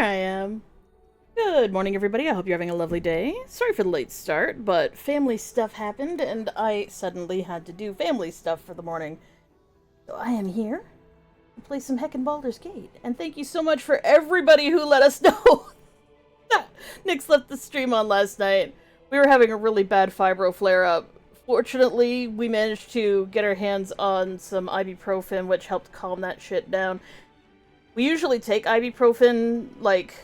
I am. Good morning, everybody. I hope you're having a lovely day. Sorry for the late start, but family stuff happened, and I suddenly had to do family stuff for the morning. So I am here to play some heckin' Baldur's Gate. And thank you so much for everybody who let us know. Nyx left the stream on last night. We were having a really bad fibro flare-up. Fortunately, we managed to get our hands on some ibuprofen, which helped calm that shit down. We usually take ibuprofen, like,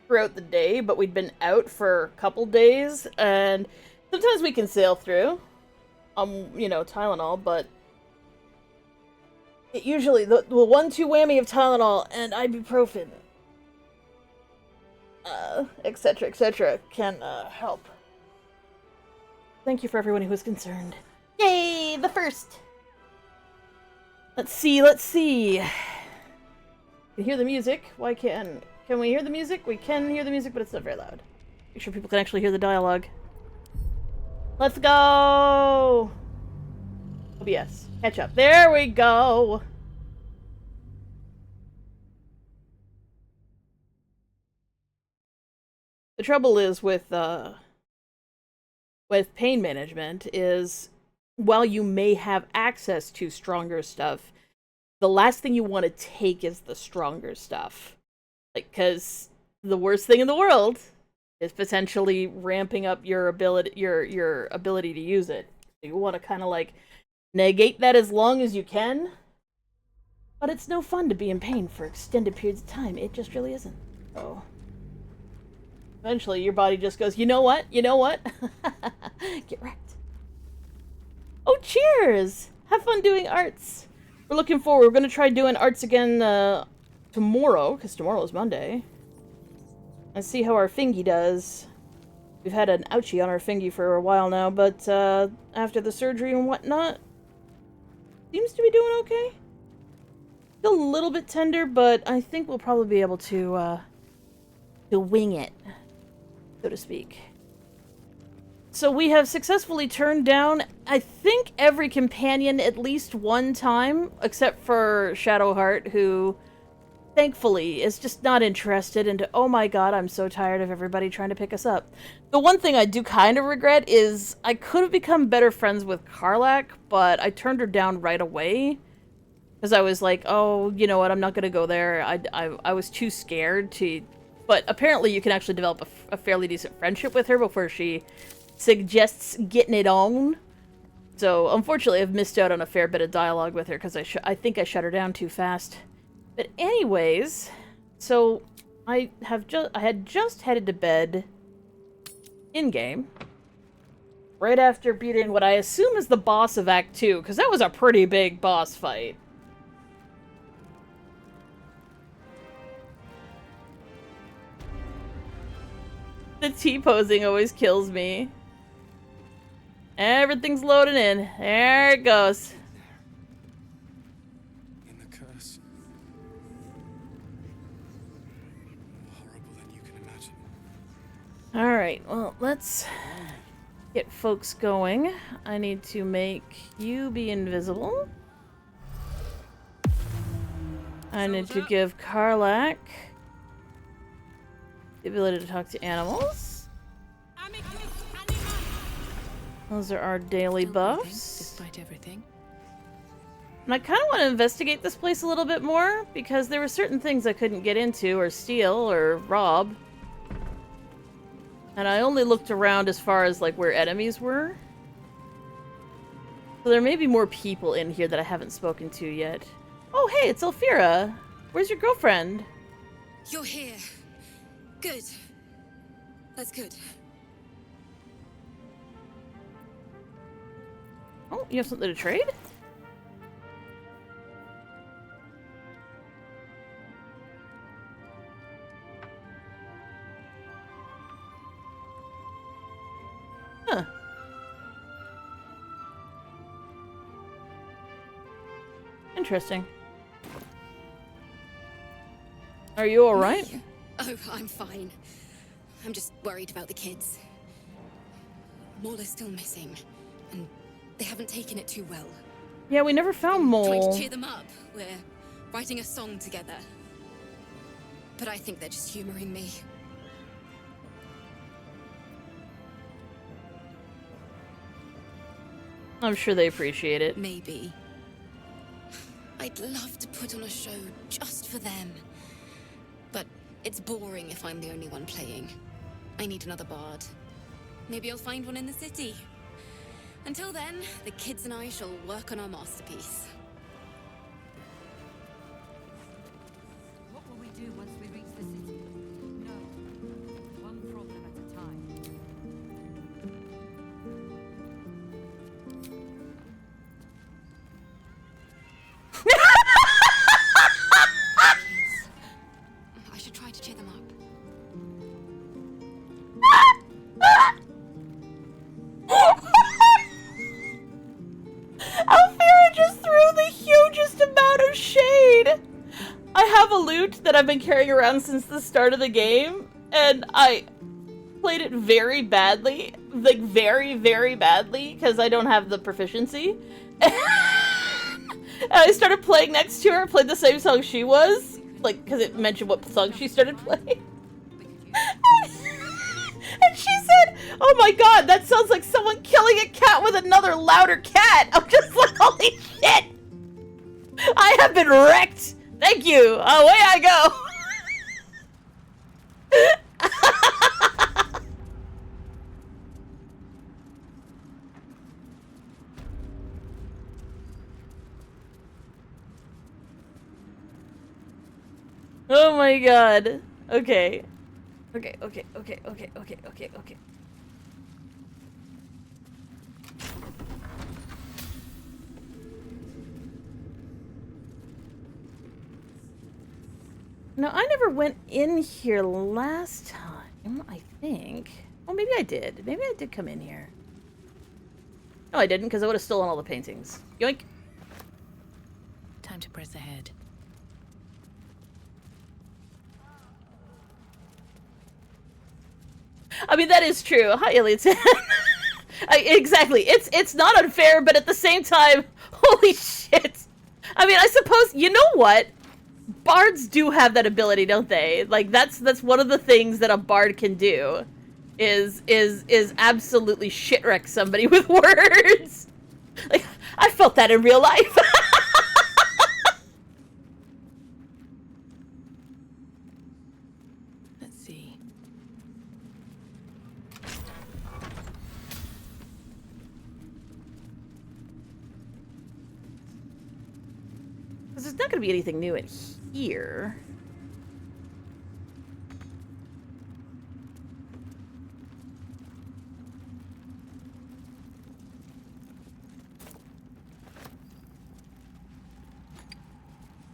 throughout the day, but we'd been out for a couple days, and sometimes we can sail through, Tylenol, but it usually, the 1-2 whammy of Tylenol and ibuprofen, etc., can, help. Thank you for everyone who was concerned. Yay! The first! Let's see. You can hear the music. Why can we hear the music? We can hear the music, but it's not very loud. Make sure people can actually hear the dialogue. Let's go! OBS. Catch up. There we go! The trouble is with pain management is, while you may have access to stronger stuff, the last thing you want to take is the stronger stuff. Like, because the worst thing in the world is potentially ramping up your ability to use it. So you want to kind of like negate that as long as you can. But it's no fun to be in pain for extended periods of time. It just really isn't. So eventually your body just goes, you know what? Get wrecked. Oh, cheers! Have fun doing arts. We're looking forward. We're going to try doing arts again tomorrow, because tomorrow is Monday. And see how our fingy does. We've had an ouchie on our fingy for a while now, but after the surgery and whatnot, seems to be doing okay. Still a little bit tender, but I think we'll probably be able to wing it, so to speak. So we have successfully turned down, I think, every companion at least one time, except for Shadowheart, who thankfully is just not interested into, oh my god, I'm so tired of everybody trying to pick us up. The one thing I do kind of regret is I could have become better friends with Karlach, but I turned her down right away. Because I was like, oh, you know what, I'm not going to go there. I was too scared to... But apparently you can actually develop a fairly decent friendship with her before she suggests getting it on. So, unfortunately, I've missed out on a fair bit of dialogue with her because I think I shut her down too fast. But anyways, so I had just headed to bed in-game right after beating what I assume is the boss of Act 2, because that was a pretty big boss fight. The T-posing always kills me. Everything's loading in. There it goes. In the curse. More horrible than you can imagine. Alright, well, let's get folks going. I need to make you be invisible. I need to give Karlach the ability to talk to animals. Those are our daily buffs. Despite everything. And I kind of want to investigate this place a little bit more, because there were certain things I couldn't get into, or steal, or rob. And I only looked around as far as, like, where enemies were. So there may be more people in here that I haven't spoken to yet. Oh, hey, it's Elfira. Where's your girlfriend? You're here. Good. That's good. Oh, you have something to trade? Huh. Interesting. Are you alright? Oh, I'm fine. I'm just worried about the kids. Maul is still missing, and they haven't taken it too well. Yeah, we never found Trying Mole. to cheer them up. We're writing a song together. but I think they're just humoring me. I'm sure they appreciate it. Maybe. I'd love to put on a show just for them. But it's boring if I'm the only one playing. I need another bard. Maybe I'll find one in the city. Until then, the kids and I shall work on our masterpiece. What will we do once we reach the city? No. One problem at a time. I should try to cheer them up. Alfira just threw the hugest amount of shade! I have a lute that I've been carrying around since the start of the game, and I played it very badly. Like, very, very badly, because I don't have the proficiency. And I started playing next to her, played the same song she was, like, because it mentioned what song she started playing. And she said, "Oh my god, that sounds like someone killing a cat with another louder cat." I'm just like, holy shit! I have been wrecked! Thank you! Away I go! Oh my god. Okay. Okay. No, I never went in here last time, I think. Oh, maybe I did. Maybe I did come in here. No, I didn't, because I would have stolen all the paintings. Yoink. Time to press ahead. I mean, that is true. Hi, Elliot. Exactly. It's not unfair, but at the same time, holy shit. I mean, I suppose, you know what? Bards do have that ability, don't they? Like, that's one of the things that a bard can do, is absolutely shit-wreck somebody with words. Like, I felt that in real life. Let's see. Because there's not going to be anything new in here.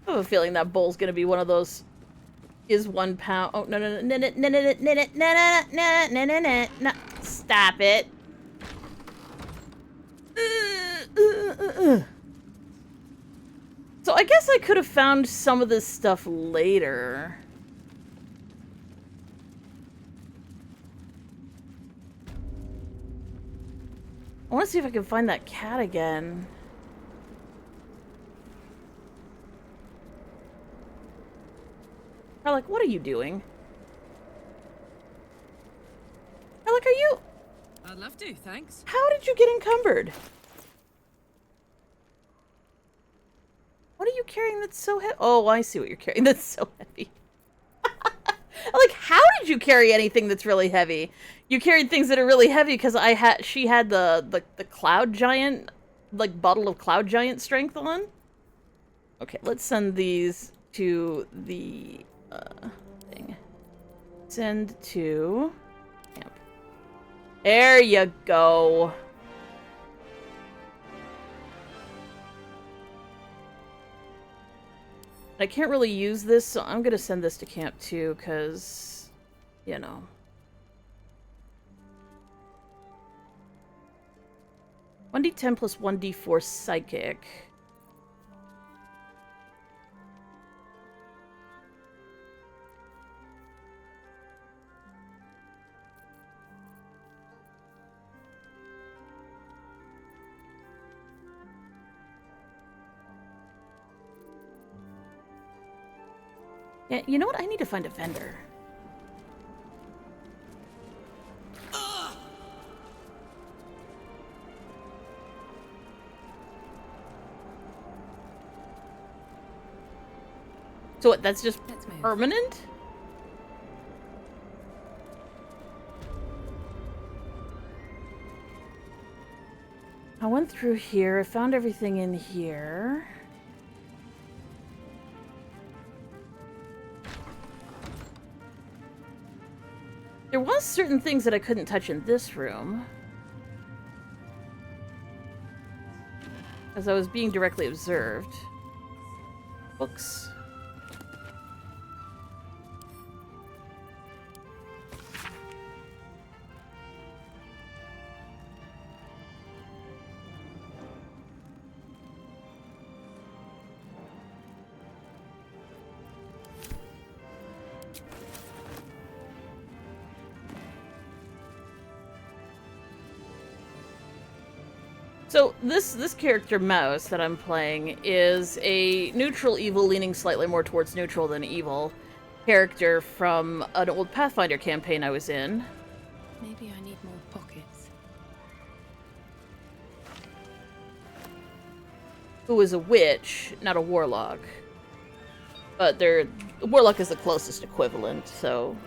I have a feeling that bowl's going to be one of those is 1 pound. Oh, no. Stop it. So I guess I could have found some of this stuff later. I want to see if I can find that cat again. Alec, what are you doing? Alec, are you... I'd love to, thanks. How did you get encumbered? What are you carrying that's so heavy? Oh, I see what you're carrying that's so heavy. Like, how did you carry anything that's really heavy? You carried things that are really heavy because she had the cloud giant, like, bottle of cloud giant strength on. Okay, let's send these to the thing. Send to camp. There you go. I can't really use this, so I'm gonna send this to camp too, because, you know. One d10 plus 1d4 psychic. Yeah, you know what? I need to find a vendor. So what, that's just Let's move. permanent? I went through here, I found everything in here. There was certain things that I couldn't touch in this room. As I was being directly observed. Books. So this character Mouse that I'm playing is a neutral evil leaning slightly more towards neutral than evil character from an old Pathfinder campaign I was in. Maybe I need more pockets. Who is a witch, not a warlock. But warlock is the closest equivalent, so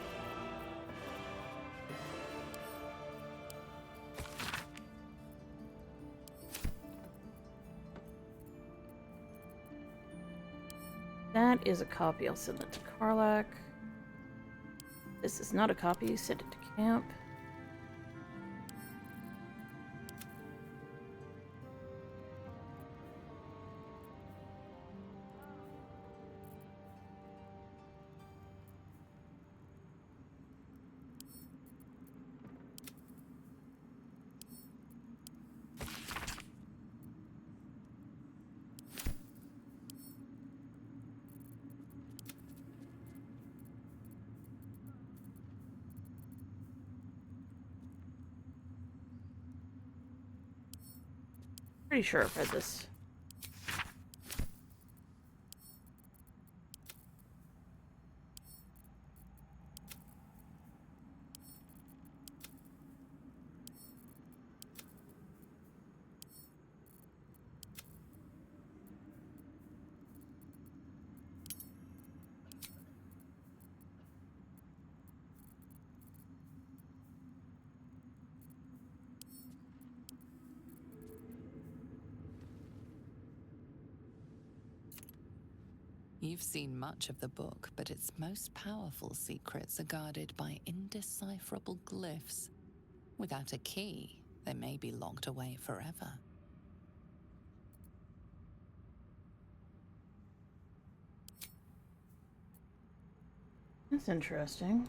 that is a copy. I'll send that to Karlak. This is not a copy. Send it to camp. Pretty sure I've read this. You've seen much of the book, but its most powerful secrets are guarded by indecipherable glyphs. Without a key, they may be locked away forever. That's interesting.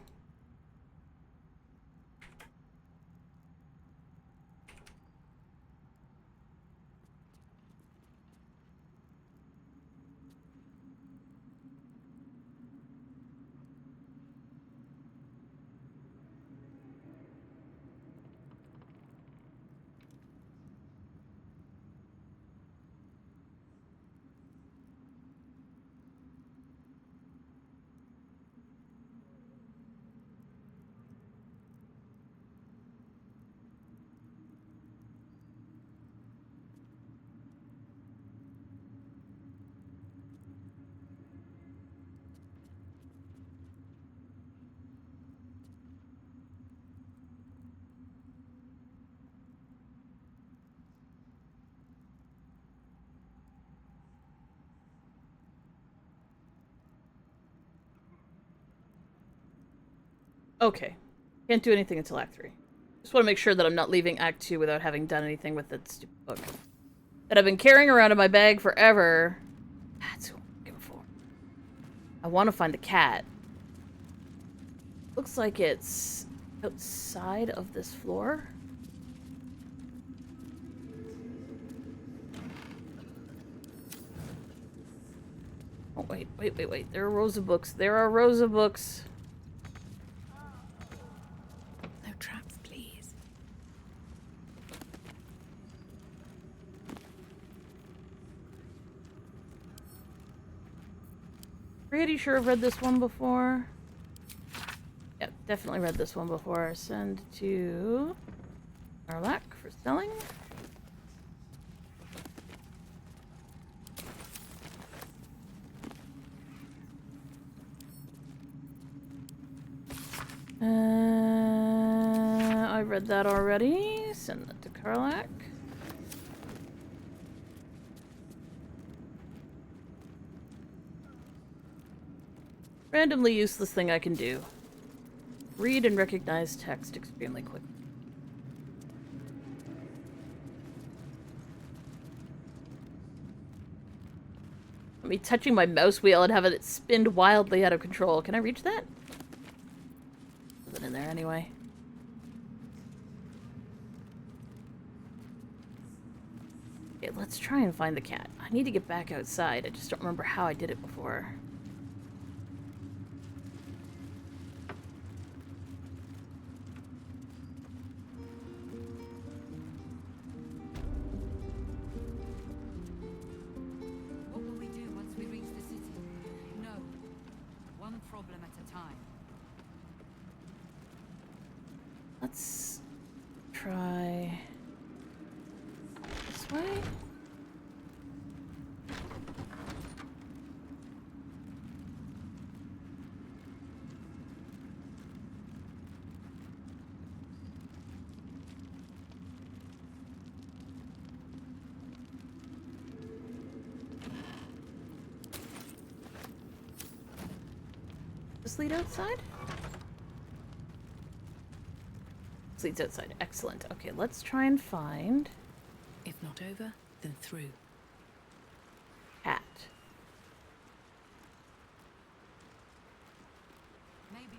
Okay. Can't do anything until Act 3. Just want to make sure that I'm not leaving Act 2 without having done anything with that stupid book. That I've been carrying around in my bag forever. That's who I'm looking for. I want to find the cat. Looks like it's outside of this floor. Oh, wait. There are rows of books. There are rows of books. No traps, please. pretty sure I've read this one before. Yep, definitely read this one before. Send to Warlock for selling. I read that already. Send that to Karlak. Randomly useless thing I can do. Read and recognize text extremely quickly. Me touching my mouse wheel and having it spin wildly out of control. Can I reach that? Nothing in there anyway. Okay, let's try and find the cat. I need to get back outside. I just don't remember how I did it before. What will we do once we reach the city? No. One problem at a time. Let's try this way. This lead outside? This leads outside. Excellent. Okay, let's try and find If not over, then through. cat. Maybe we...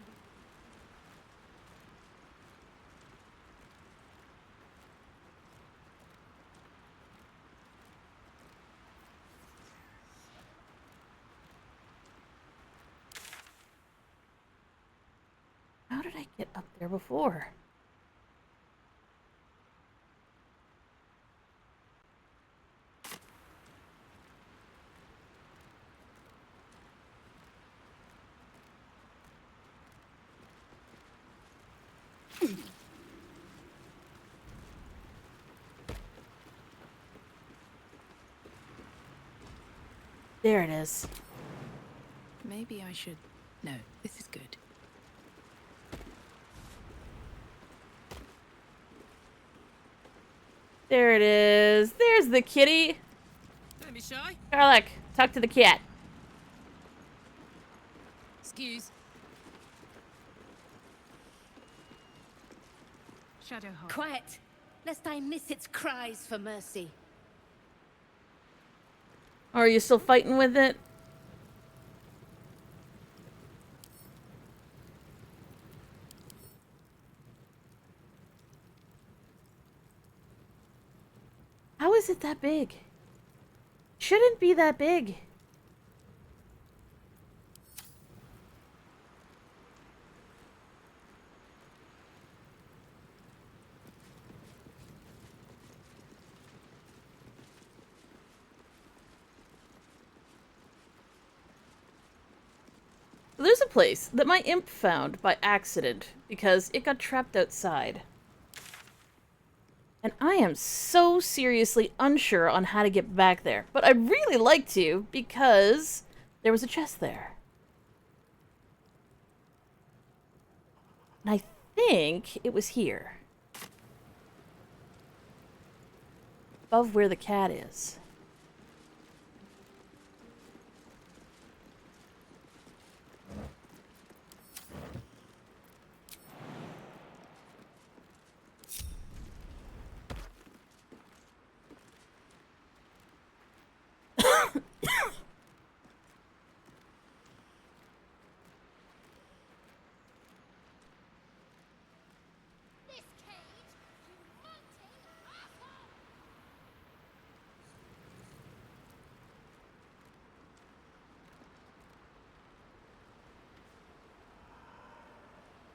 How did I get up there before? There it is. Maybe I should... No, this is good. There it is. There's the kitty. Don't be shy. Karlak, talk to the cat. Excuse. Shadowheart. Quiet, lest I miss its cries for mercy. Are you still fighting with it? How is it that big? Shouldn't be that big. There's a place that my imp found by accident because it got trapped outside. And I am so seriously unsure on how to get back there. But I'd really like to because there was a chest there. And I think it was here. Above where the cat is.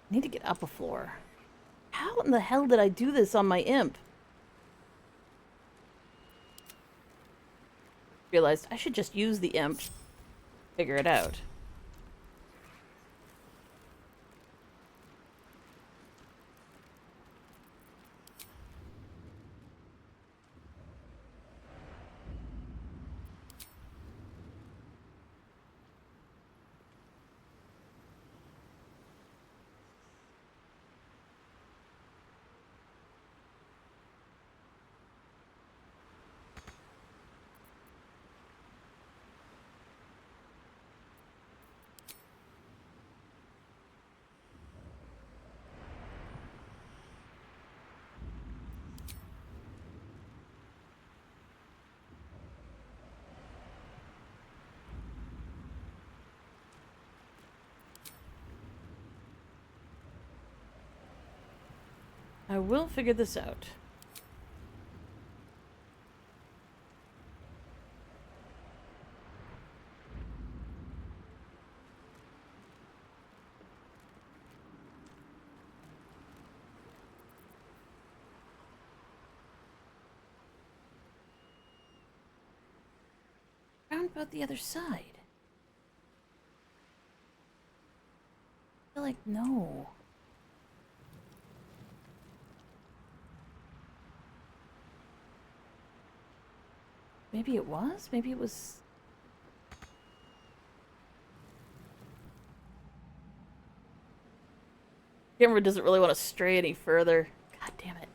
I need to get up a floor. How in the hell did I do this on my imp? Realized I should just use the imp. Figure it out. I will figure this out. Round about the other side. I feel like no. Maybe it was? Maybe it was... Camera doesn't really want to stray any further. God damn it.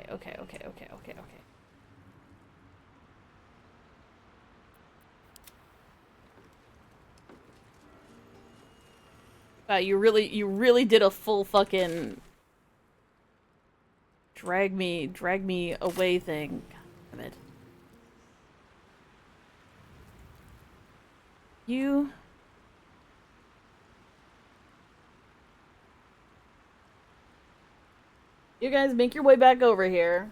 Okay. Wow, you really did a full fucking drag me away thing. God damn it. You guys make your way back over here.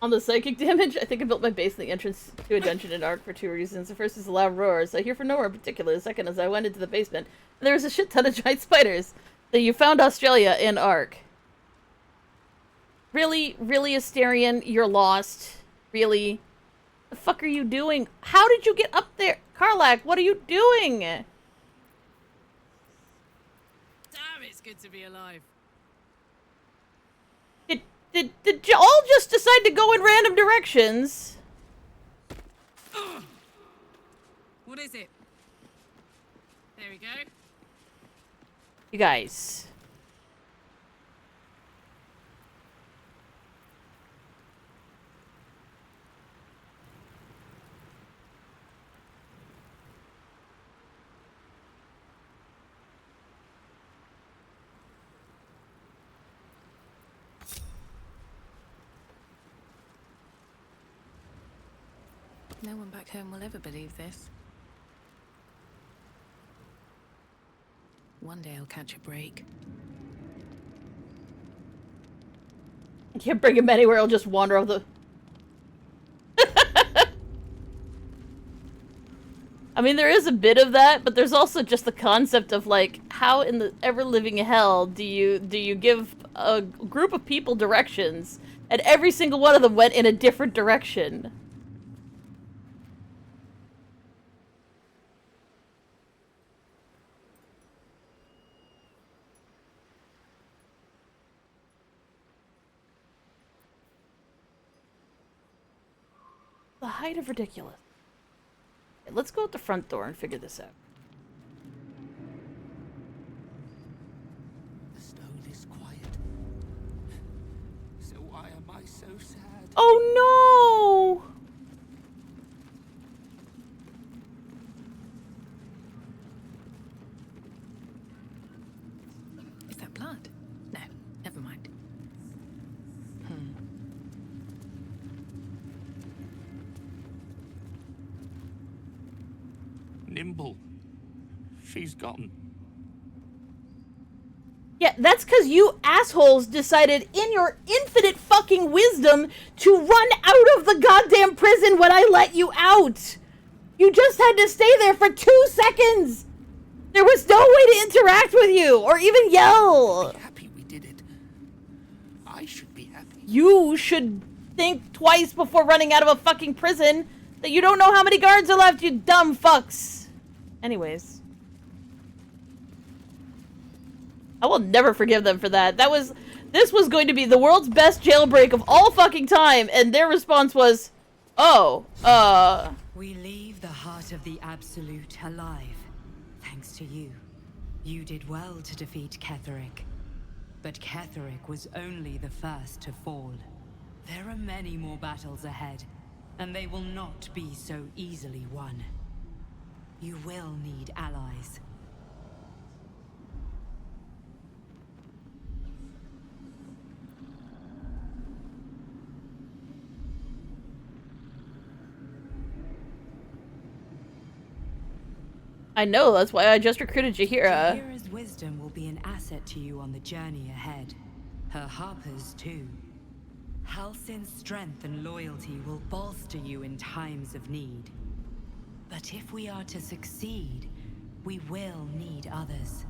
On the psychic damage, I think I built my base in the entrance to a dungeon in Ark for two reasons. The first is the loud roars I hear from nowhere in particular. The second is I went into the basement and there was a shit ton of giant spiders. That you found Australia in Ark. Really, Asterion, you're lost. Really? The fuck are you doing? How did you get up there? Karlak, what are you doing? Damn, it's good to be alive. Did you all just decide to go in random directions? What is it? There we go. You guys. No one back home will ever believe this. One day I'll catch a break. I can't bring him anywhere, I'll just wander off the... I mean, there is a bit of that, but there's also just the concept of, like, how in the ever-living hell do you give a group of people directions, and every single one of them went in a different direction? The height of ridiculous. Okay, let's go out the front door and figure this out. The stone is quiet. So why am I so sad? Oh no! Is that blood? No, never mind. Nimble. She's gone. Yeah, that's because you assholes decided in your infinite fucking wisdom to run out of the goddamn prison when I let you out! You just had to stay there for 2 seconds! There was no way to interact with you, or even yell! Be happy we did it. I should be happy. You should think twice before running out of a fucking prison that you don't know how many guards are left, you dumb fucks! Anyways. I will never forgive them for that. This was going to be the world's best jailbreak of all fucking time, and their response was, oh, We leave the heart of the Absolute alive, thanks to you. You did well to defeat Ketheric. But Ketheric was only the first to fall. There are many more battles ahead, and they will not be so easily won. You will need allies. I know, that's why I just recruited Jahira. Jahira's wisdom will be an asset to you on the journey ahead. Her harpers, too. Halsin's strength and loyalty will bolster you in times of need. But if we are to succeed, we will need others.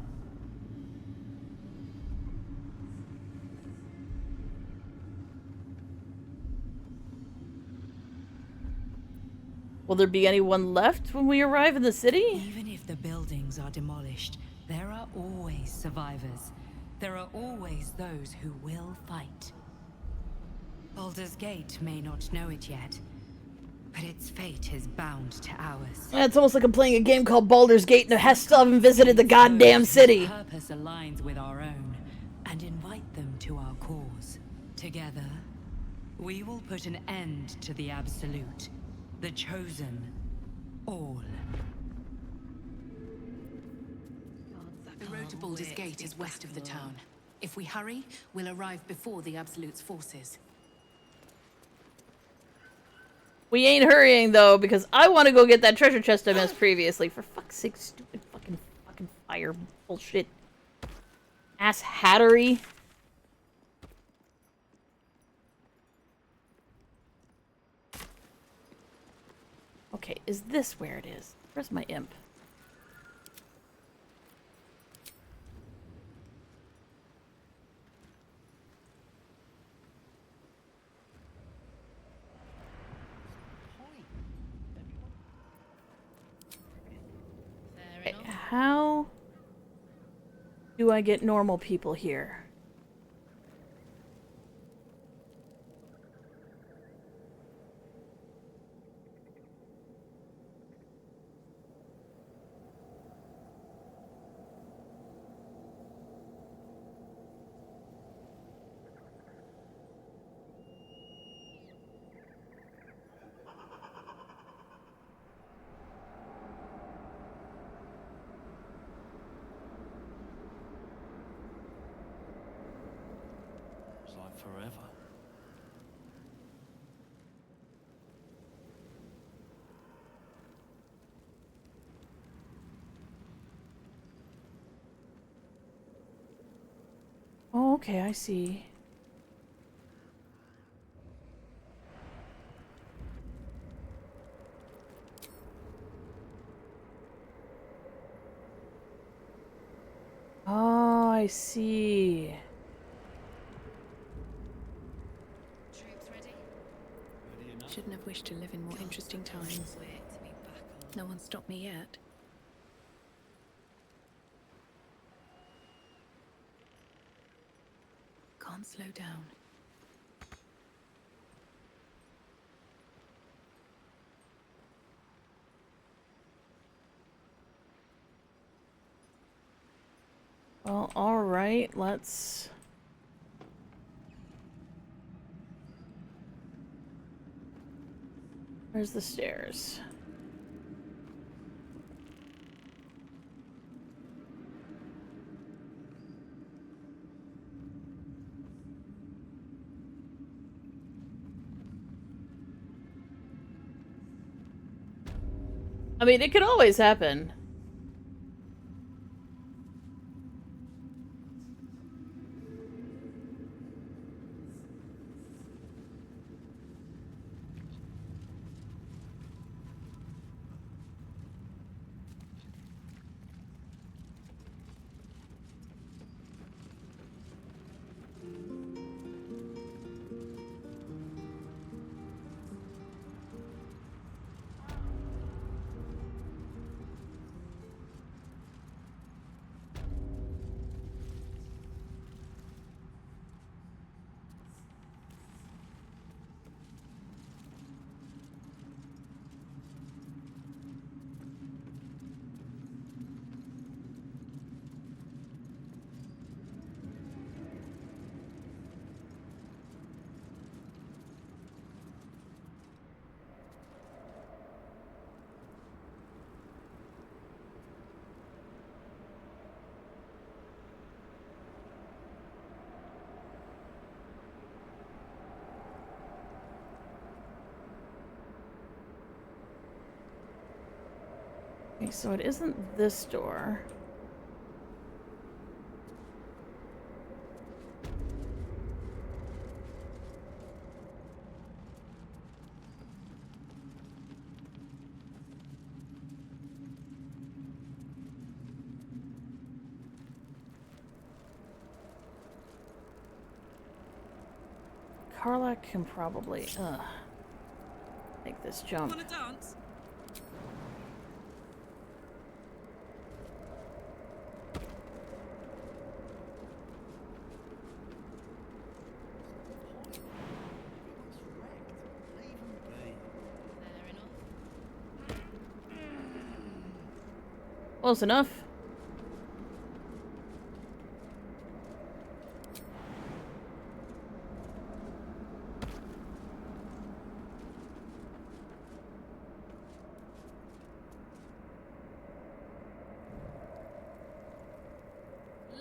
Will there be anyone left when we arrive in the city? Even if the buildings are demolished, there are always survivors. There are always those who will fight. Baldur's Gate may not know it yet, but its fate is bound to ours. It's almost like I'm playing a game called Baldur's Gate and I still haven't visited the goddamn city. Purpose aligns with our own, and invite them to our cause. Together, we will put an end to the Absolute, the Chosen, all. The road to Baldur's Gate is west of the town. If we hurry, we'll arrive before the Absolute's forces. We ain't hurrying though, because I want to go get that treasure chest I missed previously. For fuck's sake, stupid fucking fire bullshit. Ass hattery. Okay, is this where it is? Where's my imp? Okay, how do I get normal people here? It's like forever. Oh, okay, I see. Oh, I see. Shouldn't have wished to live in more interesting times. No one stopped me yet. Can't slow down. Well, alright, let's... Where's the stairs? I mean, it could always happen. Okay, so it isn't this door. Karlach can probably, make this jump. Wanna dance? Close enough.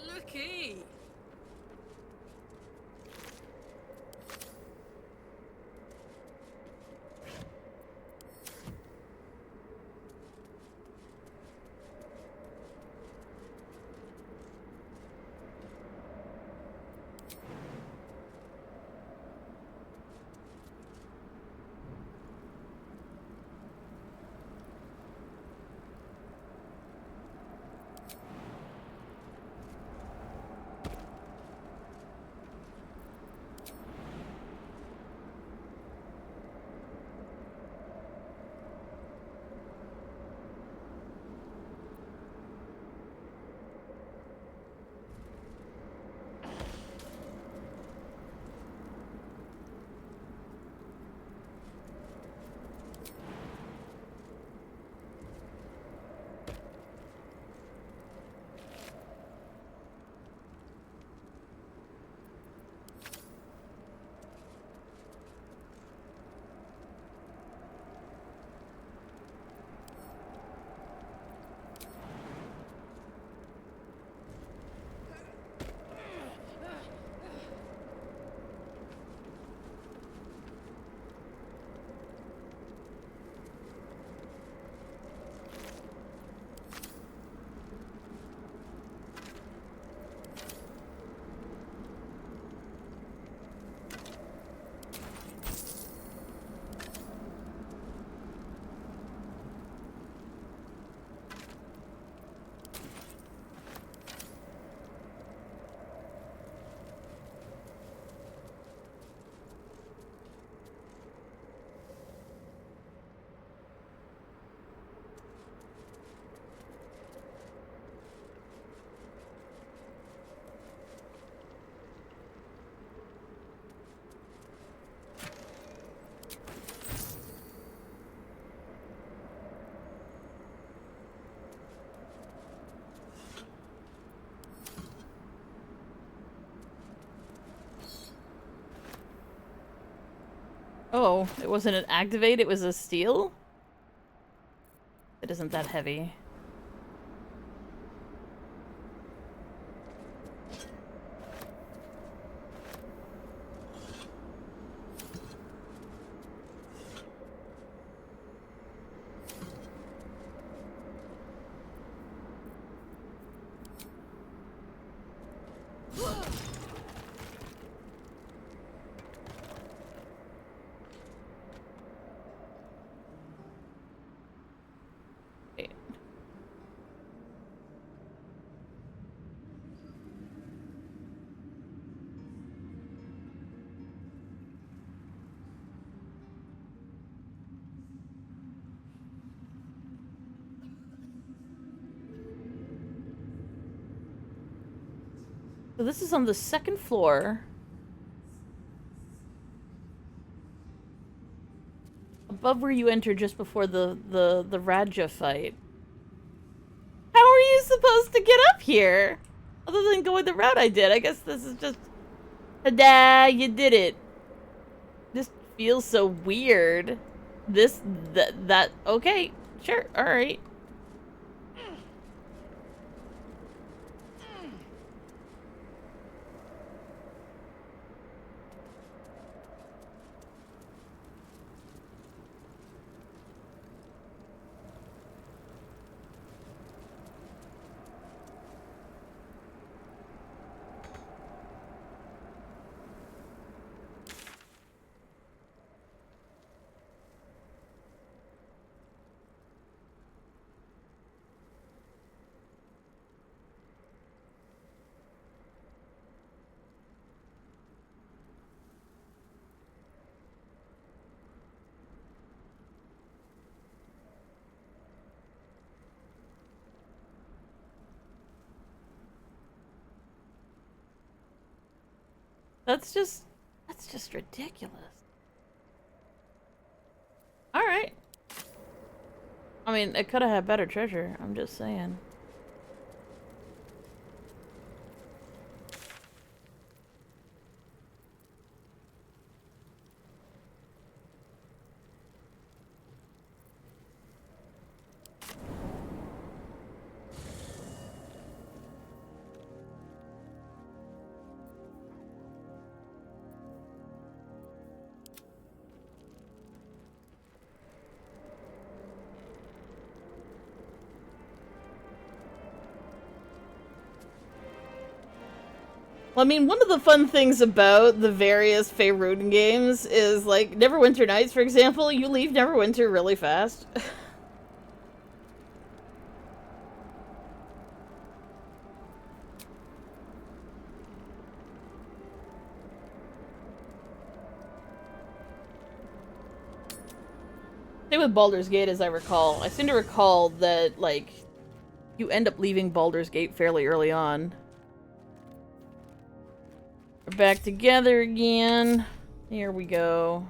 Looky! Oh, it wasn't an activate, it was a steal? It isn't that heavy. So this is on the second floor. Above where you enter just before the Raja fight. How are you supposed to get up here? Other than going the route I did. I guess this is just... Ta-da! You did it. This feels so weird. That... Okay. Sure. Alright. That's just ridiculous. Alright. I mean, it could have had better treasure, I'm just saying. Well, I mean, one of the fun things about the various Faerun games is, like, Neverwinter Nights, for example, you leave Neverwinter really fast. Same with Baldur's Gate, as I recall. I seem to recall that, like, you end up leaving Baldur's Gate fairly early on. We're back together again. Here we go.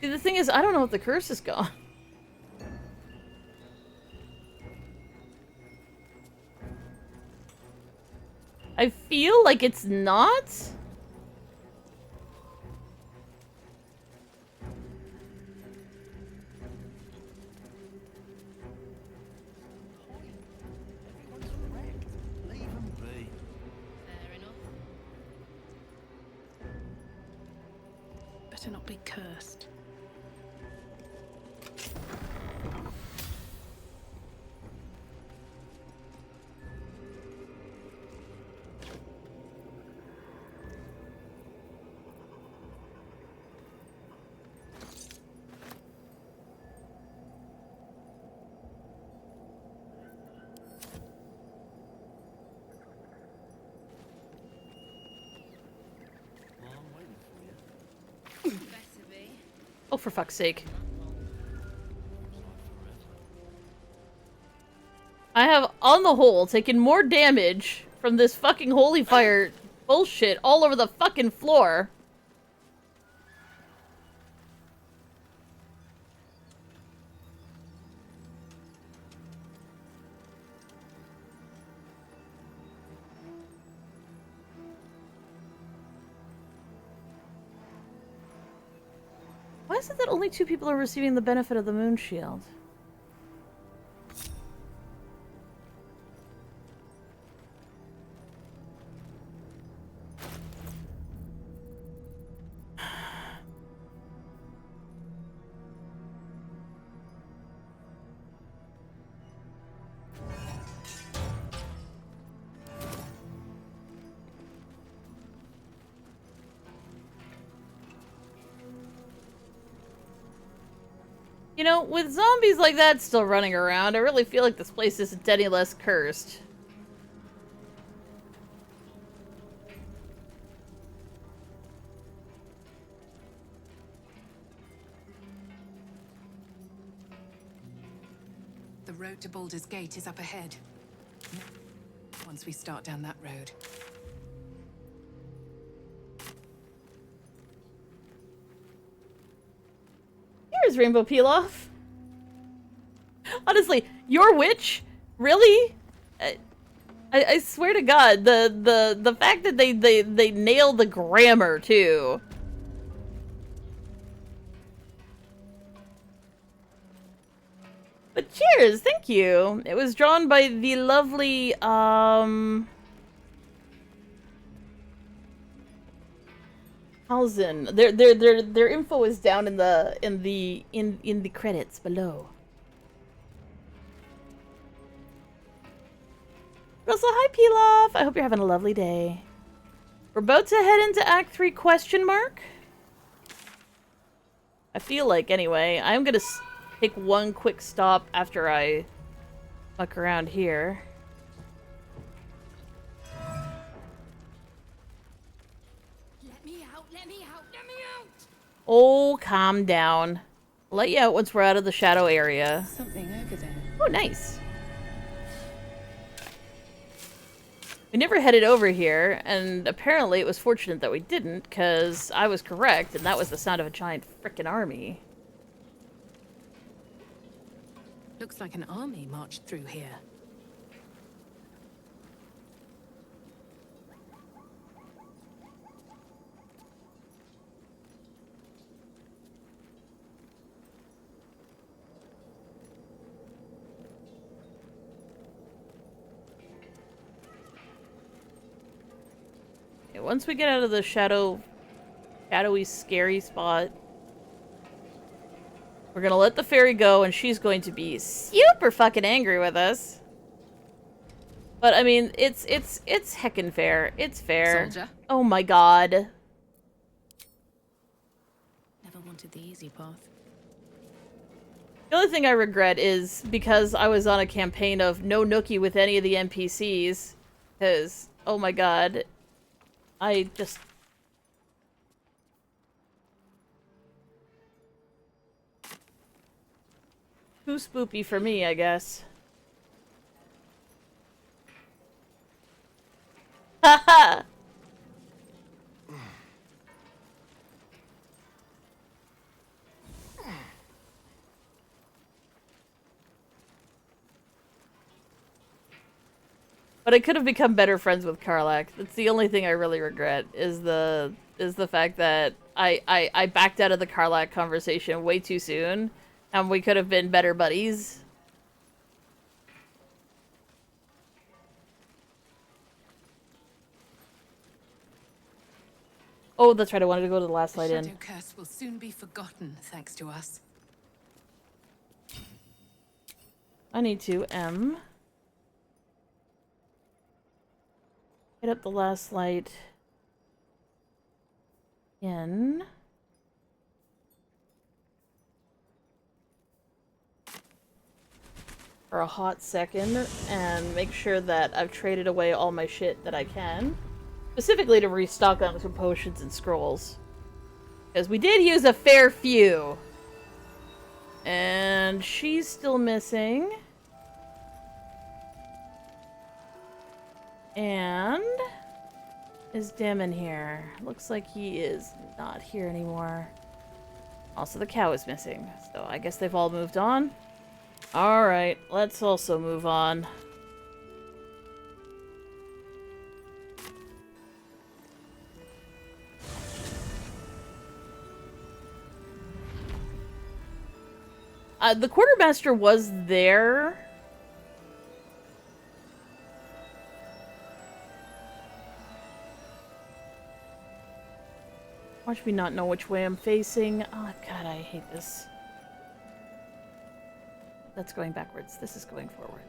See, the thing is, I don't know if the curse is gone. I feel like it's not. Better not be cursed. Oh, for fuck's sake. I have, on the whole, taken more damage from this fucking holy fire bullshit all over the fucking floor. Why is it that only 2 people are receiving the benefit of the moon shield? You know, with zombies like that still running around, I really feel like this place isn't any less cursed. The road to Baldur's Gate is up ahead. Once we start down that road. Here's Rainbow Peel-Off. Honestly, Your witch? Really? I swear to God, the fact that they nailed the grammar too. But cheers, thank you. It was drawn by the lovely Halzen. Their info is down in the credits below. Also, hi Pilaf. I hope you're having a lovely day. We're about to head into Act 3 question mark. I feel like anyway. I'm gonna take one quick stop after I fuck around here. Let me out, let me out, let me out! Oh, calm down. I'll let you out once we're out of the shadow area. Something over there. Oh, nice. We never headed over here, and apparently it was fortunate that we didn't, because I was correct, and that was the sound of a giant frickin' army. Looks like an army marched through here. Okay, once we get out of the shadowy, scary spot, we're gonna let the fairy go, and she's going to be super fucking angry with us. But I mean, it's heckin' fair. It's fair. Soldier. Oh my god. Never wanted the easy path. The only thing I regret is because I was on a campaign of no nookie with any of the NPCs. Because, oh my god. I just... Too spoopy for me, I guess. Haha! But I could have become better friends with Karlach. That's the only thing I really regret, is the fact that I backed out of the Karlach conversation way too soon, and we could have been better buddies. Oh, that's right, I wanted to go to the last light in. Shadow curse will soon be forgotten, thanks to us. I need to, hit up the last light in. For a hot second and make sure that I've traded away all my shit that I can. Specifically to restock on some potions and scrolls. Because we did use a fair few. And she's still missing. And is Dim in here? Looks like he is not here anymore. Also, the cow is missing. So I guess they've all moved on. Alright, let's also move on. The quartermaster was there. Watch me not know which way I'm facing. Oh god, I hate this. That's going backwards. This is going forwards.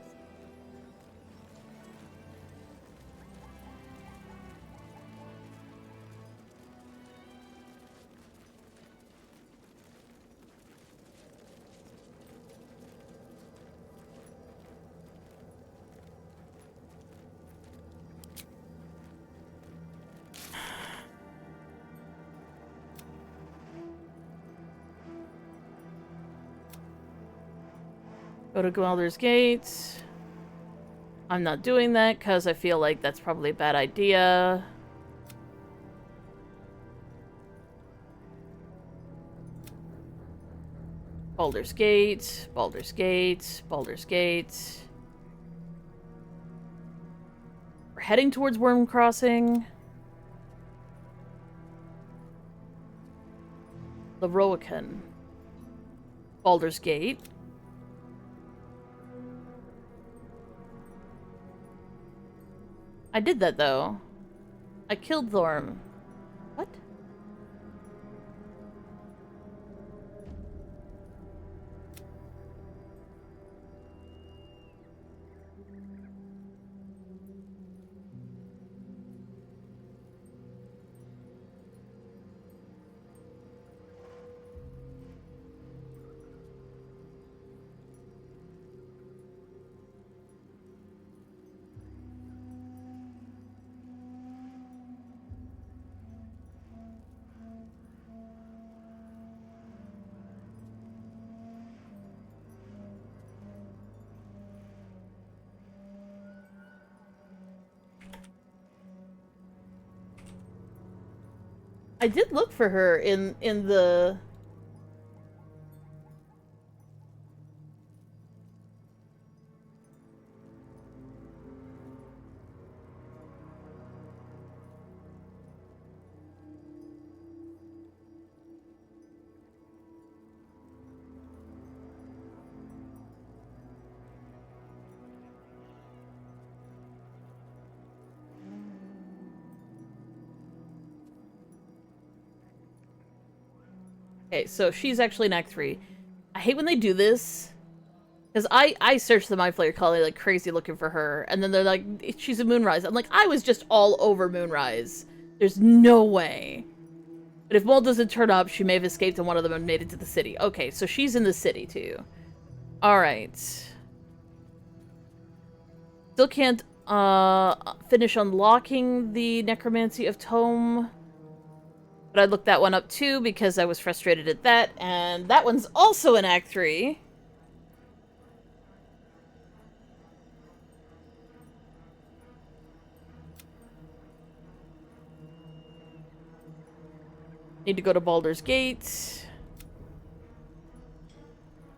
Go to Gwalder's Gate. I'm not doing that because I feel like that's probably a bad idea. Baldur's Gate, Baldur's Gate, Baldur's Gate. We're heading towards Worm Crossing. Leroican. Baldur's Gate. I did that, though. I killed Thorm. What? I did look for her in the... Okay, so she's actually in Act 3. I hate when they do this. Because I searched the My Player Collie like crazy looking for her. And then they're like, she's a Moonrise. I'm like, I was just all over Moonrise. There's no way. But if Mole doesn't turn up, she may have escaped and one of them and made it to the city. Okay, so she's in the city too. Alright. Still can't finish unlocking the Necromancy of Tome. But I looked that one up too because I was frustrated at that. And that one's also in Act 3. Need to go to Baldur's Gate.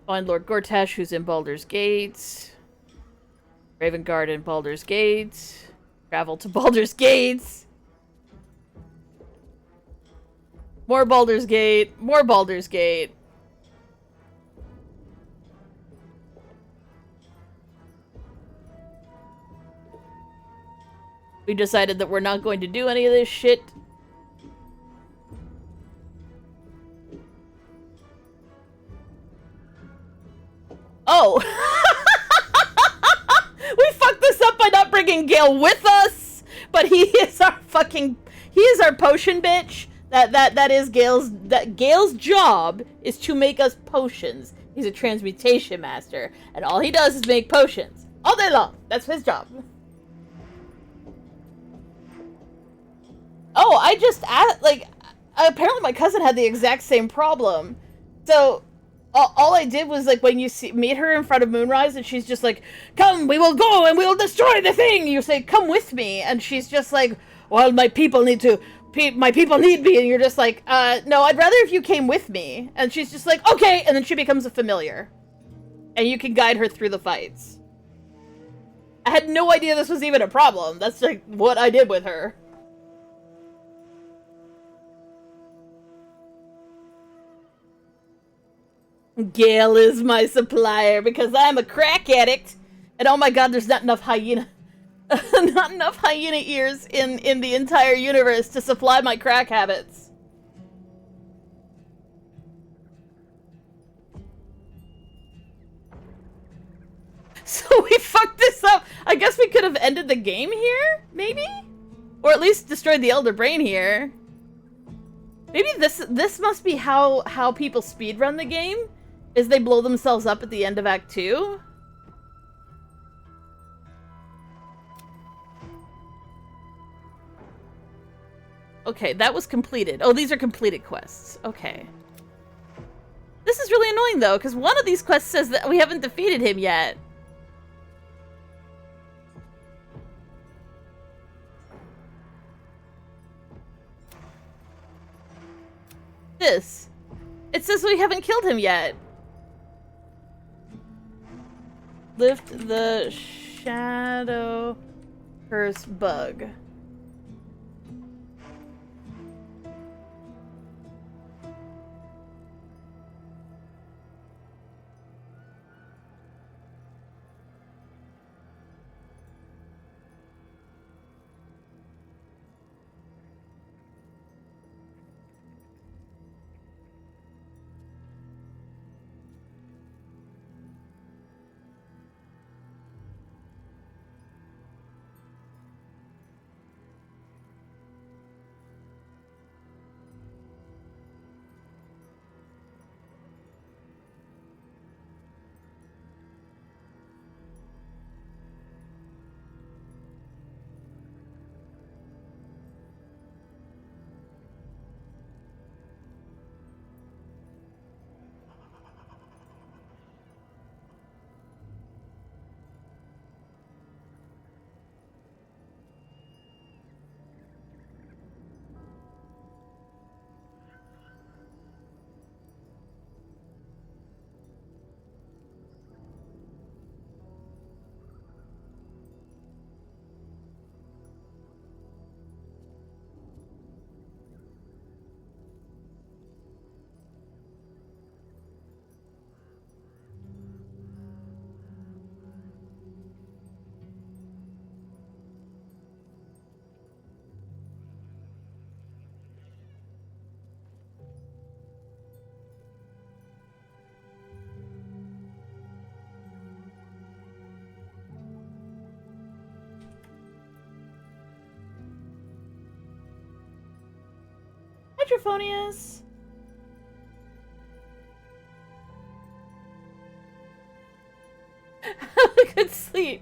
Find Lord Gortash, who's in Baldur's Gate. Raven Guard in Baldur's Gate. Travel to Baldur's Gate. More Baldur's Gate. More Baldur's Gate. We decided that we're not going to do any of this shit. Oh! We fucked this up by not bringing Gale with us! But he is our fucking... He is our potion bitch. That is Gale's job is to make us potions. He's a transmutation master, and all he does is make potions all day long. That's his job. Oh, I just apparently my cousin had the exact same problem. So all I did was like when you meet her in front of Moonrise, and she's just like, "Come, we will go and we will destroy the thing." You say, "Come with me," and she's just like, "Well, my people need me," and you're just like, no, I'd rather if you came with me. And she's just like, okay, and then she becomes a familiar. And you can guide her through the fights. I had no idea this was even a problem. That's like what I did with her. Gale is my supplier because I'm a crack addict. And oh my god, there's not enough hyena... not enough hyena ears in the entire universe to supply my crack habits. So we fucked this up. I guess we could have ended the game here, maybe? Or at least destroyed the Elder Brain here. Maybe this must be how people speedrun the game, is they blow themselves up at the end of Act 2. Okay, that was completed. Oh, these are completed quests. Okay. This is really annoying, though, because one of these quests says that we haven't defeated him yet. This. It says we haven't killed him yet. Lift the shadow curse bug. Hydrophonius. Good sleep.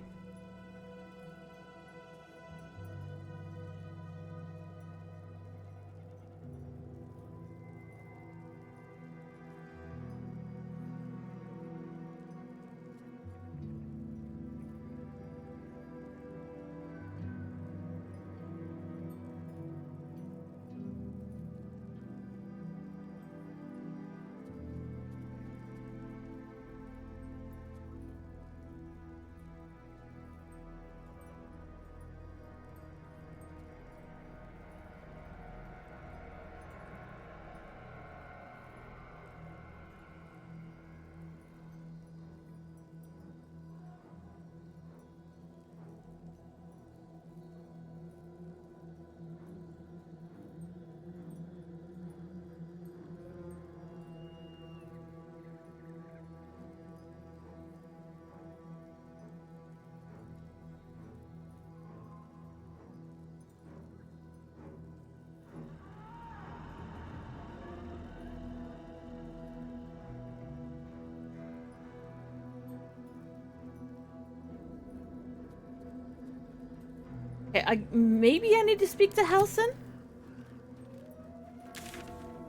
Okay, maybe I need to speak to Halsin?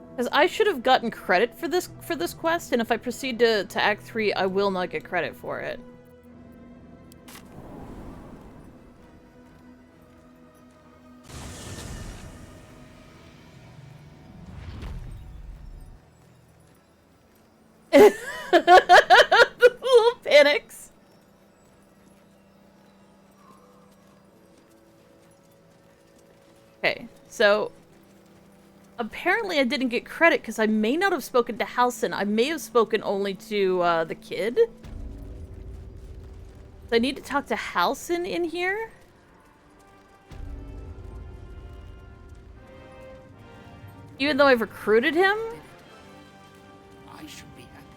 Because I should have gotten credit for this quest, and if I proceed to Act 3, I will not get credit for it. Little panics. Okay, so apparently I didn't get credit because I may not have spoken to Halsin. I may have spoken only to the kid. So I need to talk to Halsin in here. Even though I've recruited him? I should be happy.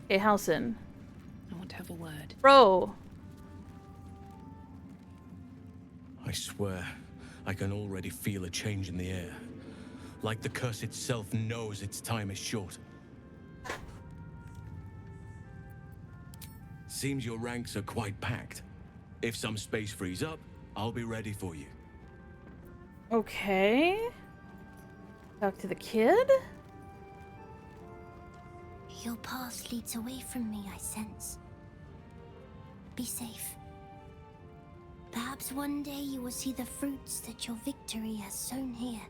Okay, Halsin. I want to have a word. Bro. I swear, I can already feel a change in the air. Like the curse itself knows its time is short. Seems your ranks are quite packed. If some space frees up, I'll be ready for you. Okay. Talk to the kid? Your path leads away from me, I sense. Be safe. Perhaps one day you will see the fruits that your victory has sown here.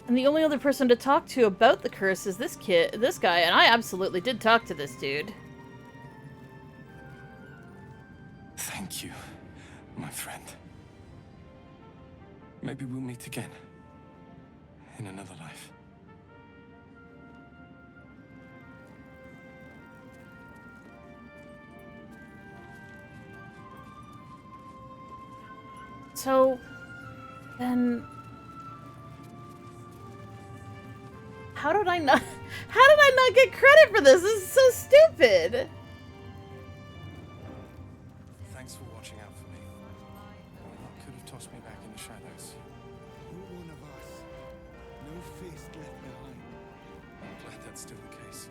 And the only other person to talk to about the curse is this guy, and I absolutely did talk to this dude. Thank you, my friend. Maybe we'll meet again. In another life. So, then... How did I not get credit for this? This is so stupid! Thanks for watching out for me. Warlock could have tossed me back in the shadows. You're one of us. No fist left behind. I'm glad that's still the case.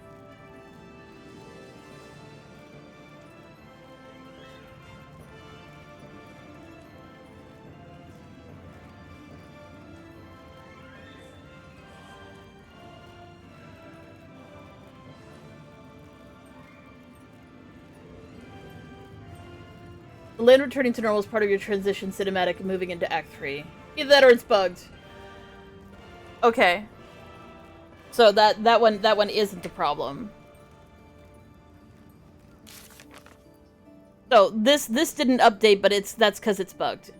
The land returning to normal is part of your transition cinematic moving into Act 3. Either that or it's bugged. Okay. So that one isn't a problem. So this didn't update, but that's because it's bugged.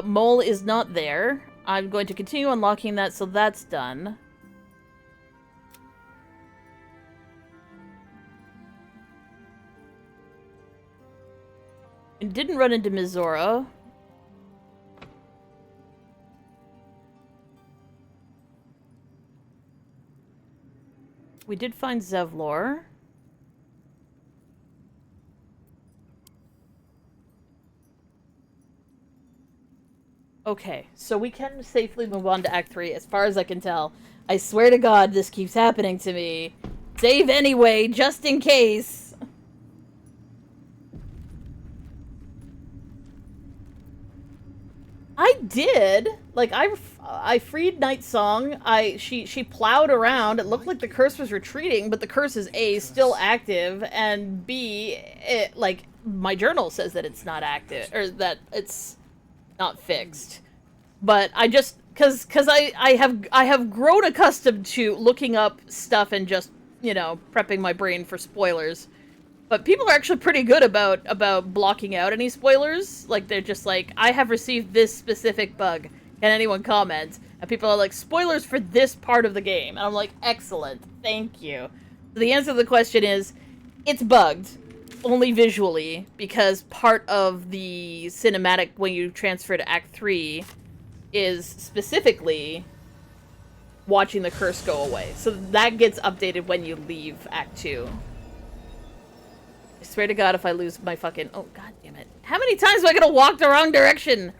Mole is not there. I'm going to continue unlocking that, so that's done. And didn't run into Mizora. We did find Zevlor. Okay, so we can safely move on to Act 3, as far as I can tell. I swear to God, this keeps happening to me. Save anyway, just in case. I did. Like, I freed Night Song. She plowed around. It looked like the curse was retreating, but the curse is A, still active, and B, like, my journal says that it's not active, or that it's not fixed. But I just, cause I have grown accustomed to looking up stuff and just, you know, prepping my brain for spoilers. But people are actually pretty good about blocking out any spoilers. Like, they're just like, I have received this specific bug. Can anyone comment? And people are like, spoilers for this part of the game. And I'm like, excellent. Thank you. So the answer to the question is, it's bugged. Only visually. Because part of the cinematic when you transfer to Act 3 is specifically watching the curse go away. So that gets updated when you leave Act 2. I swear to God, if I lose my fucking... Oh, God damn it. How many times am I gonna walk the wrong direction?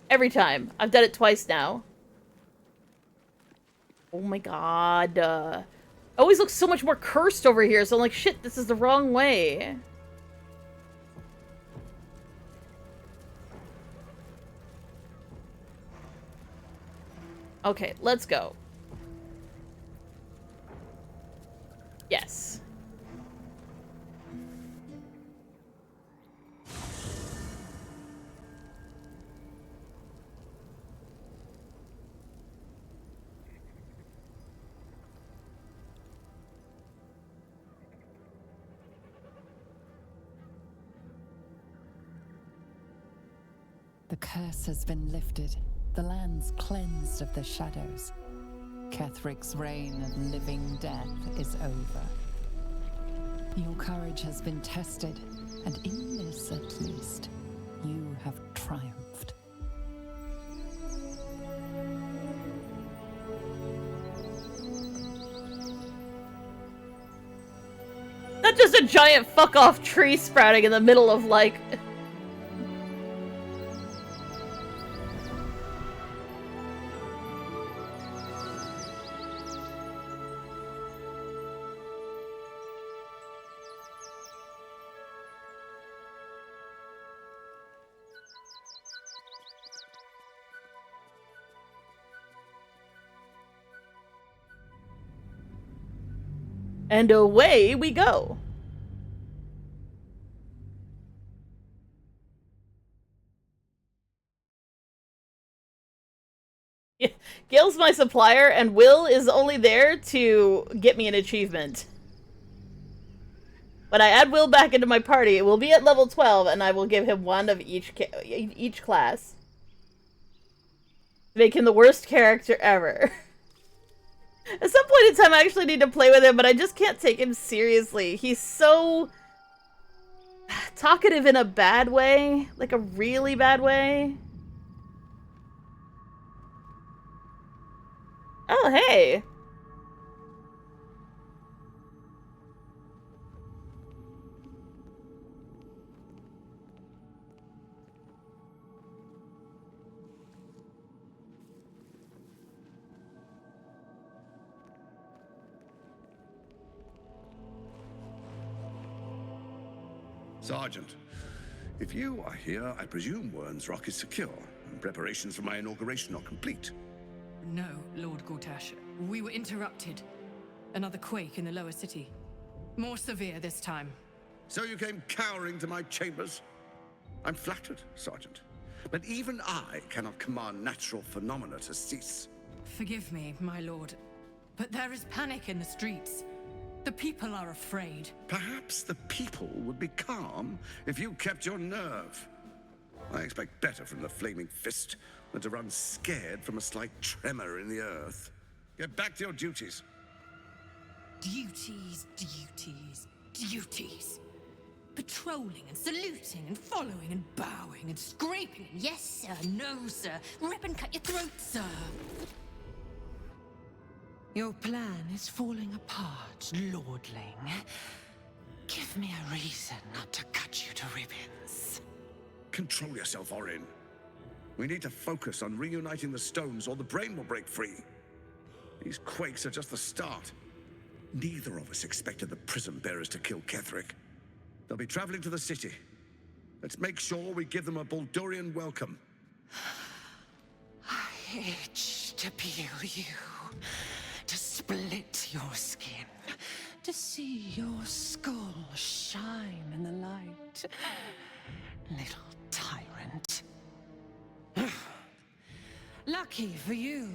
Every time. I've done it twice now. Oh my God. It always looks so much more cursed over here, so I'm like, shit, this is the wrong way. Okay, let's go. Yes. The curse has been lifted. The land's cleansed of the shadows. Kethric's reign of living death is over. Your courage has been tested, and in this at least, you have triumphed. Not just a giant fuck-off tree sprouting in the middle of, like... And away we go. Gale's my supplier, and Will is only there to get me an achievement. When I add Will back into my party, it will be at level 12, and I will give him one of each class. Make him the worst character ever. At some point in time, I actually need to play with him, but I just can't take him seriously. He's so talkative in a bad way, like a really bad way. Oh, hey. Sergeant, if you are here, I presume Wern's Rock is secure, and preparations for my inauguration are complete. No, Lord Gortash. We were interrupted. Another quake in the lower city. More severe this time. So you came cowering to my chambers? I'm flattered, Sergeant. But even I cannot command natural phenomena to cease. Forgive me, my lord. But there is panic in the streets. The people are afraid. Perhaps the people would be calm if you kept your nerve. I expect better from the Flaming Fist than to run scared from a slight tremor in the earth. Get back to your duties. Duties, duties, duties. Patrolling and saluting and following and bowing and scraping and yes sir, no sir, rip and cut your throat, sir. Your plan is falling apart, lordling. Give me a reason not to cut you to ribbons. Control yourself, Orin. We need to focus on reuniting the stones or the brain will break free. These quakes are just the start. Neither of us expected the prism bearers to kill Ketherick. They'll be traveling to the city. Let's make sure we give them a Baldurian welcome. I itch to peel you, to split your skin, to see your skull shine in the light. Little tyrant. Lucky for you,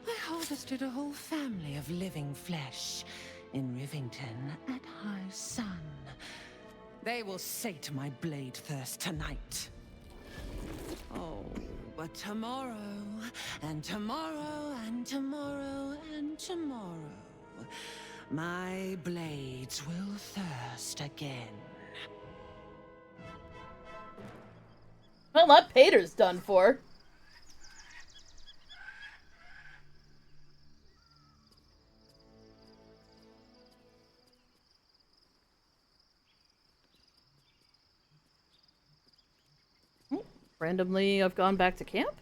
I harvested a whole family of living flesh in Rivington at high sun. They will sate my blade thirst tonight. Oh, but tomorrow, and tomorrow, and tomorrow, and tomorrow, my blades will thirst again. Well, that Pater's done for. Randomly, I've gone back to camp?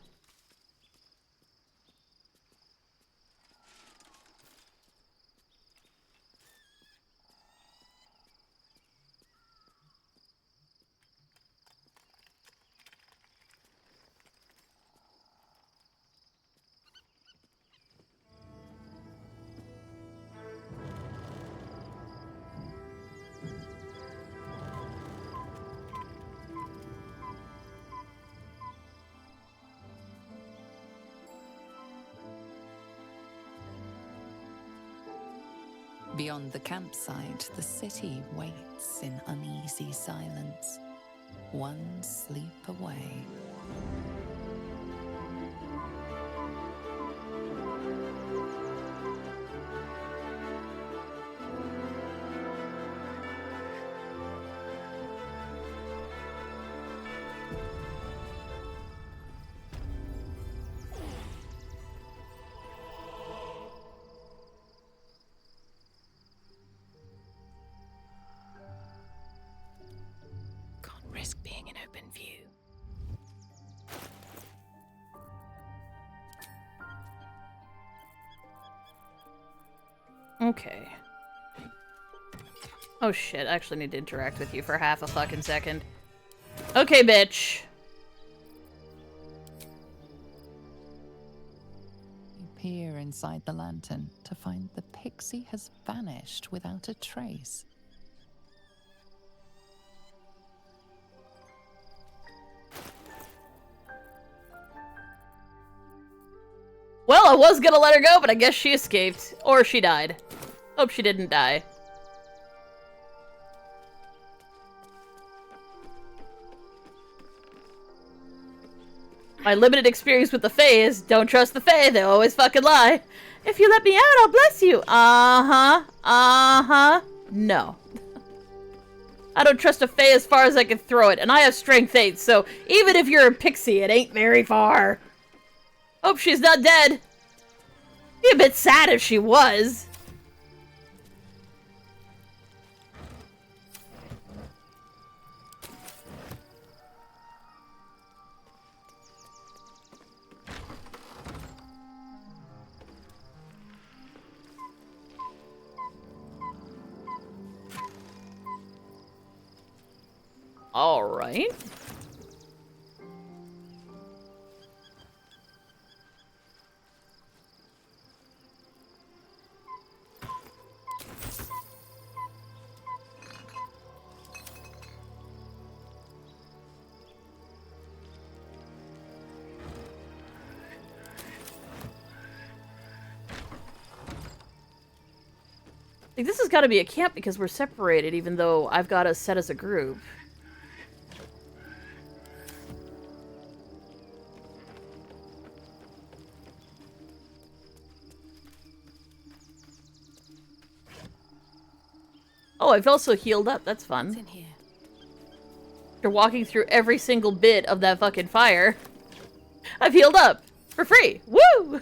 Beyond the campsite, the city waits in uneasy silence, one sleep away. Risk being in open view. Okay. Oh shit, I actually need to interact with you for half a fucking second. Okay, bitch. You peer inside the lantern to find the pixie has vanished without a trace. Well, I was gonna let her go, but I guess she escaped. Or she died. Hope she didn't die. My limited experience with the Fae is, don't trust the Fae, they always fucking lie. If you let me out, I'll bless you. Uh-huh. Uh-huh. No. I don't trust a Fae as far as I can throw it, and I have strength 8, so even if you're a pixie, it ain't very far. Hope she's not dead. Be a bit sad if she was. All right. Like, this has got to be a camp because we're separated, even though I've got us set as a group. Oh, I've also healed up. That's fun. What's in here? You're walking through every single bit of that fucking fire. I've healed up. For free. Woo!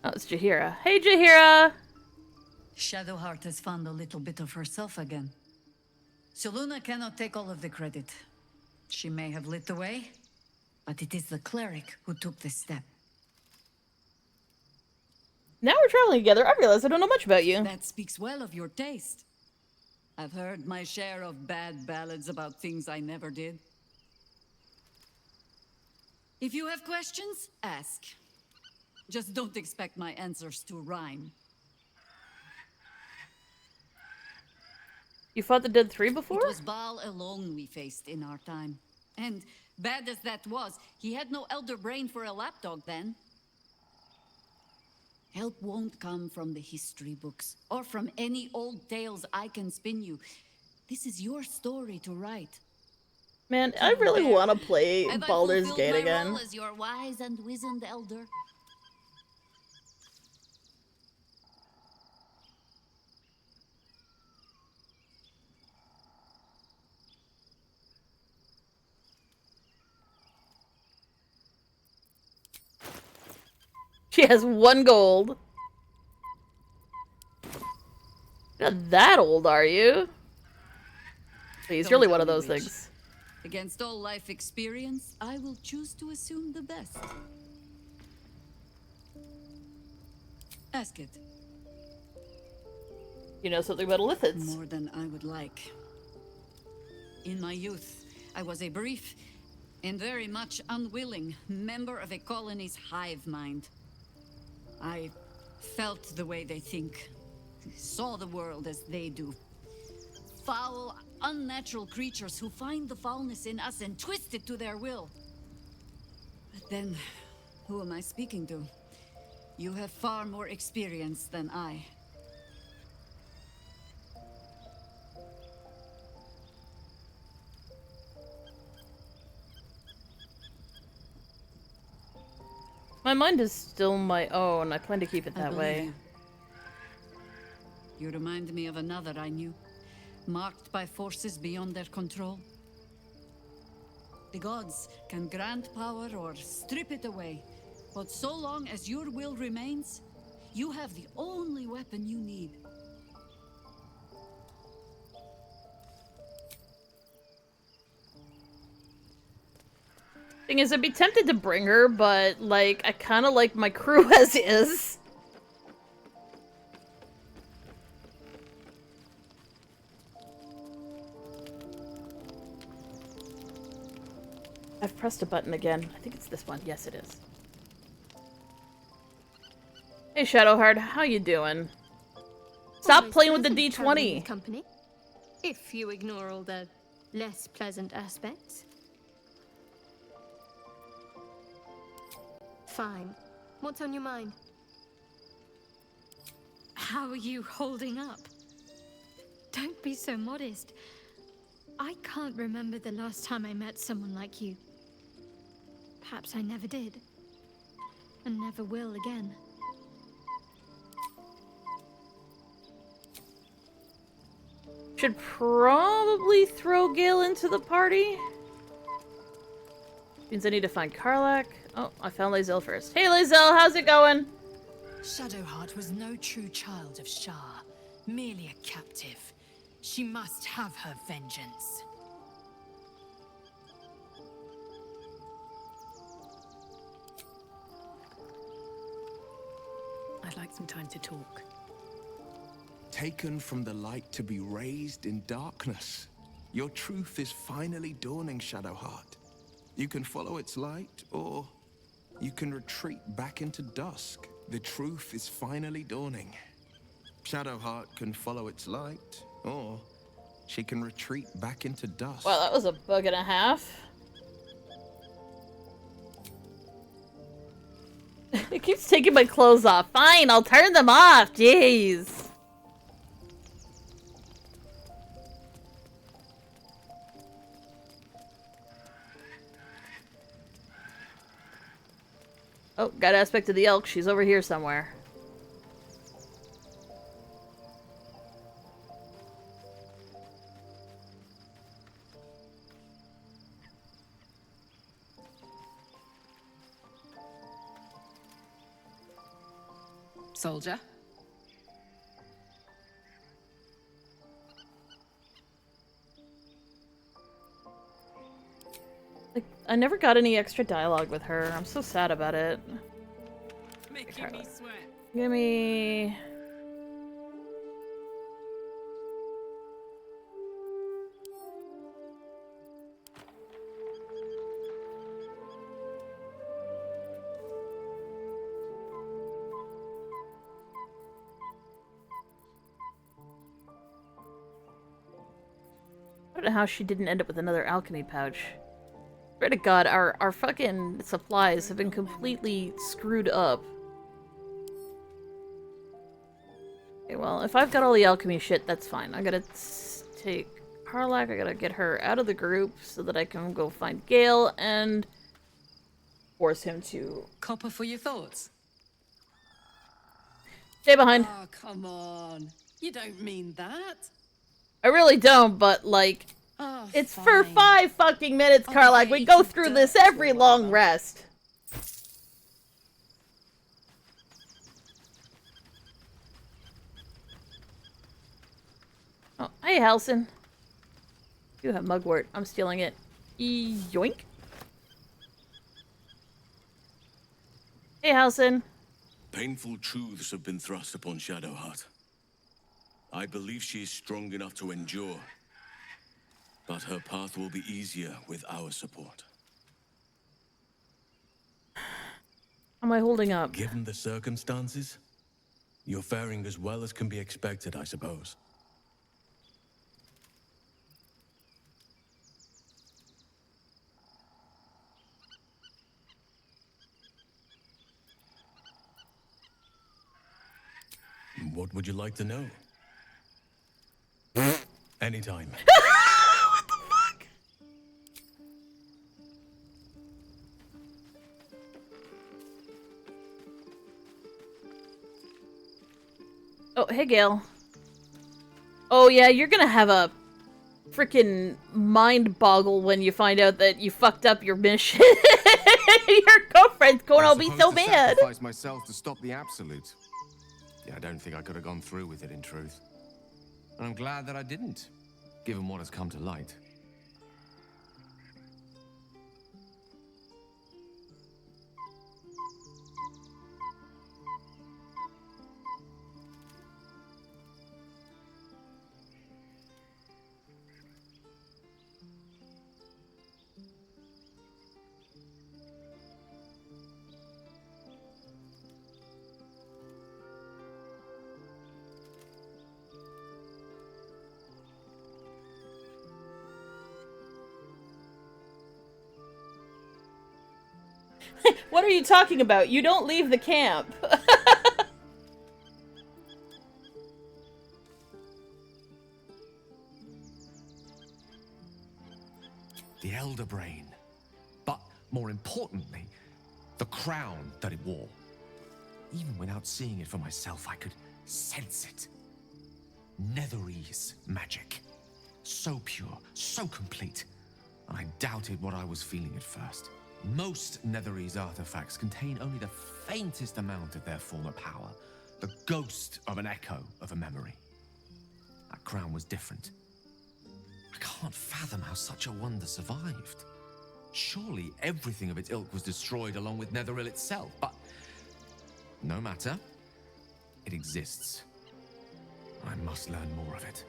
Oh, it's Jaheira. Hey, Jaheira! Shadowheart has found a little bit of herself again. Soluna cannot take all of the credit. She may have lit the way, but it is the cleric who took this step. Now we're traveling together. I realize I don't know much about you. That speaks well of your taste. I've heard my share of bad ballads about things I never did. If you have questions, ask. Just don't expect my answers to rhyme. You fought the Dead 3 before? It was Baal alone we faced in our time. And bad as that was, he had no elder brain for a lapdog then. Help won't come from the history books, or from any old tales I can spin you. This is your story to write. Man, I really want to play Have Baldur's I fulfilled Gate my again. role as your wise and wizened elder? She has 1 gold. You're not that old, are you? He's Don't really tell one of me those which. things. Against all life experience, I will choose to assume the best. Ask it. You know something about Lithids. More than I would like. In my youth, I was a brief and very much unwilling member of a colony's hive mind. I felt the way they think, saw the world as they do. Foul, unnatural creatures who find the foulness in us and twist it to their will. But then, who am I speaking to? You have far more experience than I. My mind is still my own. I plan to keep it that way. You remind me of another I knew, marked by forces beyond their control. The gods can grant power or strip it away, but so long as your will remains, you have the only weapon you need. Thing is, I'd be tempted to bring her, but, like, I kind of like my crew as is. I've pressed a button again. I think it's this one. Yes, it is. Hey Shadowheart, how you doing? Stop Almost playing with the pleasant traveling D20. with company, if you ignore all the less pleasant aspects. Fine. What's on your mind? How are you holding up? Don't be so modest. I can't remember the last time I met someone like you. Perhaps I never did. And never will again. Should probably throw Gale into the party. Means I need to find Karlach. Oh, I found Lae'zel first. Hey Lae'zel, how's it going? Shadowheart was no true child of Shah, merely a captive. She must have her vengeance. I'd like some time to talk. Taken from the light to be raised in darkness. Your truth is finally dawning, Shadowheart. You can follow its light, or you can retreat back into dusk. The truth is finally dawning. Shadowheart can follow its light, or she can retreat back into dusk. Well, that was a bug and a half. It keeps taking my clothes off. Fine, I'll turn them off. Jeez. Oh, got aspect of the elk. She's over here somewhere. Soldier? Like, I never got any extra dialogue with her. I'm so sad about it. Making me sweat. Gimme... I don't know how she didn't end up with another alchemy pouch. Swear to God, our fucking supplies have been completely screwed up. Okay, well, if I've got all the alchemy shit, that's fine. I gotta take Karlach, I gotta get her out of the group so that I can go find Gale and force him to... Copper for your thoughts? Stay behind. Oh, come on. You don't mean that. I really don't, but, like, it's fine. for 5 fucking minutes, Karlach. We go through this every long rest. Oh, hey, Halsin. You have mugwort. I'm stealing it. Yoink. Hey, Halsin. Painful truths have been thrust upon Shadowheart. I believe she is strong enough to endure, but her path will be easier with our support. How am I holding up? Given the circumstances, you're faring as well as can be expected, I suppose. What would you like to know? Anytime. What the fuck? Oh, hey, Gale. Oh, yeah, you're gonna have a freaking mind boggle when you find out that you fucked up your mission. Your girlfriend's gonna be so mad. I sacrificed myself to stop the Absolute. Yeah, I don't think I could have gone through with it, in truth. And I'm glad that I didn't, given what has come to light. What are you talking about? You don't leave the camp. The Elder Brain. But more importantly, the crown that it wore. Even without seeing it for myself, I could sense it. Netherese magic. So pure, so complete. And I doubted what I was feeling at first. Most Netherese artifacts contain only the faintest amount of their former power. The ghost of an echo of a memory. That crown was different. I can't fathom how such a wonder survived. Surely everything of its ilk was destroyed along with Netheril itself, but no matter. It exists. I must learn more of it.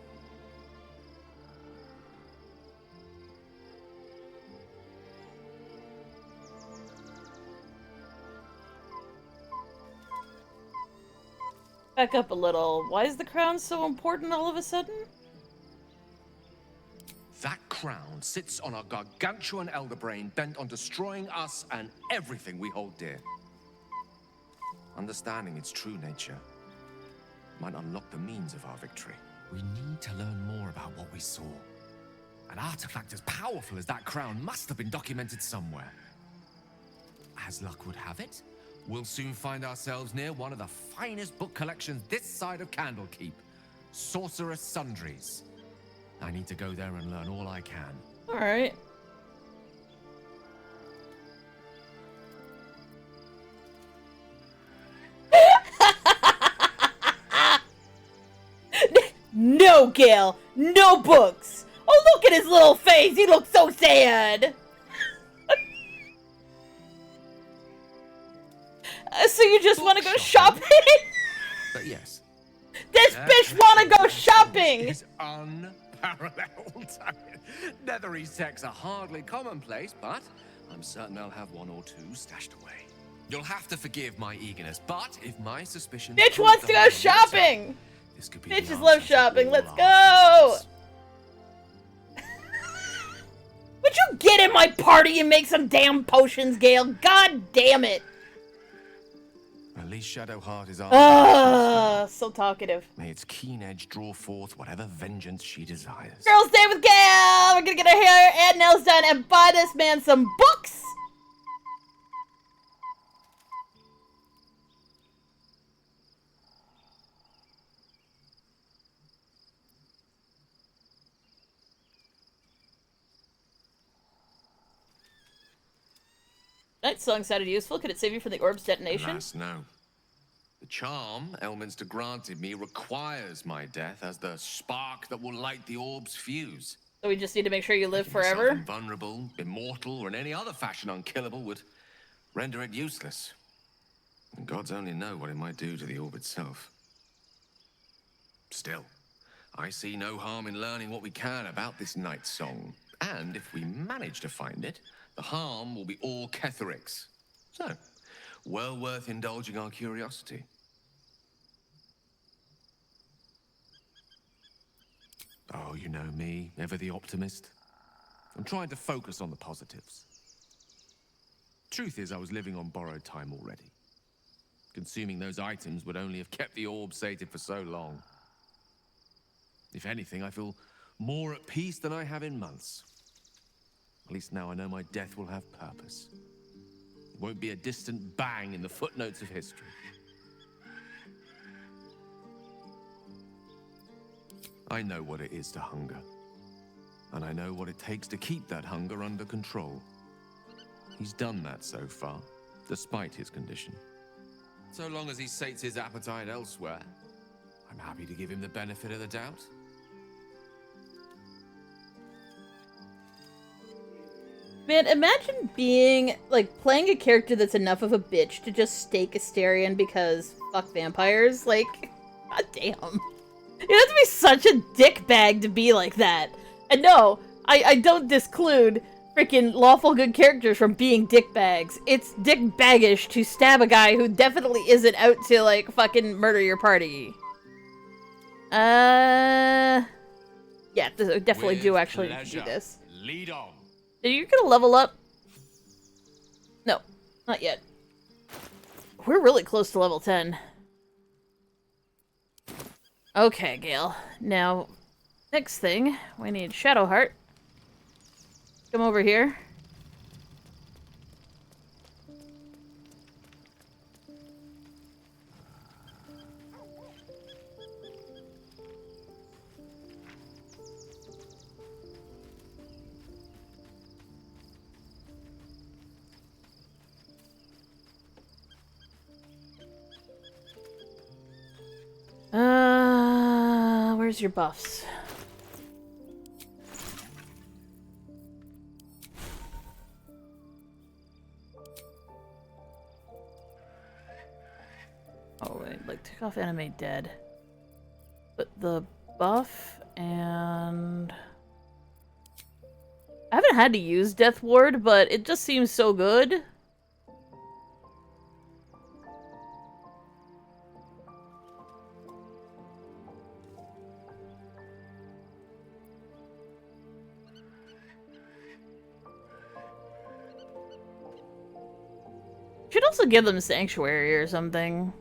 Back up a little. Why is the crown so important all of a sudden? That crown sits on a gargantuan elder brain bent on destroying us and everything we hold dear. Understanding its true nature might unlock the means of our victory. We need to learn more about what we saw. An artifact as powerful as that crown must have been documented somewhere. As luck would have it, we'll soon find ourselves near one of the finest book collections this side of Candlekeep, Sorcerous Sundries. I need to go there and learn all I can. All right. No, Gale. No books. Oh, look at his little face. He looks so sad. So you just want to go shopping? But yes. This bitch want to go shopping. Is unparalleled. Netherese texts are hardly commonplace, but I'm certain I'll have one or two stashed away. You'll have to forgive my eagerness, but if my suspicion... Bitch wants to go shopping. This could be Bitches love shopping. Let's go. Would you get in my party and make some damn potions, Gale? God damn it. At least Shadowheart is our so talkative. May its keen edge draw forth whatever vengeance she desires. Girls, stay with Gale. We're gonna get our hair and nails done and buy this man some books. That song sounded useful. Could it save you from the orb's detonation? Alas, no. The charm Elminster granted me requires my death as the spark that will light the orb's fuse. So we just need to make sure you live Making myself forever? Invulnerable, immortal, or in any other fashion unkillable would render it useless. And gods only know what it might do to the orb itself. Still, I see no harm in learning what we can about this night song. And if we manage to find it, the harm will be all Ketheric's. So, well worth indulging our curiosity. Oh, you know me, ever the optimist. I'm trying to focus on the positives. Truth is, I was living on borrowed time already. Consuming those items would only have kept the orb sated for so long. If anything, I feel more at peace than I have in months. At least now I know my death will have purpose. It won't be a distant bang in the footnotes of history. I know what it is to hunger. And I know what it takes to keep that hunger under control. He's done that so far, despite his condition. So long as he sates his appetite elsewhere, I'm happy to give him the benefit of the doubt. Man, imagine being, like, playing a character that's enough of a bitch to just stake Asterion because fuck vampires. Like, god damn. You have to be such a dickbag to be like that. And no, I don't disclude freaking lawful good characters from being dickbags. It's dickbaggish to stab a guy who definitely isn't out to, like, fucking murder your party. Yeah, definitely do actually need to do this. Lead on. Are you gonna level up? No. Not yet. We're really close to level 10. Okay, Gale. Now, next thing, we need Shadowheart. Come over here. Where's your buffs? Oh wait, like take off animate dead. But the buff and I haven't had to use Death Ward, but it just seems so good. Should also give them Sanctuary or something.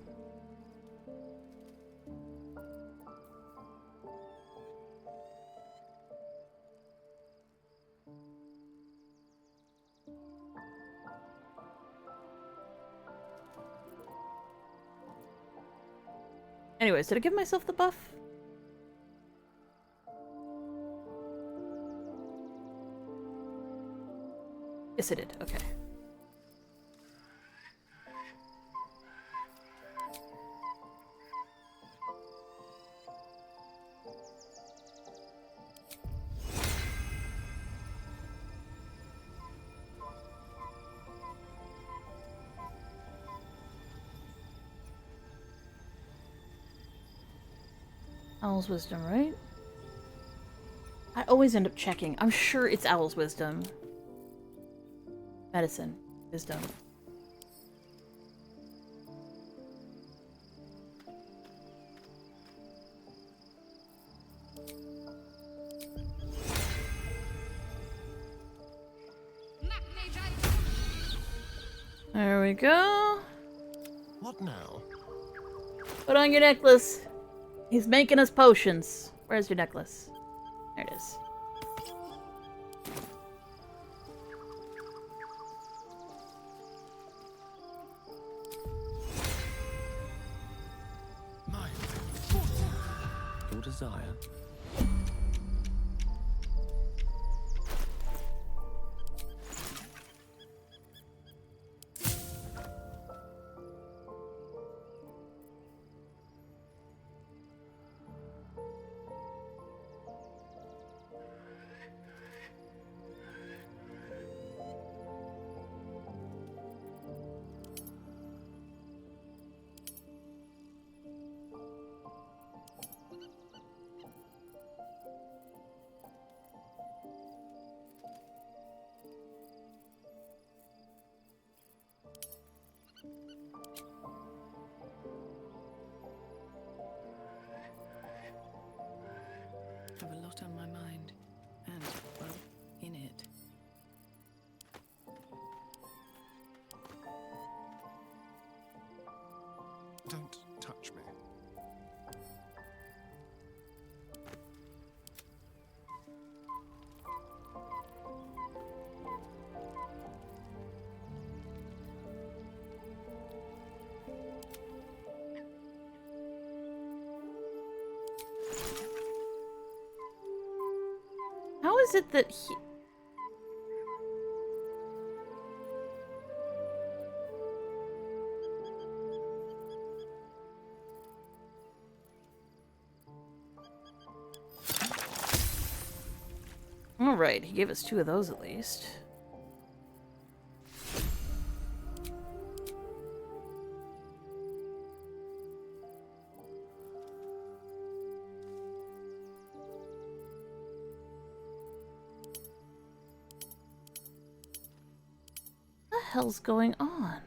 Anyways, did I give myself the buff? Yes, I did. Okay. Owl's Wisdom, right? I always end up checking. I'm sure it's Owl's Wisdom. Medicine. Wisdom. There we go. What now? Put on your necklace. He's making us potions. Where's your necklace? There it is. Your desire. I have a lot on my mind, and, well, in it. Don't touch me. How is it that he... Alright, he gave us 2 of those at least. What the hell's going on?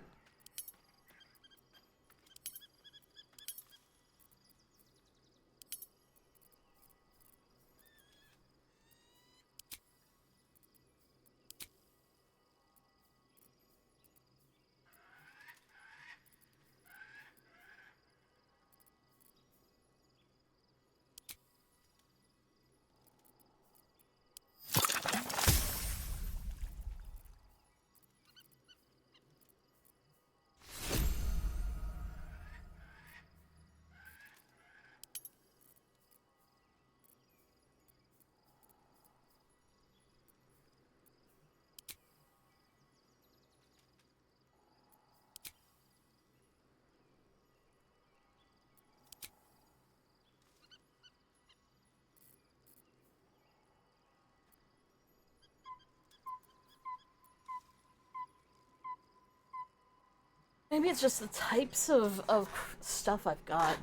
Maybe it's just the types of stuff I've got.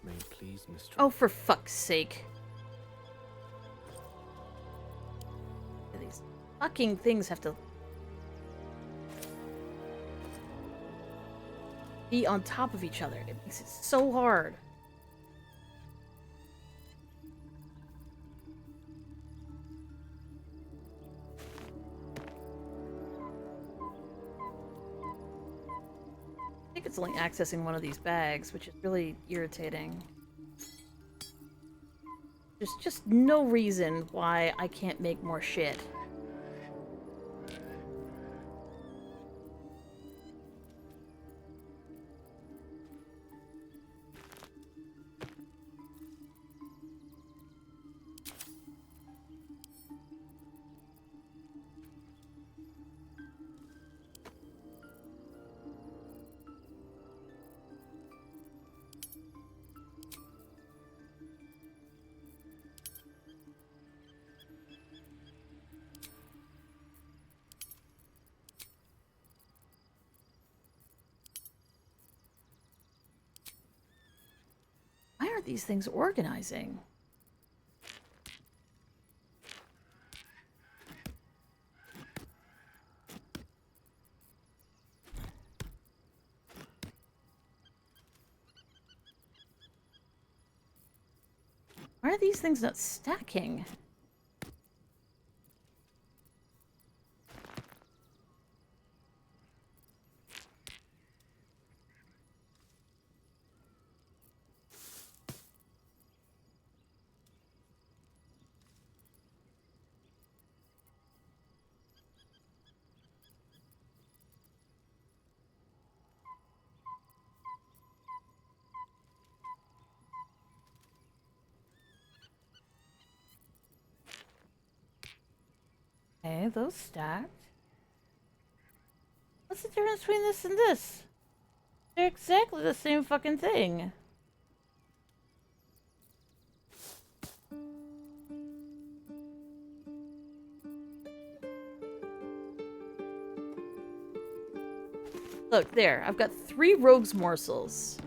May it please, Mistress. Oh, for fuck's sake. These fucking things have to be on top of each other. It makes it so hard. I think it's only accessing one of these bags, which is really irritating. There's just no reason why I can't make more shit. Why aren't these things organizing? Why are these things not stacking? Okay, those stacked. What's the difference between this and this? They're exactly the same fucking thing. Look, there. I've got 3 rogue's morsels.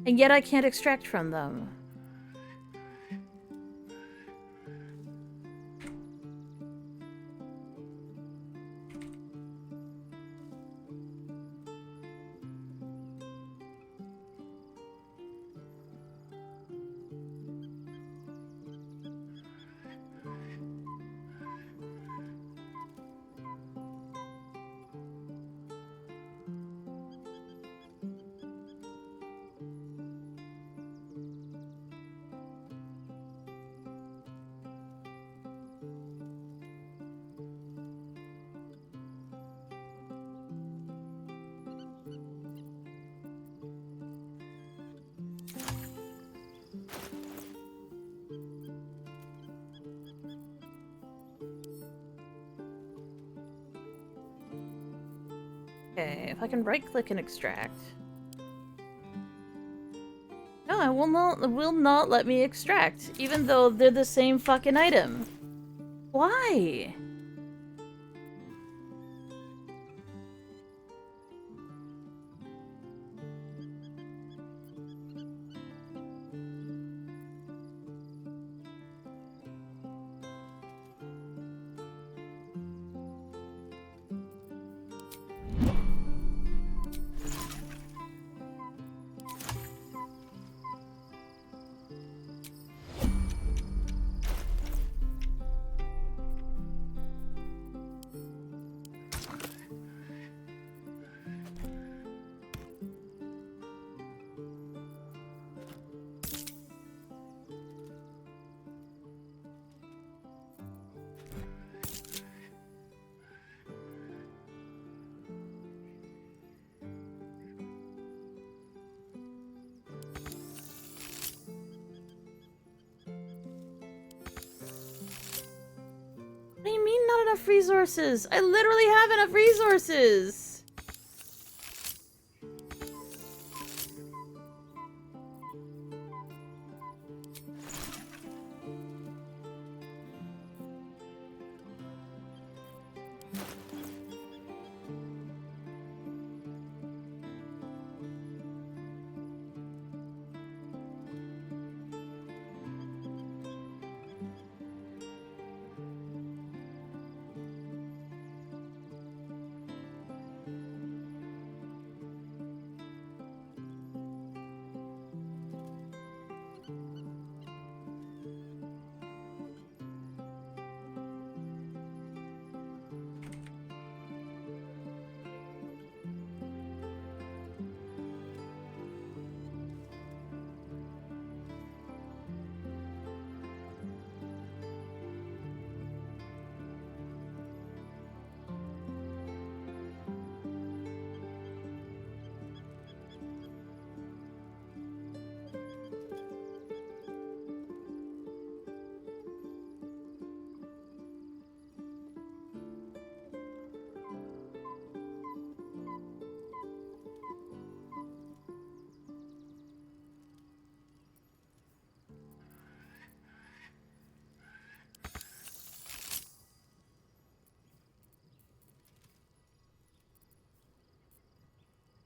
And yet I can't extract from them. Okay, if I can right-click and extract. No, it will not let me extract, even though they're the same fucking item. Why? What do you mean not enough resources? I literally have enough resources!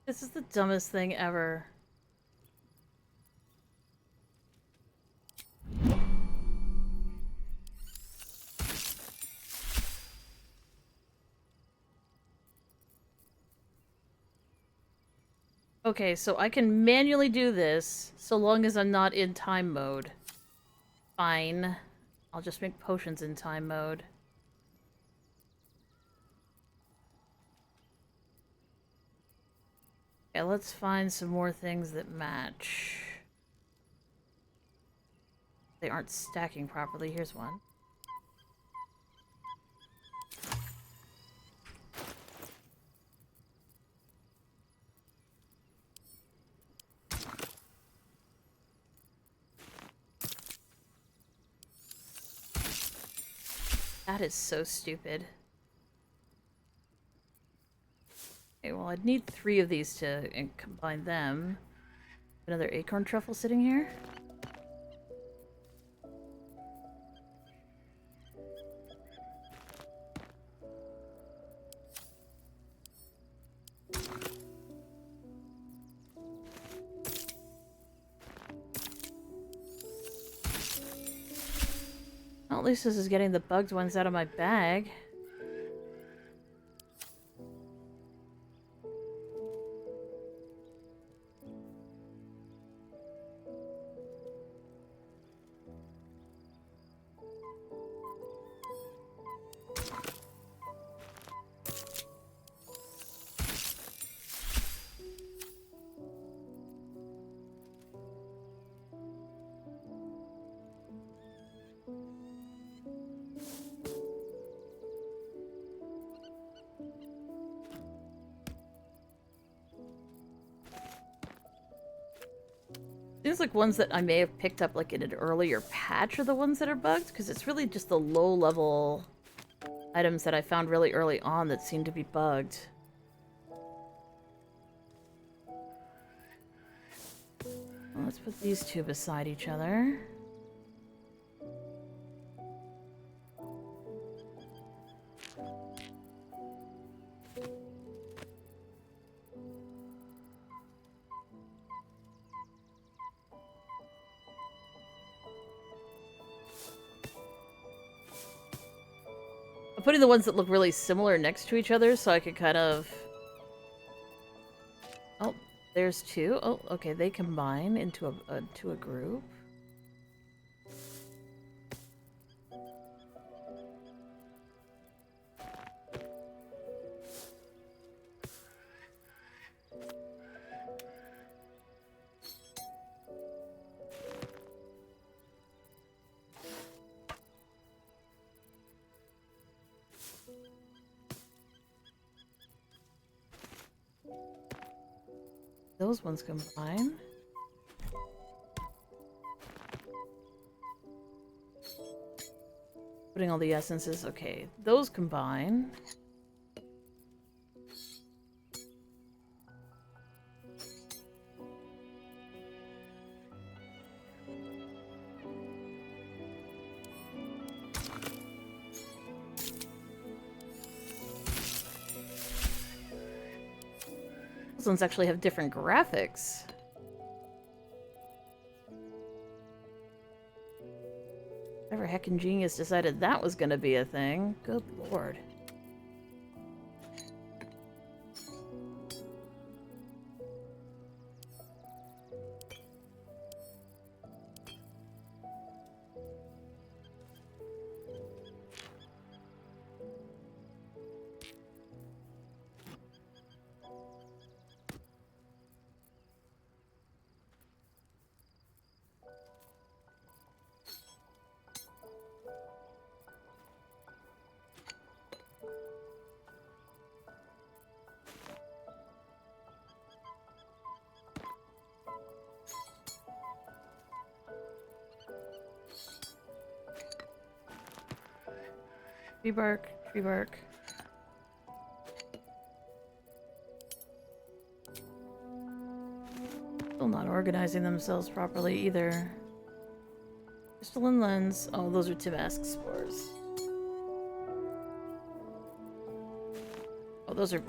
This is the dumbest thing ever. Okay, so I can manually do this so long as I'm not in time mode. Fine. I'll just make potions in time mode. Okay, let's find some more things that match. They aren't stacking properly. Here's one. That is so stupid. Okay, well, I'd need 3 of these to combine them. Another acorn truffle sitting here. Well, at least this is getting the bugged ones out of my bag. Seems like ones that I may have picked up like in an earlier patch are the ones that are bugged, because it's really just the low-level items that I found really early on that seem to be bugged. Let's put these two beside each other. I'm putting the ones that look really similar next to each other so I could kind of... Oh, there's two. Oh, okay, they combine into a group. Those ones combine. Putting all the essences. Okay, those combine. Those ones actually have different graphics. Whatever heckin' genius decided that was gonna be a thing. Good lord. Tree bark, tree bark. Still not organizing themselves properly either. Crystalline lens. Oh, those are Timask spores. Oh, those are...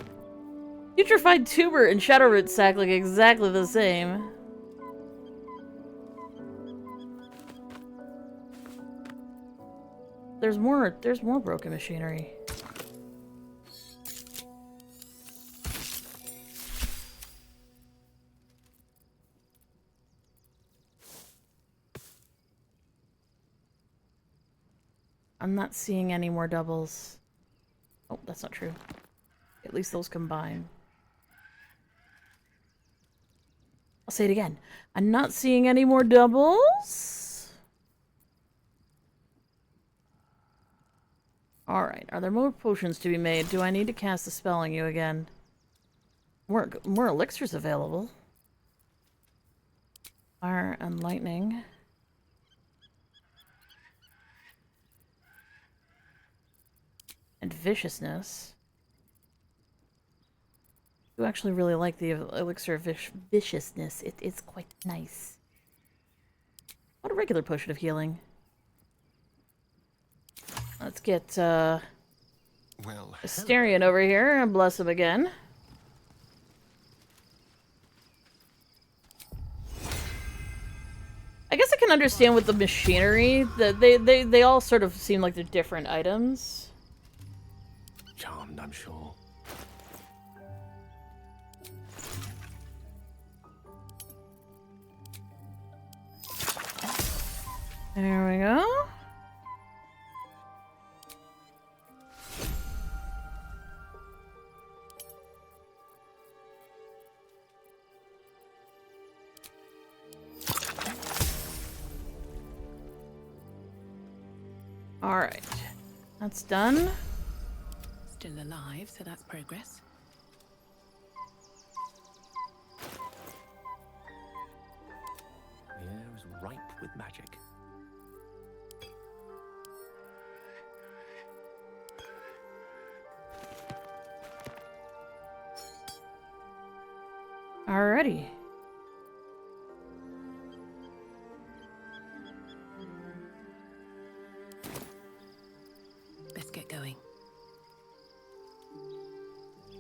Putrefied tuber and shadowroot sac look exactly the same. There's more broken machinery. I'm not seeing any more doubles. Oh, that's not true. At least those combine. I'll say it again. I'm not seeing any more doubles. Alright, are there more potions to be made? Do I need to cast a spell on you again? More elixirs available. Fire and lightning. And viciousness. I do actually really like the elixir of viciousness. It's quite nice. What a regular potion of healing. Let's get Asterion over here and bless him again. I guess I can understand with the machinery that they all sort of seem like they're different items. Charmed, I'm sure. There we go. Alright. That's done. Still alive, so that's progress. The air is ripe with magic. Alrighty.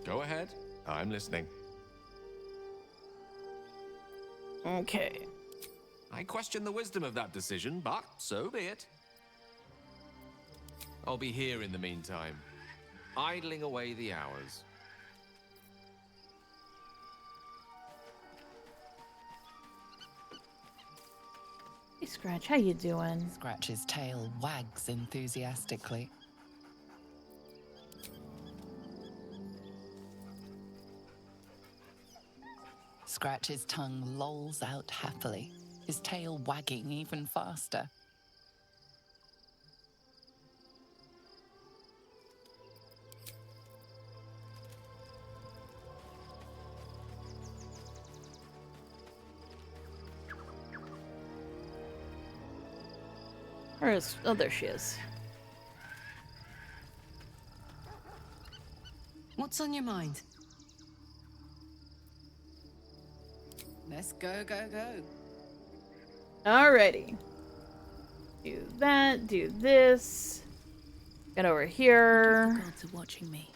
Go ahead. I'm listening. Okay. I question the wisdom of that decision, but so be it. I'll be here in the meantime, idling away the hours. Hey, Scratch, how you doing? Scratch's tail wags enthusiastically. Scratch's tongue lolls out happily, his tail wagging even faster. Where is... Oh, there she is. What's on your mind? Let's go, go, go. Alrighty. Do that, do this. Get over here. The gods are watching me.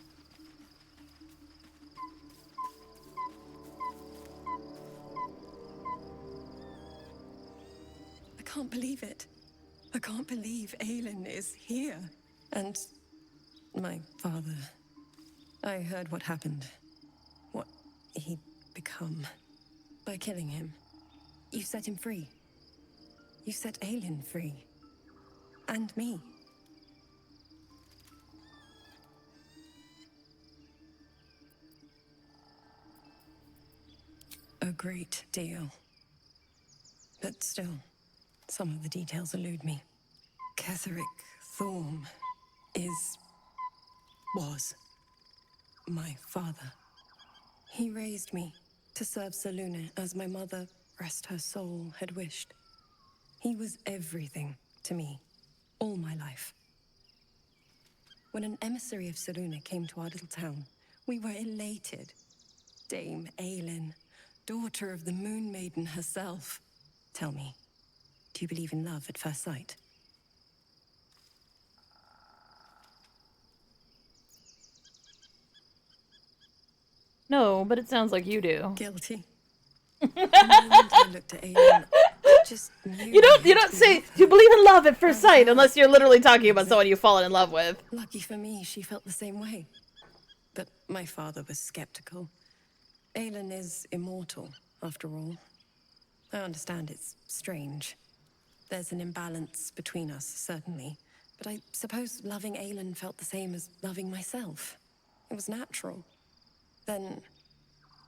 I can't believe it. I can't believe Aelin is here. And my father. I heard what happened. What he'd become. By killing him. You set him free. You set Aelin free. And me. A great deal. But still, some of the details elude me. Ketheric Thorm was my father. He raised me to serve Selûne as my mother, rest her soul, had wished. He was everything to me, all my life. When an emissary of Selûne came to our little town, we were elated. Dame Aelin, daughter of the Moon Maiden herself. Tell me, do you believe in love at first sight? No, but it sounds like you do. Guilty. I looked at Aelin, I just knew You don't say you believe in love at first sight unless you're literally talking about someone you've fallen in love with. Lucky for me, she felt the same way. But my father was skeptical. Aelin is immortal, after all. I understand it's strange. There's an imbalance between us, certainly. But I suppose loving Aelin felt the same as loving myself. It was natural. Then...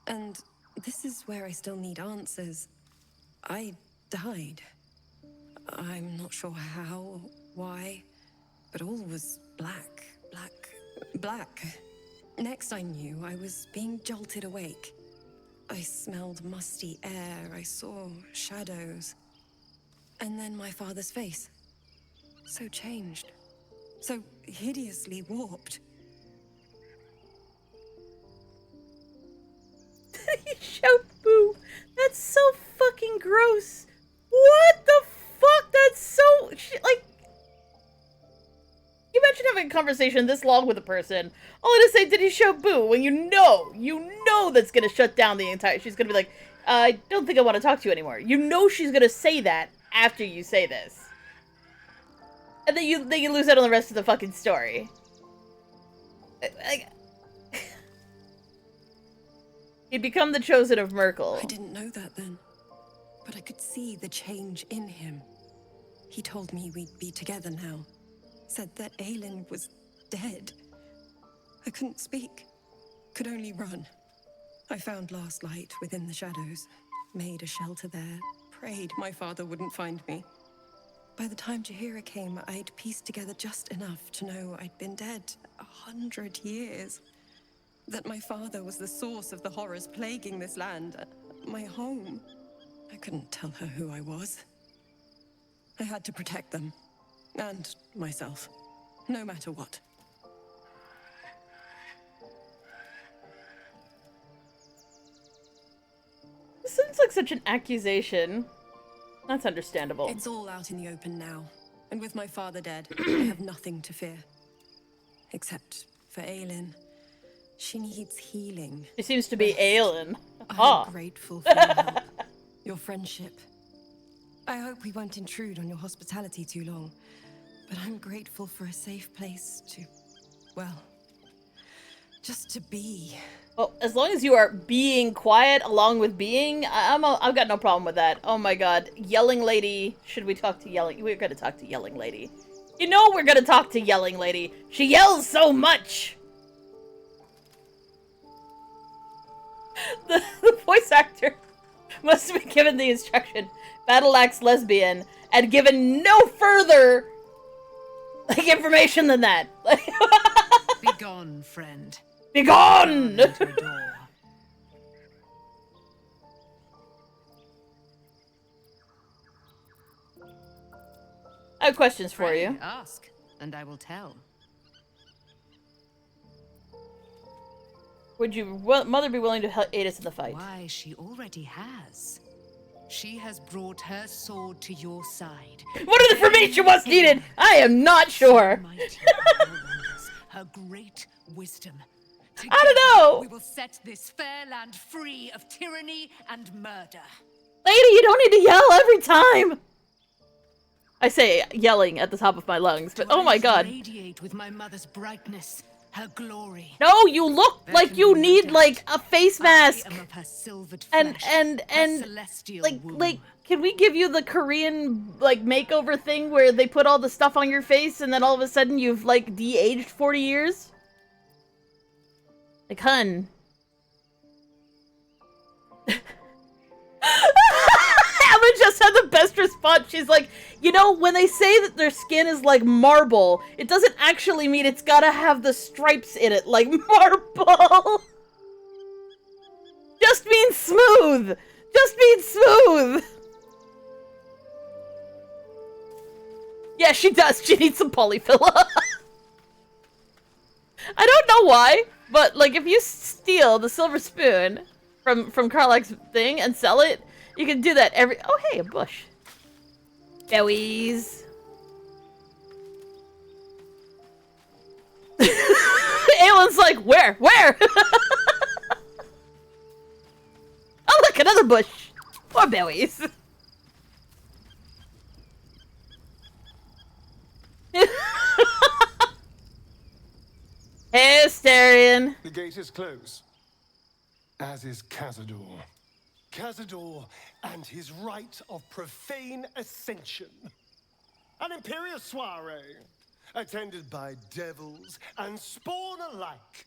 And this is where I still need answers. I died. I'm not sure how or why, but all was black. Next I knew, I was being jolted awake. I smelled musty air, I saw shadows. And then my father's face. So changed. So hideously warped. He showed boo. That's so fucking gross. What the fuck? That's so like. You imagine having a conversation this long with a person, only to say, "Did he show boo?" When you know that's gonna shut down the entire. She's gonna be like, "I don't think I want to talk to you anymore." You know she's gonna say that after you say this, and then you lose out on the rest of the fucking story. Like. He'd become the chosen of Merkel. I didn't know that then, but I could see the change in him. He told me we'd be together now. Said that Aelin was dead. I couldn't speak, could only run. I found last light within the shadows, made a shelter there, prayed my father wouldn't find me. By the time Jaheira came, I'd pieced together just enough to know I'd been dead 100 years. That my father was the source of the horrors plaguing this land, my home. I couldn't tell her who I was. I had to protect them, and myself, no matter what. This seems like such an accusation. That's understandable. It's all out in the open now, and with my father dead, I have nothing to fear. Except for Aelin. She needs healing. She seems to be ailing. I'm grateful for your help, your friendship. I hope we won't intrude on your hospitality too long, but I'm grateful for a safe place to, well, just to be. Well, as long as you are being quiet along with being, I've got no problem with that. Oh my god. Yelling lady. Should we talk to yelling? We're gonna talk to yelling lady. You know we're gonna talk to yelling lady. She yells so much! The voice actor must have been given the instruction, battle axe lesbian, and given no further information than that. Be gone, friend. Be gone! I have questions for you. Ask, and I will tell. Would your mother be willing to aid us in the fight? Why, she already has. She has brought her sword to your side. What are the information was needed? I am not sure. Her great wisdom. I don't know. We will set this fair land free of tyranny and murder. Lady, you don't need to yell every time. I say yelling at the top of my lungs, but oh my god. Radiate with my mother's brightness, her glory. No, you look like you need like a face mask. I am of her silvered and flesh, celestial like can we give you the Korean like makeover thing where they put all the stuff on your face and then all of a sudden you've like de-aged 40 years? Like, hun. Emma just had the best response. She's like, you know, when they say that their skin is like marble, it doesn't actually mean it's gotta have the stripes in it like marble. Just means smooth. Just means smooth. Yeah, she does. She needs some polyfiller. I don't know why, but like if you steal the silver spoon from Karlach's thing and sell it, you can do that every— oh hey, a bush. Bowies. Aylin's like, where? Where? Oh look, another bush. More bowies. Hey, Asterion. The gate is closed, as is Cazador. Cazador and his rite of profane ascension. An imperial soiree, attended by devils and spawn alike.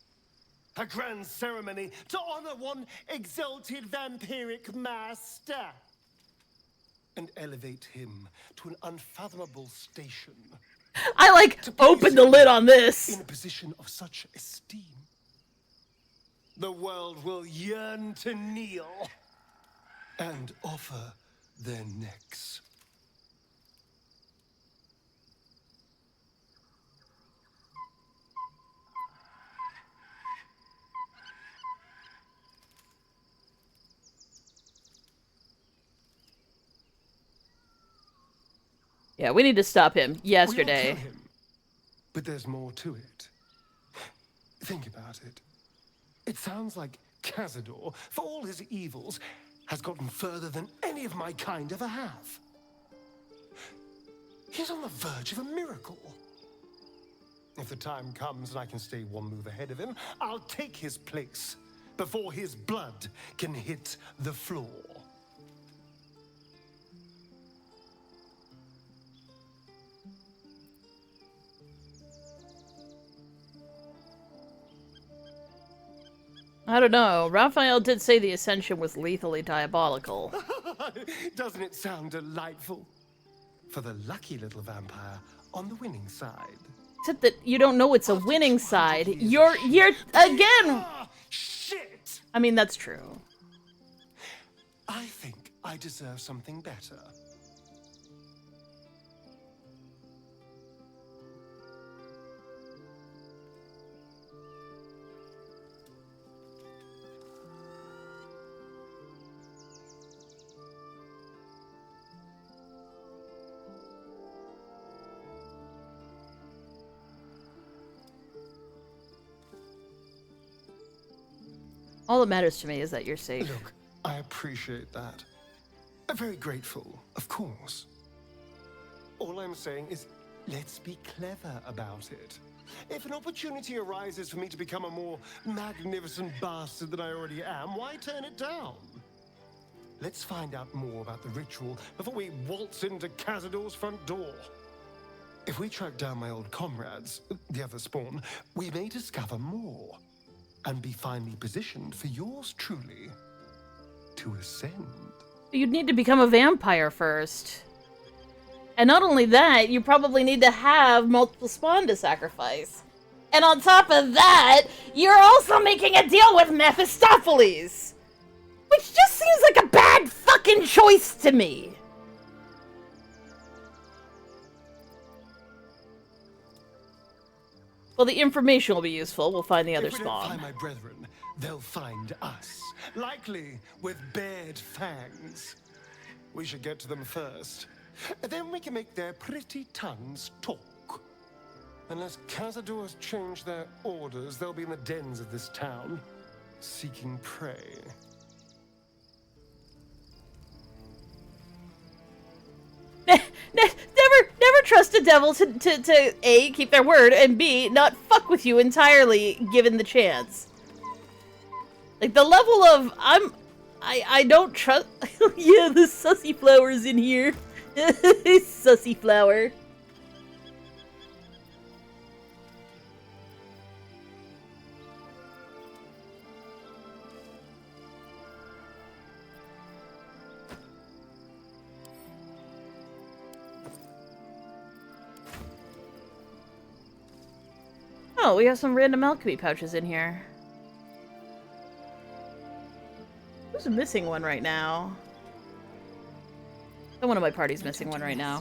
A grand ceremony to honor one exalted vampiric master. And elevate him to an unfathomable station. I like opened the lid on this. In a position of such esteem, the world will yearn to kneel and offer their necks. Yeah, we need to stop him yesterday. We'll kill him, but there's more to it. Think about it. It sounds like Cazador, for all his evils, has gotten further than any of my kind ever have. He's on the verge of a miracle. If the time comes and I can stay one move ahead of him, I'll take his place before his blood can hit the floor. I don't know. Raphael did say the Ascension was lethally diabolical. Doesn't it sound delightful? For the lucky little vampire on the winning side. Except that you don't know it's a winning side. You're again. Shit! I mean, that's true. I think I deserve something better. All that matters to me is that you're safe. Look, I appreciate that. I'm very grateful, of course. All I'm saying is, let's be clever about it. If an opportunity arises for me to become a more magnificent bastard than I already am, why turn it down? Let's find out more about the ritual before we waltz into Cazador's front door. If we track down my old comrades, the other spawn, we may discover more and be finally positioned for yours truly to ascend. You'd need to become a vampire first. And not only that, you probably need to have multiple spawn to sacrifice. And on top of that, you're also making a deal with Mephistopheles! Which just seems like a bad fucking choice to me! Well, the information will be useful. We'll find the other If we don't spawn. find my brethren, they'll find us. Likely with bared fangs. We should get to them first. Then we can make their pretty tongues talk. Unless Cazadors change their orders, they'll be in the dens of this town, seeking prey. Never trust a devil to A, keep their word, and B, not fuck with you entirely given the chance. Like, the level of, I don't trust, yeah, the sussy flower's in here. Sussy flower. Oh, we have some random alchemy pouches in here. Who's missing one right now? Someone of my party's missing one right now.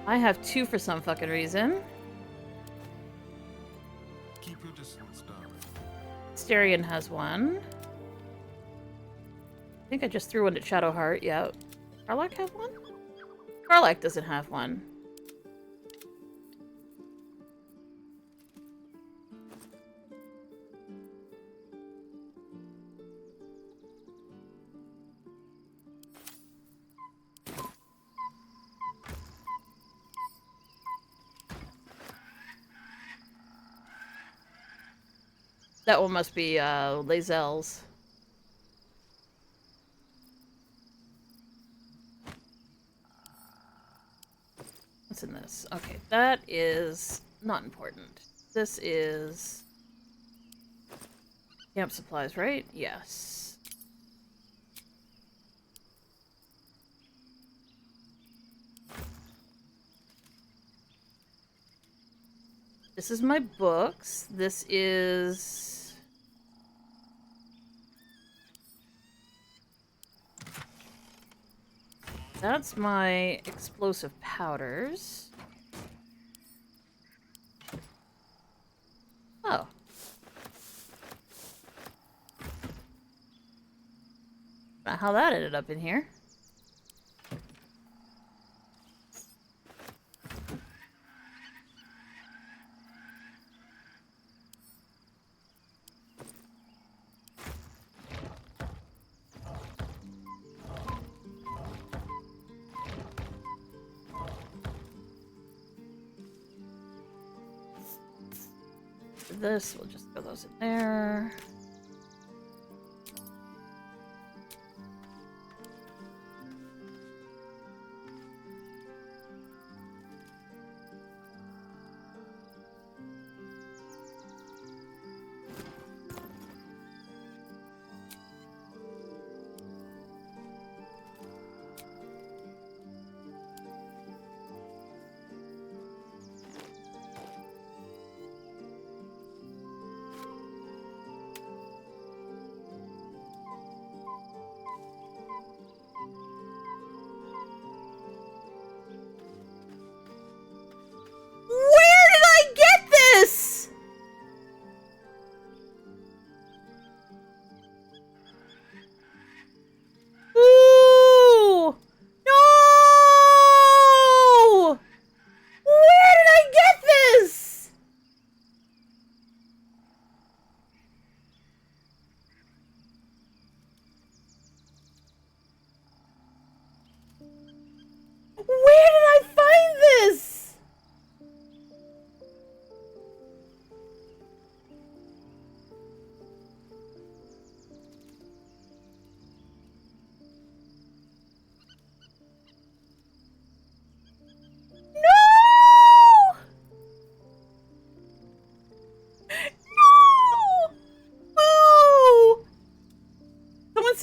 I have 2 for some fucking reason. Keep your distance, darling. Starion has one. I think I just threw one at Shadowheart. Yeah. Warlock have one? Warlock doesn't have one. That one must be, Lazelle's. What's in this? Okay, that is not important. This is camp supplies, right? Yes. This is my books. This is... That's my explosive powders. Oh. Not how that ended up in here. This, we'll just throw those in there.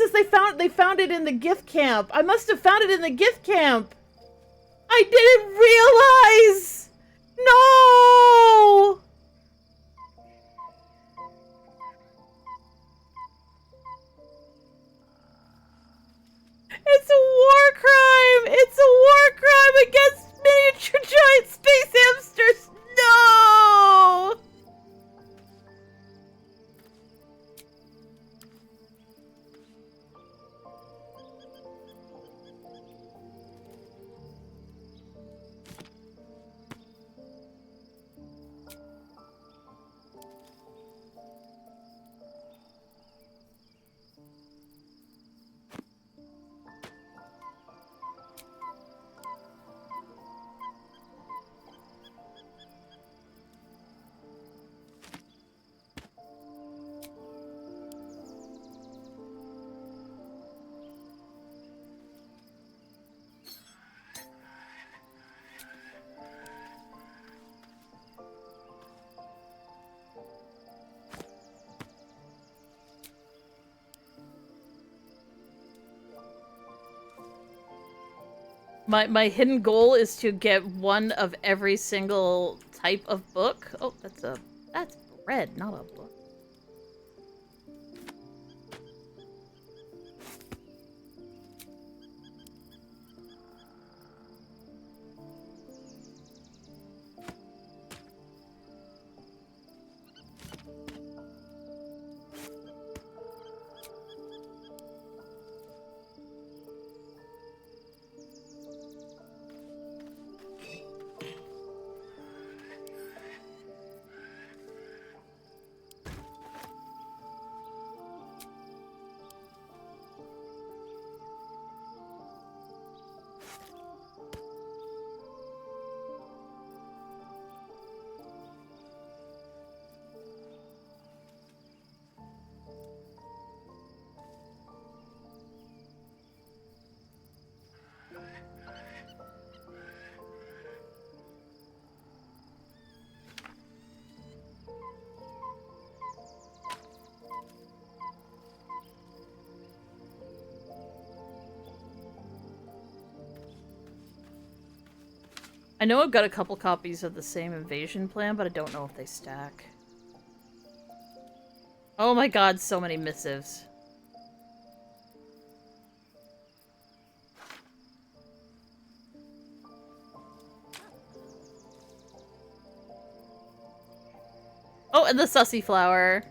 Jesus, they found it in the gift camp. I must have found it in the gift camp. I didn't realize. No. It's a war crime. It's a war crime against miniature giant space hamsters. No. My hidden goal is to get one of every single type of book. Oh, that's bread, not a book. I know I've got a couple copies of the same invasion plan, but I don't know if they stack. Oh my god, so many missives. Oh, and the sussy flower.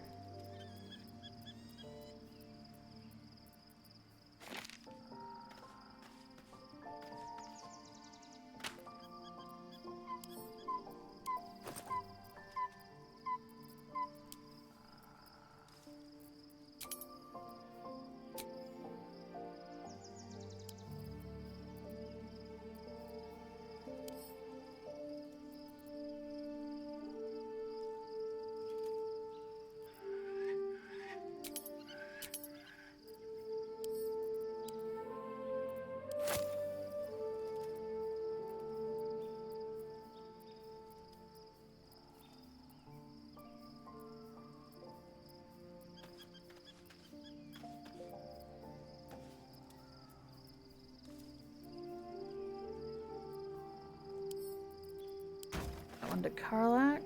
One to Karlak.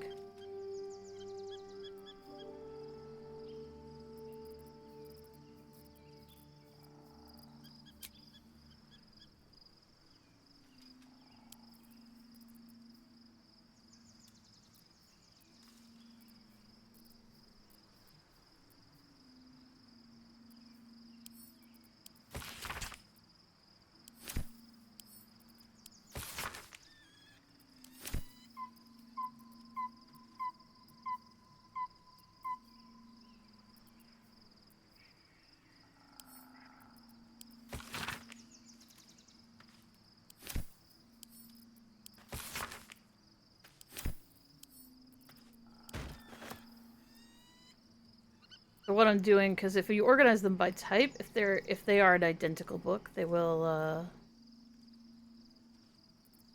So what I'm doing, because if you organize them by type, if they are an identical book, they will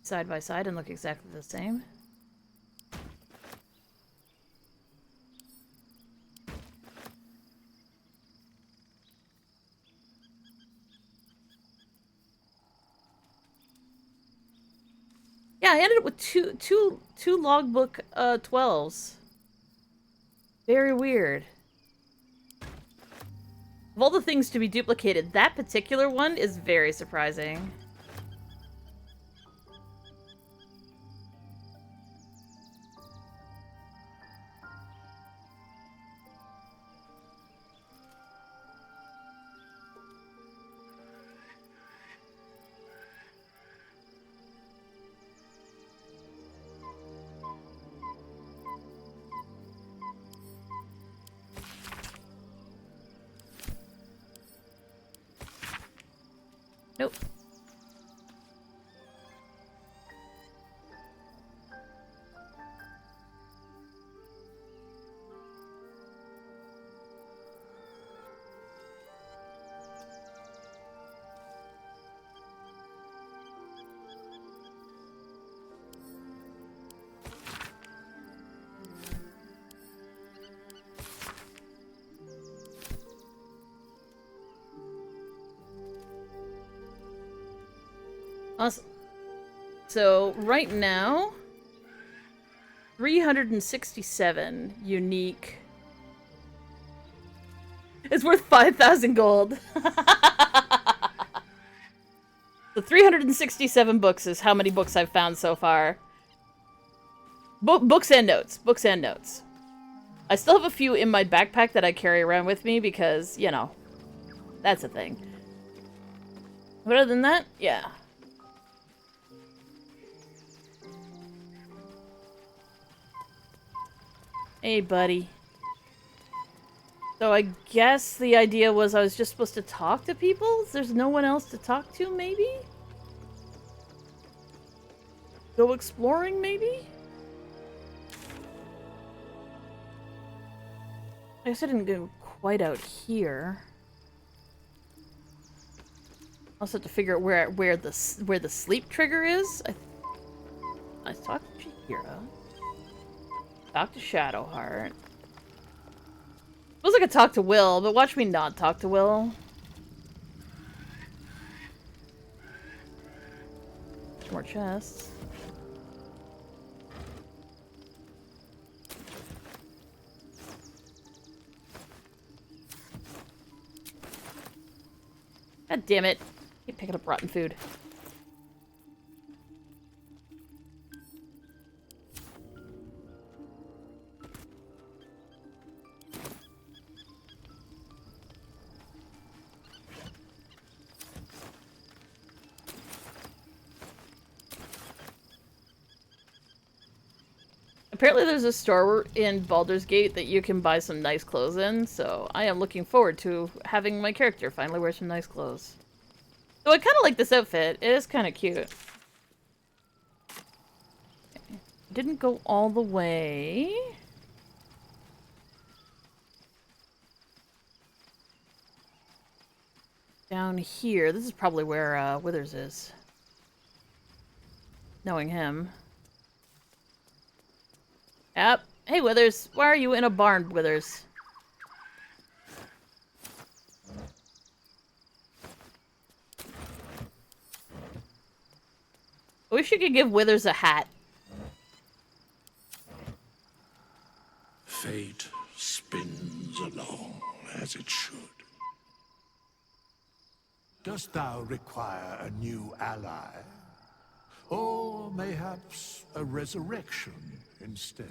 side by side and look exactly the same. Yeah, I ended up with two logbook 12s. Very weird. Of all the things to be duplicated, that particular one is very surprising. Nope. Awesome. So, right now, 367 unique. It's worth 5,000 gold. The 367 books is how many books I've found so far. Books and notes. Books and notes. I still have a few in my backpack that I carry around with me because, you know, that's a thing. But other than that, yeah. Hey, buddy. So I guess the idea was I was just supposed to talk to people? There's no one else to talk to, maybe? Go exploring, maybe? I guess I didn't go quite out here. I also have to figure out where the sleep trigger is. I talked to Chihiro. Talk to Shadowheart. Suppose I could talk to Will, but watch me not talk to Will. More chests. God damn it. Keep picking up rotten food. Apparently there's a store in Baldur's Gate that you can buy some nice clothes in, so I am looking forward to having my character finally wear some nice clothes. So I kind of like this outfit. It is kind of cute. Okay. Didn't go all the way. Down here. This is probably where Withers is. Knowing him. Yep. Hey, Withers. Why are you in a barn, Withers? I wish you could give Withers a hat. Fate spins along as it should. Dost thou require a new ally? Or mayhaps a resurrection instead?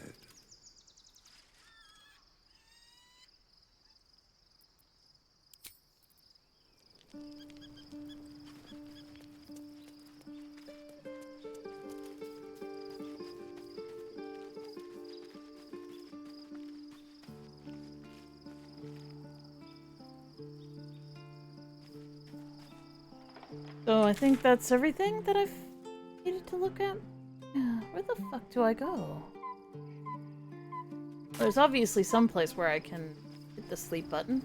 So I think that's everything that I've needed to look at. Yeah, where the fuck do I go? There's obviously some place where I can hit the sleep button.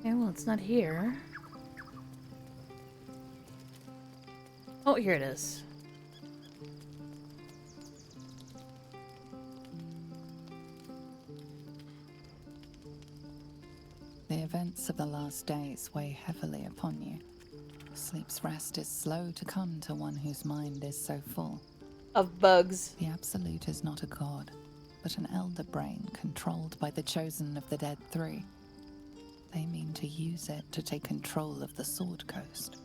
Okay, well, it's not here. Oh, here it is. The events of the last days weigh heavily upon you. Sleep's rest is slow to come to one whose mind is so full. Of bugs. The Absolute is not a god, but an elder brain controlled by the chosen of the Dead Three. They mean to use it to take control of the Sword Coast.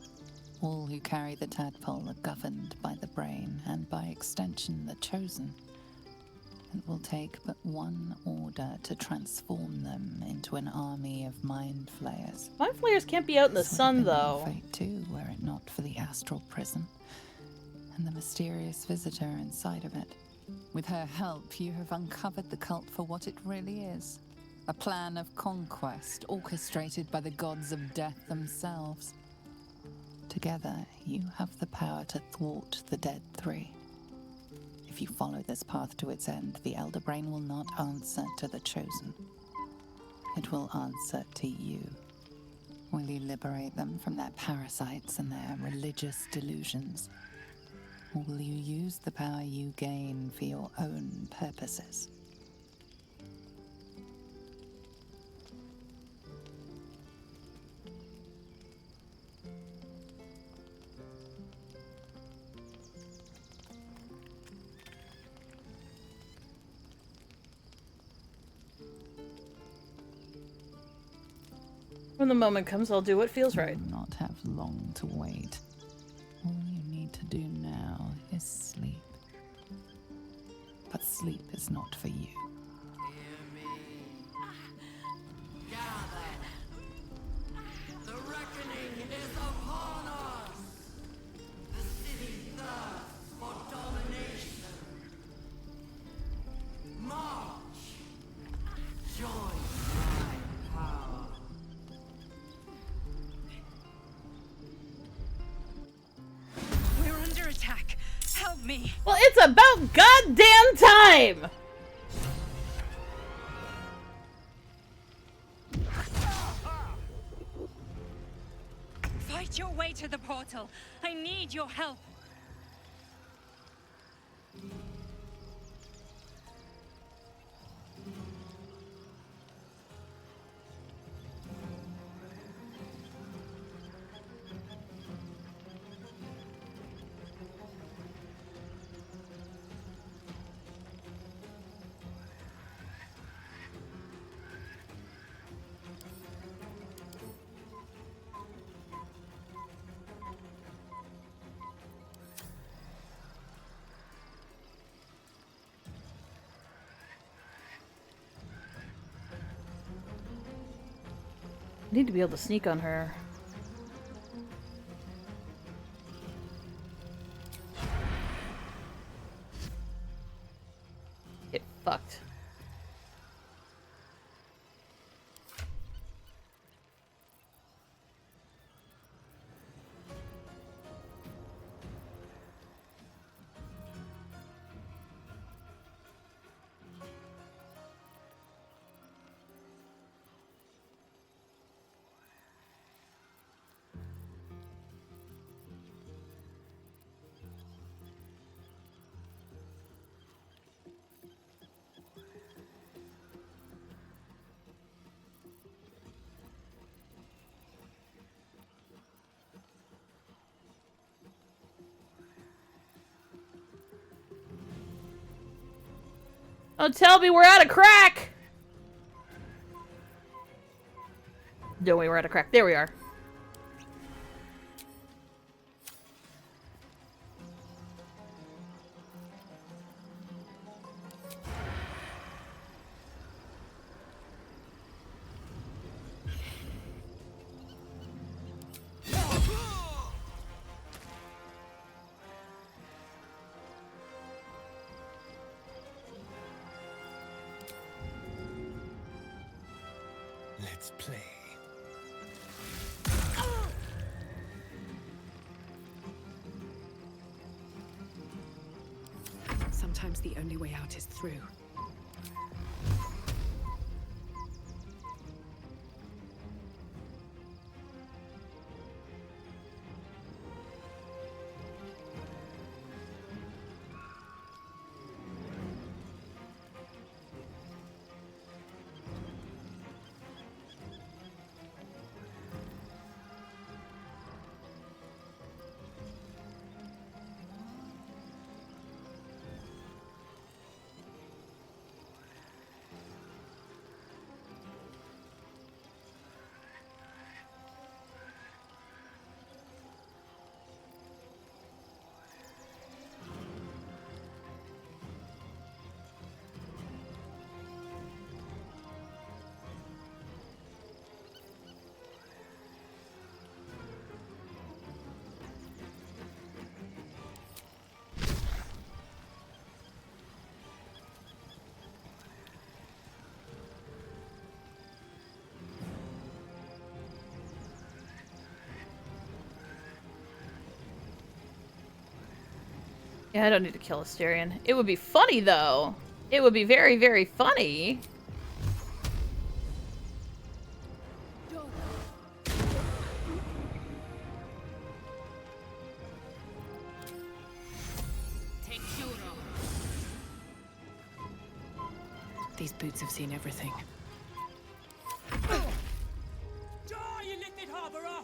All who carry the tadpole are governed by the brain, and by extension the chosen. It will take but one order to transform them into an army of mind flayers. Mind flayers can't be out in the sun, though. Fate too, were it not for the astral prison and the mysterious visitor inside of it. With her help, you have uncovered the cult for what it really is. A plan of conquest orchestrated by the gods of death themselves. Together, you have the power to thwart the Dead Three. If you follow this path to its end, the Elder Brain will not answer to the Chosen. It will answer to you. Will you liberate them from their parasites and their religious delusions? Or will you use the power you gain for your own purposes? When the moment comes, I'll do what feels right. You will not have long to wait. All you need to do now is sleep. But sleep is not for you. The reckoning is upon us! The city thirsts for domination. March! Join my power. We're under attack. Help me. Well, it's about goddamn time! Fight your way to the portal. I need your help. I need to be able to sneak on her. Get fucked. Don't tell me we're out of crack! No way, we're out of crack. There we are. Let's play. Sometimes the only way out is through. Yeah, I don't need to kill Asterion. It would be funny, though. It would be very, very funny. These boots have seen everything. You lifted harborer!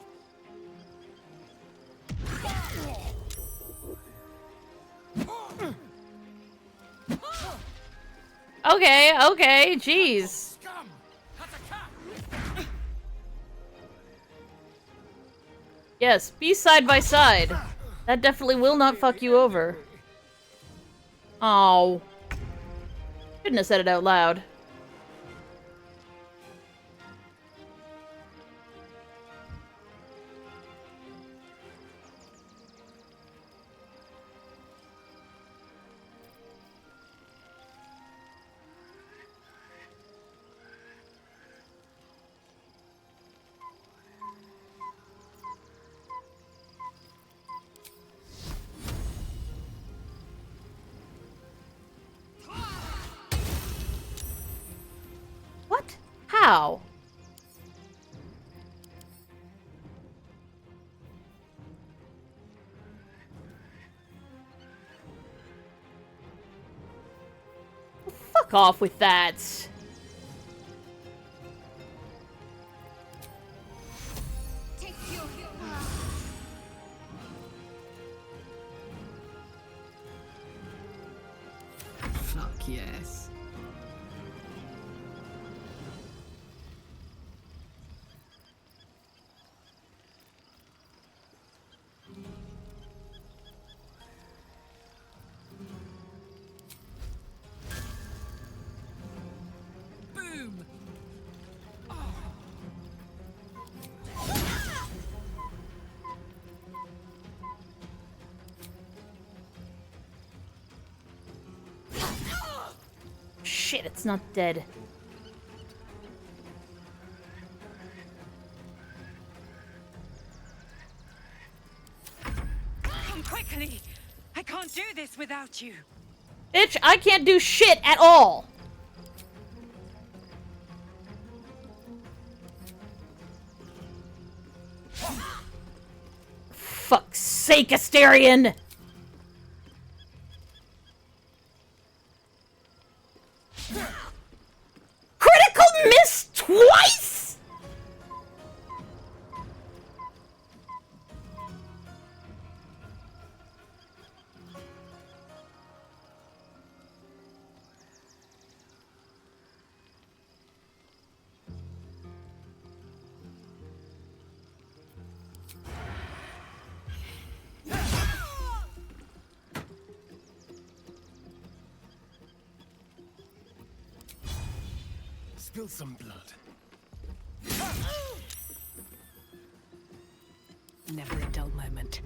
Okay, okay, jeez. Yes, be side by side. That definitely will not fuck you over. Oh. Shouldn't have said it out loud. What? How? Fuck off with that. Fuck yes. Boom! Shit, it's not dead. Come quickly! I can't do this without you. Bitch, I can't do shit at all! Fuck's sake, Asterion! Critical miss twice?! Spill some blood. Never a dull moment.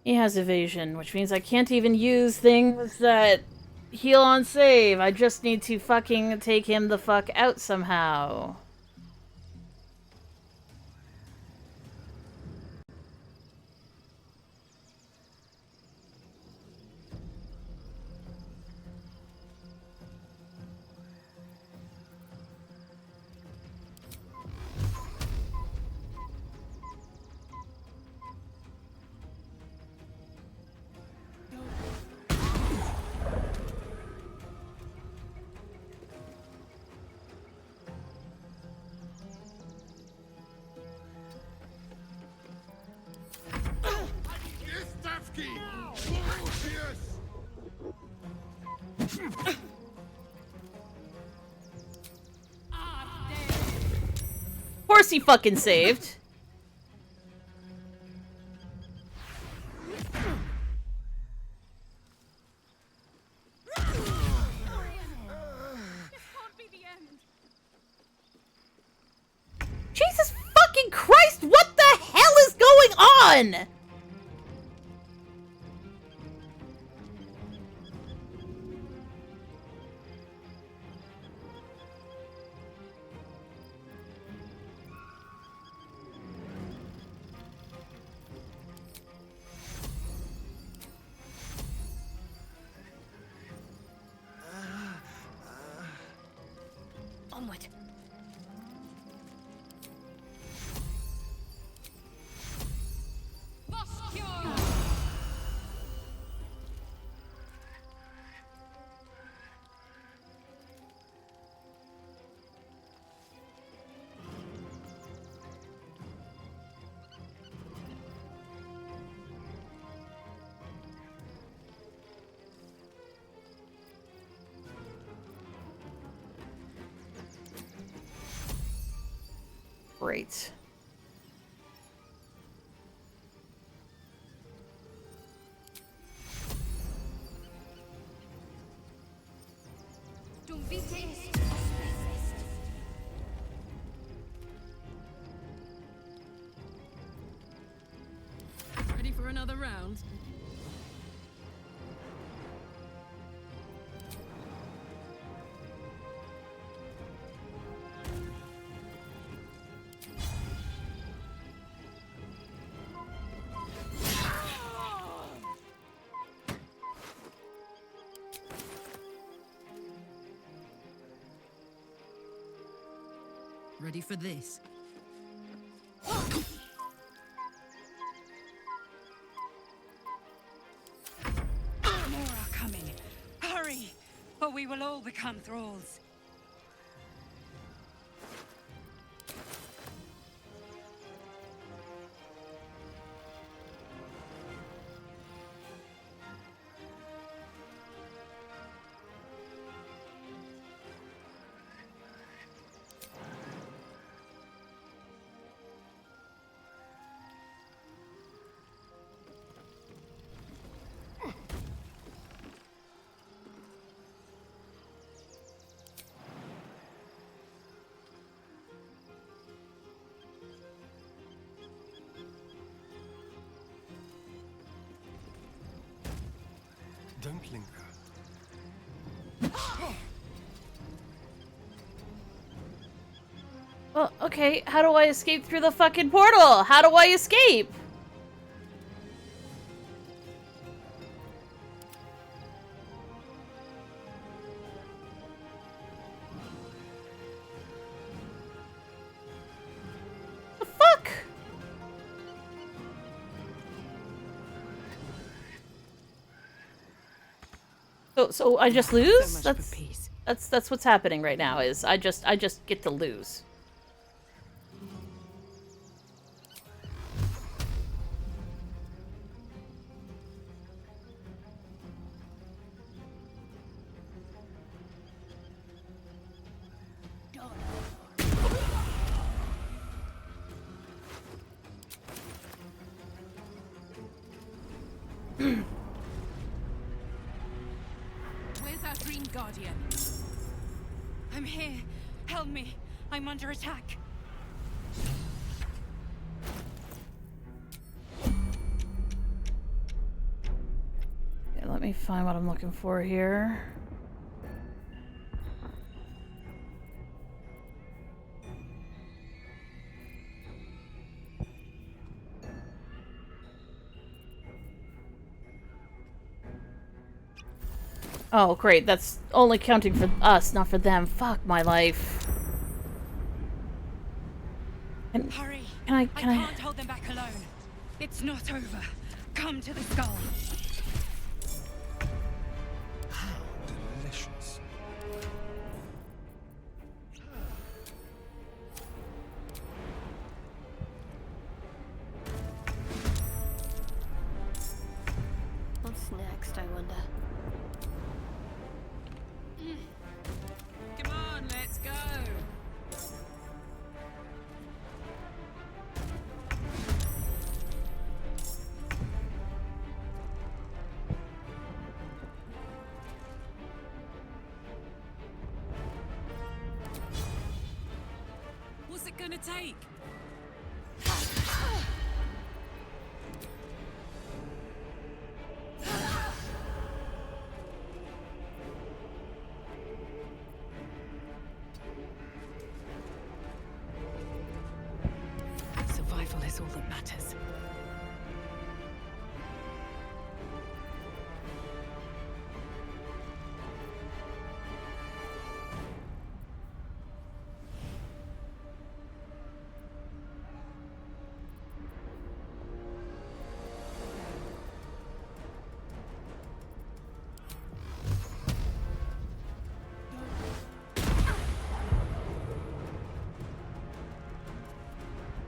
He has evasion, which means I can't even use things that heal on save. I just need to fucking take him the fuck out somehow. Of course he fucking saved. on! Onward. Great. Ready for another round? Ready for this? More are coming. Hurry, or we will all become thralls. Don't linger. Well, okay, how do I escape through the fucking portal? How do I escape? The fuck? So I just lose? That's what's happening right now, is I just get to lose. Where's our Green Guardian? I'm here. Help me. I'm under attack. Okay, let me find what I'm looking for here. Oh, great. That's only counting for us, not for them. Fuck my life. Hurry! Can I I can't hold them back alone. It's not over. Come to the skull. How delicious. What's next, I wonder? Come on, let's go. What's it gonna take? survival is all that matters.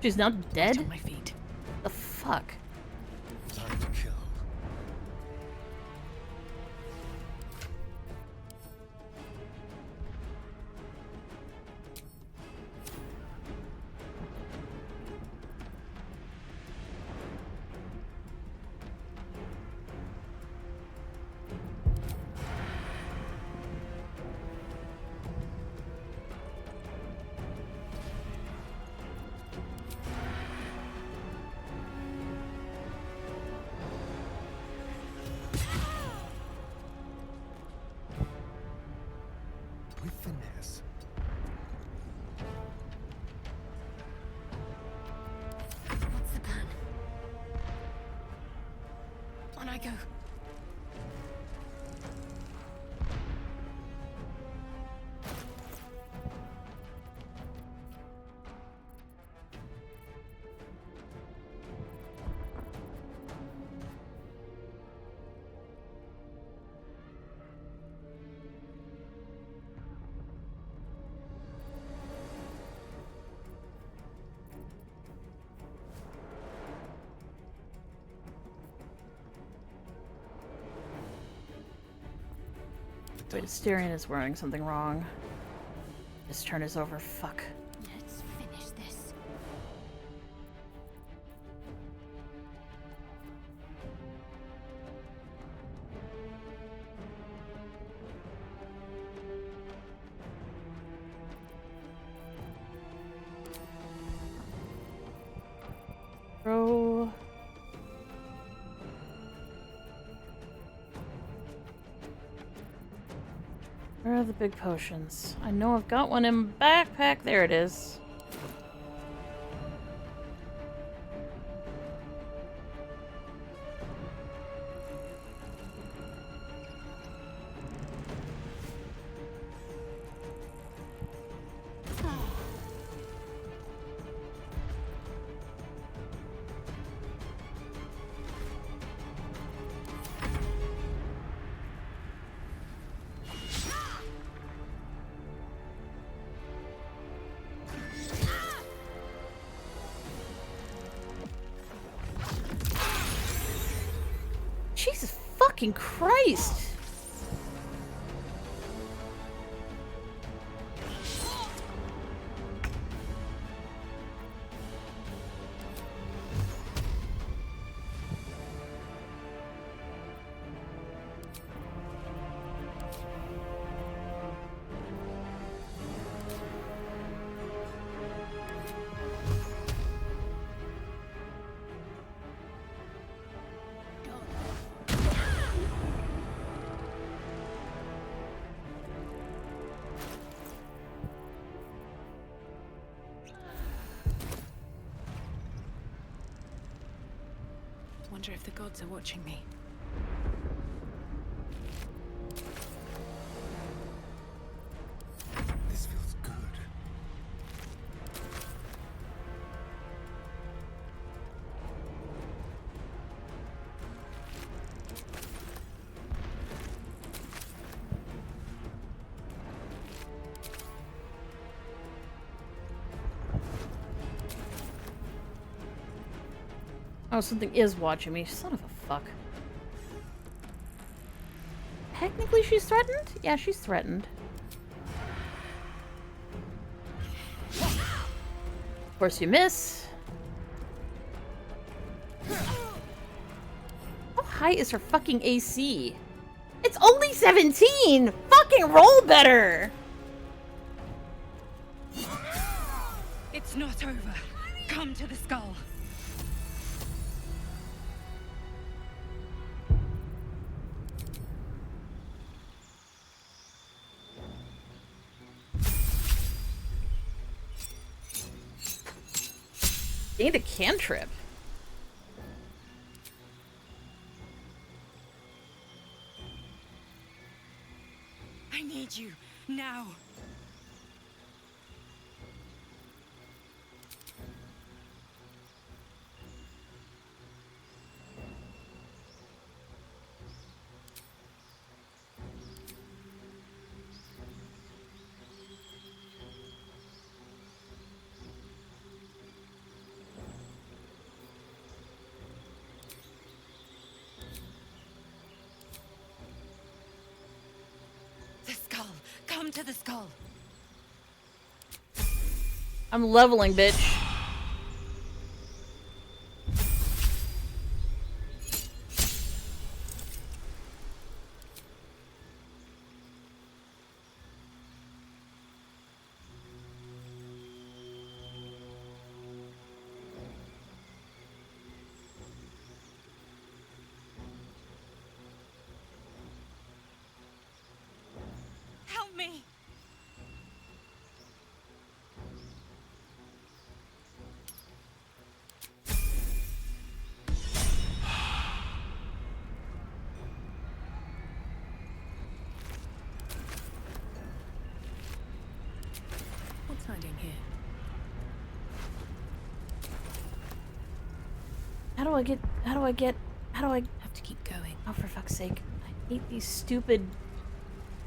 She's not dead? On my feet. The fuck? Time to kill. With finesse. What's the plan? On I go. Wait, Asterion is wearing something wrong. His turn is over. Fuck. Let's finish this. Bro. Where are the big potions? I know I've got one in my backpack. There it is. Jesus fucking Christ! Wonder if the gods are watching me. This feels good. Oh, something is watching me. Son of a fuck. Technically she's threatened? Yeah, she's threatened. Of course you miss. How high is her fucking AC? It's only 17! Fucking roll better! It's not over. Come to the skull. Need a cantrip. I need you now. The skull. Come to the skull. I'm leveling, bitch. Help me. What's hiding here? How do I have to keep going? Oh, for fuck's sake. I hate these stupid,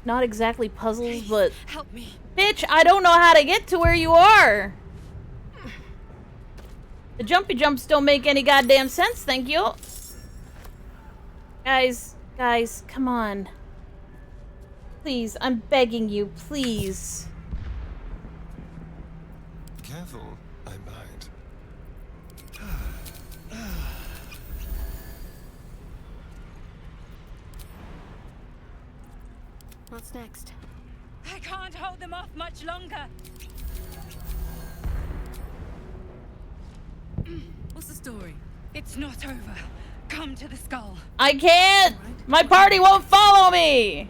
not exactly puzzles, but help me. Bitch, I don't know how to get to where you are. The jumpy jumps don't make any goddamn sense, thank you. Guys, come on. Please, I'm begging you, please. Careful, I might. What's next? I can't hold them off much longer. What's the story? It's not over. Come to the skull. I can't! My party won't follow me!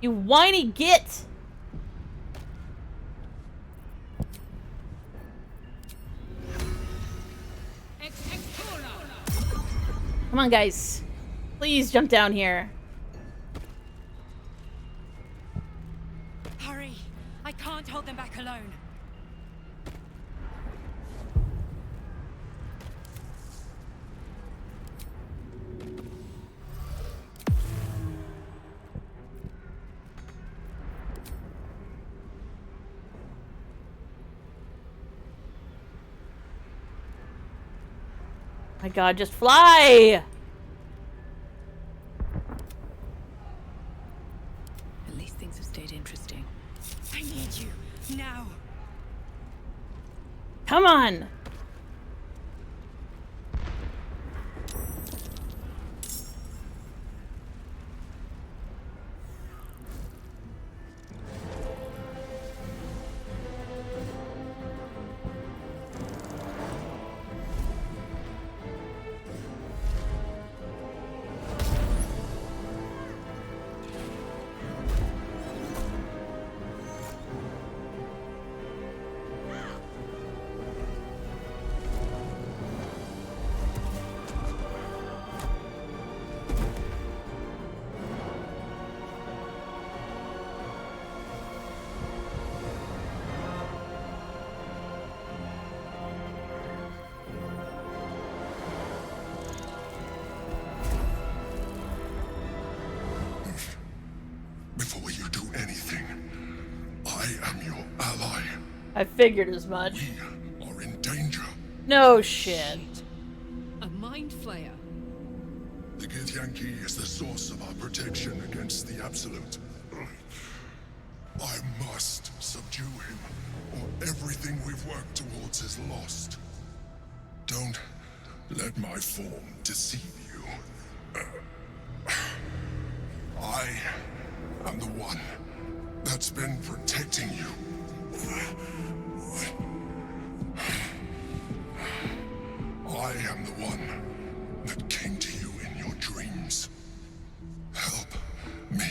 You whiny git! Come on, guys. Please jump down here. Hurry. I can't hold them back alone. My god, just fly! At least things have stayed interesting. I need you now. Come on! Before you do anything, I am your ally. I figured as much. We are in danger. No shit. A mind flayer. The Githyanki is the source of our protection against the Absolute. I must subdue him, or everything we've worked towards is lost. Don't let my form deceive you. I am the one that's been protecting you. I am the one that came to you in your dreams. Help me.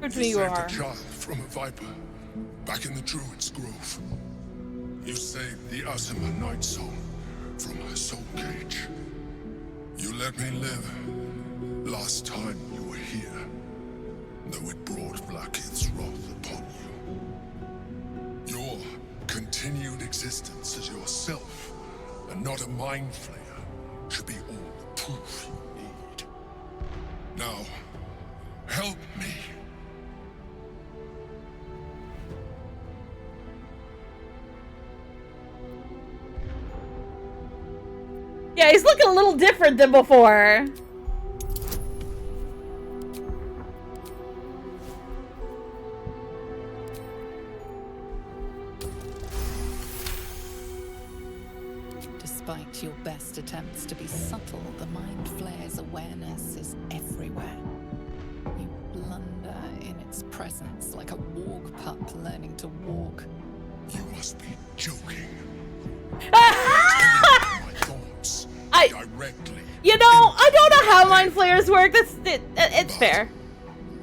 Which You you saved are. a child from a viper back in the Druid's Grove. You saved the Azima Night Soul from her soul cage. You let me live last time you were here, though it brought Blackith's wrath upon you. Your continued existence as yourself, and not a mind flayer, should be all the proof you need. Now, help me. Yeah, he's looking a little different than before. Despite your best attempts to be subtle, the Mind Flayer's awareness is everywhere. You blunder in its presence like a warg pup learning to walk. You must be joking. Directly. You know, I don't know how mind flayers work. It's fair.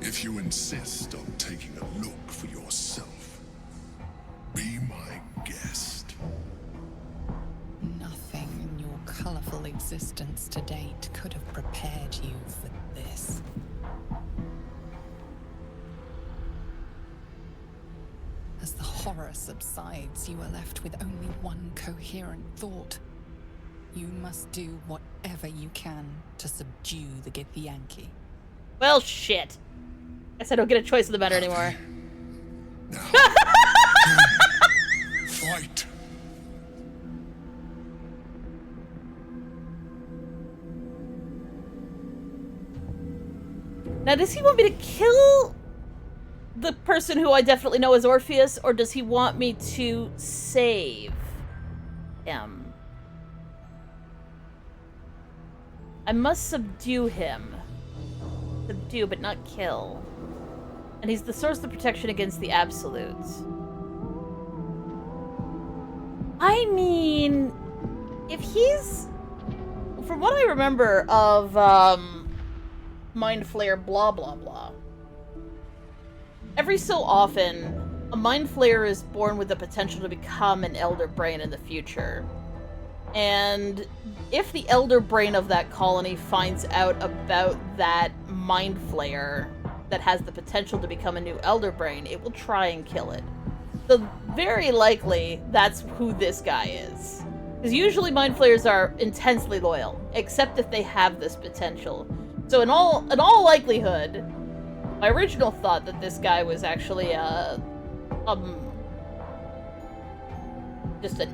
If you insist on taking a look for yourself, be my guest. Nothing in your colorful existence to date could have prepared you for this. As the horror subsides, you are left with only one coherent thought. You must do whatever you can to subdue the Githyanki. Well, shit. Guess I don't get a choice in the matter anymore. Fight. Now, does he want me to kill the person who I definitely know as Orpheus, or does he want me to save him? I must subdue him. Subdue, but not kill. And he's the source of protection against the Absolutes. I mean, if he's... From what I remember of, Mind Flayer blah blah blah. Every so often, a Mind Flayer is born with the potential to become an Elder Brain in the future. And if the Elder Brain of that colony finds out about that Mind Flayer that has the potential to become a new Elder Brain, it will try and kill it. So very likely, that's who this guy is. Because usually Mind Flayers are intensely loyal, except if they have this potential. So in all likelihood, my original thought that this guy was actually just an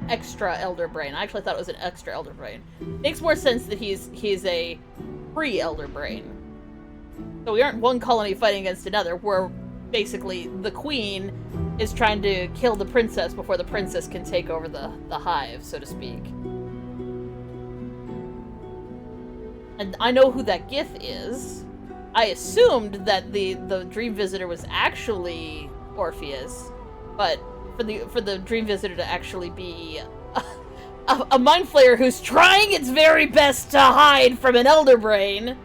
extra Elder Brain. I actually thought it was an extra Elder Brain. Makes more sense that he's a pre-Elder Brain. So we aren't one colony fighting against another. We're basically the queen is trying to kill the princess before the princess can take over the hive, so to speak. And I know who that Gith is. I assumed that the Dream Visitor was actually Orpheus, but for the Dream Visitor to actually be a Mind Flayer who's trying its very best to hide from an Elder Brain.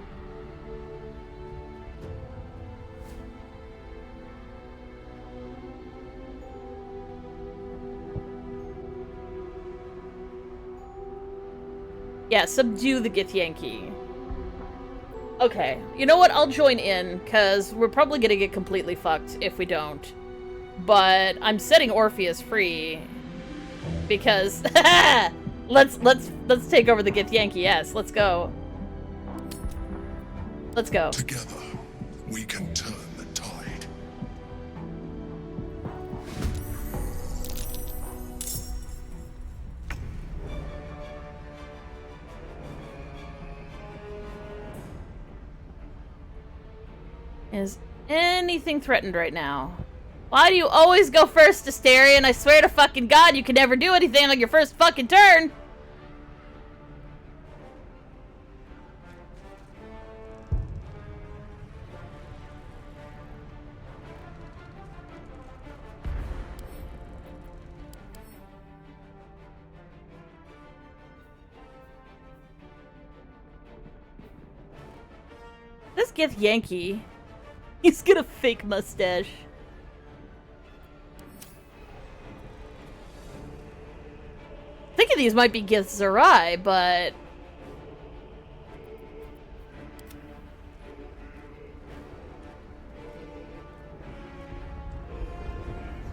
Yeah, subdue the Githyanki. Okay, you know what? I'll join in, because we're probably gonna get completely fucked if we don't. But I'm setting Orpheus free because let's take over the Githyanki. Yes, let's go. Let's go. Together, we can turn the tide. Is anything threatened right now? Why do you always go first, Asterion? I swear to fucking God, you can never do anything on your first fucking turn! This Gith Yankee. He's got a fake mustache. Thinking these might be Gith Zerai, but...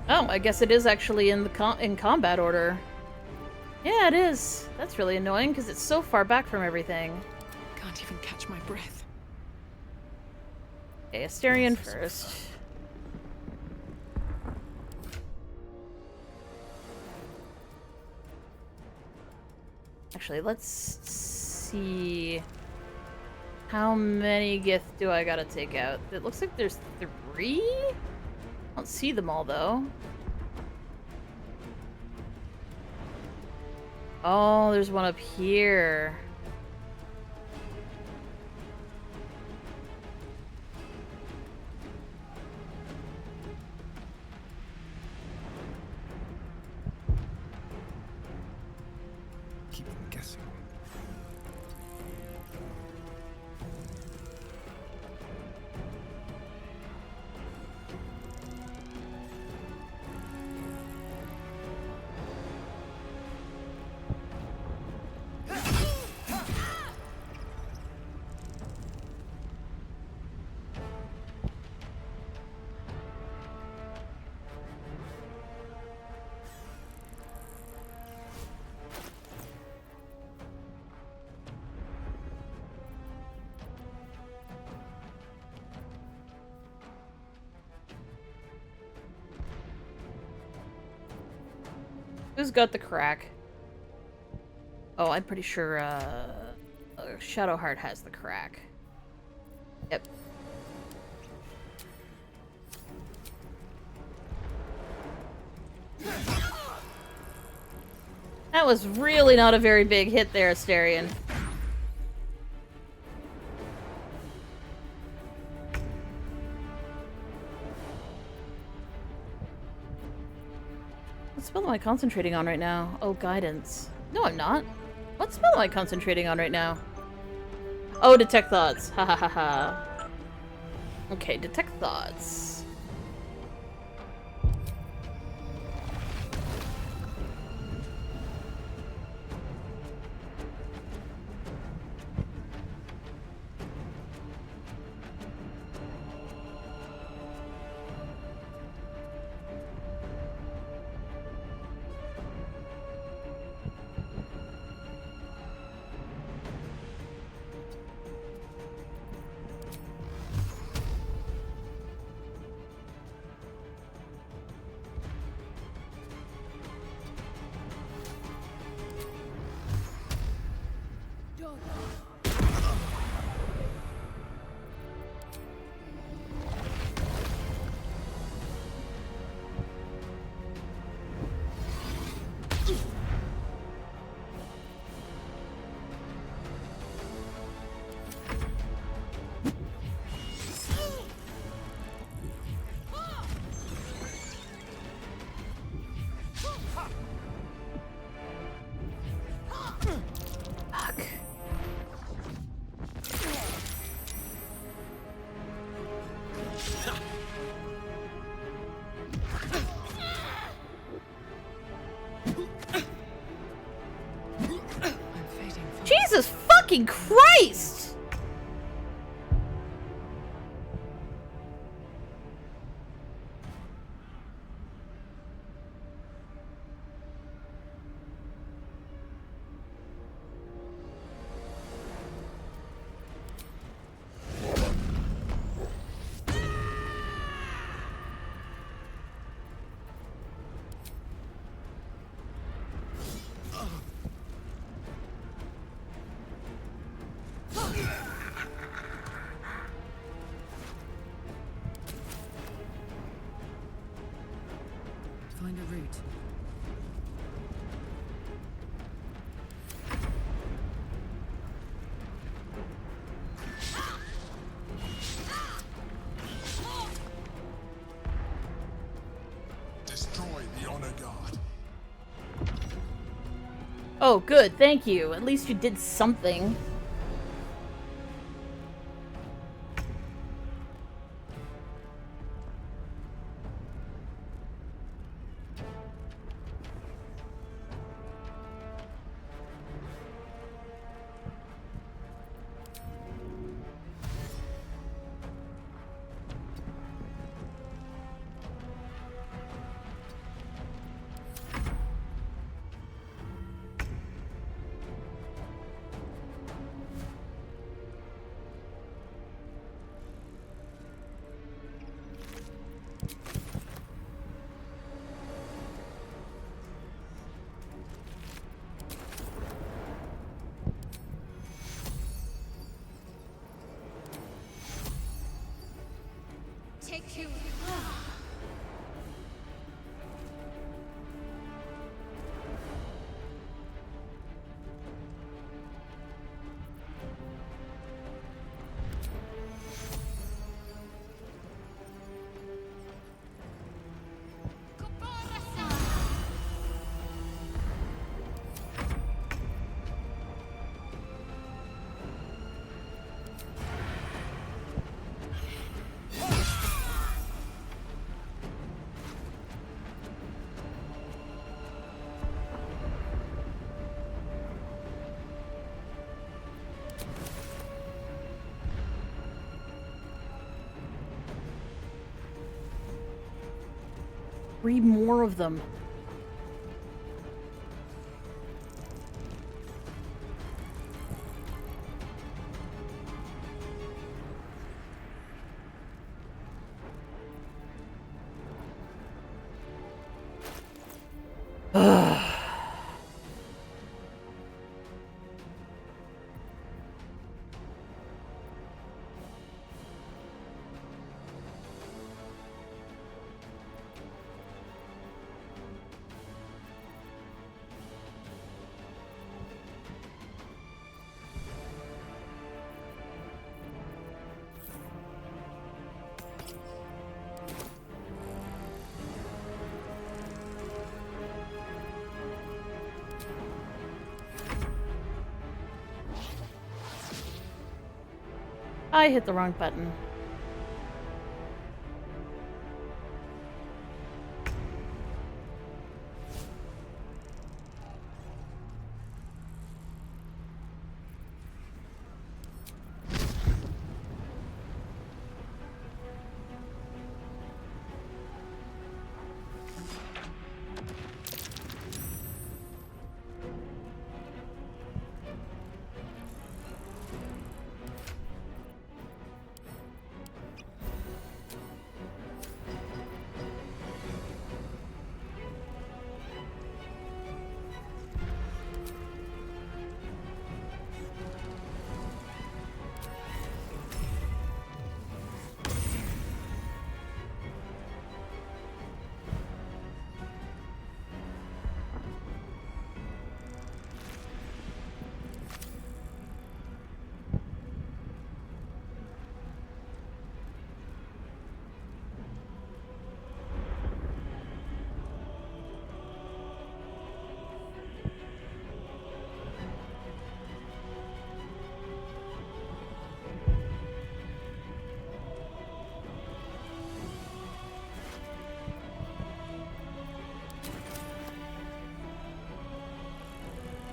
Oh, I guess it is actually in the in combat order. Yeah, it is. That's really annoying because it's so far back from everything. Can't even catch my breath. Okay, Asterion first. Actually, let's see. How many Gith do I gotta take out? It looks like there's 3? I don't see them all, though. Oh, there's one up here. Keep them guessing. Who's got the crack? Oh, I'm pretty sure, Shadowheart has the crack. Yep. That was really not a very big hit there, Asterion. What spell am I concentrating on right now? Oh, guidance. No, I'm not. What spell am I concentrating on right now? Oh, detect thoughts. Ha ha ha ha. Okay, detect thoughts. Jesus fucking Christ! Find a route. Destroy the honor guard. Oh, good, thank you. At least you did something. 3 more of them. I hit the wrong button.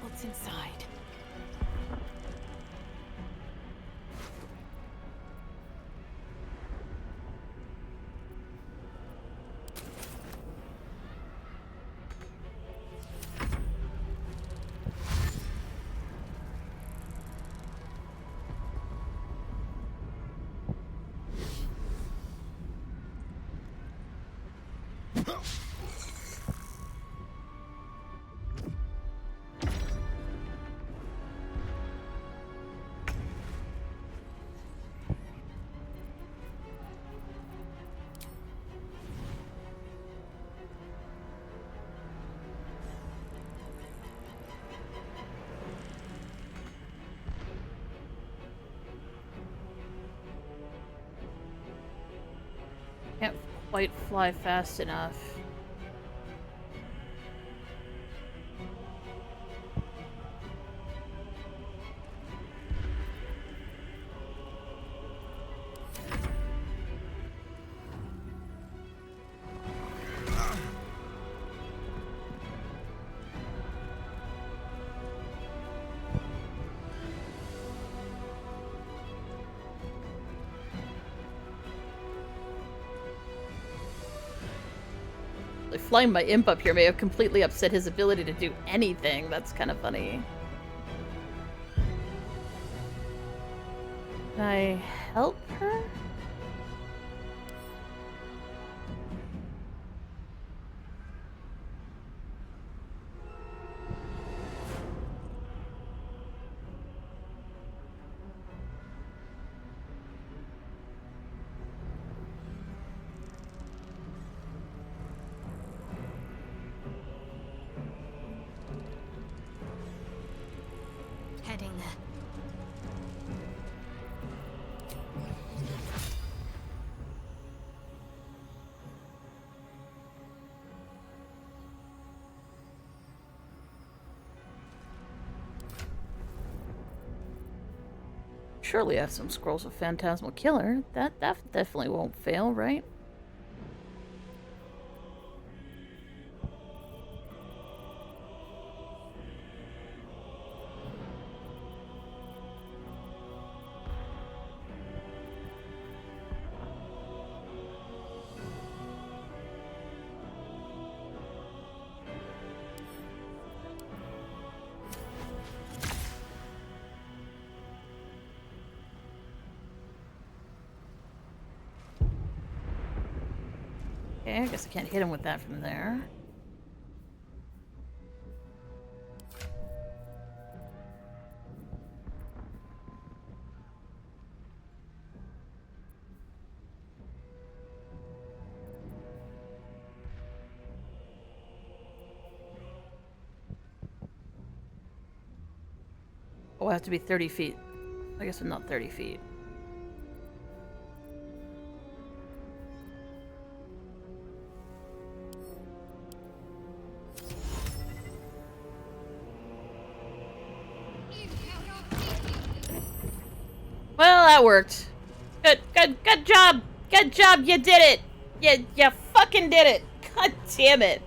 What's inside? Can't quite fly fast enough. Flying my imp up here may have completely upset his ability to do anything. That's kind of funny. Can I help her? Heading there. Surely I have some scrolls of Phantasmal Killer. That definitely won't fail, right? Okay, I guess I can't hit him with that from there. Oh, I have to be 30 feet. I guess I'm not 30 feet. Well, that worked. Good job! Good job, you did it! You fucking did it! God damn it!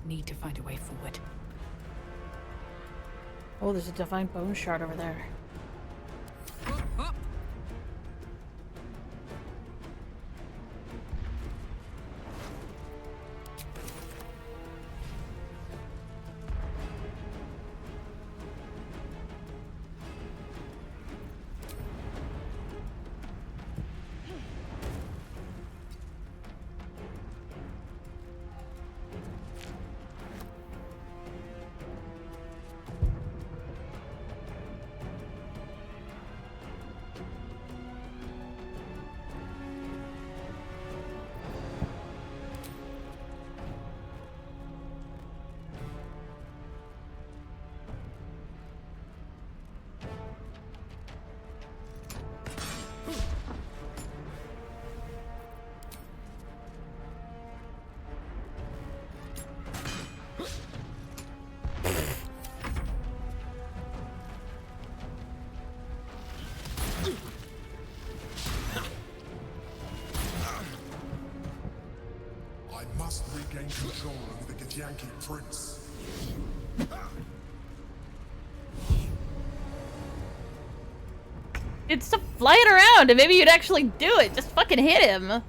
Need to find a way forward. Oh, there's a divine bone shard over there. Must regain control over the Githyanki prince. It's to fly it around and maybe you'd actually do it. Just fucking hit him.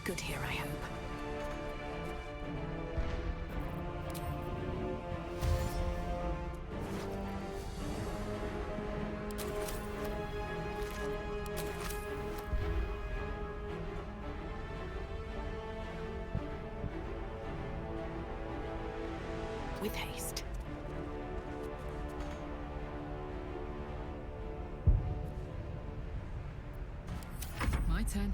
good here, I hope. With haste. My turn.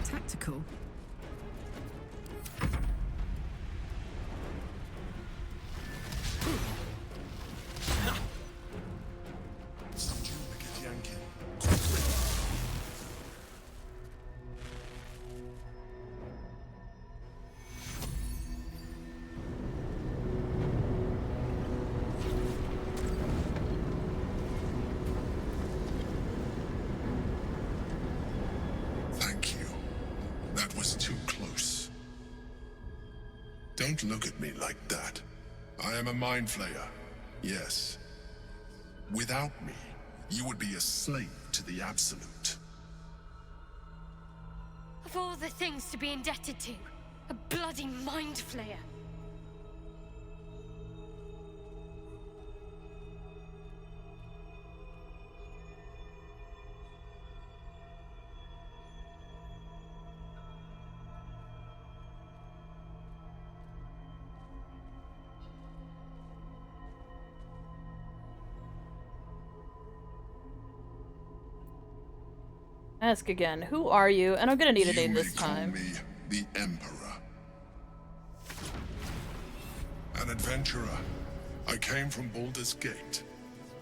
Tactical. Thank you. That was too close. Don't look at me like that. I am a mind flayer. Yes. Without me, you would be a slave to the Absolute. Of all the things to be indebted to, a bloody mind flayer. Ask again. Who are you? And I'm gonna need a name this time. Me the Emperor. An adventurer. I came from Baldur's Gate,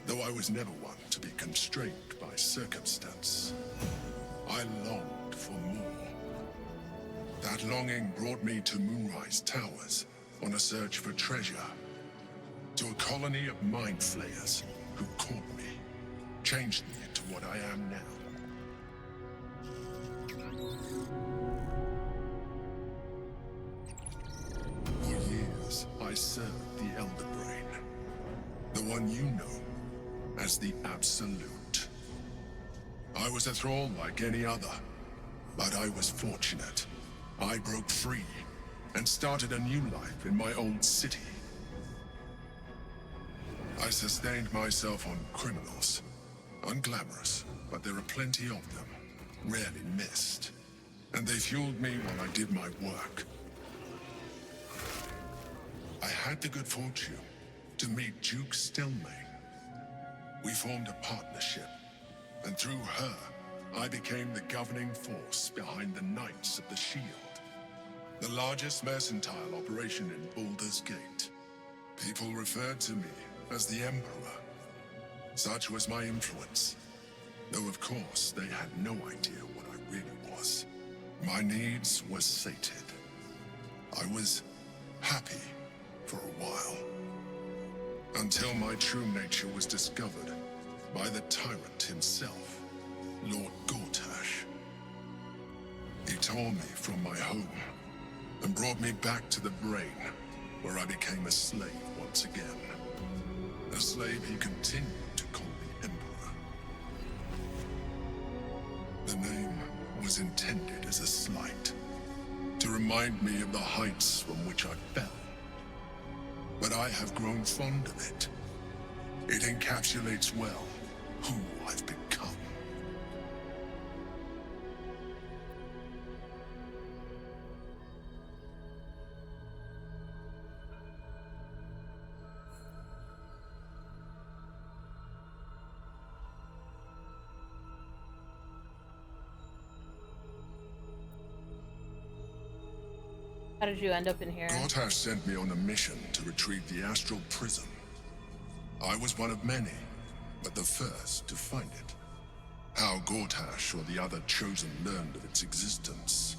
though I was never one to be constrained by circumstance. I longed for more. That longing brought me to Moonrise Towers on a search for treasure. To a colony of mind flayers who caught me, changed me into what I am now. For years, I served the Elder Brain, the one you know as the Absolute. I was a thrall like any other, but I was fortunate. I broke free and started a new life in my old city. I sustained myself on criminals. Unglamorous, but there are plenty of them, rarely missed. And they fueled me while I did my work. I had the good fortune to meet Duke Stelmane. We formed a partnership, and through her, I became the governing force behind the Knights of the Shield, the largest mercantile operation in Baldur's Gate. People referred to me as the Emperor. Such was my influence, though of course they had no idea what I really was. My needs were sated. I was happy for a while, until my true nature was discovered by the tyrant himself, Lord Gortash. He tore me from my home and brought me back to the Brain, where I became a slave once again. A slave he continued to call the Emperor. The name was intended as a slight, to remind me of the heights from which I fell. But I have grown fond of it. It encapsulates well who I've become. How did you end up in here? Gortash sent me on a mission to retrieve the Astral Prism. I was one of many, but the first to find it. How Gortash or the other Chosen learned of its existence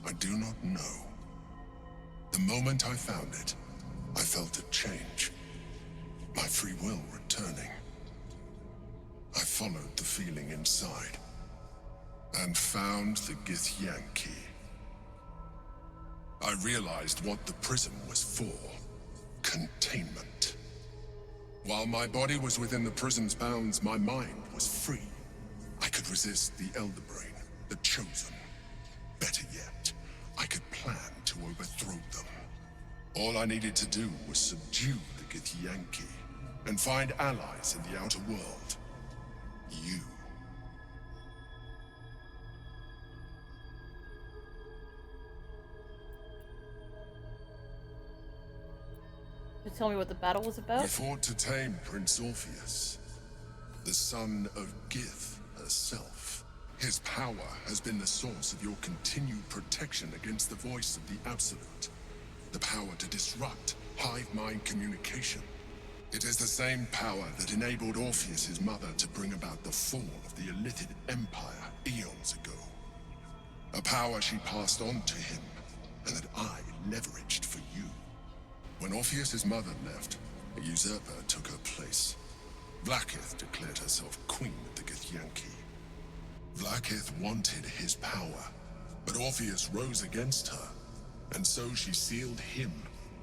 I do not know. The moment I found it, I felt a change. My free will returning. I followed the feeling inside and found the Githyanki. I realized what the prism was for. Containment. While my body was within the prism's bounds, my mind was free. I could resist the Elder Brain, the Chosen. Better yet, I could plan to overthrow them. All I needed to do was subdue the Githyanki and find allies in the outer world. You. You tell me what the battle was about? We fought to tame Prince Orpheus, the son of Gith herself. His power has been the source of your continued protection against the voice of the Absolute. The power to disrupt hive mind communication. It is the same power that enabled Orpheus's mother to bring about the fall of the Illithid Empire eons ago. A power she passed on to him, and that I leveraged for you. When Orpheus's mother left, a usurper took her place. Vlaakith declared herself queen of the Githyanki. Vlaakith wanted his power, but Orpheus rose against her, and so she sealed him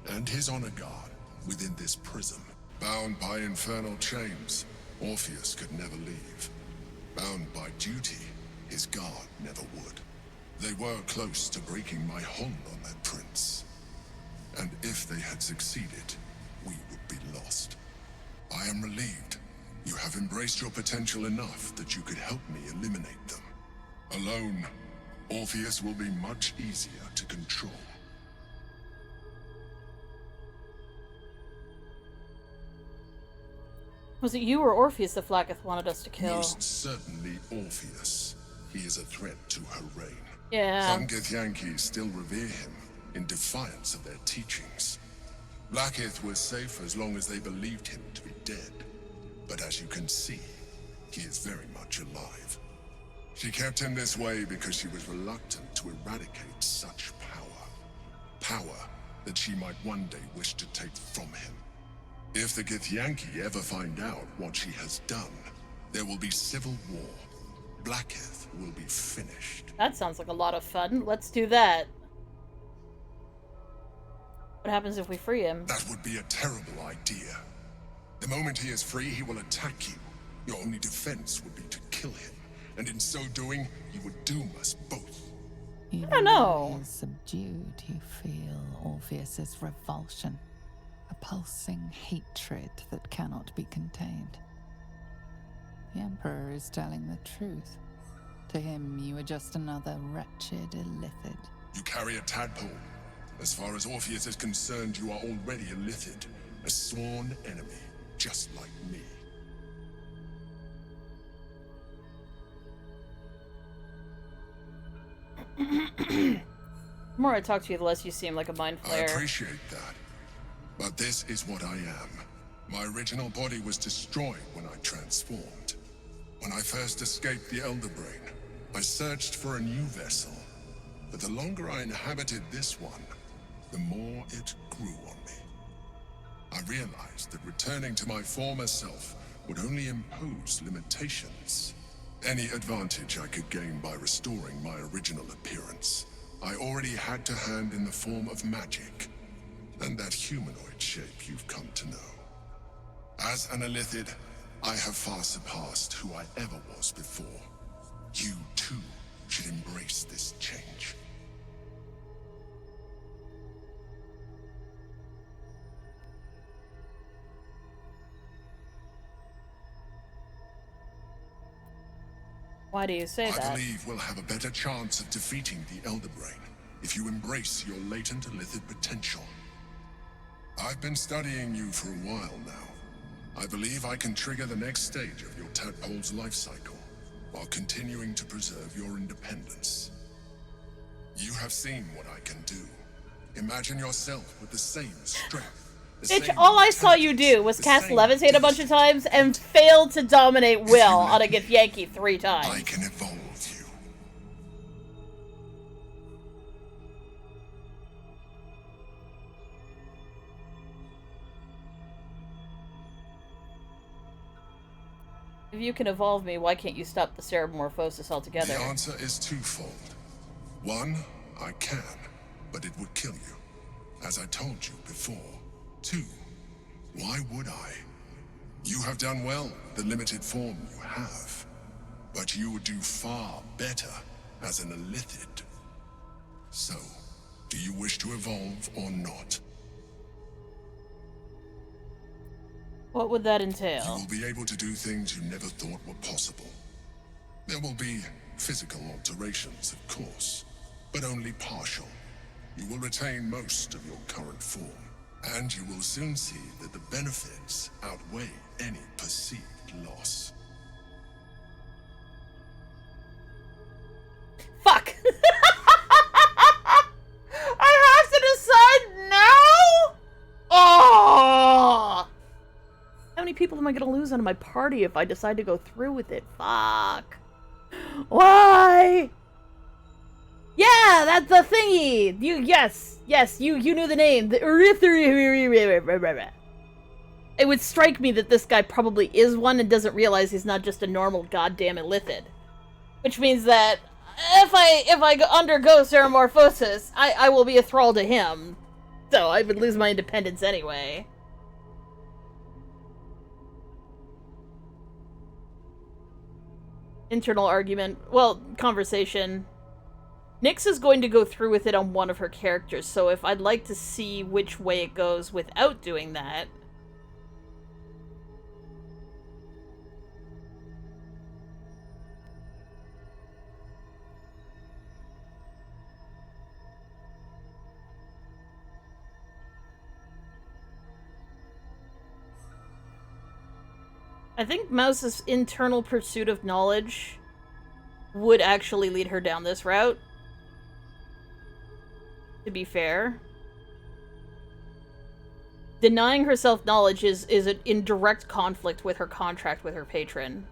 and his honor guard within this prism. Bound by infernal chains, Orpheus could never leave. Bound by duty, his guard never would. They were close to breaking my hold on that prince. And if they had succeeded, we would be lost. I am relieved. You have embraced your potential enough that you could help me eliminate them. Alone, Orpheus will be much easier to control. Was it you or Orpheus that Vlaakith wanted us to kill? Most certainly Orpheus. He is a threat to her reign. Yeah. Some Githyanki still revere him in defiance of their teachings. Vlaakith was safe as long as they believed him to be dead. But as you can see, he is very much alive. She kept him this way because she was reluctant to eradicate such power. Power that she might one day wish to take from him. If the Githyanki ever find out what she has done, there will be civil war. Vlaakith will be finished. That sounds like a lot of fun. Let's do that. What happens if we free him? That would be a terrible idea. The moment he is free, he will attack you. Your only defense would be to kill him. And in so doing, you would doom us both. Even I don't know. when he is subdued, you feel Orpheus's revulsion. A pulsing hatred that cannot be contained. The Emperor is telling the truth. To him, you are just another wretched illithid. You carry a tadpole. As far as Orpheus is concerned, you are already a Lithid, a sworn enemy, just like me. The more I talk to you, the less you seem like a mind I flayer. appreciate that. But this is what I am. My original body was destroyed when I transformed. When I first escaped the Elder Brain, I searched for a new vessel. But the longer I inhabited this one, the more it grew on me. I realized that returning to my former self would only impose limitations. Any advantage I could gain by restoring my original appearance, I already had to hand in the form of magic, and that humanoid shape you've come to know. As an illithid, I have far surpassed who I ever was before. You, too, should embrace this change. Why do you say that? I believe we'll have a better chance of defeating the Elder Brain if you embrace your latent illithid potential. I've been studying you for a while now. I believe I can trigger the next stage of your tadpole's life cycle, while continuing to preserve your independence. You have seen what I can do. Imagine yourself with the same strength. Bitch, all I saw you do was cast Levitate a bunch of times and fail to dominate Will on a Githyanki 3 times. I can evolve you. If you can evolve me, why can't you stop the ceramorphosis altogether? The answer is twofold. One, I can, but it would kill you, as I told you before. Two, why would I? You have done well with the limited form you have, but you would do far better as an illithid. So, do you wish to evolve or not? What would that entail? You will be able to do things you never thought were possible. There will be physical alterations, of course, but only partial. You will retain most of your current form, and you will soon see that the benefits outweigh any perceived loss. Fuck! I have to decide now? Oh! How many people am I gonna lose out of my party if I decide to go through with it? Fuck. Why? Yeah, that's the thingy! You knew the name. It would strike me that this guy probably is one and doesn't realize he's not just a normal goddamn illithid. Which means that if I undergo ceramorphosis, I will be a thrall to him. So I would lose my independence anyway. Internal argument. Well, conversation. Nyx is going to go through with it on one of her characters, so if I'd like to see which way it goes without doing that... I think Mouse's internal pursuit of knowledge would actually lead her down this route. To be fair. Denying herself knowledge is in direct conflict with her contract with her patron.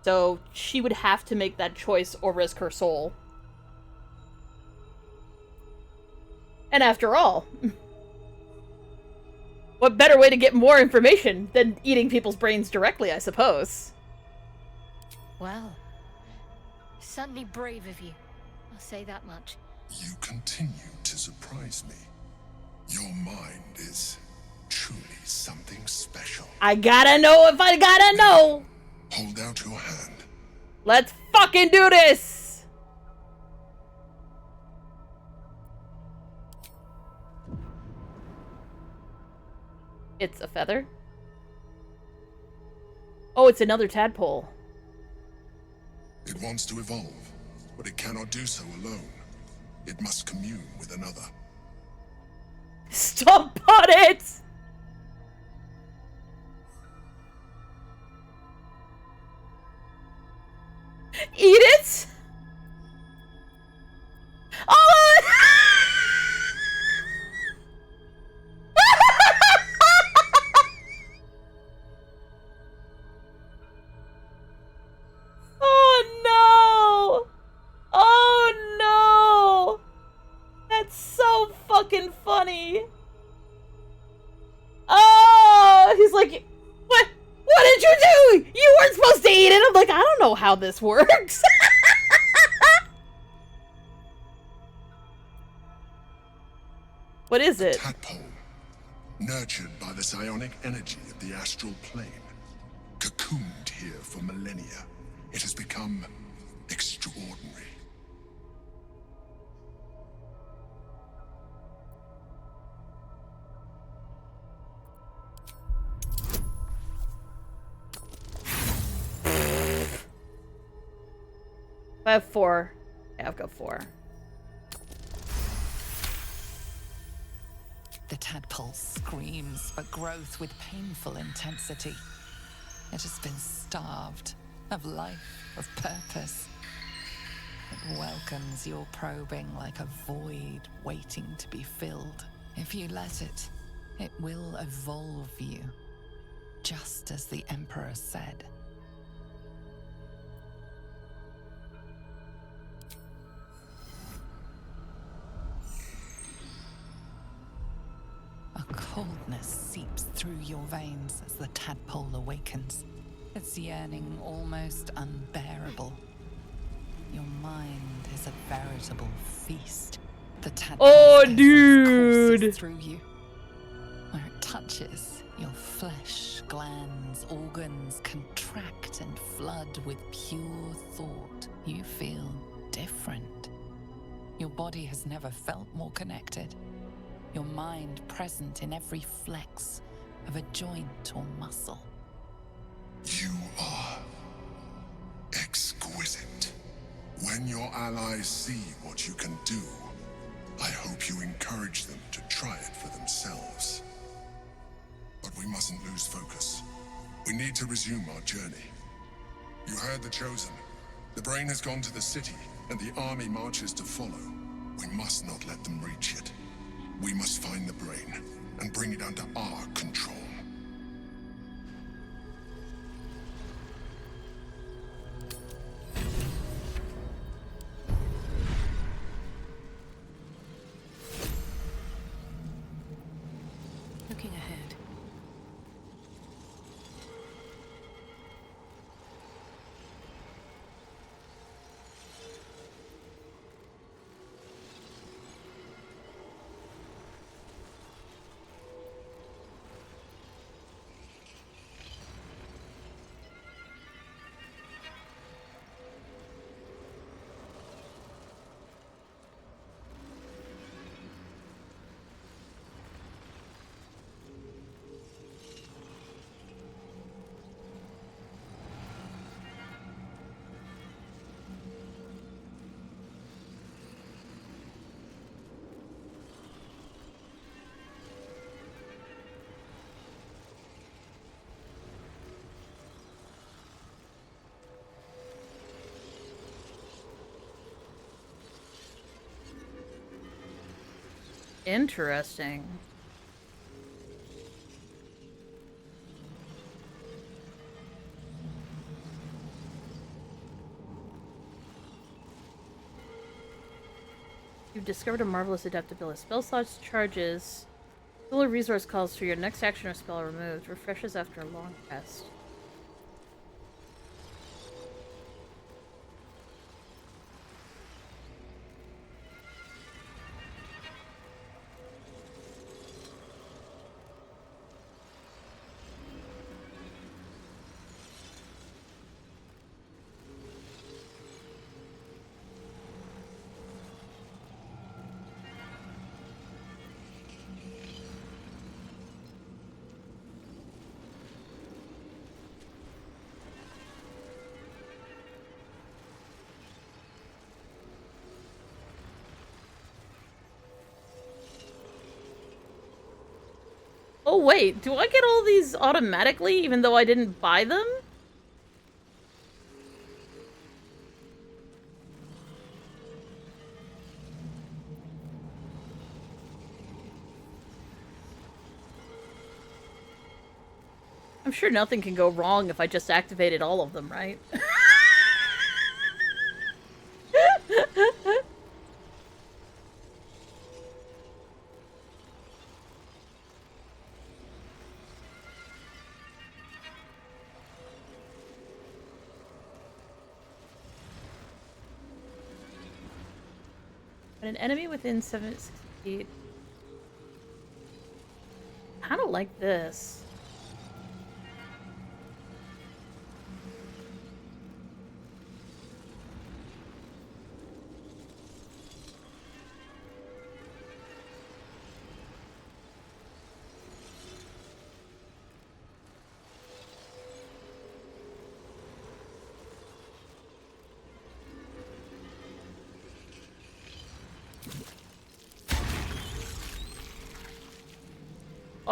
So she would have to make that choice or risk her soul. And after all... what better way to get more information than eating people's brains directly, I suppose? Well, certainly brave of you. I'll say that much. You continue to surprise me. Your mind is truly something special. I gotta know if I gotta know! Hold out your hand. Let's fucking do this! It's a feather. Oh, it's another tadpole. It wants to evolve, but it cannot do so alone. It must commune with another. Stomp on it! Eat it? Oh! Oh no! Oh no! That's so fucking funny. Oh, he's like, what did you do? You weren't supposed to eat it. I'm like, I don't know how this works. What is it? Tadpole, nurtured by the psionic energy of the astral plane. Cocooned here for millennia, it has become extraordinary. I have 4. Yeah, I've got 4. The tadpole screams for growth with painful intensity. It has been starved of life, of purpose. It welcomes your probing like a void waiting to be filled. If you let it, it will evolve you, just as the Emperor said. A coldness seeps through your veins as the tadpole awakens, its yearning almost unbearable. Your mind is a veritable feast. The tadpole's essence courses through you. Where it touches, your flesh, glands, organs contract and flood with pure thought. You feel different. Your body has never felt more connected. Your mind present in every flex of a joint or muscle. You are exquisite. When your allies see what you can do, I hope you encourage them to try it for themselves. But we mustn't lose focus. We need to resume our journey. You heard the Chosen. The brain has gone to the city, and the army marches to follow. We must not let them reach it. We must find the brain and bring it under our control. Looking ahead. Interesting. You've discovered a marvelous adaptability. Spell slots charges. Full resource calls for your next action or spell removed. Refreshes after a long rest. Oh wait, do I get all these automatically even though I didn't buy them? I'm sure nothing can go wrong if I just activated all of them, right? When an enemy within 760 feet. Kind of like this.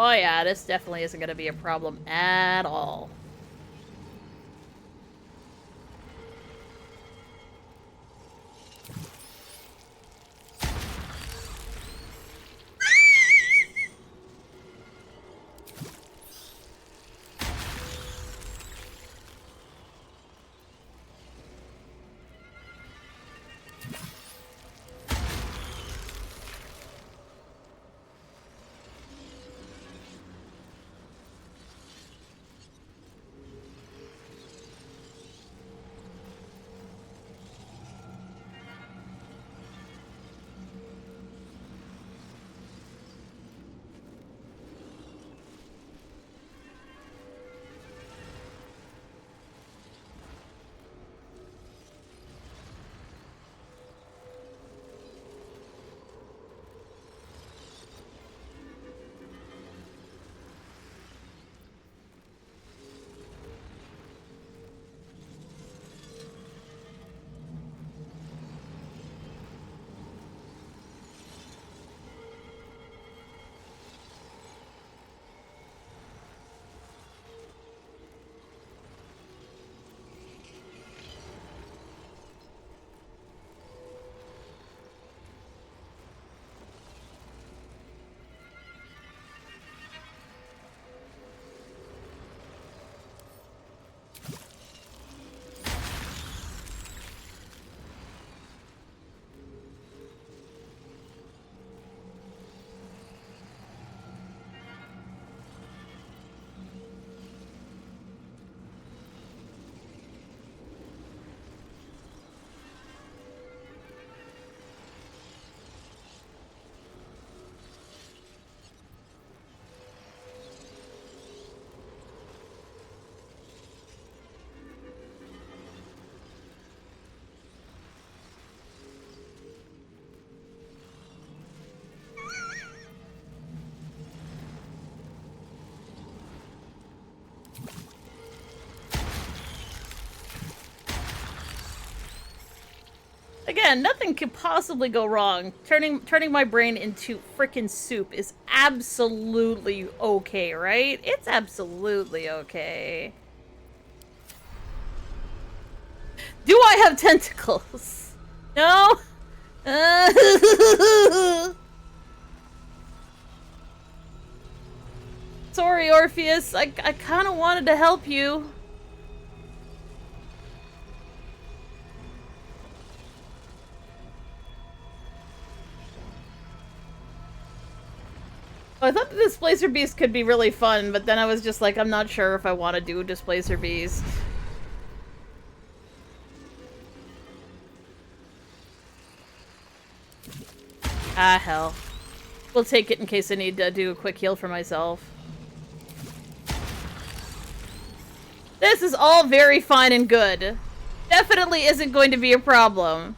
Oh yeah, this definitely isn't going to be a problem at all. Again, nothing could possibly go wrong. Turning my brain into frickin' soup is absolutely okay, right? It's absolutely okay. Do I have tentacles? No? Sorry, Orpheus. I kind of wanted to help you. I thought the Displacer Beast could be really fun, but then I was just like, I'm not sure if I want to do Displacer Beast. Ah, hell. We'll take it in case I need to do a quick heal for myself. This is all very fine and good. Definitely isn't going to be a problem.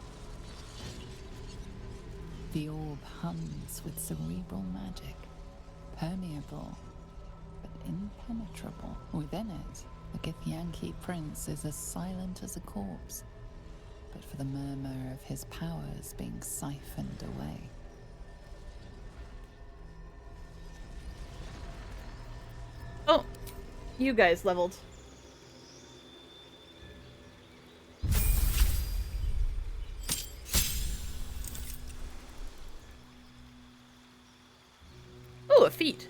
The orb hums with cerebral magic, permeable, but impenetrable. Within it, the Githyanki prince is as silent as a corpse, but for the murmur of his powers being siphoned away. Oh, you guys leveled. Oh, a feat.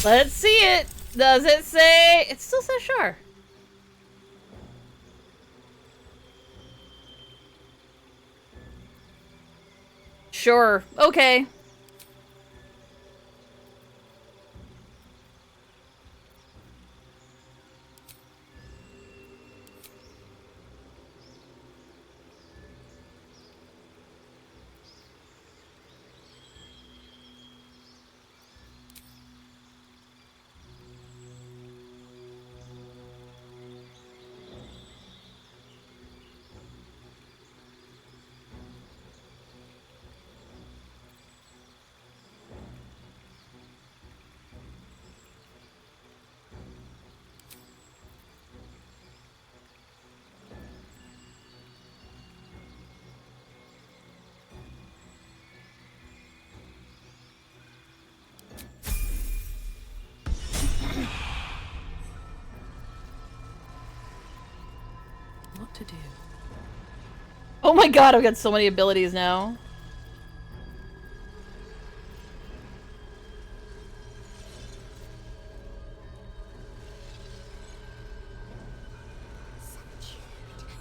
Let's see it. Does it say? It still says Shar. Sure. Okay. What to do? Oh my god, I've got so many abilities now.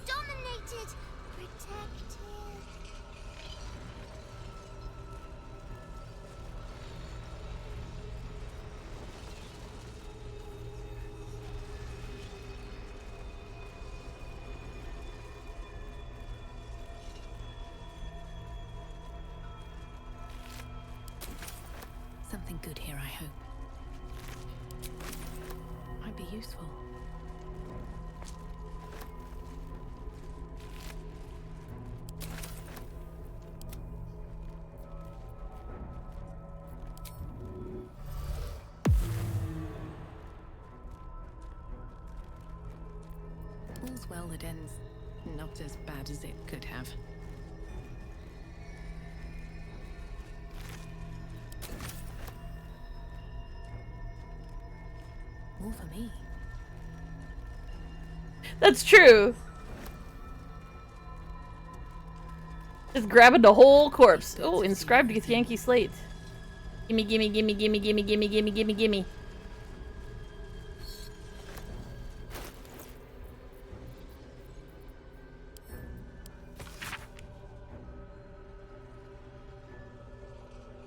Dominated! Protected! something good here, I hope. Might be useful. All's well that ends not as bad as it could have. More for me. That's true. Just grabbing the whole corpse. Oh, inscribed with Yankee slate. Gimme, gimme, gimme, gimme, gimme, gimme, gimme, gimme, gimme.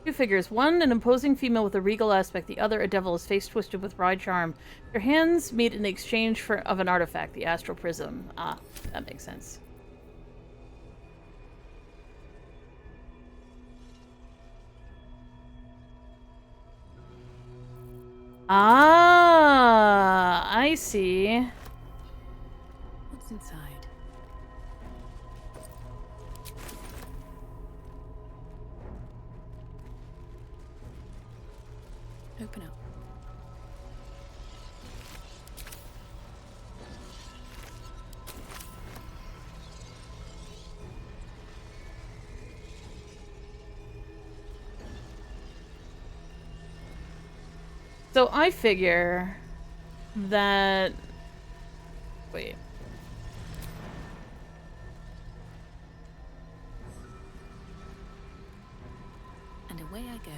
Two figures. One, an imposing female with a regal aspect. The other, a devil, his face twisted with wry charm. Their hands meet in exchange of an artifact, the astral prism. Ah, that makes sense. Ah, I see. What's inside? Open up. So I figure that... Wait. And away I go.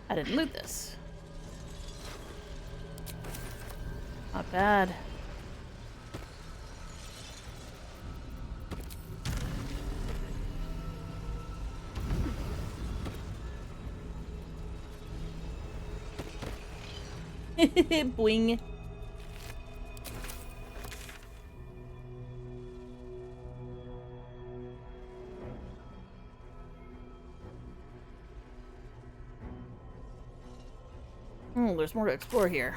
I didn't loot this. Not bad. Boing. Oh, there's more to explore here.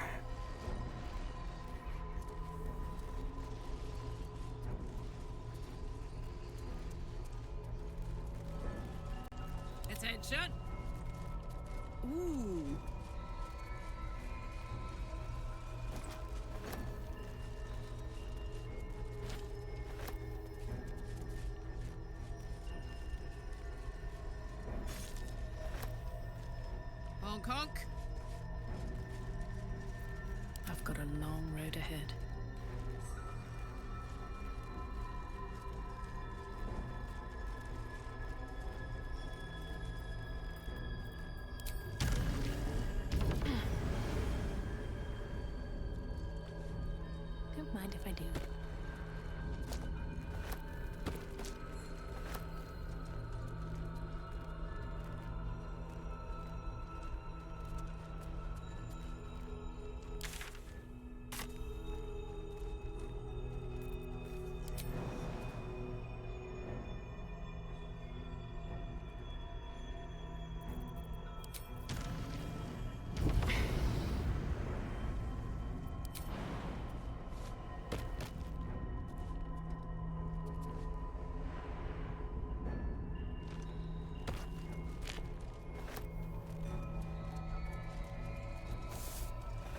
Attention! Ooh. Honk honk. I've got a long road ahead. Don't mind if I do.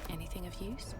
Anything of use?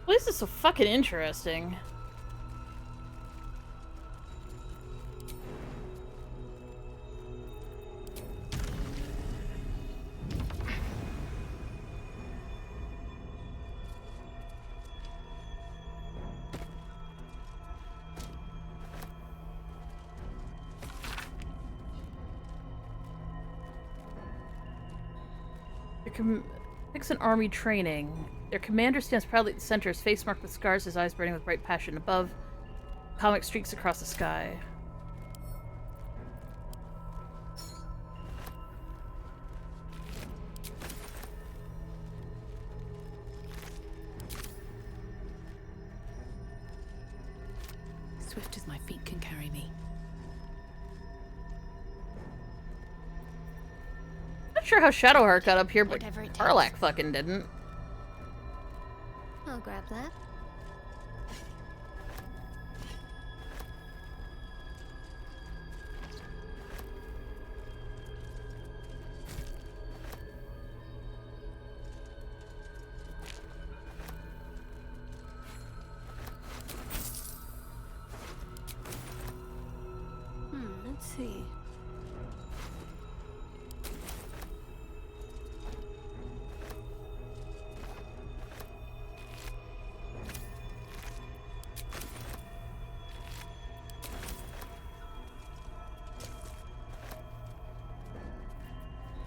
Well, this is so fucking interesting. Picks an army training. Their commander stands proudly at the center, his face marked with scars, his eyes burning with bright passion. Above, comic streaks across the sky. Swift as my feet can carry me. Not sure how Shadowheart got up here, but Whatever it takes. Warlock fucking didn't. I'll grab that. Let's see.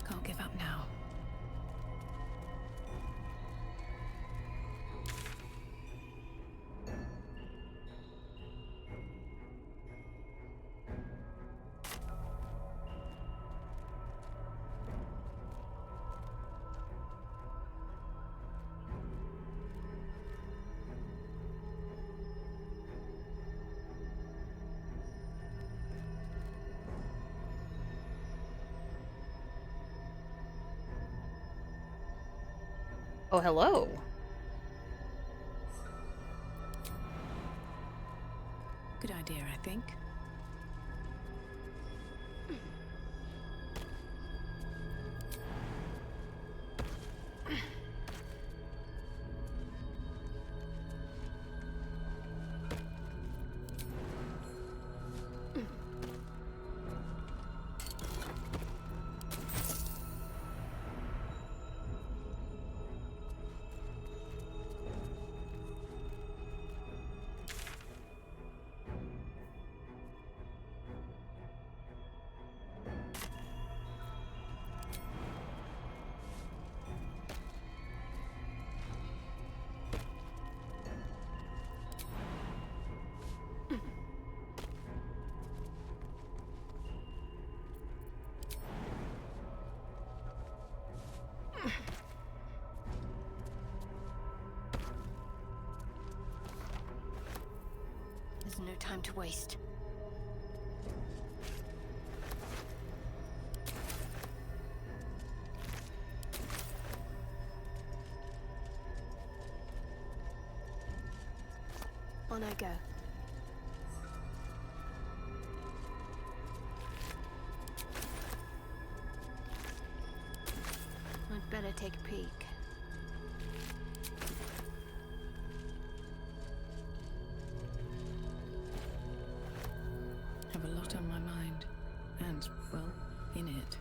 Can't give up now. Oh, hello. Good idea, I think. There's no time to waste. On I go. I'd better take a peek. Have a lot on my mind. And, well, in it.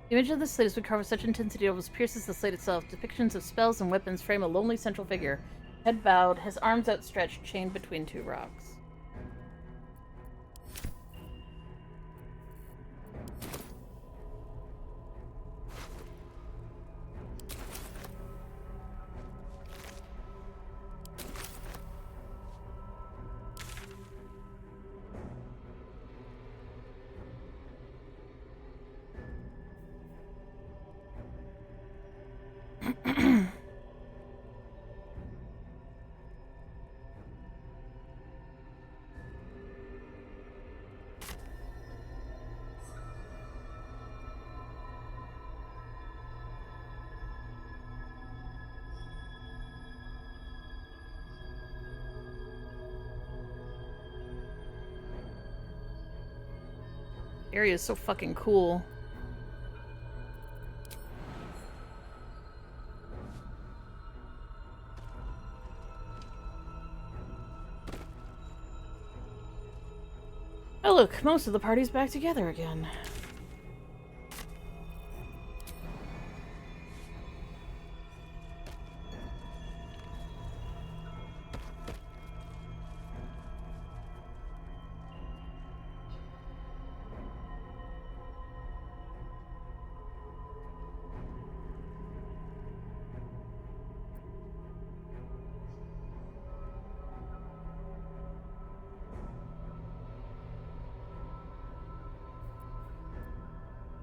The image of the slate has been carved with such intensity it almost pierces the slate itself. Depictions of spells and weapons frame a lonely central figure, head bowed, his arms outstretched, chained between two rocks. Area is so fucking cool. Oh look, most of the party's back together again.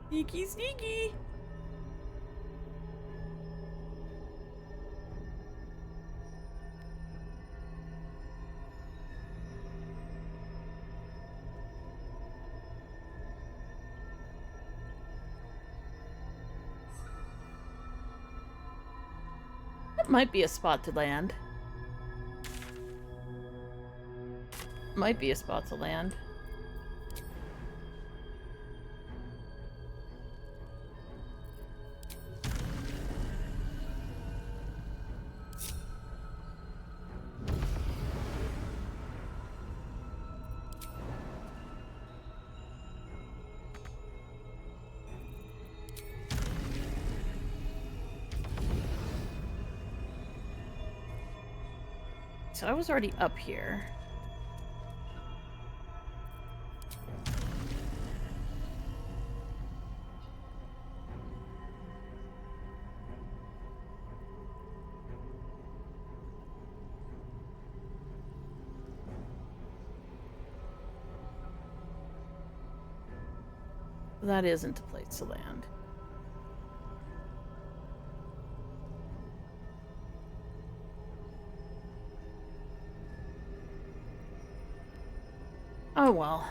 Sneaky, sneaky. That might be a spot to land. Might be a spot to land. So I was already up here. That isn't a place to land. Oh well.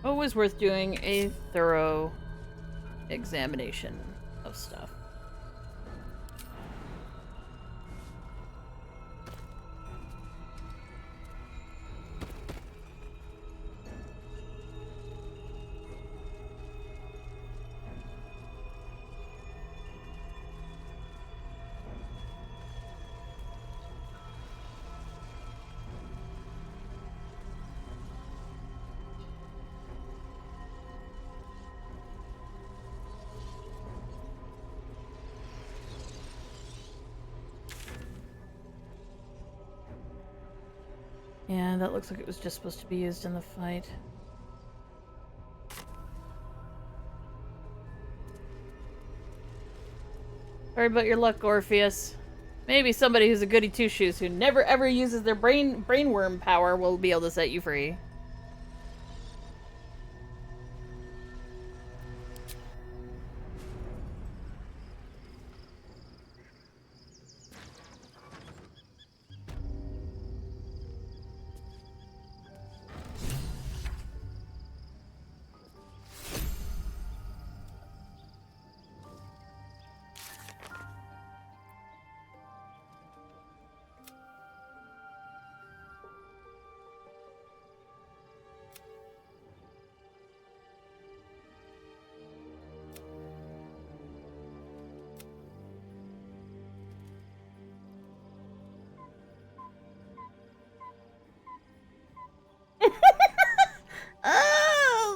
Always worth doing a thorough examination of stuff. Yeah, that looks like it was just supposed to be used in the fight. Sorry about your luck, Orpheus. Maybe somebody who's a goody two-shoes who never ever uses their brainworm power will be able to set you free.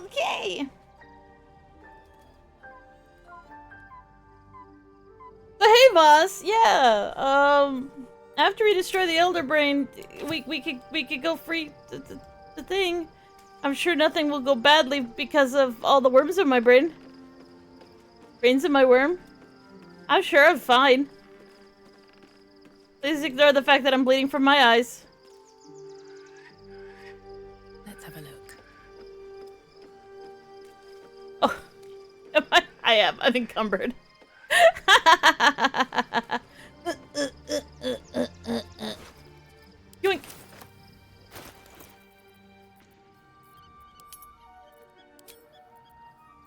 Okay. But hey, boss. Yeah. After we destroy the Elder Brain, we could go free the thing. I'm sure nothing will go badly because of all the worms in my brain. Brains in my worm. I'm sure I'm fine. Please ignore the fact that I'm bleeding from my eyes. Let's have a look. Oh, I am. I'm encumbered. Yoink.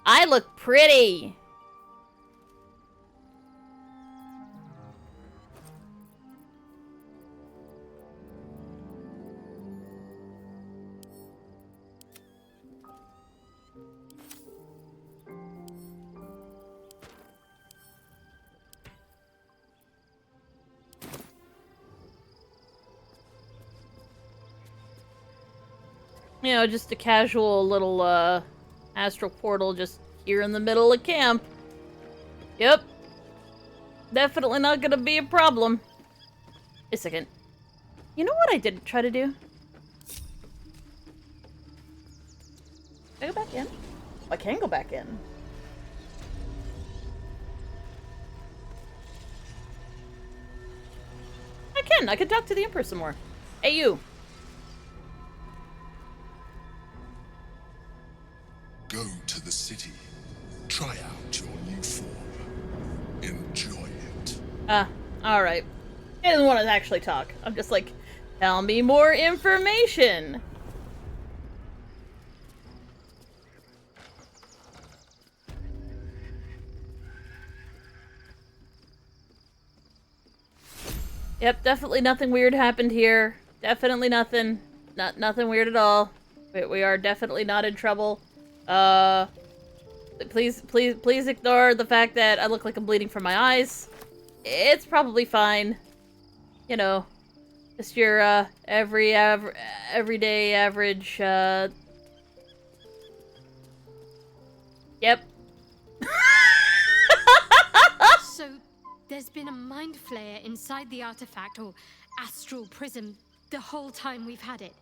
I look pretty. You know, just a casual little, astral portal just here in the middle of camp. Yep. Definitely not gonna be a problem. Wait a second. You know what I didn't try to do? Can I go back in? I can go back in. I can talk to the Emperor some more. Hey, you. Go to the city. Try out your new form. Enjoy it. Alright. I didn't want to actually talk. I'm just like, tell me more information. Yep, definitely nothing weird happened here. Definitely nothing. Nothing weird at all. We are definitely not in trouble. Please ignore the fact that I look like I'm bleeding from my eyes. It's probably fine. You know, just your, everyday average, Yep. So, there's been a mind flayer inside the artifact, or astral prism, the whole time we've had it.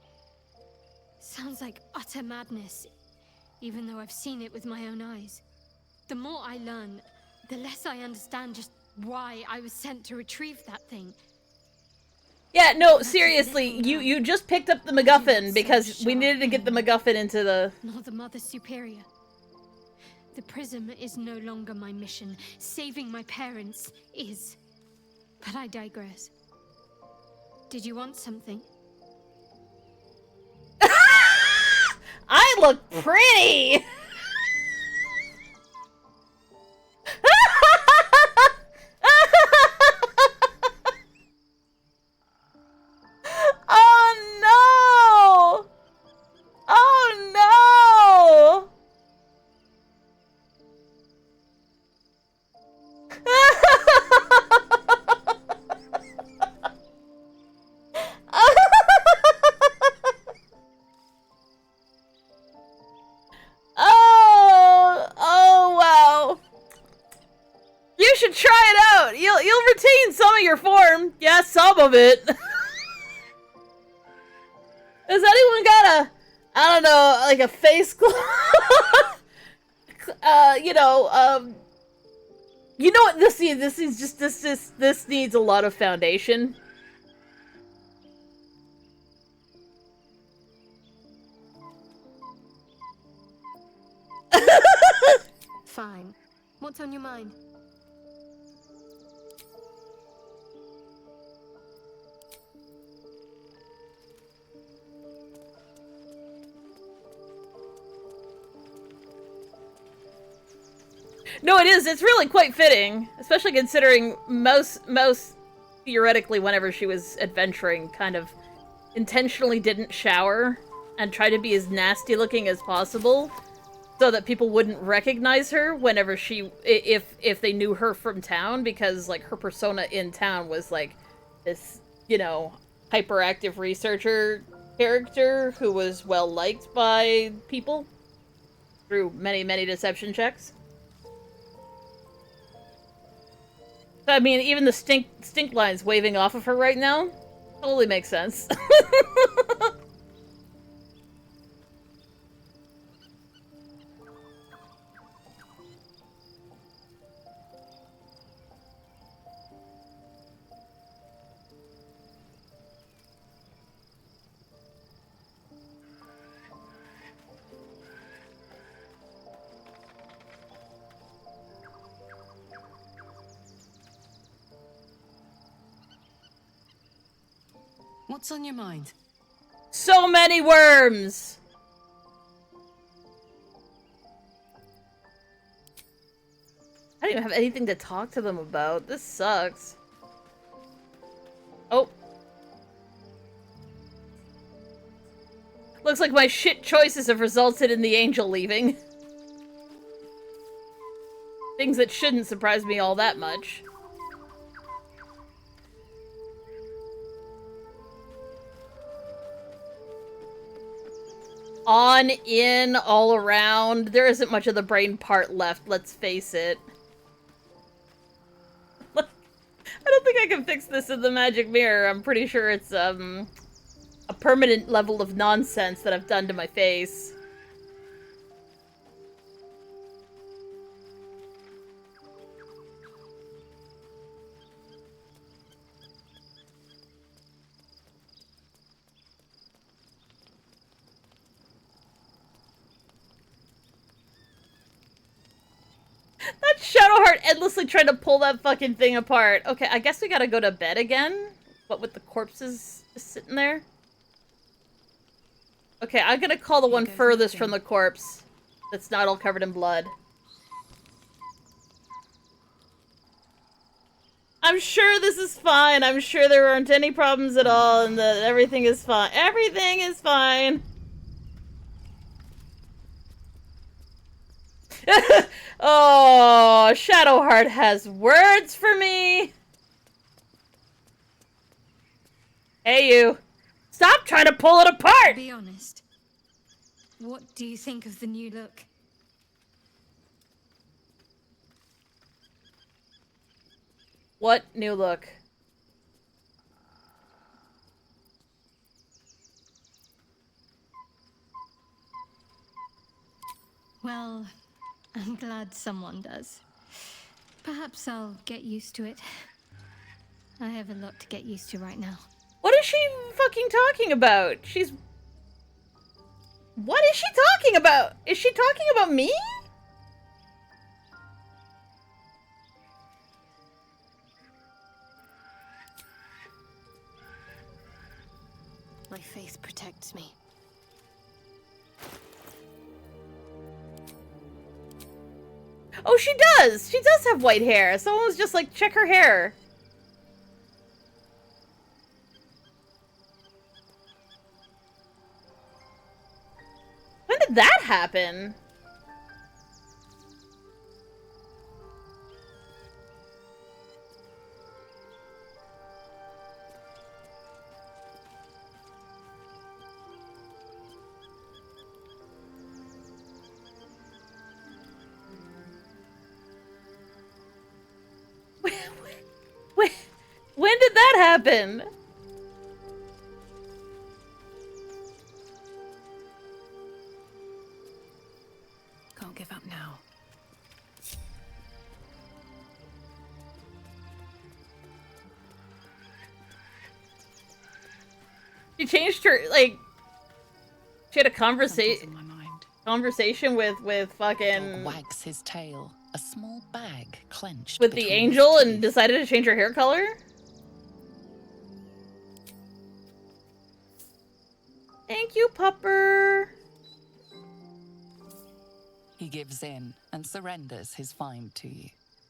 Sounds like utter madness, even though I've seen it with my own eyes. The more I learn, the less I understand just why I was sent to retrieve that thing. Yeah, no, seriously, you just picked up the MacGuffin because we needed to get the MacGuffin into the... Nor the Mother Superior. The prism is no longer my mission. Saving my parents is. But I digress. Did you want something? I look pretty! Oh no! Oh no! Oh wow. You should try it out. You'll retain some of your form. Yeah, some of it. Has anyone got a, I don't know, like a face cloth? You know what this needs? This needs a lot of foundation. Fine. What's on your mind? No, it is. It's really quite fitting, especially considering most theoretically, whenever she was adventuring, kind of intentionally didn't shower and tried to be as nasty looking as possible, so that people wouldn't recognize her whenever if they knew her from town, because like her persona in town was like this, you know, hyperactive researcher character who was well liked by people through many deception checks. I mean, even the stink lines waving off of her right now totally makes sense. What's on your mind? So many worms! I don't even have anything to talk to them about. This sucks. Oh. Looks like my shit choices have resulted in the angel leaving. Things that shouldn't surprise me all that much. On, in, all around. There isn't much of the brain part left, let's face it. don't think I can fix this in the magic mirror. I'm pretty sure it's, a permanent level of nonsense that I've done to my face. That Shadowheart endlessly trying to pull that fucking thing apart. Okay, I guess we gotta go to bed again. What with the corpses just sitting there? Okay, I'm gonna call the one furthest from the corpse that's not all covered in blood. I'm sure this is fine. I'm sure there aren't any problems at all and that everything is fine. Everything is fine. Oh, Shadowheart has words for me. Hey, you. Stop trying to pull it apart! Be honest. What do you think of the new look? What new look? Well, I'm glad someone does. Perhaps I'll get used to it. I have a lot to get used to right now. What is she fucking talking about? What is she talking about? Is she talking about me? My faith protects me. Oh, she does! She does have white hair. Someone was just like, check her hair. When did that happen? When did that happen? Can't give up now. She changed her, like, she had a conversation with fucking... Wags his tail, a small bag clenched with the between angel his and teeth. decided to change her hair color? Thank you, Pupper. He gives in and surrenders his find to you.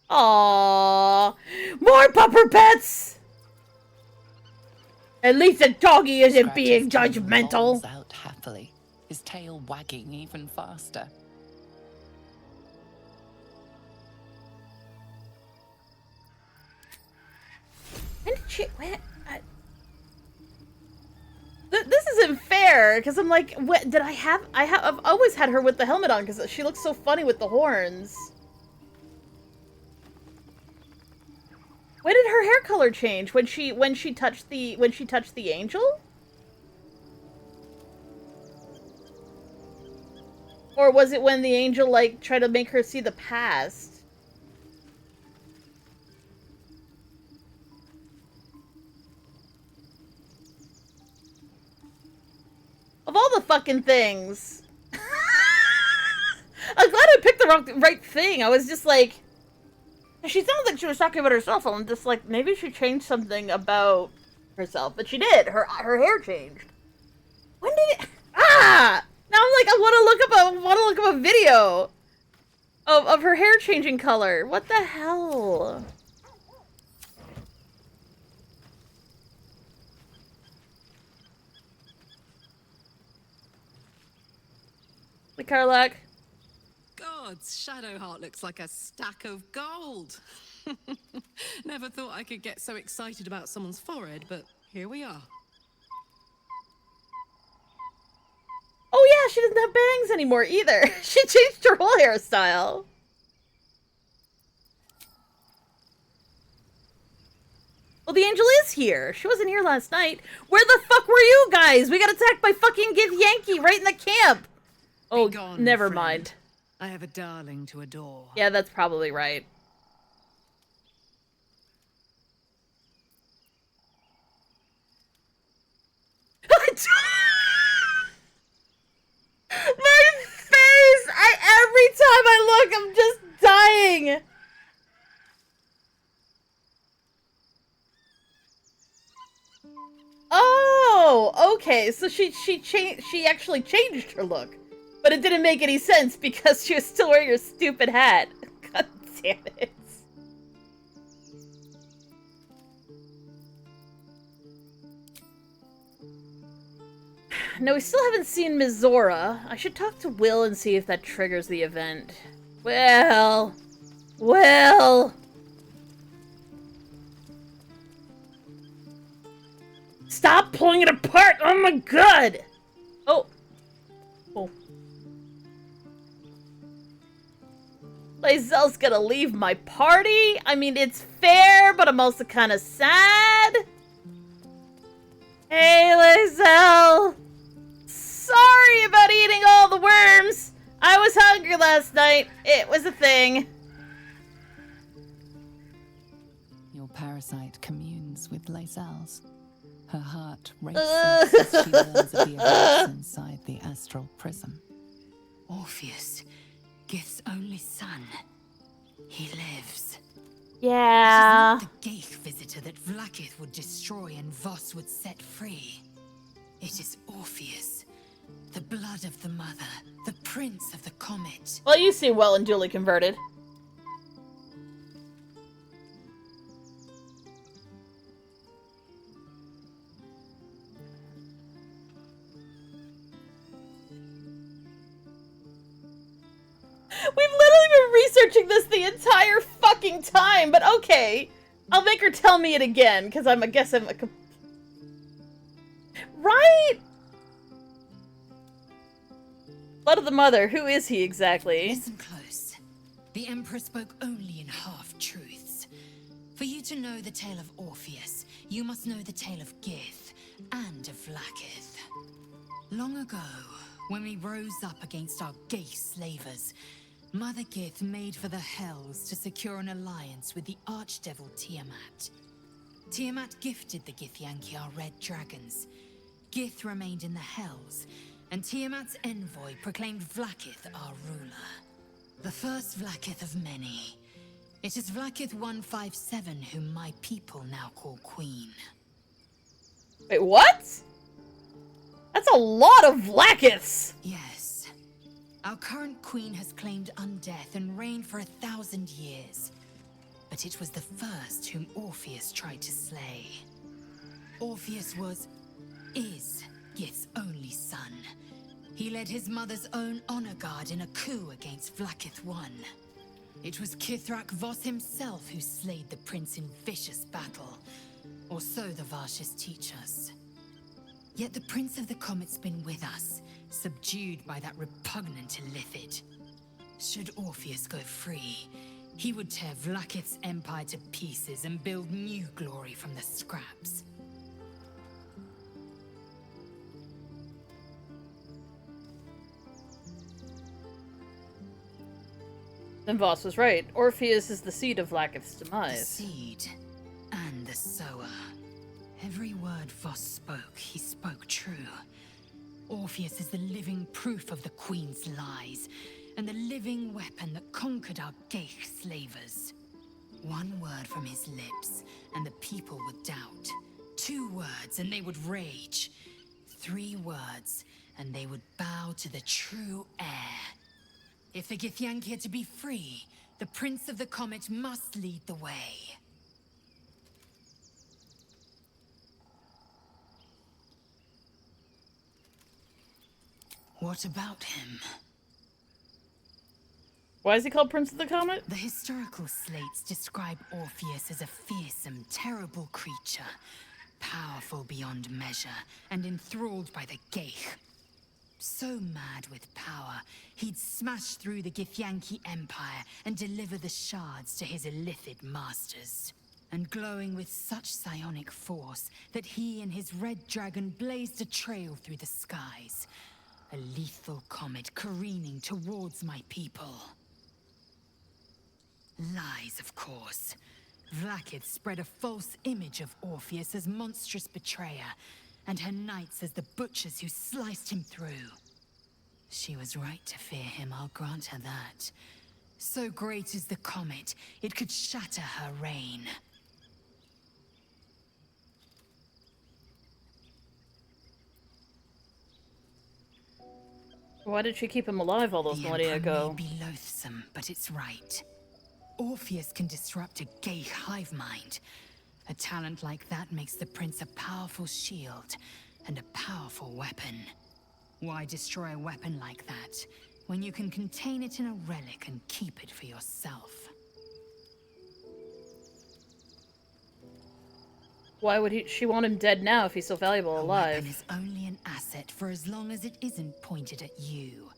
Aww. More Pupper pets! At least the doggy isn't being judgmental. Rolls out happily, his tail wagging even faster. When did she... This isn't fair, because I'm like, what did I've always had her with the helmet on, because she looks so funny with the horns. When did her hair color change? When she touched the angel? Or was it when the angel, like, tried to make her see the past? Of all the fucking things. I'm glad I picked the right thing. I was just like... She sounded like she was talking about herself. I'm just like, maybe she changed something about herself. But she did. Her hair changed. When did it... Ah! Now I'm like, I want to look up a video of her hair changing color. What the hell? The Carlac. Gods, Shadowheart looks like a stack of gold. Never thought I could get so excited about someone's forehead, but here we are. Oh yeah, she doesn't have bangs anymore either. She changed her whole hairstyle. Well, the angel is here. She wasn't here last night. Where the fuck were you guys? We got attacked by fucking Githyanki right in the camp. Oh, Begone, never friend. mind. I have a darling to adore. Yeah, that's probably right. My face! Every time I look, I'm just dying. Oh, okay. So she actually changed her look, but it didn't make any sense because she was still wearing her stupid hat. God damn it. No, we still haven't seen Mizora. I should talk to Will and see if that triggers the event. Well. Stop pulling it apart! Oh my god! Oh. Lae'zel's gonna leave my party? I mean, it's fair, but I'm also kind of sad. Hey, Lae'zel! Sorry about eating all the worms! I was hungry last night. It was a thing. Your parasite communes with Lae'zel's. Her heart races as she learns of the events inside the astral prism. Orpheus, Gith's only son. He lives. Yeah. It is not the Geich visitor that Vlaakith would destroy and Voss would set free. It is Orpheus, the blood of the mother, the prince of the comet. Well, you seem well and duly converted. We've literally been researching this the entire fucking time, but okay. I'll make her tell me it again, because I guess I'm a... Right? Blood of the mother, who is he exactly? Listen close. The Emperor spoke only in half-truths. For you to know the tale of Orpheus, you must know the tale of Gith and of Vlaakith. Long ago, when we rose up against our Geich slavers, Mother Gith made for the Hells to secure an alliance with the archdevil Tiamat. Tiamat gifted the Githyanki our red dragons. Gith remained in the Hells, and Tiamat's envoy proclaimed Vlaakith our ruler. The first Vlaakith of many. It is Vlaakith 157 whom my people now call Queen. Wait, what? That's a lot of Vlaakiths! Yes. Our current queen has claimed undeath and reigned for 1,000 years. But it was the first whom Orpheus tried to slay. Orpheus is Gith's only son. He led his mother's own honor guard in a coup against Vlaakith I. It was Kithrak Voss himself who slayed the prince in vicious battle. Or so the Varshas teach us. Yet the Prince of the Comet's been with us, subdued by that repugnant Illithid. Should Orpheus go free, he would tear Vlaakith's empire to pieces and build new glory from the scraps. Then Voss was right. Orpheus is the seed of Vlaakith's demise. The seed and the sower. Every word Voss spoke, he spoke true. Orpheus is the living proof of the Queen's lies, and the living weapon that conquered our Geich slavers. One word from his lips, and the people would doubt. 2 words, and they would rage. 3 words, and they would bow to the true heir. If the Githyanki are to be free, the Prince of the Comet must lead the way. What about him? Why is he called Prince of the Comet? The historical slates describe Orpheus as a fearsome, terrible creature, powerful beyond measure, and enthralled by the Geich. So mad with power, he'd smash through the Githyanki Empire and deliver the shards to his Illithid masters. and glowing with such psionic force that he and his red dragon blazed a trail through the skies. A lethal comet careening towards my people. Lies, of course. Vlaakith spread a false image of Orpheus as monstrous betrayer, and her knights as the butchers who sliced him through. She was right to fear him, I'll grant her that. So great is the comet, it could shatter her reign. Why did she keep him alive all those millennia ago? May be loathsome, but it's right. Orpheus can disrupt a gay hive mind. A talent like that makes the prince a powerful shield and a powerful weapon. Why destroy a weapon like that when you can contain it in a relic and keep it for yourself? Why would she want him dead now if he's so valuable alive? A weapon is only an asset for as long as it isn't pointed at you.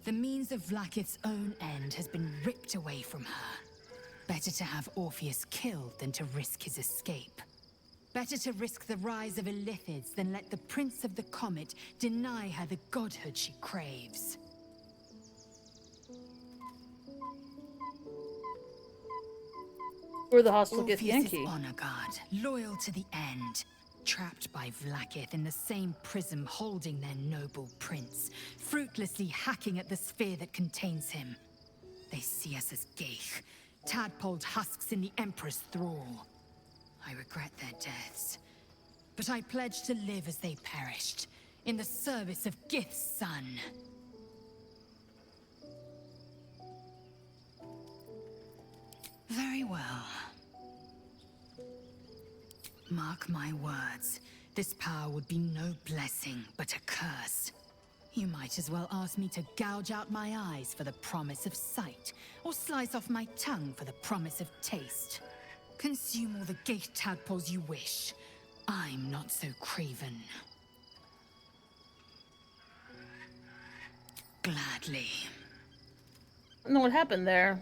The means of Vlaakith's own end has been ripped away from her. Better to have Orpheus killed than to risk his escape. Better to risk the rise of Illithids than let the Prince of the Comet deny her the godhood she craves. We're the hostile Orpheus Githyanki. is honor guard, loyal to the end. Trapped by Vlaakith in the same prism holding their noble prince, fruitlessly hacking at the sphere that contains him. They see us as geich, tadpoled husks in the Emperor's thrall. I regret their deaths, but I pledge to live as they perished, in the service of Gith's son. Very well. Mark my words, this power would be no blessing, but a curse. You might as well ask me to gouge out my eyes for the promise of sight, or slice off my tongue for the promise of taste. Consume all the gate tadpoles you wish. I'm not so craven. Gladly. I don't know what happened there.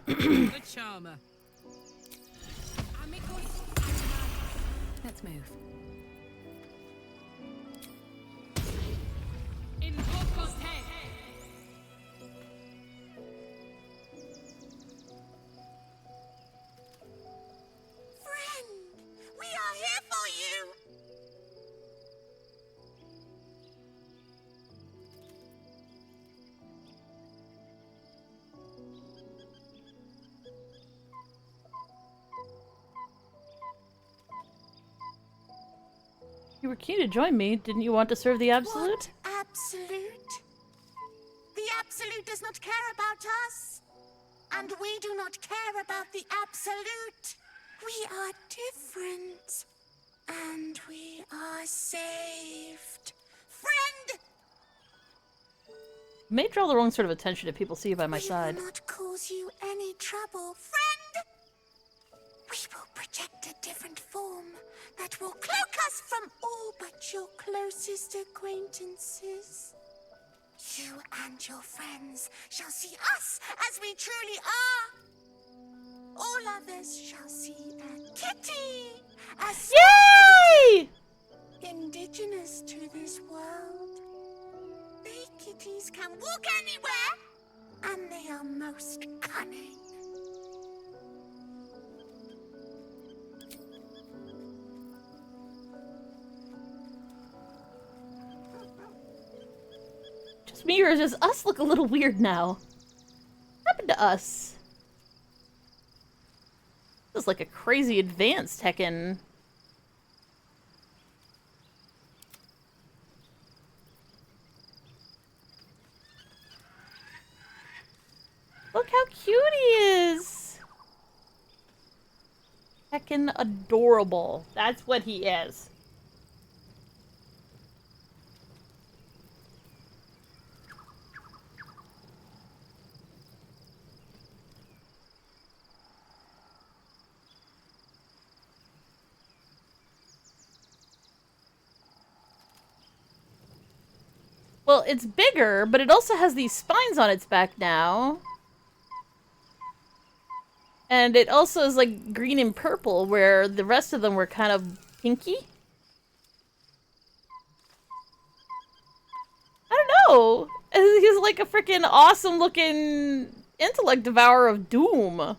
The charmer. Let's move. In Volko's head. Friend, we are here for you. You were keen to join me. Didn't you want to serve the Absolute? What Absolute? The Absolute does not care about us. And we do not care about the Absolute. We are different. And we are saved. Friend! You may draw the wrong sort of attention if people see you by my side. We will not cause you any trouble, friend. We will project a different form that will cloak us from all but your closest acquaintances. You and your friends shall see us as we truly are. All others shall see a kitty, a Yay! indigenous to this world. They kitties can walk anywhere, and they are most cunning. Just me or does us look a little weird now? What happened to us? This is like a crazy advanced heckin'. Look how cute he is! Heckin' adorable. That's what he is. Well, it's bigger, but it also has these spines on its back now. And it also is like green and purple, where the rest of them were kind of pinky. I don't know. He's like a freaking awesome looking intellect devourer of doom.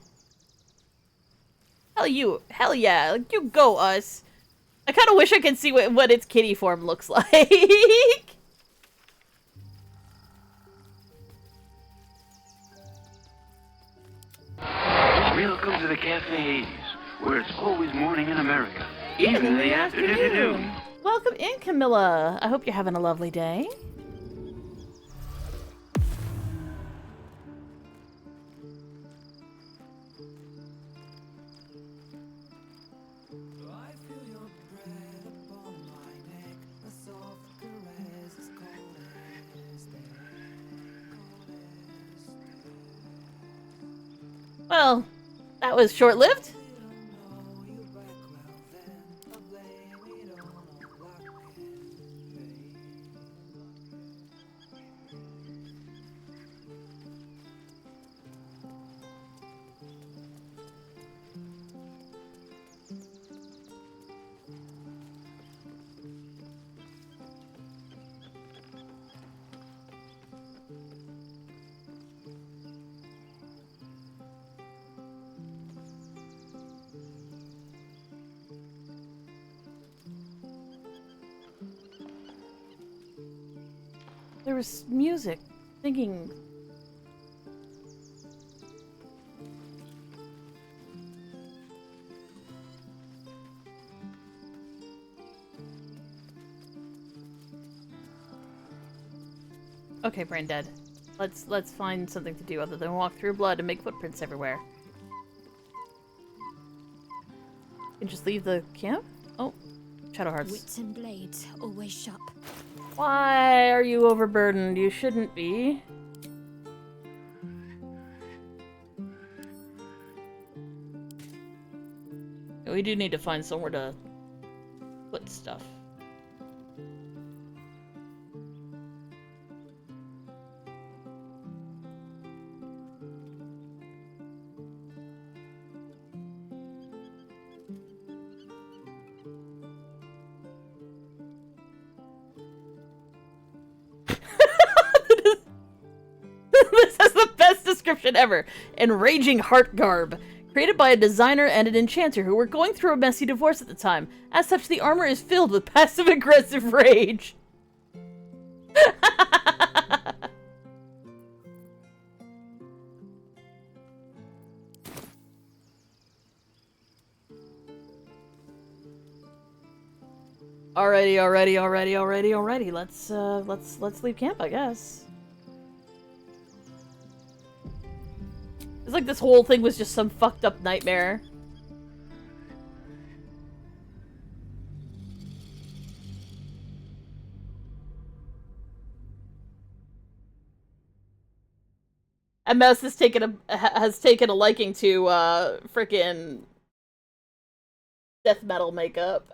Hell yeah, like, you go, us. I kind of wish I could see what its kitty form looks like. Welcome to the cafes, where it's always morning in America, even in the afternoon. Welcome in, Camilla. I hope you're having a lovely day. Well, that was short-lived. There was music, thinking. Okay, brain dead. Let's find something to do other than walk through blood and make footprints everywhere. You can just leave the camp? Oh, Shadow Hearts. Wits and blades, always sharp. Why are you overburdened? You shouldn't be. We do need to find somewhere to put stuff. This is the best description ever. Enraging heart garb. Created by a designer and an enchanter who were going through a messy divorce at the time. As such, the armor is filled with passive-aggressive rage. Alrighty. Let's leave camp, I guess. It's like this whole thing was just some fucked up nightmare. MS has taken a liking to frickin' death metal makeup.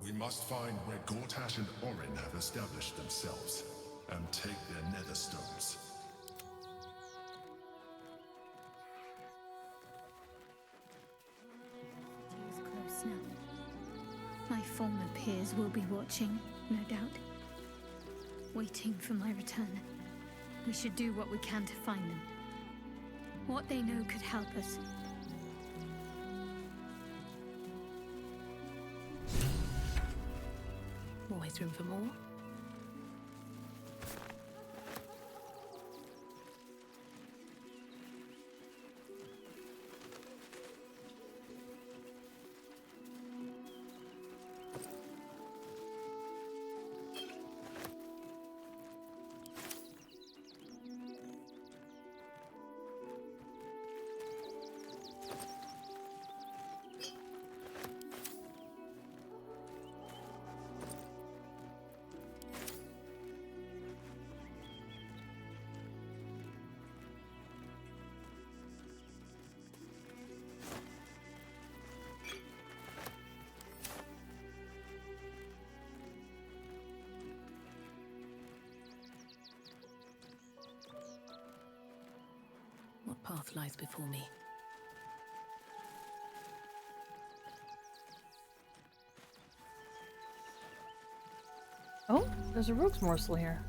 We must find where Gortash and Orin have established themselves, and take their nether stones. He's close now. My former peers will be watching, no doubt. Waiting for my return. We should do what we can to find them. What they know could help us. always room for more. What path lies before me? Oh, there's a rogue's morsel here.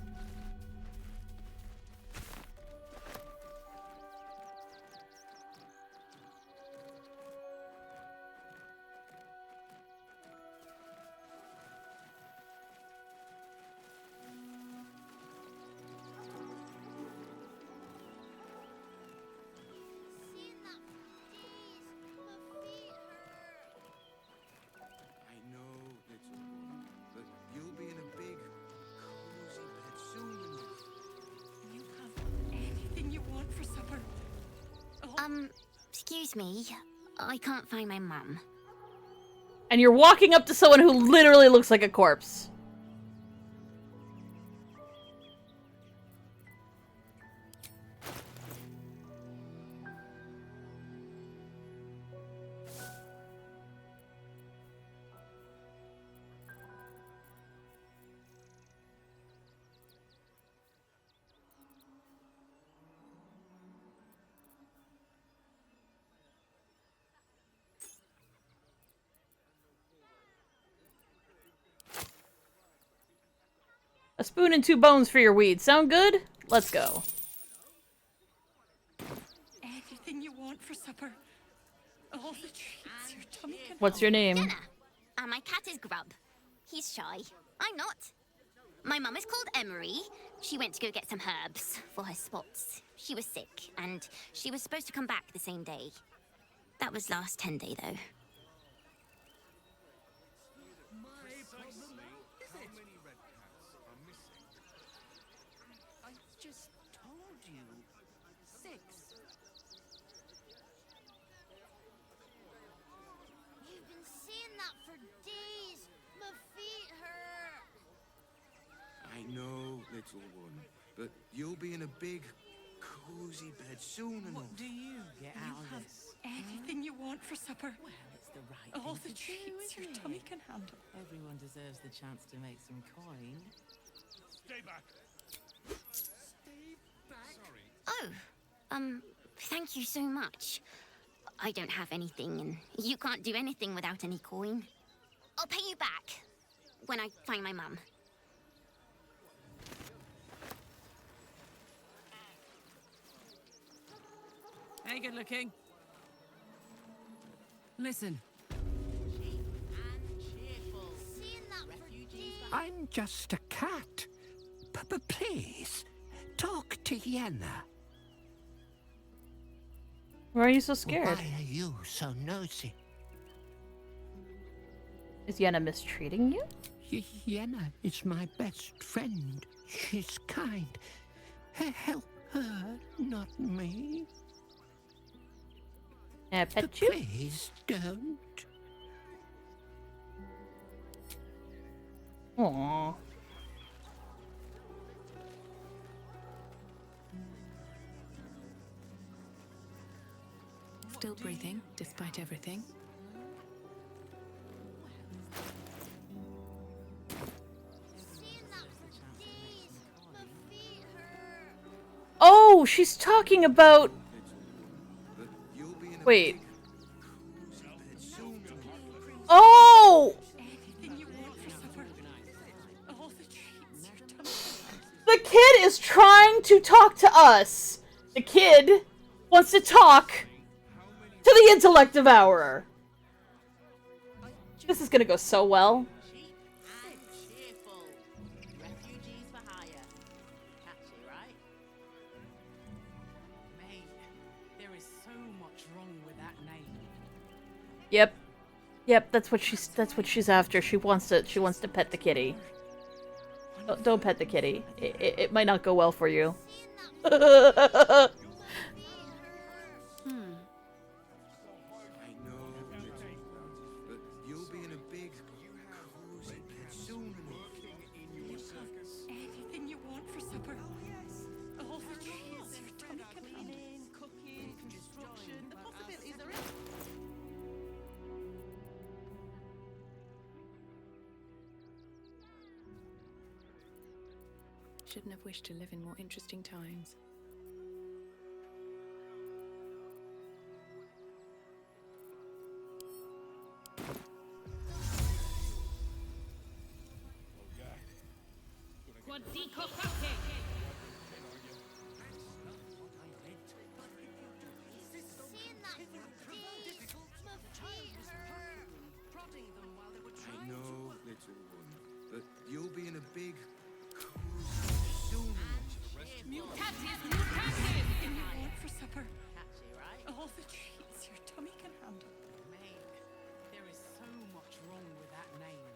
Excuse me. I can't find my mum. And you're walking up to someone who literally looks like a corpse. A spoon and 2 bones for your weed. Sound good? Let's go. Anything you want for supper. All the treats your tummy can What's your name? Jenna. And my cat is Grub. He's shy. I'm not. My mum is called Emery. She went to go get some herbs for her spots. She was sick, and she was supposed to come back the same day. That was last 10 day, though. I know, little one, but you'll be in a big, cozy bed soon enough. What do you get out of this? Anything you want for supper. Well, it's the right All thing the to treats do, your isn't tummy it? can handle. Everyone deserves the chance to make some coin. Stay back. Oh, thank you so much. I don't have anything, and you can't do anything without any coin. I'll pay you back when I find my mum. Hey, good looking. Listen. I'm just a cat. But please, talk to Yenna. Why are you so scared? Why are you so nosy? Is Yenna mistreating you? Yenna is my best friend. She's kind. Help her, not me. Can I pet you? Please don't. Aww. Still breathing, despite everything. Oh, she's talking about... Wait. Oh! The kid is trying to talk to us. The kid wants to talk to the intellect devourer. This is gonna go so well. Yep. Yep, that's what she's after. She wants to pet the kitty. Don't pet the kitty. It might not go well for you. Anything you want for supper. All the treats your tummy can handle. Cooking, construction, the possibilities are Shouldn't have wished to live in more interesting times. I know, little one, but you'll be in a big, Anything you want for supper. All the treats your tummy can handle. There is so much wrong with that name.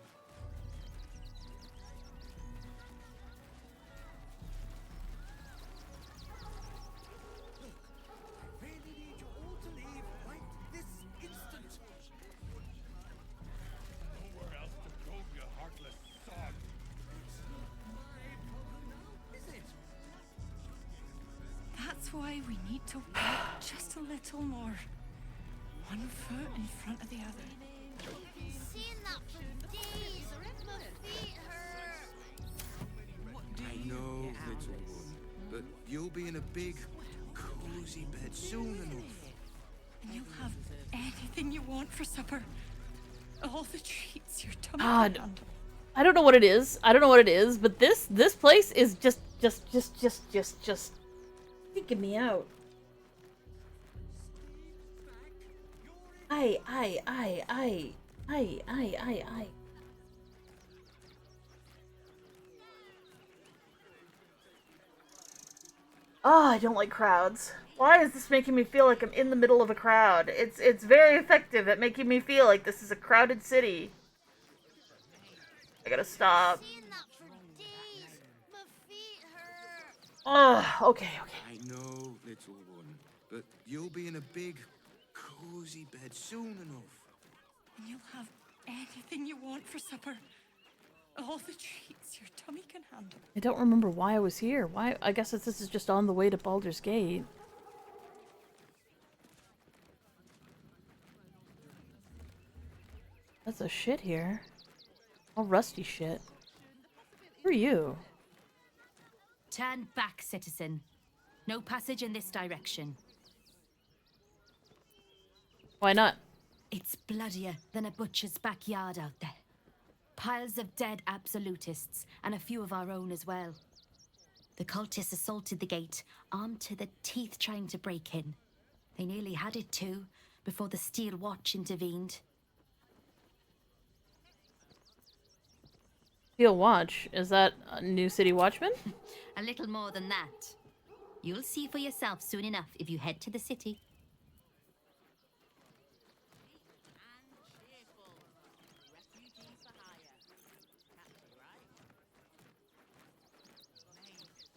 I really need you all to leave right this instant. Nowhere else to go, you heartless sod. That's why we need to walk just a little more. One foot in front of the other. Seen that for days. My feet hurt. I know, little one, but you'll be in a big, cozy bed soon enough. And you'll have anything you want for supper. All the treats your tummy God. can handle. I don't know what it is. I don't know what it is, but this place is just freaking me out. I. Oh, I don't like crowds. Why is this making me feel like I'm in the middle of a crowd? It's very effective at making me feel like this is a crowded city. I gotta stop. Oh, okay. I know, little one, but you'll be in a big, cozy bed soon enough. And you'll have anything you want for supper. All the treats your tummy can handle. I don't remember why I was here. Why? I guess this is just on the way to Baldur's Gate. That's a shit here. All rusty shit. Who are you? Turn back, citizen. No passage in this direction. Why not? It's bloodier than a butcher's backyard out there. Piles of dead absolutists, and a few of our own as well. The cultists assaulted the gate, armed to the teeth trying to break in. They nearly had it too, before the Steel Watch intervened. Steel Watch? Is that a new city watchman? A little more than that. You'll see for yourself soon enough if you head to the city.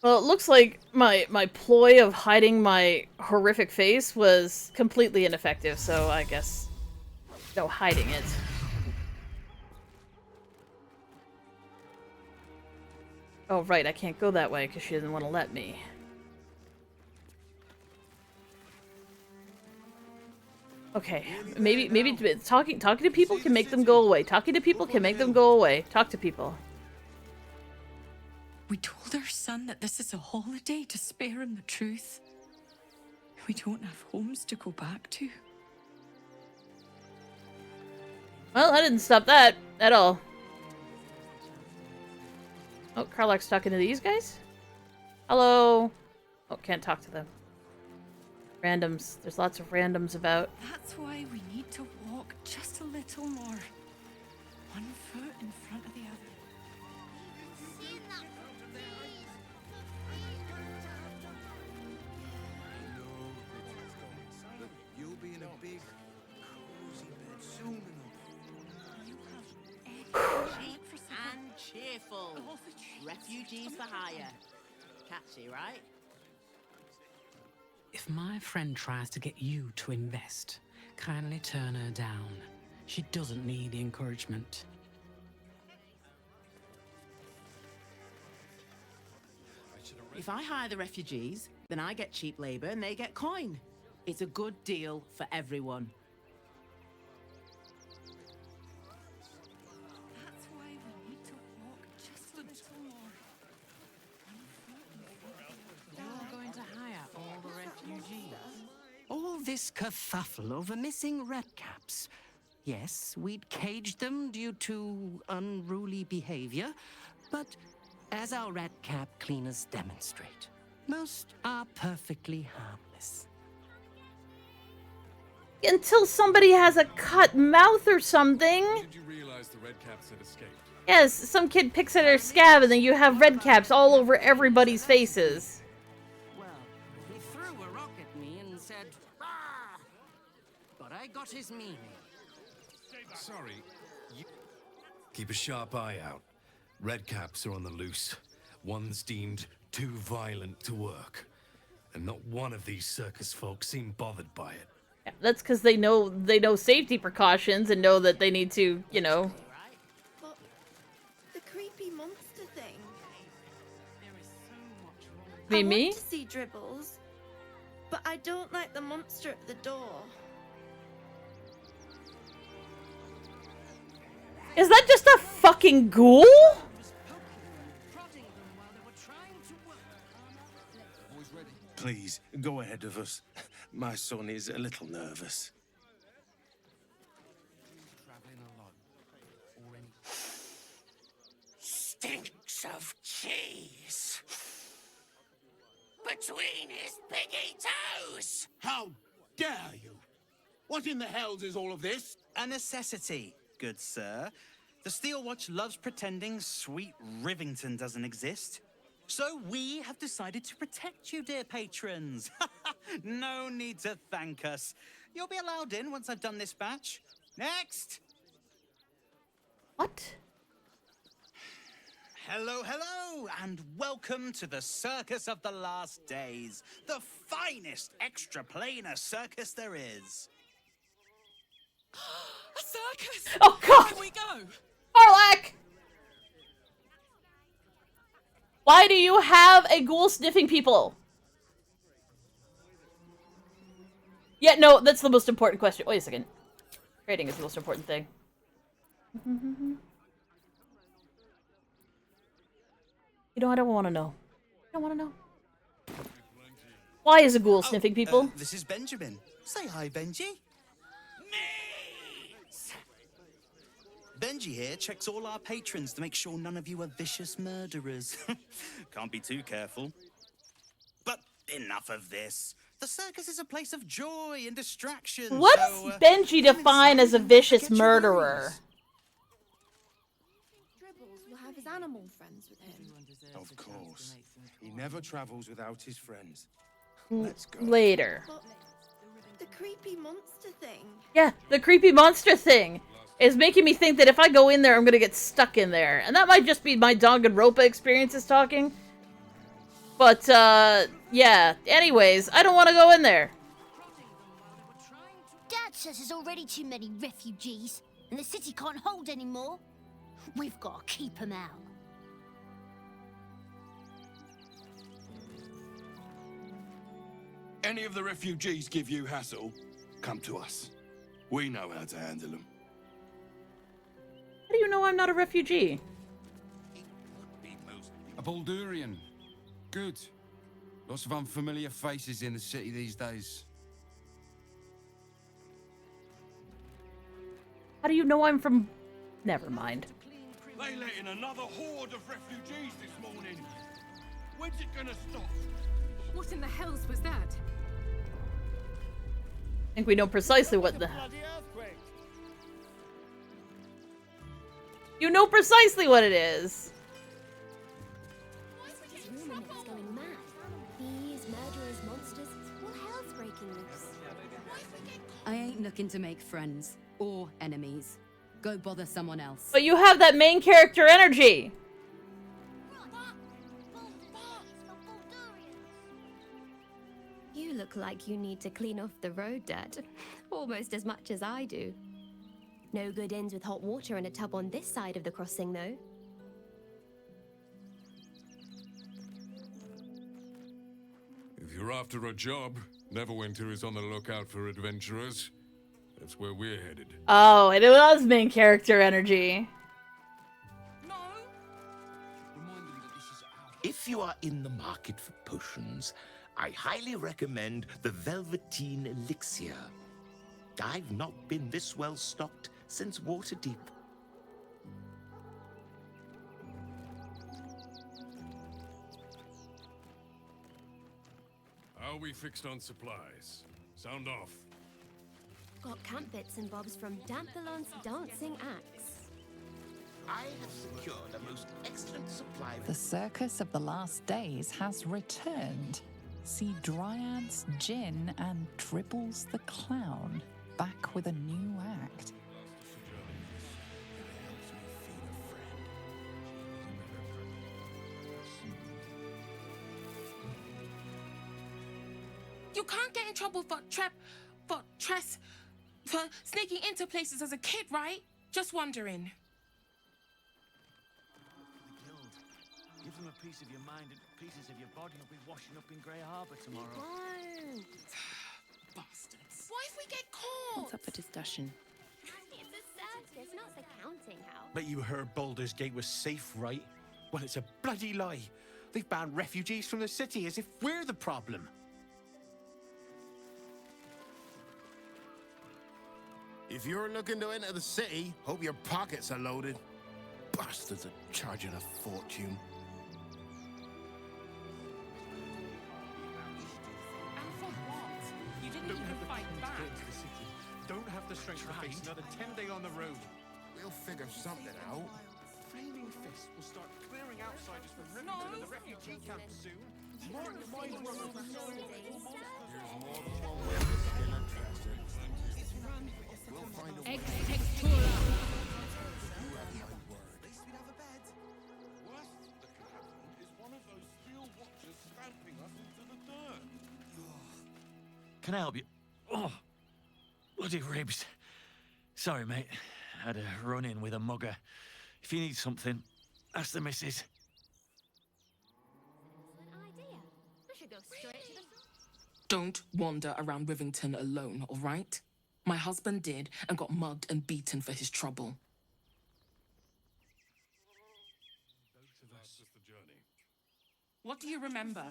Well, it looks like my ploy of hiding my horrific face was completely ineffective, so I guess no hiding it. Oh, right, I can't go that way because she doesn't want to let me. Okay, maybe talking to people can make them go away. Talking to people can make them go away. Talk to people. We told our son that this is a holiday to spare him the truth. We don't have homes to go back to. Well, I didn't stop that at all. Oh, Carlock's talking to these guys? Hello? Oh, can't talk to them. Randoms. There's lots of randoms about. That's why we need to walk just a little more. One foot in front of the other. But you'll be in a big, cozy bed refugees for hire. Catchy, right? If my friend tries to get you to invest, kindly turn her down. She doesn't need the encouragement. If I hire the refugees, then I get cheap labor and they get coin. It's a good deal for everyone. That's why we need to walk just a little more. You're going to hire all the refugees. All this kerfuffle over missing redcaps. Yes, we'd caged them due to unruly behavior, but as our redcap cleaners demonstrate, most are perfectly harmless. Until somebody has a cut mouth or something. Did you realize the redcaps had escaped? Yes, some kid picks at her scab and then you have red caps all over everybody's faces. Well, he threw a rock at me and said, "Ah!" But I got his meaning. Sorry. Keep a sharp eye out. Redcaps are on the loose. One's deemed too violent to work. And not one of these circus folk seem bothered by it. Yeah, that's because they know safety precautions and know that they need to, you know. But the creepy monster thing. Me? I want to see Dribbles, but I don't like the monster at the door. Is that just a fucking ghoul? Please, go ahead of us. My son is a little nervous. Stinks of cheese. Between his piggy toes. How dare you? What in the hells is all of this? A necessity, good sir. The Steel Watch loves pretending sweet Rivington doesn't exist. So we have decided to protect you, dear patrons. No need to thank us. You'll be allowed in once I've done this batch. Next! What? Hello, hello, and welcome to the Circus of the Last Days, the finest extra-planar circus there is. A circus! Oh, God! Here we go! Warlock! Why do you have a ghoul sniffing people? Yeah, no, that's the most important question. Wait a second. Trading is the most important thing. You know, I don't want to know. I don't want to know. Why is a ghoul sniffing people? This is Benjamin. Say hi, Benji. Benji here checks all our patrons to make sure none of you are vicious murderers. Can't be too careful. But enough of this. The circus is a place of joy and distraction. What does Benji define as a vicious murderer? Dribbles will have his animal friends with him. Of course. He never travels without his friends. Let's go. Later. But the creepy monster thing. Yeah, the creepy monster thing is making me think that if I go in there, I'm gonna get stuck in there. And that might just be my Danganronpa experiences talking. But, yeah. Anyways, I don't want to go in there. Dad says there's already too many refugees, and the city can't hold any more. We've got to keep them out. Any of the refugees give you hassle, come to us. We know how to handle them. How do you know I'm not a refugee? A Baldurian. Good. Lots of unfamiliar faces in the city these days. How do you know I'm from... Never mind. They let in another horde of refugees this morning. When's it gonna stop? What in the hells was that? I think we know precisely what the... You know precisely what it is. This woman is going mad. These murderers, monsters, all hell's breaking loose. I ain't looking to make friends or enemies. Go bother someone else. But you have that main character energy. You look like you need to clean off the road dirt, almost as much as I do. No good inns with hot water in a tub on this side of the crossing, though. If you're after a job, Neverwinter is on the lookout for adventurers. That's where we're headed. Oh, it was main character energy. If you are in the market for potions, I highly recommend the Velveteen Elixir. I've not been this well stocked since Waterdeep. How are we fixed on supplies? Sound off. Got camp bits and bobs from Danthalon's dancing axe. I have secured a most excellent supply of... The circus of the last days has returned. See Dryads, Jin, and Dribbles the Clown back with a new act. You can't get in trouble for sneaking into places as a kid, right? Just wondering. Give them a piece of your mind and pieces of your body will be washing up in Grey Harbour tomorrow. Bastards. What if we get caught? What's up for discussion? It's a circus, not the counting house. Bet you heard Baldur's Gate was safe, right? Well, it's a bloody lie. They've banned refugees from the city as if we're the problem. If you're looking to enter the city, hope your pockets are loaded. Bastards are charging a fortune. And for what? You didn't even fight back. Don't have the strength to face another 10 day on the road. We'll figure something out. Flaming Fist will start clearing outsiders from Remade and the refugee camp soon. More than one way We'll find a Ex textura. Can I help you? Oh, bloody ribs. Sorry, mate. Had a run-in with a mugger. If you need something, ask the missus. I should go straight to the... Don't wander around Rivington alone, all right? My husband did and got mugged and beaten for his trouble. What do you remember?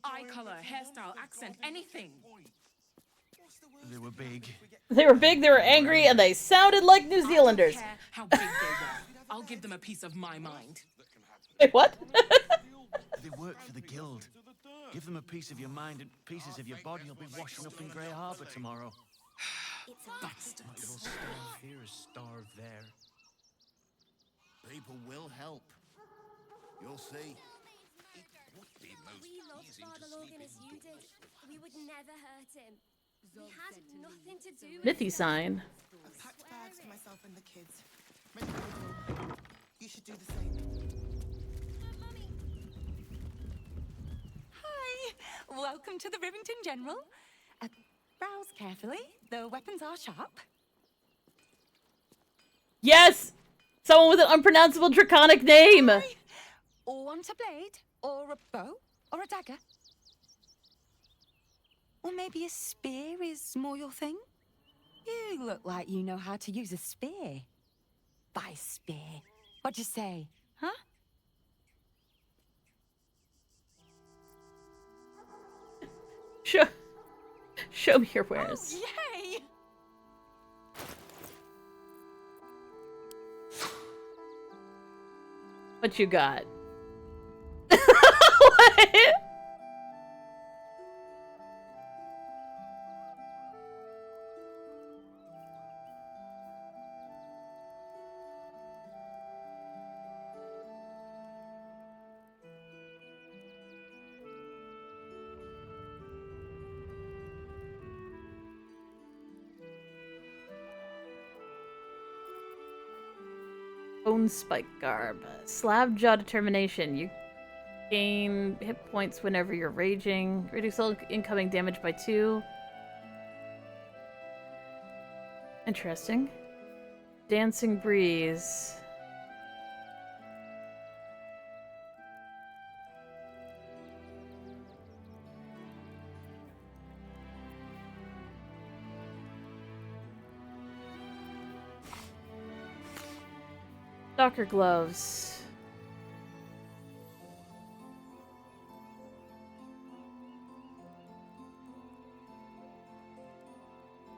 Eye color, hairstyle, accent, anything. They were big. They were big, they were angry, and they sounded like New Zealanders. I don't care how big they were. I'll give them a piece of my mind. Wait, what? They work for the guild. Give them a piece of your mind and pieces of your body will be washing up in Grey Harbour tomorrow. Bastards. You'll starve here or starve there. People will help. You'll see. We loved Father Logan as you did. We would never hurt him. We had nothing to do with Mithy sign. I've packed bags for myself and the kids. Make them go. You should do the same. Hi! Welcome to the Rivington General. Browse carefully. The weapons are sharp. Yes! Someone with an unpronounceable draconic name! Or want a blade, or a bow, or a dagger. Or maybe a spear is more your thing? You look like you know how to use a spear. By spear. What'd you say, huh? Show me your wares. Oh, yay! What you got? What? Bone spike garb. Slab jaw determination. You Gain hit points whenever you're raging. Reduce all incoming damage by 2. Interesting. Dancing Breeze. Docker Gloves.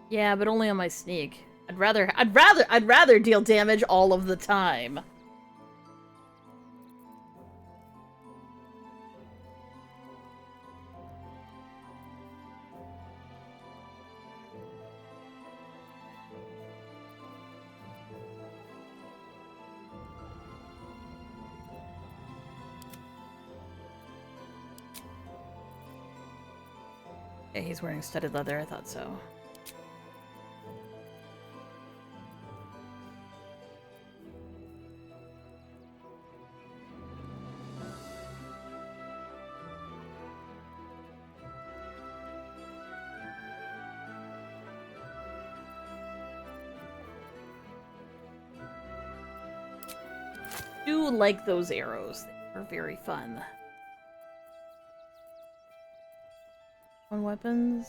Yeah, but only on my sneak. I'd rather deal damage all of the time. Yeah, he's wearing studded leather, I thought so. Do like those arrows. They are very fun. On weapons.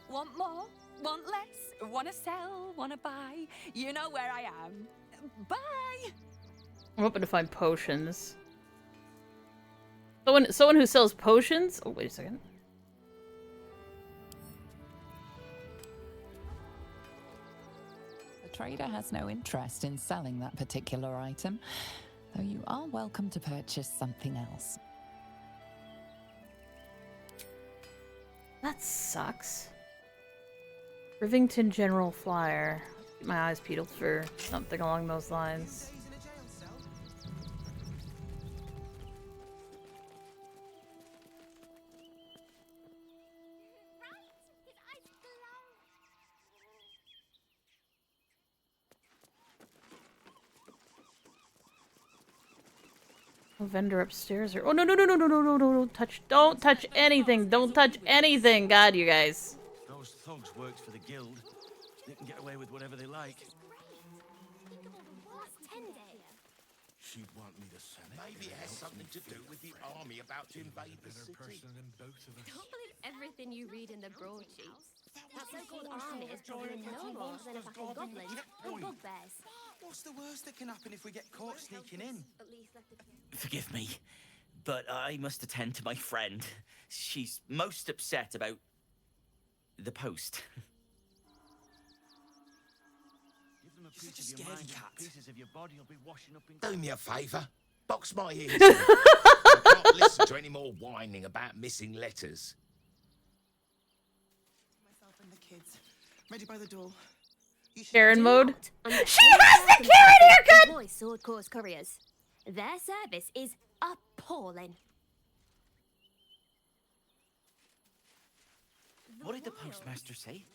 Want more? Want less? Wanna sell? Wanna buy? You know where I am. Bye! I'm hoping to find potions. Someone who sells potions? Oh, wait a second. The trader has no interest in selling that particular item, though you are welcome to purchase something else. That sucks. Rivington General Flyer. Keep my eyes peeled for something along those lines. A vendor upstairs or— oh no no no no no no no no no don't touch anything, don't touch anything. God, you guys. Those thugs worked for the guild. They can get away with whatever they like. She'd want me to send it. Maybe it has something to do with the army about to invade the city. Don't believe everything you read in the broadsheets. That so-called army is probably no more than a pack of goblins and bugbears. What's the worst that can happen if we get caught sneaking in? Forgive me, but I must attend to my friend. She's most upset about the post. Give them a piece of your mind and pieces of your body will be washing up in... Do me a favour. Box my ears. I can't listen to any more whining about missing letters. Myself and the kids. Ready by the door. Karen mode. She has the Karen haircut! Boy Sword Corps couriers. Their service is appalling. What did the postmaster say?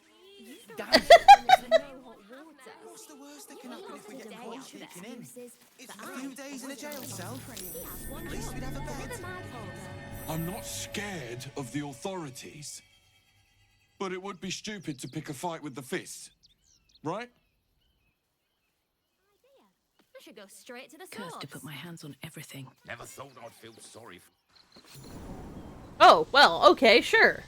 What's the worst that can happen if we get caught sneaking in? It's a few days in a jail cell. At least we'd have a bed. I'm not scared of the authorities. But it would be stupid to pick a fight with the fist. Right? I should go straight to the Cursed source. to put my hands on everything. Never thought I'd feel sorry for... Oh, well, okay, sure.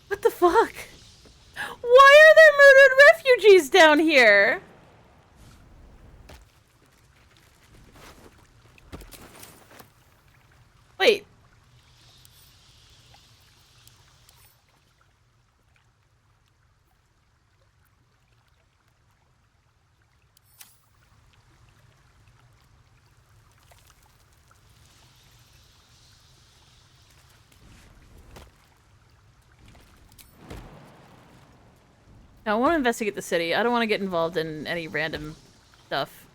What the fuck? Why are there murdered refugees down here? Wait. I want to investigate the city. I don't want to get involved in any random stuff.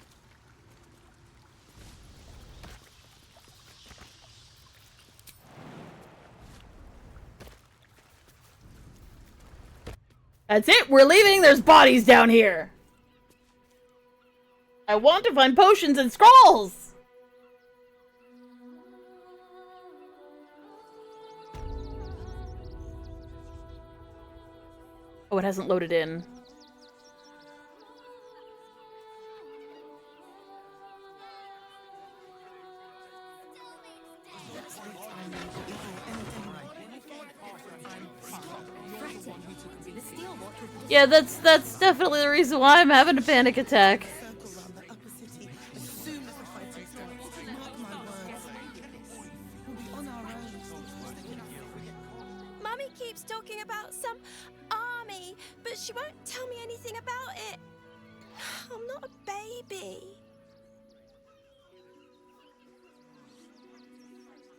That's it! We're leaving! There's bodies down here! I want to find potions and scrolls! Oh, it hasn't loaded in. Yeah, that's definitely the reason why I'm having a panic attack. Mummy keeps talking about some army, but she won't tell me anything about it. I'm not a baby.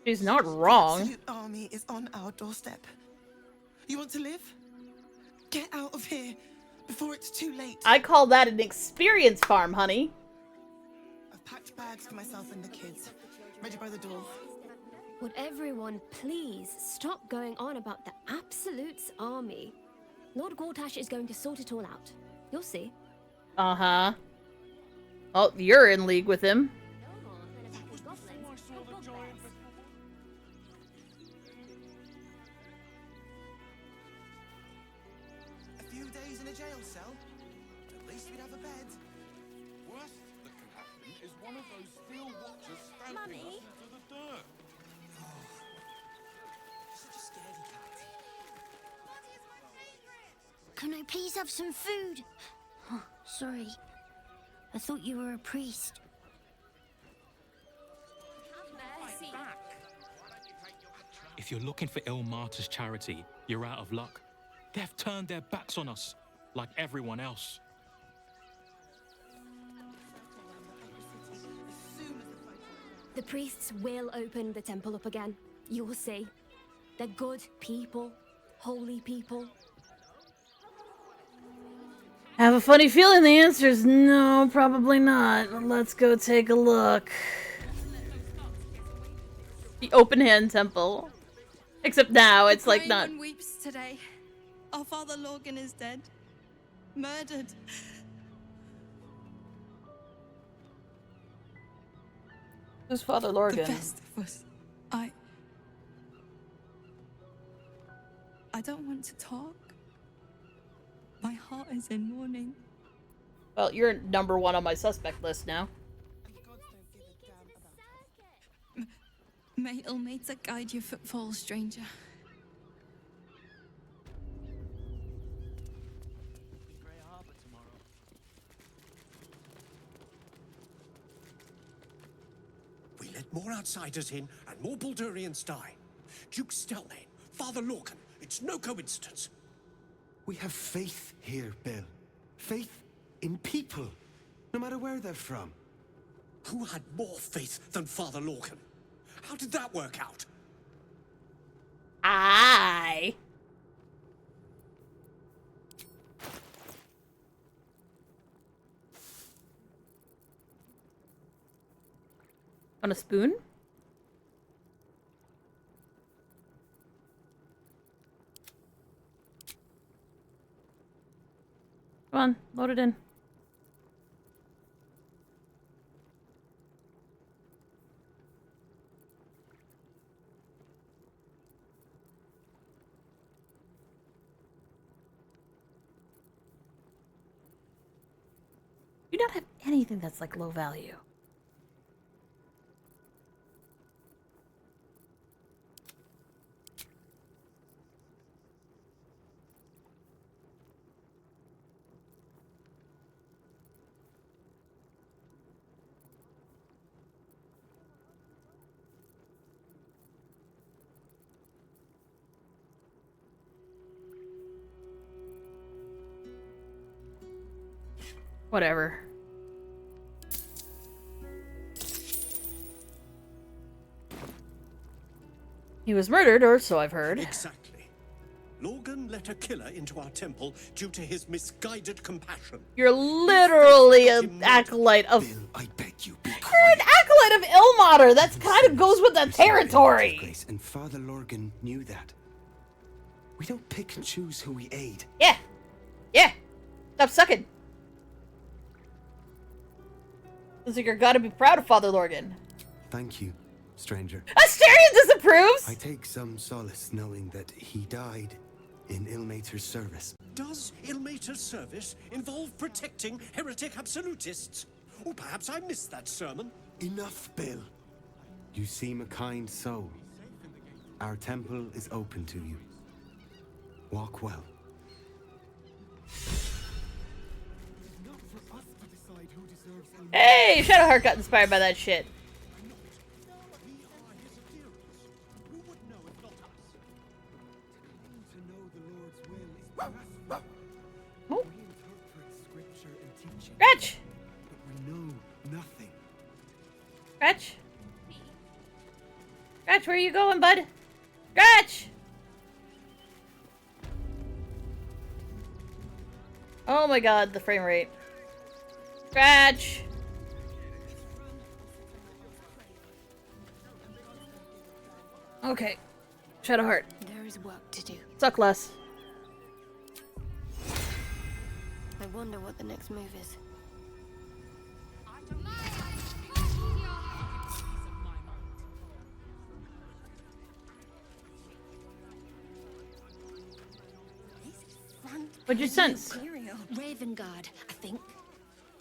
She's not wrong. The absolute army is on our doorstep. You want to live? Get out of here before it's too late. I call that an experience farm, honey. I've packed bags for myself and the kids. Ready by the door. Would everyone please stop going on about the Absolute's army? Lord Gortash is going to sort it all out. You'll see. Uh-huh. Oh, you're in league with him. A few days in a jail cell. At least we'd have a bed. Worst that can happen is one of those steel watchers stamping Mummy? us into the dirt. Such a scaredy cat. Can I please have some food? Oh, sorry. I thought you were a priest. If you're looking for Ilmater's charity, you're out of luck. They've turned their backs on us, like everyone else. The priests will open the temple up again. You'll see. They're good people. Holy people. I have a funny feeling the answer is no, probably not. Let's go take a look. The open hand temple. Except now it's like not. Everyone weeps today. Our father Logan is dead. Murdered. Who's Father Lorgan? The best of us. I don't want to talk. My heart is in mourning. Well, you're number one on my suspect list now. May Ilmater guide your footfalls, stranger. more outsiders in, and more Baldurians die. Duke Stelmane, Father Lorcan, it's no coincidence. We have faith here, Bill. Faith in people, no matter where they're from. Who had more faith than Father Lorcan? How did that work out? I. On a spoon? Come on, load it in. You don't have anything that's like low value. Whatever. He was murdered, or so I've heard. Exactly. Lorcan let a killer into our temple due to his misguided compassion. You're literally an acolyte of... Bill, I beg you, be quiet. You're an acolyte of Ilmater! That kind of goes with the territory! Grace, and Father Lorcan knew that. We don't pick and choose who we aid. Yeah. Yeah. Stop sucking. Looks like you're gotta be proud of Father Lorcan. Thank you, stranger. Asterion disapproves! I take some solace knowing that he died in Ilmater's service. Does Ilmater's service involve protecting heretic absolutists? Or perhaps I missed that sermon. Enough, Bill. You seem a kind soul. Our temple is open to you. Walk well. Hey! Shadowheart got inspired by that shit. Oh. Scratch! We know nothing. Scratch! Scratch, where are you going, bud? Scratch! Oh my god, the frame rate. Scratch! Okay. Shadowheart. There is work to do. Suck less. I wonder what the next move is. What'd you sense? Raven Guard, I think.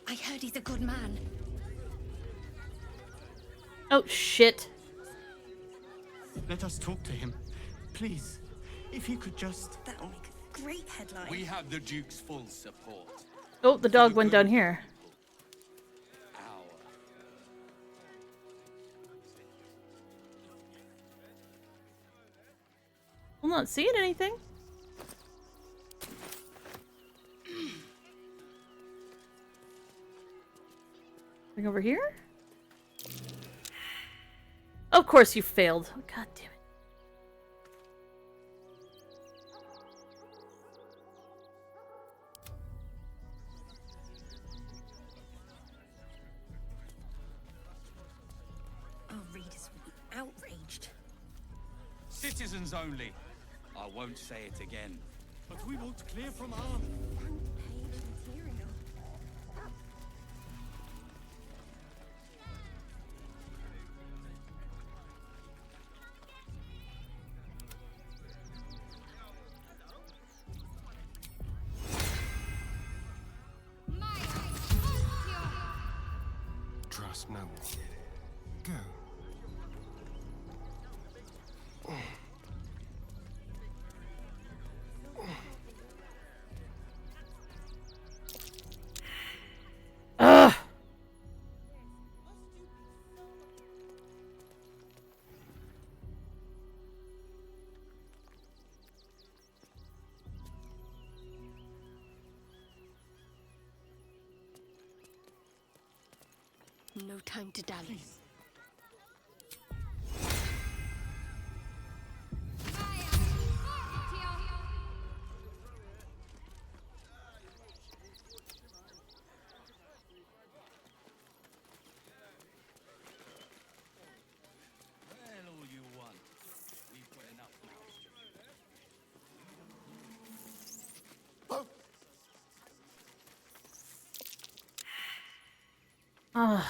I heard he's a good man. Oh, shit. Let us talk to him. Please. If he could just... That'll make a great headline. We have the Duke's full support. Oh, the dog went down here. I'm not seeing anything. Bring over here? Of course you failed. Oh, God damn it. Our readers will be outraged. Citizens only. I won't say it again. But we won't clear from arm. Front-page material. Trust no one. Go. Ugh. no time to dally. Ugh.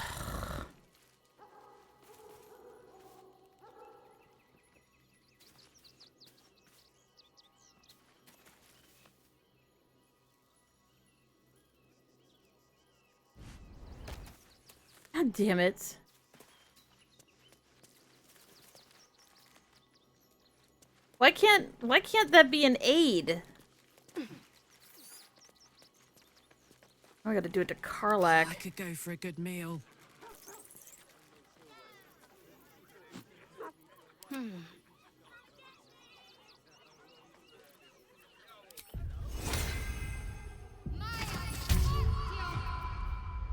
God damn it. Why can't that be an aid? I gotta do it to Karlak. I could go for a good meal.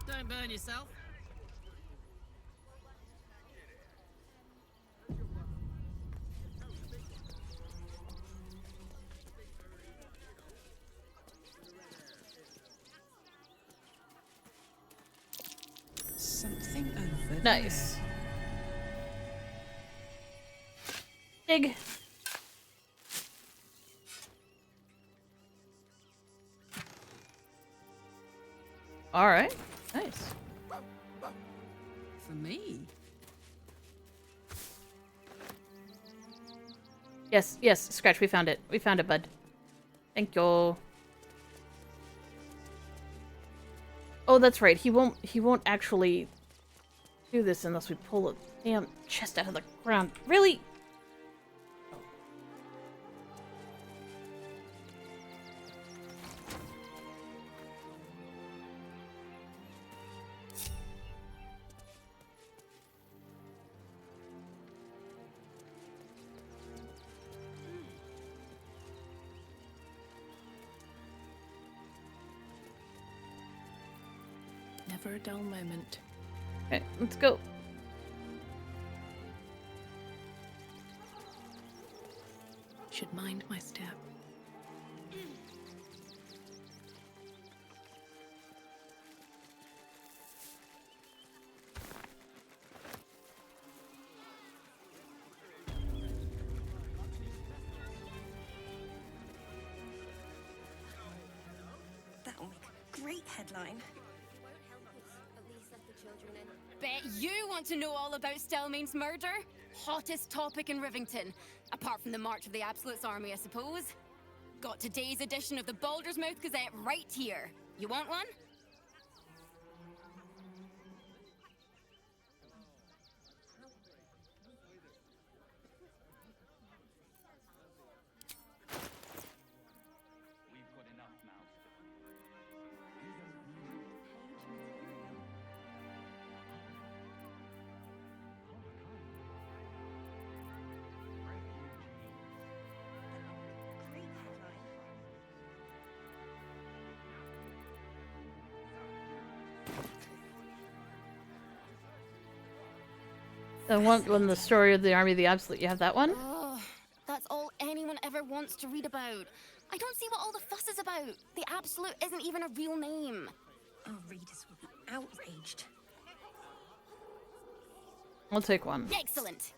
Don't burn yourself. Something over Nice. Dig. All right. Nice. For me. Yes, yes, Scratch, we found it. We found it, bud. Thank you. Oh, that's right. He won't actually do this unless we pull a damn chest out of the ground. Really? Never a dull moment. Okay, let's go. Should mind my step. That'll make a great headline. Bet you want to know all about Stelmane's murder? Hottest topic in Rivington. Apart from the March of the Absolute's army, I suppose. Got today's edition of the Baldur's Mouth Gazette right here. You want one? The one, the story of the Army of the Absolute. You have that one? Oh, that's all anyone ever wants to read about. I don't see what all the fuss is about. The Absolute isn't even a real name. Our readers will be outraged. I'll take one. Excellent.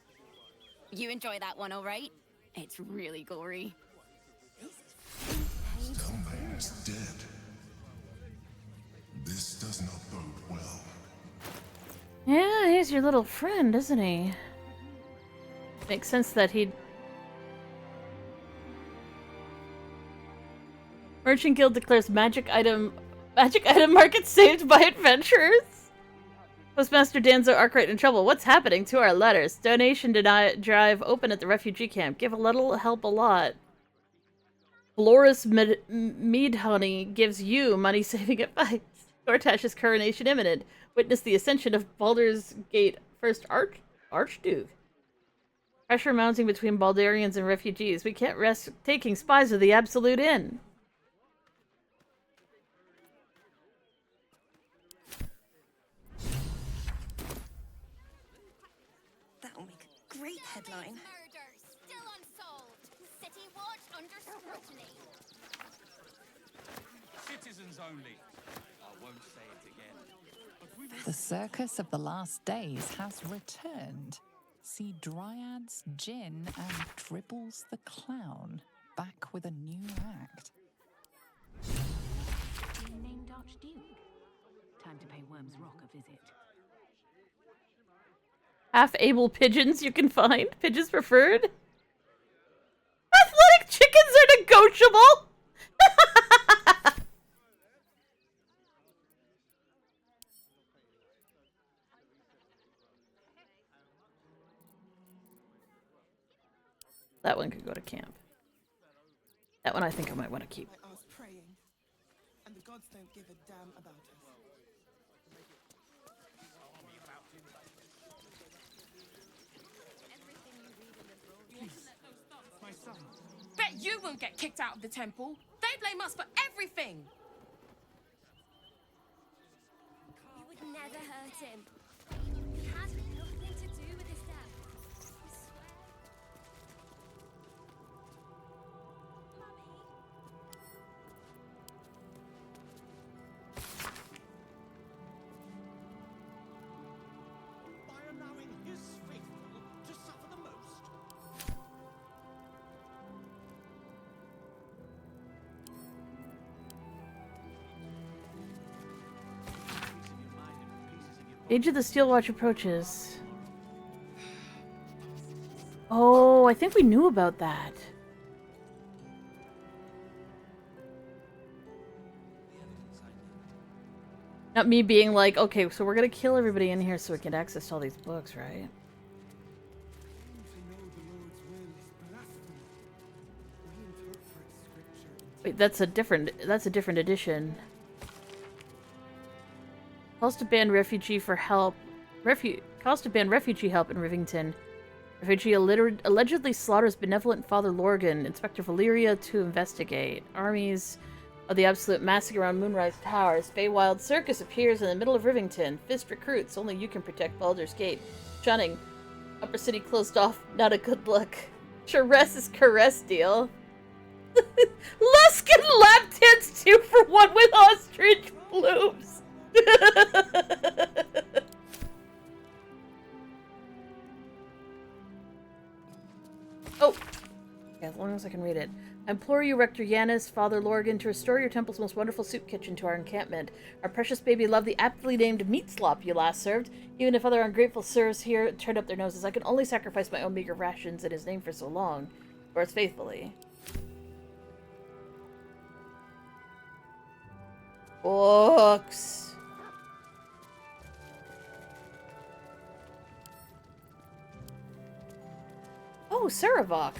You enjoy that one, all right? It's really gory. Stelmane is dead. This does not bode well. Yeah, he's your little friend, isn't he? Makes sense that he'd... Merchant Guild declares magic item market saved by adventurers. Postmaster Danzo Arkwright in trouble. What's happening to our letters? Donation drive open at the refugee camp. Give a little, help a lot. Floris Mead Honey gives you money-saving advice. Gortash's coronation imminent. Witness the ascension of Baldur's Gate first Archduke. Pressure mounting between Baldurians and refugees. We can't risk taking spies of the Absolute in. citizens only. I won't say it again. The circus of the last days has returned. See Dryads Jin and Dribbles the Clown back with a new act. Being named Archduke. Time to pay Worm's Rock a visit. Half-able pigeons you can find. Pigeons preferred. Athletic chickens are negotiable! That one could go to camp. That one I think I might want to keep. I was praying, and the gods don't give a damn about us. My son. Bet you won't get kicked out of the temple. They blame us for everything. You would never hurt him. He had nothing to do with his death. I swear. By allowing his faithful to suffer the most. Age of the Steel Watch approaches. Oh, I think we knew about that. Not me being like, okay, so we're gonna kill everybody in here so we can access all these books, right? Wait, that's a different edition. Calls to ban refugee for help. Calls to ban refugee help in Rivington. Refugee allegedly slaughters benevolent Father Lorgan. Inspector Valeria to investigate. Armies of the Absolute massacre around Moonrise Towers. Feywild Circus appears in the middle of Rivington. Fist recruits. Only you can protect Baldur's Gate. Shunning. Upper City closed off. Not a good look. Charess is caress deal. Luskin lap dance 2 for 1 with ostrich blooms. Oh! Okay, as long as I can read it. I implore you, Rector Yanis, Father Lorgan, to restore your temple's most wonderful soup kitchen to our encampment. Our precious baby loved the aptly named meat slop you last served. Even if other ungrateful sirs here turned up their noses, I can only sacrifice my own meager rations in his name for so long. Yours faithfully. Books. Oh, Saravok.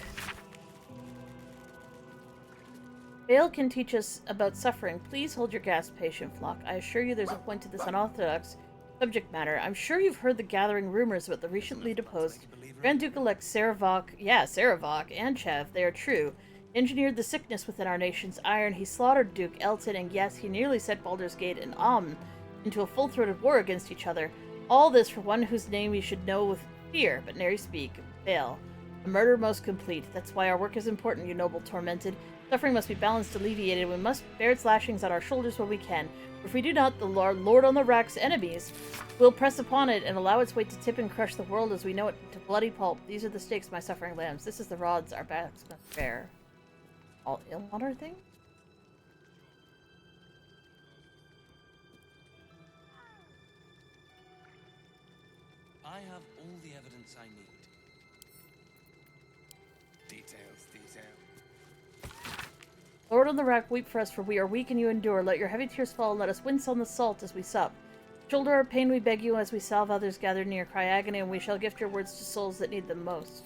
Bale can teach us about suffering. Please hold your gasp, patient flock. I assure you there's a point to this unorthodox subject matter. I'm sure you've heard the gathering rumors about the recently deposed Grand Duke-elect Saravok, and Chev. They are true. He engineered the sickness within our nation's iron. He slaughtered Duke Elton, and yes, he nearly set Baldur's Gate and Amn into a full-throated war against each other. All this for one whose name you should know with fear, but nary speak. Bale. A murder most complete. That's why our work is important, you noble tormented. Suffering must be balanced, alleviated. We must bear its lashings on our shoulders when we can. If we do not, the Lord on the Rack's enemies will press upon it and allow its weight to tip and crush the world as we know it to bloody pulp. These are the stakes, my suffering lambs. This is the rods our backs must bear. All Ilmater thing? I have all the evidence I need. Details. Lord on the Rack, weep for us, for we are weak and you endure. Let your heavy tears fall, and let us wince on the salt as we sup. Shoulder our pain, we beg you, as we salve others gathered near. Cry agony, and we shall gift your words to souls that need them most.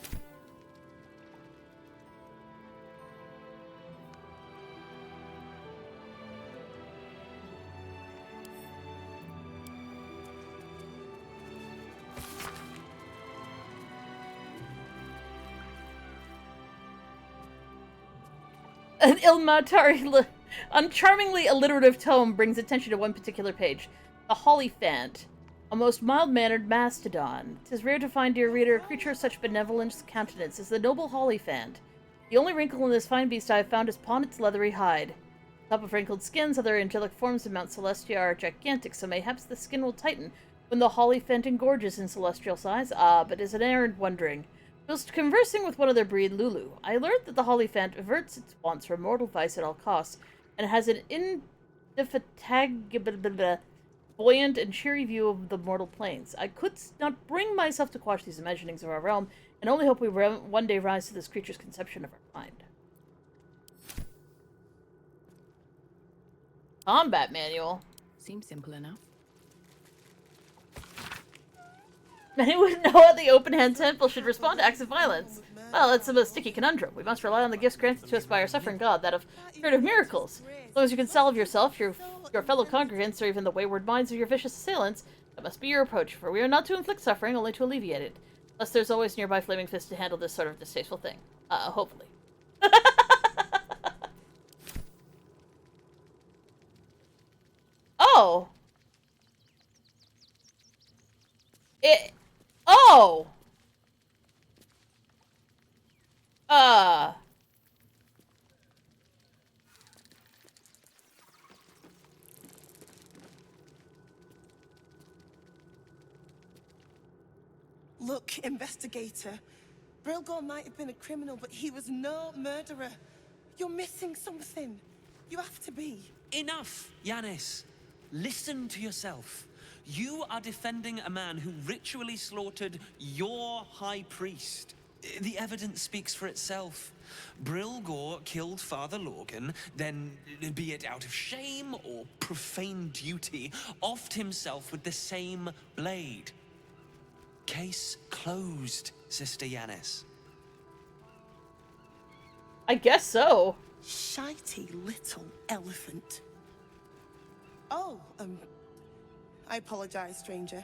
An Ilmatari uncharmingly alliterative tome brings attention to one particular page. The Hollyphant, a most mild-mannered mastodon. 'Tis rare to find, dear reader, a creature of such benevolent countenance as the noble Hollyphant. The only wrinkle in this fine beast I have found is upon its leathery hide. Top of wrinkled skins, other angelic forms of Mount Celestia are gigantic, so mayhaps the skin will tighten when the Hollyphant engorges in celestial size. Ah, but is an errand wondering. Whilst conversing with one of their breed, Lulu, I learned that the Hollyphant averts its wants from mortal vice at all costs, and has an indefatigable, buoyant and cheery view of the mortal planes. I could not bring myself to quash these imaginings of our realm, and only hope we one day rise to this creature's conception of our kind. Combat manual. Seems simple enough. Many would know how the open-hand temple should respond to acts of violence. Well, it's a sticky conundrum. We must rely on the gifts granted to us by our suffering god, that of spirit of miracles. As long as you can salve yourself, your fellow congregants, or even the wayward minds of your vicious assailants, that must be your approach, for we are not to inflict suffering, only to alleviate it. Plus, there's always nearby flaming fists to handle this sort of distasteful thing. Hopefully. Oh! Oh! Look, investigator. Brilgor might have been a criminal, but he was no murderer. You're missing something. You have to be. Enough, Yanis. Listen to yourself. You are defending a man who ritually slaughtered your high priest. The evidence speaks for itself. Brilgor killed Father Lorgan, then, be it out of shame or profane duty, offed himself with the same blade. Case closed, Sister Yanis. I guess so. Shitey little elephant. Oh, I apologize, stranger.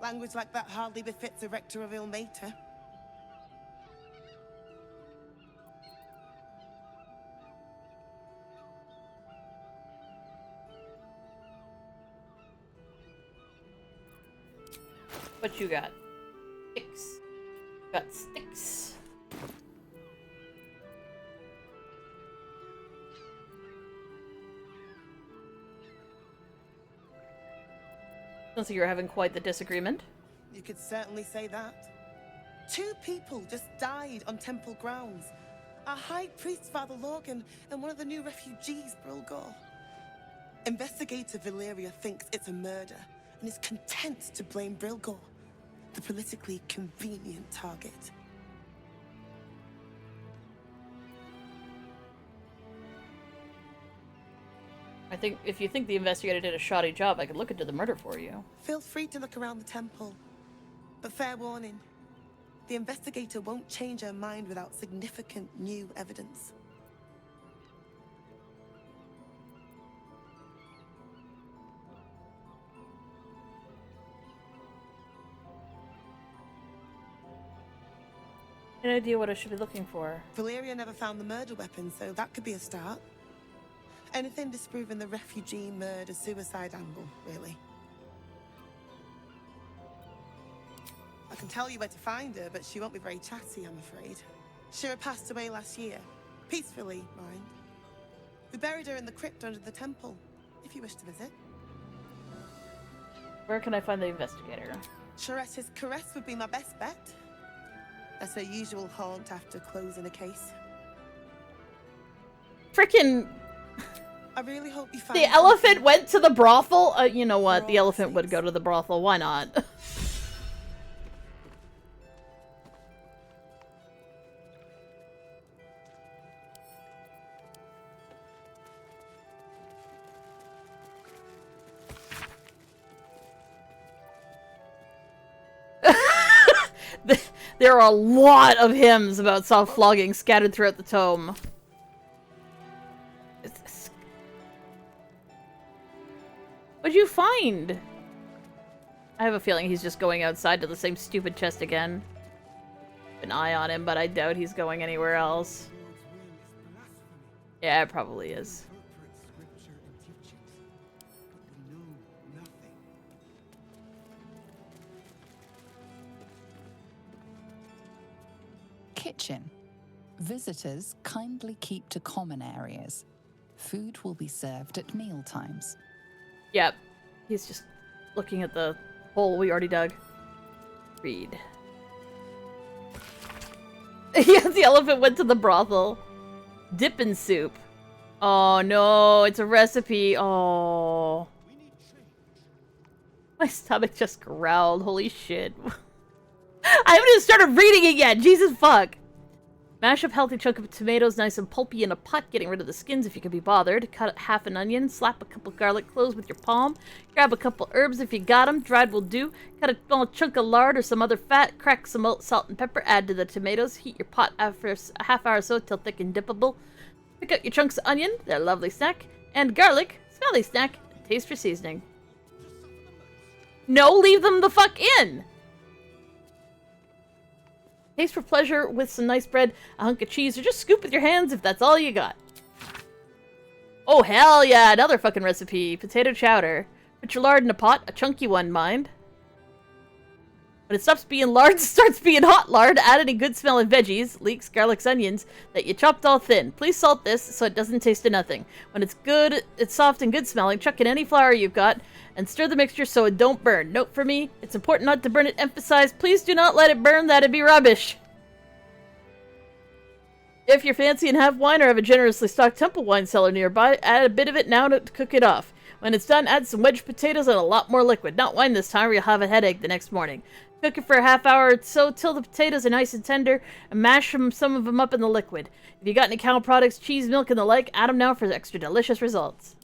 Language like that hardly befits a rector of Ilmater. What you got? Sticks. Got sticks. Sounds like you're having quite the disagreement. You could certainly say that. 2 people just died on temple grounds. Our high priest, Father Lorgan, and one of the new refugees, Brilgor. Investigator Valeria thinks it's a murder and is content to blame Brilgor, the politically convenient target. I think if you think the investigator did a shoddy job, I could look into the murder for you. Feel free to look around the temple. But fair warning, the investigator won't change her mind without significant new evidence. Any idea what I should be looking for? Valeria never found the murder weapon, so that could be a start. Anything disproving the refugee murder-suicide angle, really. I can tell you where to find her, but she won't be very chatty, I'm afraid. Shira passed away last year. Peacefully, mind. We buried her in the crypt under the temple, if you wish to visit. Where can I find the investigator? Sharetta's caress would be my best bet. That's her usual haunt after closing a case. Frickin' I really hope you find the elephant went to the brothel? You know what? The elephant would go to the brothel. Why not? There are a lot of hymns about soft flogging scattered throughout the tome. What'd you find? I have a feeling he's just going outside to the same stupid chest again. An eye on him, but I doubt he's going anywhere else. Yeah, it probably is. Kitchen. Visitors kindly keep to common areas. Food will be served at meal times. Yep. He's just looking at the hole we already dug. Read. Yeah, the elephant went to the brothel. Dippin' soup. Oh no, it's a recipe. Oh. My stomach just growled. Holy shit. I haven't even started reading it yet. Jesus fuck. Mash up healthy chunk of tomatoes, nice and pulpy in a pot, getting rid of the skins if you can be bothered. Cut half an onion, slap a couple garlic cloves with your palm. Grab a couple herbs if you got them, dried will do. Cut a small chunk of lard or some other fat, crack some salt and pepper, add to the tomatoes. Heat your pot after a half hour or so till thick and dippable. Pick out your chunks of onion, they're a lovely snack. And garlic, smelly snack. Taste for seasoning. No, leave them the fuck in! Taste for pleasure with some nice bread, a hunk of cheese, or just scoop with your hands if that's all you got. Oh, hell yeah, another fucking recipe. Potato chowder. Put your lard in a pot, a chunky one, mind. When it stops being lard, starts being hot lard, add any good smelling veggies, leeks, garlics, onions, that you chopped all thin. Please salt this so it doesn't taste of nothing. When it's good, it's soft and good smelling, chuck in any flour you've got, and stir the mixture so it don't burn. Note for me, it's important not to burn it. Emphasize, please do not let it burn, that'd be rubbish. If you're fancy and have wine or have a generously stocked temple wine cellar nearby, add a bit of it now to cook it off. When it's done, add some wedge potatoes and a lot more liquid. Not wine this time or you'll have a headache the next morning. Cook it for a half hour or so till the potatoes are nice and tender, and mash some of them up in the liquid. If you got any cow products, cheese, milk, and the like, add them now for extra delicious results.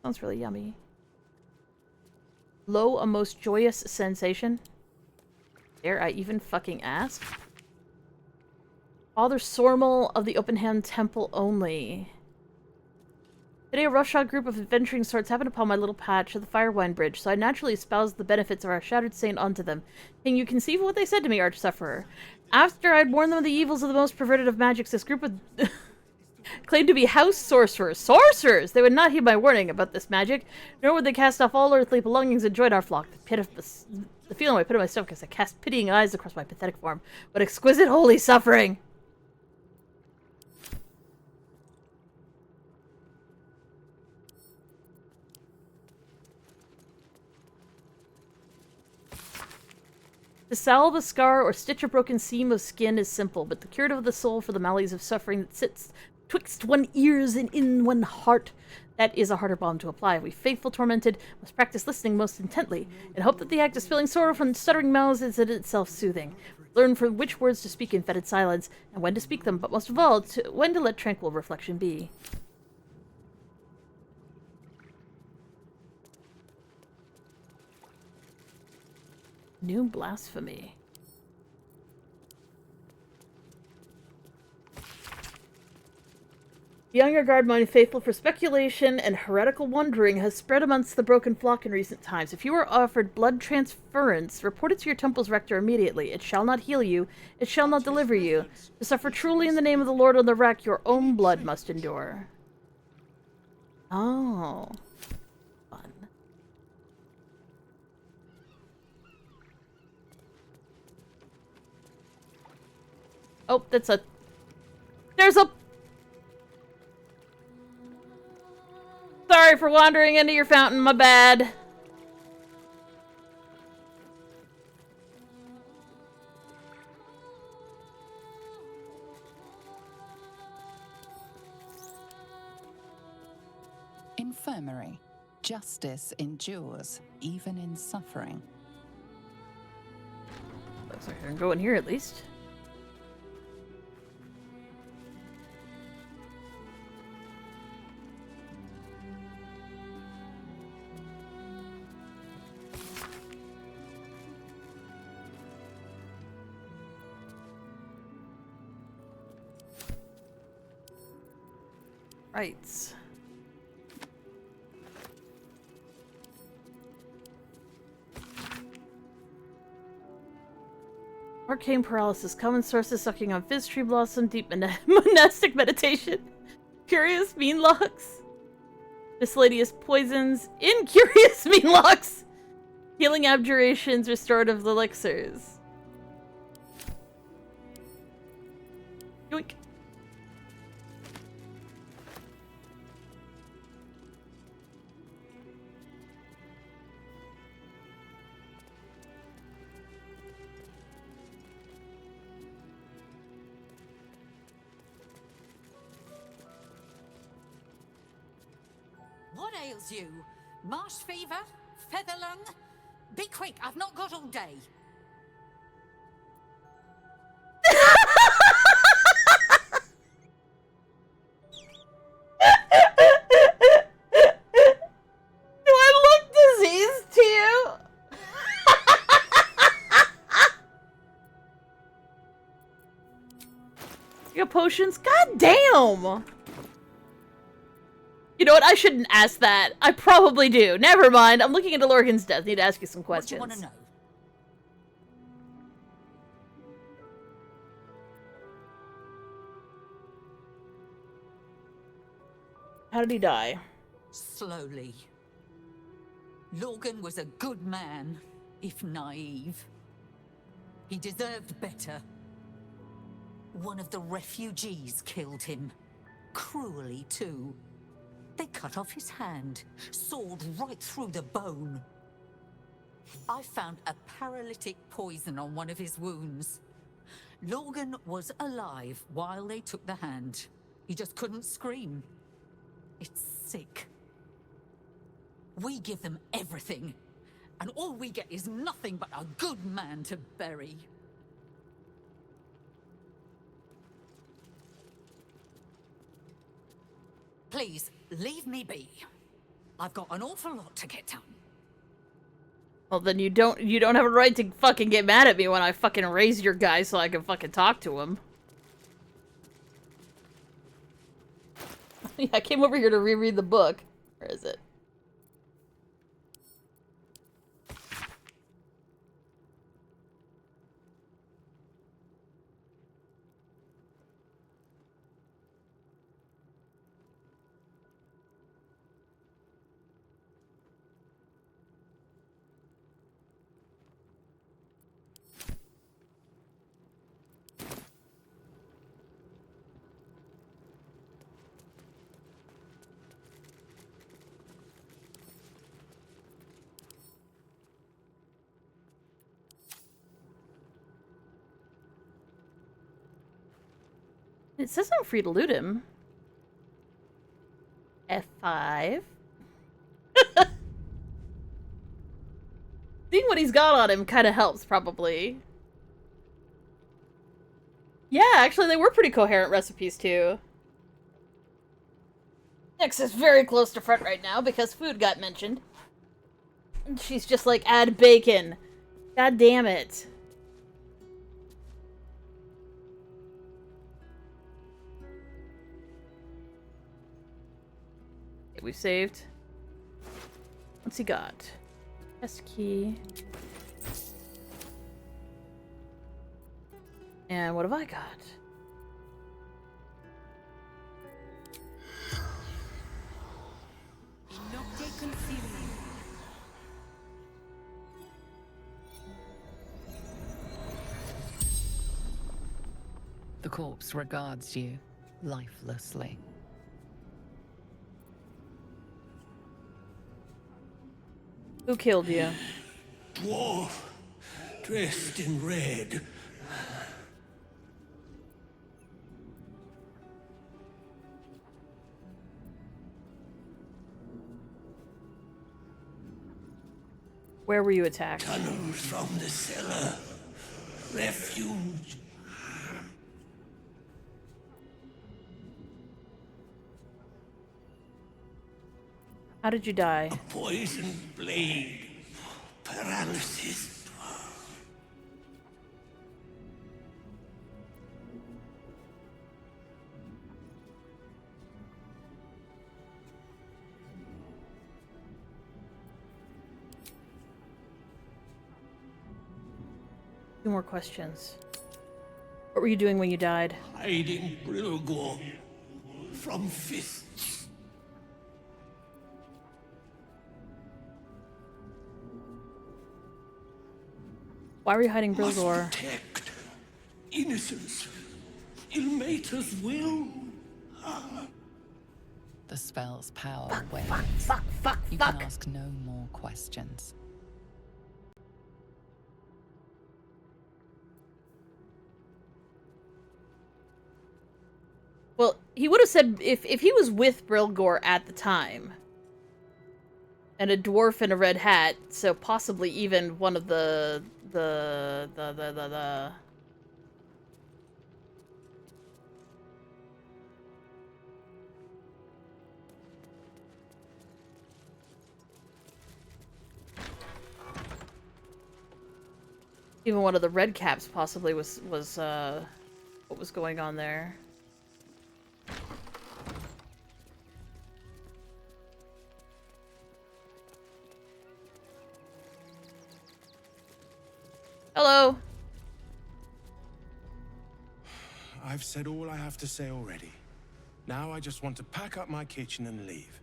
Sounds really yummy. Lo, a most joyous sensation. Dare I even fucking ask? Father Sormal of the Open Hand Temple only. Today, a roughshod group of adventuring sorts happened upon my little patch of the Firewine Bridge, so I naturally espoused the benefits of our shattered saint onto them. Can you conceive of what they said to me, Arch-Sufferer? After I'd warned them of the evils of the most perverted of magics, this group would claimed to be house sorcerers. Sorcerers! They would not heed my warning about this magic, nor would they cast off all earthly belongings and join our flock. The feeling I put in my stomach as I cast pitying eyes across my pathetic form. What exquisite holy suffering! To salve a scar or stitch a broken seam of skin is simple, but the curative of the soul for the maladies of suffering that sits twixt one ears and in one heart, that is a harder balm to apply. We faithful tormented must practice listening most intently, and hope that the act of spilling sorrow from stuttering mouths is in itself soothing. Learn for which words to speak in fetid silence, and when to speak them, but most of all, when to let tranquil reflection be. New blasphemy. The younger guard mind, faithful for speculation and heretical wandering, has spread amongst the broken flock in recent times. If you are offered blood transference, report it to your temple's rector immediately. It shall not heal you, it shall not deliver you. To suffer truly in the name of the Lord on the rack, your own blood must endure. Oh. Fun. Oh, that's a... There's a... Sorry for wandering into your fountain, my bad. Infirmary. Justice endures, even in suffering. Looks like I can go in here at least. Right. Arcane paralysis, common sources sucking on fizz tree blossom, deep monastic meditation, curious mean locks, miscellaneous poisons, incurious mean locks, healing abjurations, restorative elixirs. Yoink. ails you? Marsh fever? Feather lung? Be quick, I've not got all day. Do I look diseased to you? You got potions? God damn! You know what? I shouldn't ask that. I probably do. Never mind. I'm looking into Lorcan's death. Need to ask you some questions. What do you want to know? How did he die? Slowly. Logan was a good man, if naive. He deserved better. One of the refugees killed him. Cruelly, too. They cut off his hand, sawed right through the bone. I found a paralytic poison on one of his wounds. Logan was alive while they took the hand. He just couldn't scream. It's sick. We give them everything, and all we get is nothing but a good man to bury. Please, leave me be. I've got an awful lot to get done. Well, then you don't have a right to fucking get mad at me when I fucking raise your guy so I can fucking talk to him. Yeah, I came over here to reread the book. Where is it? It says I'm free to loot him. F5. Seeing what he's got on him kind of helps, probably. Yeah, actually, they were pretty coherent recipes, too. Nyx is very close to front right now because food got mentioned. And she's just like, add bacon. God damn it. We saved. What's he got? S key. And what have I got? The corpse regards you lifelessly. Who killed you? Dwarf, dressed in red. Where were you attacked? Tunnels from the cellar. Refuge. How did you die? A poisoned blade. Paralysis. Two more questions. What were you doing when you died? Hiding Brilgor from fists. Why were you hiding Brilgor? Must protect innocence. Ilmater's will. The spell's power wanes. Fuck. You can ask no more questions. Well, he would have said if he was with Brilgor at the time, And a dwarf in a red hat, so possibly even one of the even one of the red caps possibly was what was going on there. Hello. I've said all I have to say already. Now I just want to pack up my kitchen and leave.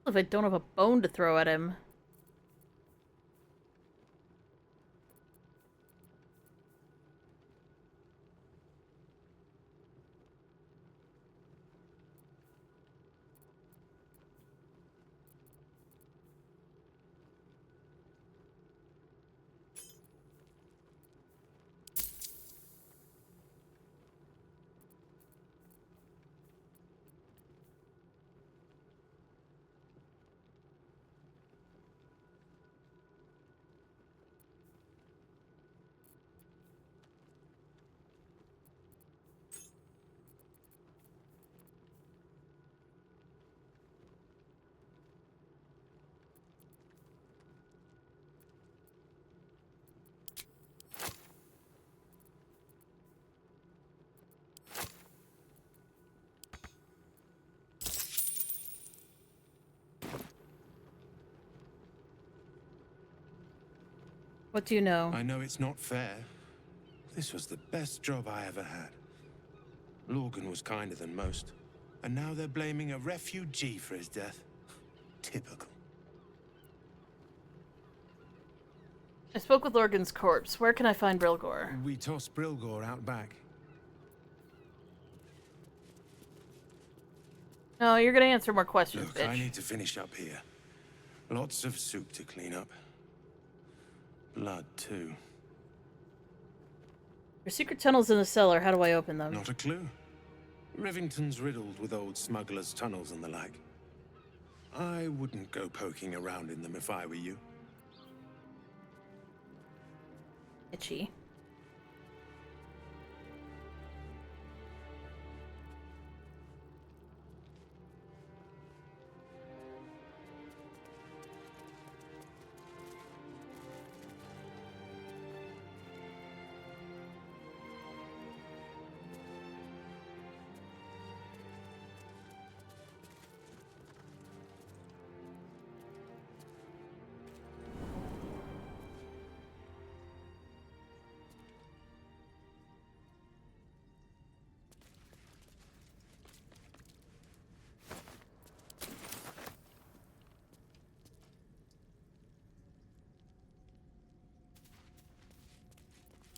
If I don't have a bone to throw at him. What do you know? I know it's not fair. This was the best job I ever had. Lorgan was kinder than most. And now they're blaming a refugee for his death. Typical. I spoke with Lorgan's corpse. Where can I find Brilgor? We tossed Brilgor out back. No, you're gonna answer more questions, Look, bitch. I need to finish up here. Lots of soup to clean up. Blood, too. There's secret tunnels in the cellar. How do I open them? Not a clue. Rivington's riddled with old smugglers' tunnels and the like. I wouldn't go poking around in them if I were you. Itchy.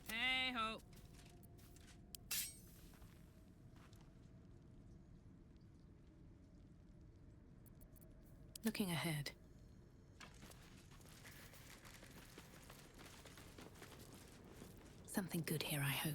Hey ho. Looking ahead. Something good here, I hope.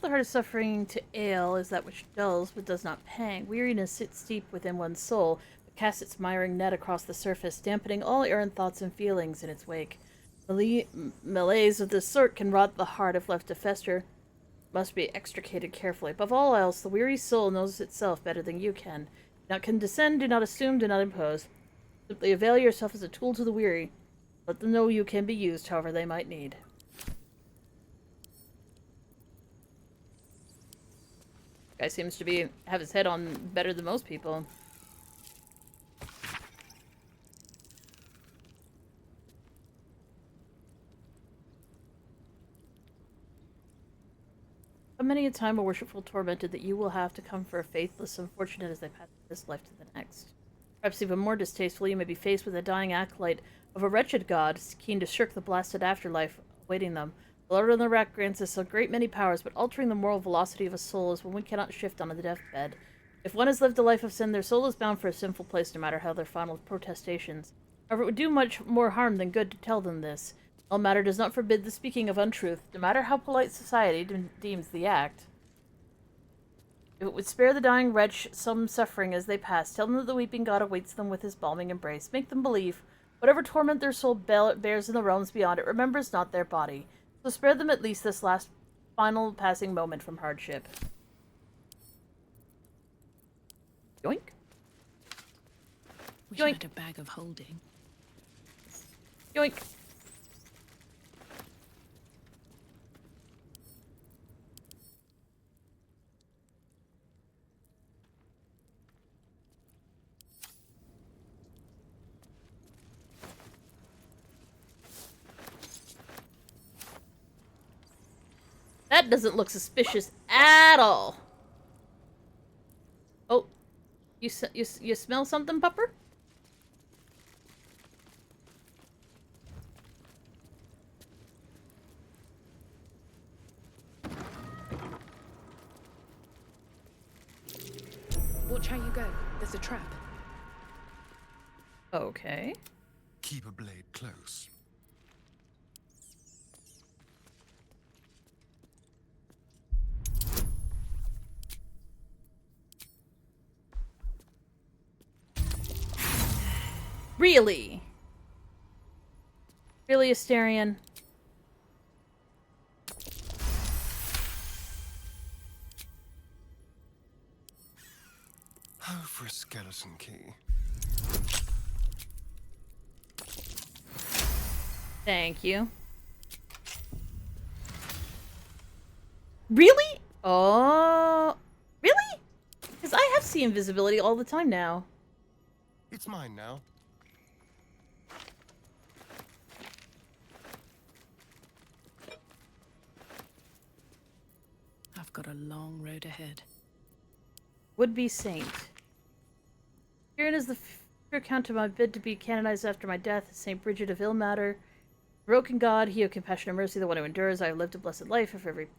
the heart of suffering to ail is that which dulls but does not pang. Weariness sits deep within one's soul, but casts its miring net across the surface, dampening all errant thoughts and feelings in its wake. Malaise of this sort can rot the heart if left to fester. Must be extricated carefully. Above all else, the weary soul knows itself better than you can. Do not condescend, do not assume, do not impose. Simply avail yourself as a tool to the weary. Let them know you can be used however they might need. Guy seems to have his head on better than most people. How many a time a worshipful tormented that you will have to come for a faithless unfortunate as they pass from this life to the next. Perhaps even more distasteful, you may be faced with a dying acolyte of a wretched god, keen to shirk the blasted afterlife awaiting them. The Lord on the rack grants us a great many powers, but altering the moral velocity of a soul is one we cannot shift on the deathbed. If one has lived a life of sin, their soul is bound for a sinful place, no matter how their final protestations. However, it would do much more harm than good to tell them this. All matter does not forbid the speaking of untruth, no matter how polite society deems the act. If it would spare the dying wretch some suffering as they pass, tell them that the weeping God awaits them with his balming embrace. Make them believe, whatever torment their soul bears in the realms beyond, it remembers not their body. So spare them at least this last, final passing moment from hardship. Yoink. Wish I had a bag of holding. Yoink. That doesn't look suspicious at all. Oh, you smell something, pupper? Watch how you go. There's a trap. Okay. Keep a blade close. Really? Really, Asterion? Oh, for a skeleton key. Thank you. Really? Oh, really? Because I have seen invisibility all the time now. It's mine now. I've got a long road ahead. Would-be saint. Herein is the account of my bid to be canonized after my death, Saint Bridget of Ilmater. Broken God, he of compassion and mercy, the one who endures, I have lived a blessed life. If every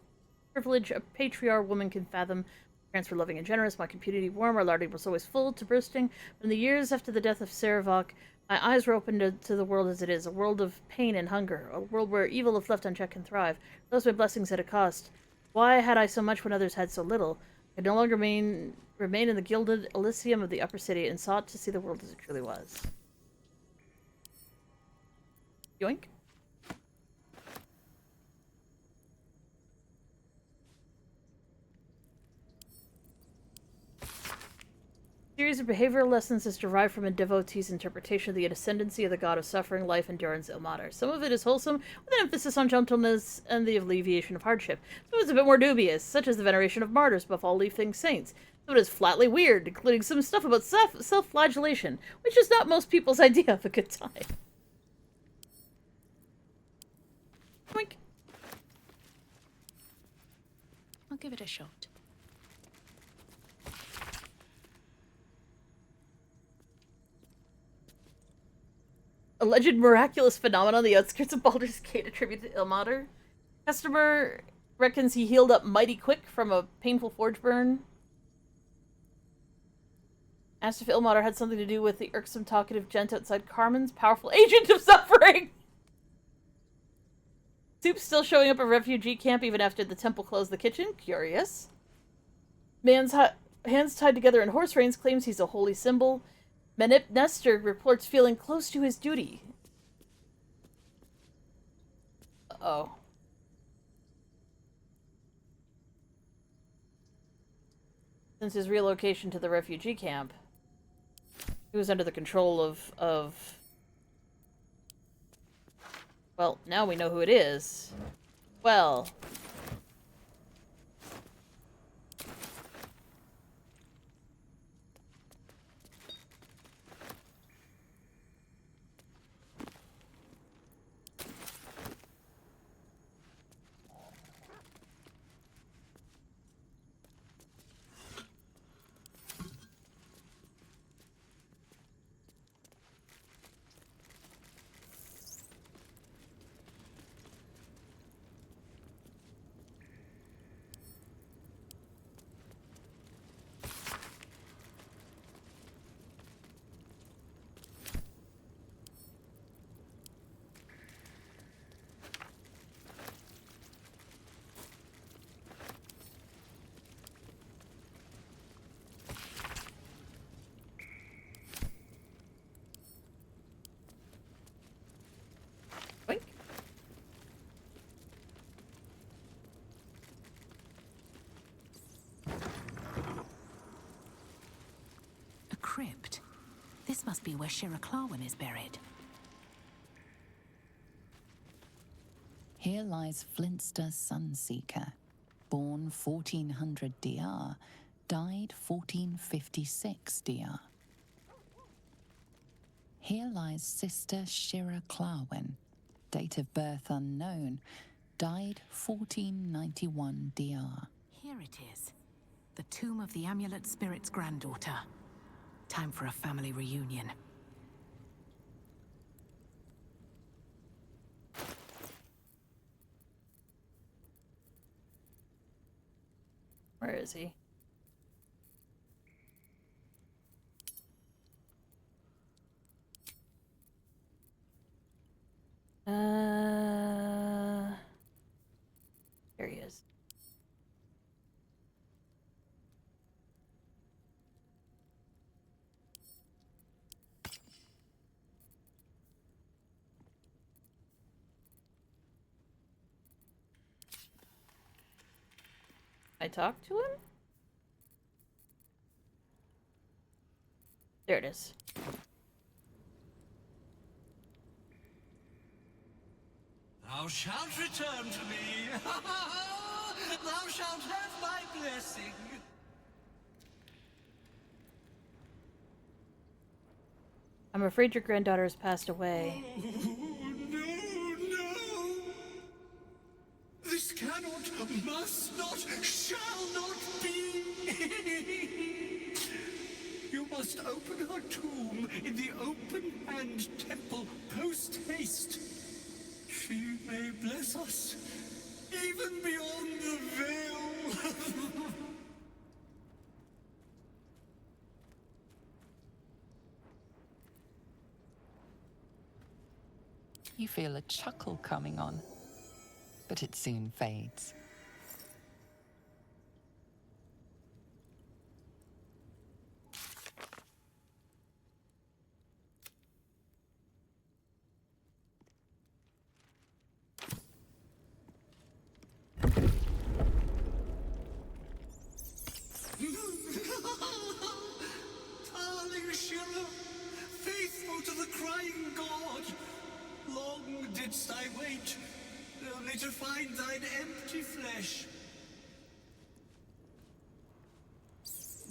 privilege a patriarch woman can fathom, parents were loving and generous, my community warm, our larder was always full to bursting. But in the years after the death of Saravok, my eyes were opened to the world as it is, a world of pain and hunger, a world where evil if left unchecked can thrive. Those my blessings at a cost. Why had I so much when others had so little? I could no longer remain in the gilded Elysium of the upper city and sought to see the world as it truly was. Yoink. Series of behavioral lessons is derived from a devotee's interpretation of the ascendancy of the god of suffering, life, endurance, Ilmater. Some of it is wholesome, with an emphasis on gentleness and the alleviation of hardship. Some is a bit more dubious, such as the veneration of martyrs above all leafing saints. Some is flatly weird, including some stuff about self-flagellation, which is not most people's idea of a good time. Oink. I'll give it a shot. Alleged miraculous phenomenon on the outskirts of Baldur's Gate attributed to Ilmater. Customer reckons he healed up mighty quick from a painful forge burn. Asked if Ilmater had something to do with the irksome talkative gent outside Carmen's powerful agent of suffering. Soup's still showing up at refugee camp even after the temple closed the kitchen? Curious. Man's hands tied together in horse reins claims he's a holy symbol. Menip Nestor reports feeling close to his duty. Uh-oh. Since his relocation to the refugee camp, he was under the control of... Well, now we know who it is. Well... Crypt. This must be where Shira Clawin is buried. Here lies Flintster Sunseeker, born 1400 DR, died 1456 DR. Here lies Sister Shira Clawin, date of birth unknown, died 1491 DR. Here it is. The tomb of the Amulet Spirit's granddaughter. Time for a family reunion. Where is he? There he is. I talked to him? There it is. Thou shalt return to me. Thou shalt have my blessing. I'm afraid your granddaughter has passed away. This cannot, must not, shall not be. You must open her tomb in the open-hand temple post-haste. She may bless us, even beyond the veil. You feel a chuckle coming on, but it soon fades. Darling Shira, faithful to the crying god, long didst I wait, only to find thine empty flesh.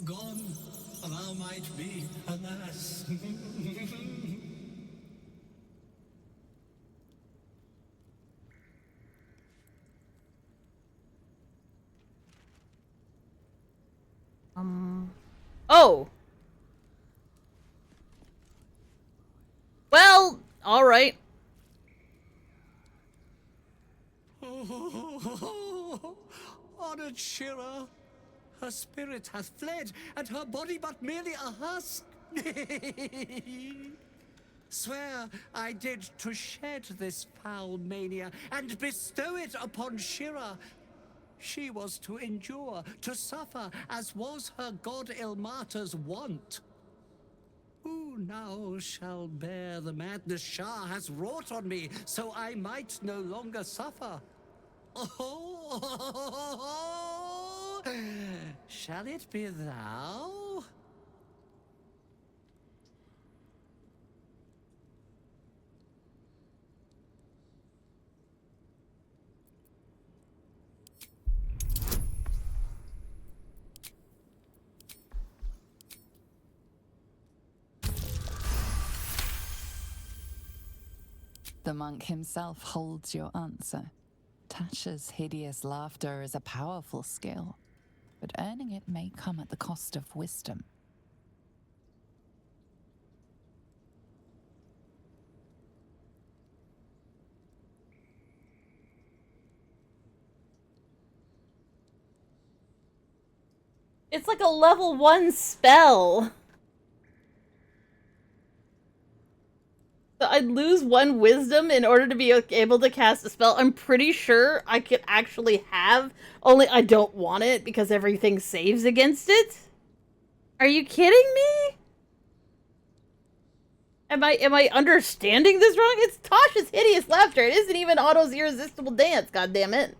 Gone, thou might be, alas. Oh! Well, alright. Honored Shira, her spirit hath fled, and her body but merely a husk. Swear I did to shed this foul mania and bestow it upon Shira. She was to endure, to suffer, as was her god Ilmata's wont. Who now shall bear the madness Shah has wrought on me, so I might no longer suffer? Oh, shall it be thou? The monk himself holds your answer. Tasha's hideous laughter is a powerful skill, but earning it may come at the cost of wisdom. It's like a level 1 spell. So I'd lose 1 wisdom in order to be able to cast a spell. I'm pretty sure I could actually have, only I don't want it because everything saves against it. Are you kidding me? Am I understanding this wrong? It's Tasha's hideous laughter. It isn't even Otto's irresistible dance, goddammit.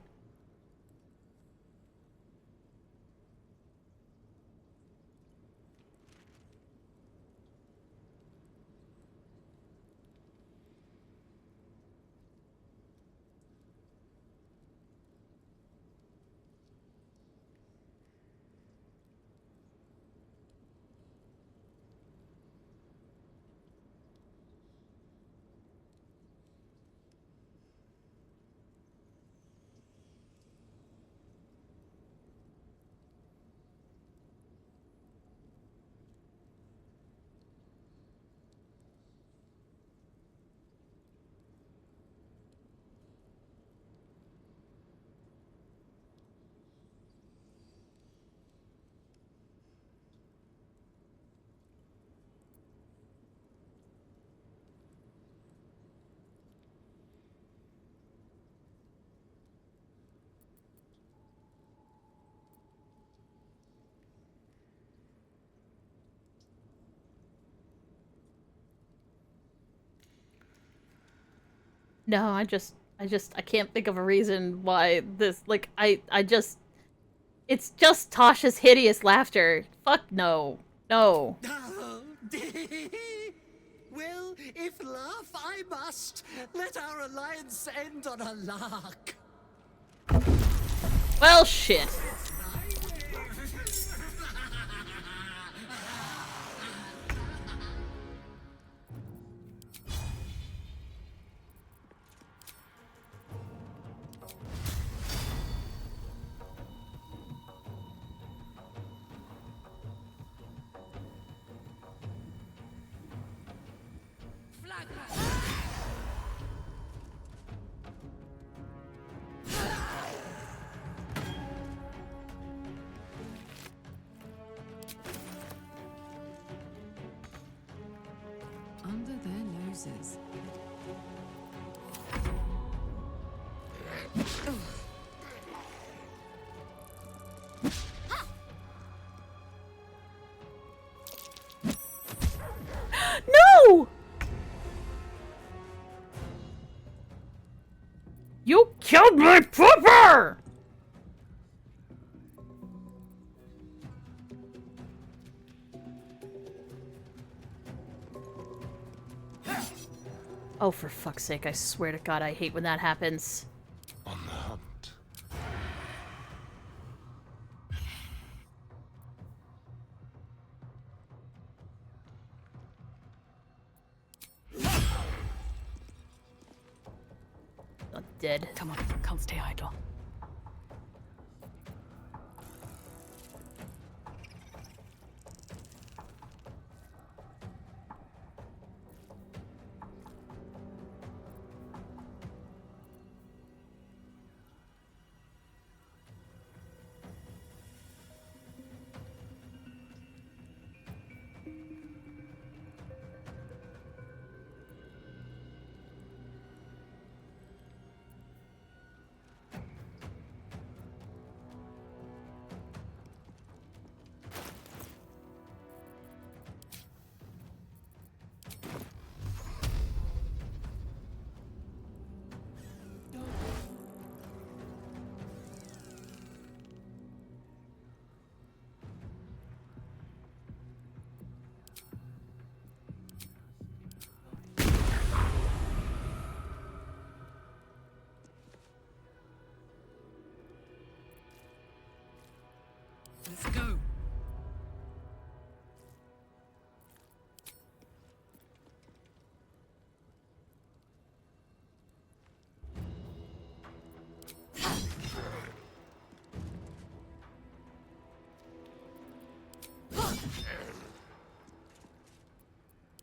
No, I can't think of a reason why this, like, it's just Tasha's hideous laughter. Fuck no. No. Well, if laugh I must, let our alliance end on a lark. Well, shit. Under their noses. No! You killed my pooper! Oh, for fuck's sake, I swear to God, I hate when that happens. On the hunt. Not dead. Come on, can't stay idle.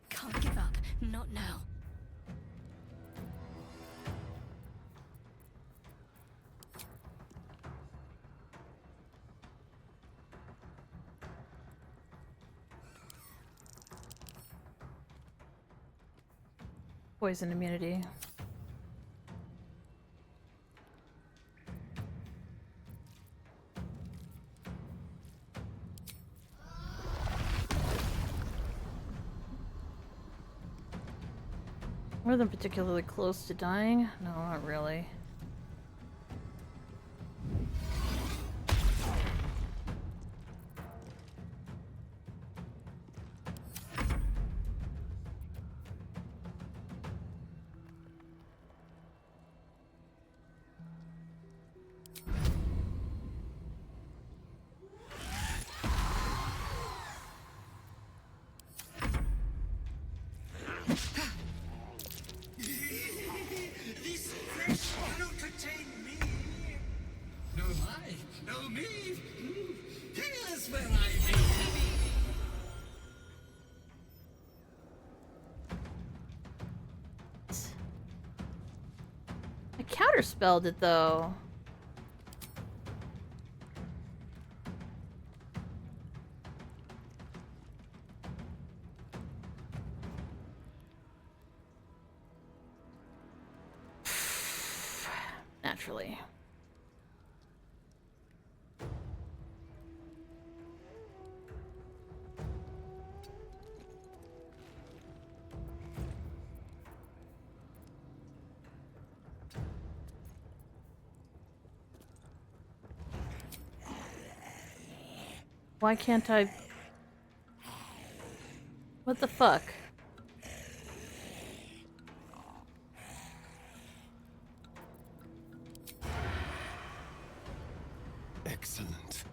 Can't give up. Not now. Poison immunity. More than particularly close to dying? No, not really. This flesh cannot contain me. No I, no me. Here's where I be. I counterspelled it though. Naturally. Why can't I? What the fuck? Excellent.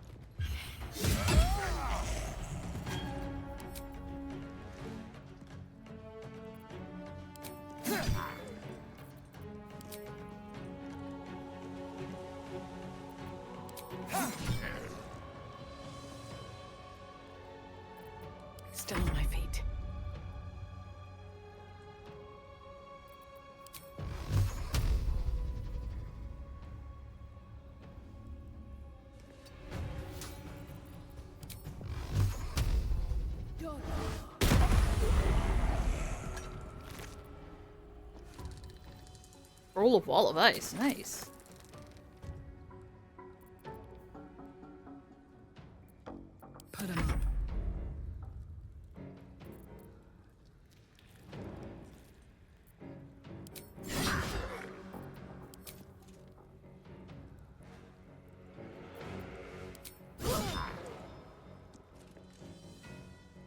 Still on my feet. Roll of wall of ice, nice. Put him up.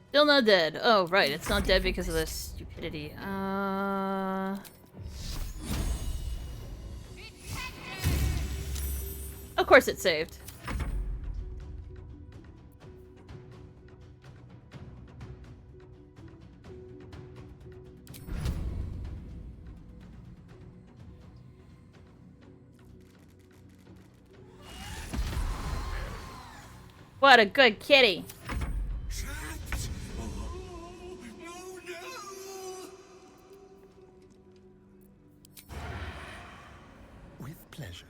Still not dead. Oh, right. It's not dead because of the stupidity. Of course it saved. What a good kitty. With pleasure.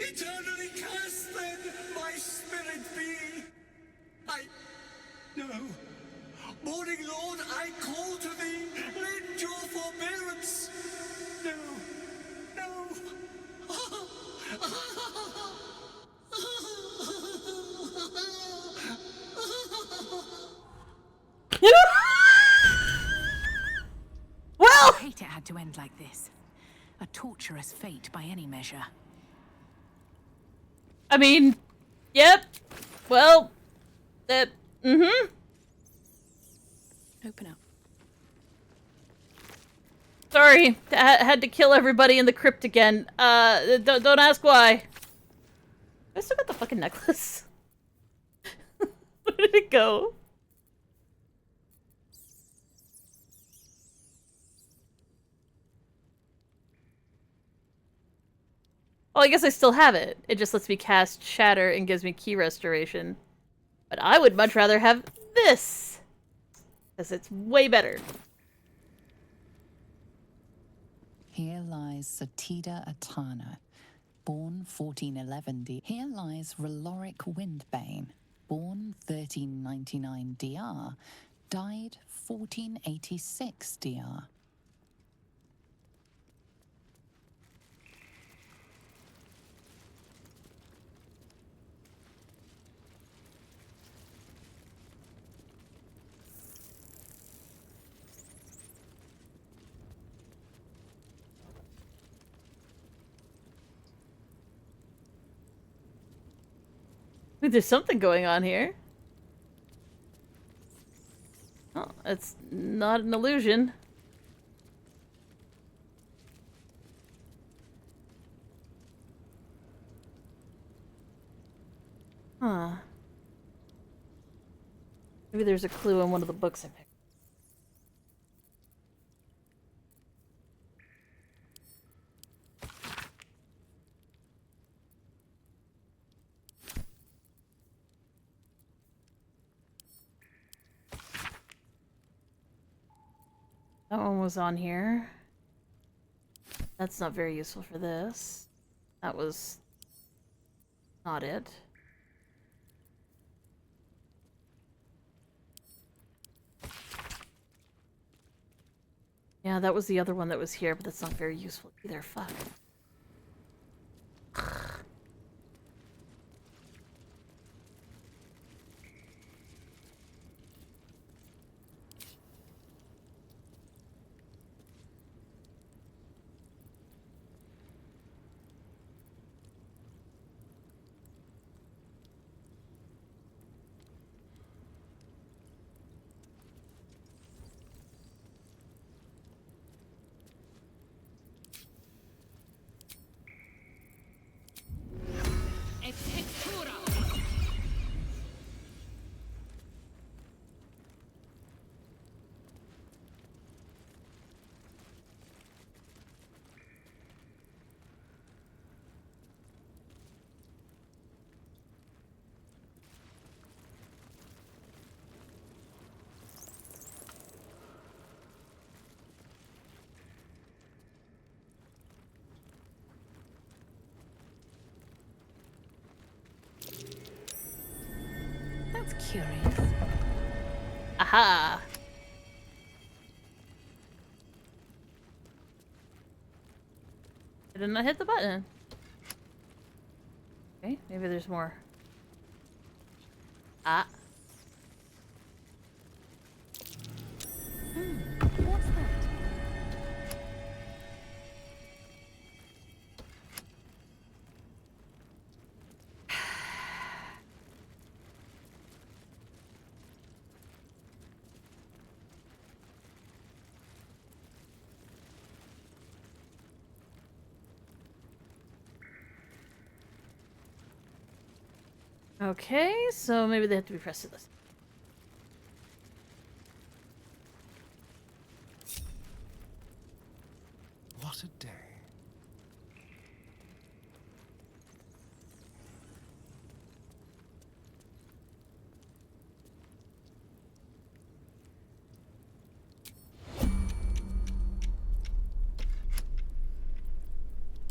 Eternally cast then, my spirit be. No. Morning Lord, I call to thee, lend your forbearance. No. Well, I hate it had to end like this. A torturous fate by any measure. I mean, yep. Well, mm-hmm. Open up. Sorry, had to kill everybody in the crypt again. Don't ask why. I still got the fucking necklace. Where did it go? Oh, I guess I still have it. It just lets me cast Shatter and gives me key restoration. But I would much rather have this. Because it's way better. Here lies Satida Atana, born 1411 D. Here lies Reloric Windbane, born 1399 DR, died 1486 DR. Wait, there's something going on here. Oh, it's not an illusion. Huh. Maybe there's a clue in one of the books I picked. That one was on here. That's not very useful for this. That was not it. Yeah, that was the other one that was here, but that's not very useful either. Fuck. That's curious. Aha! I did not hit the button. Okay, maybe there's more. Ah. What's that? Okay, so maybe they have to be pressed to this. What a day.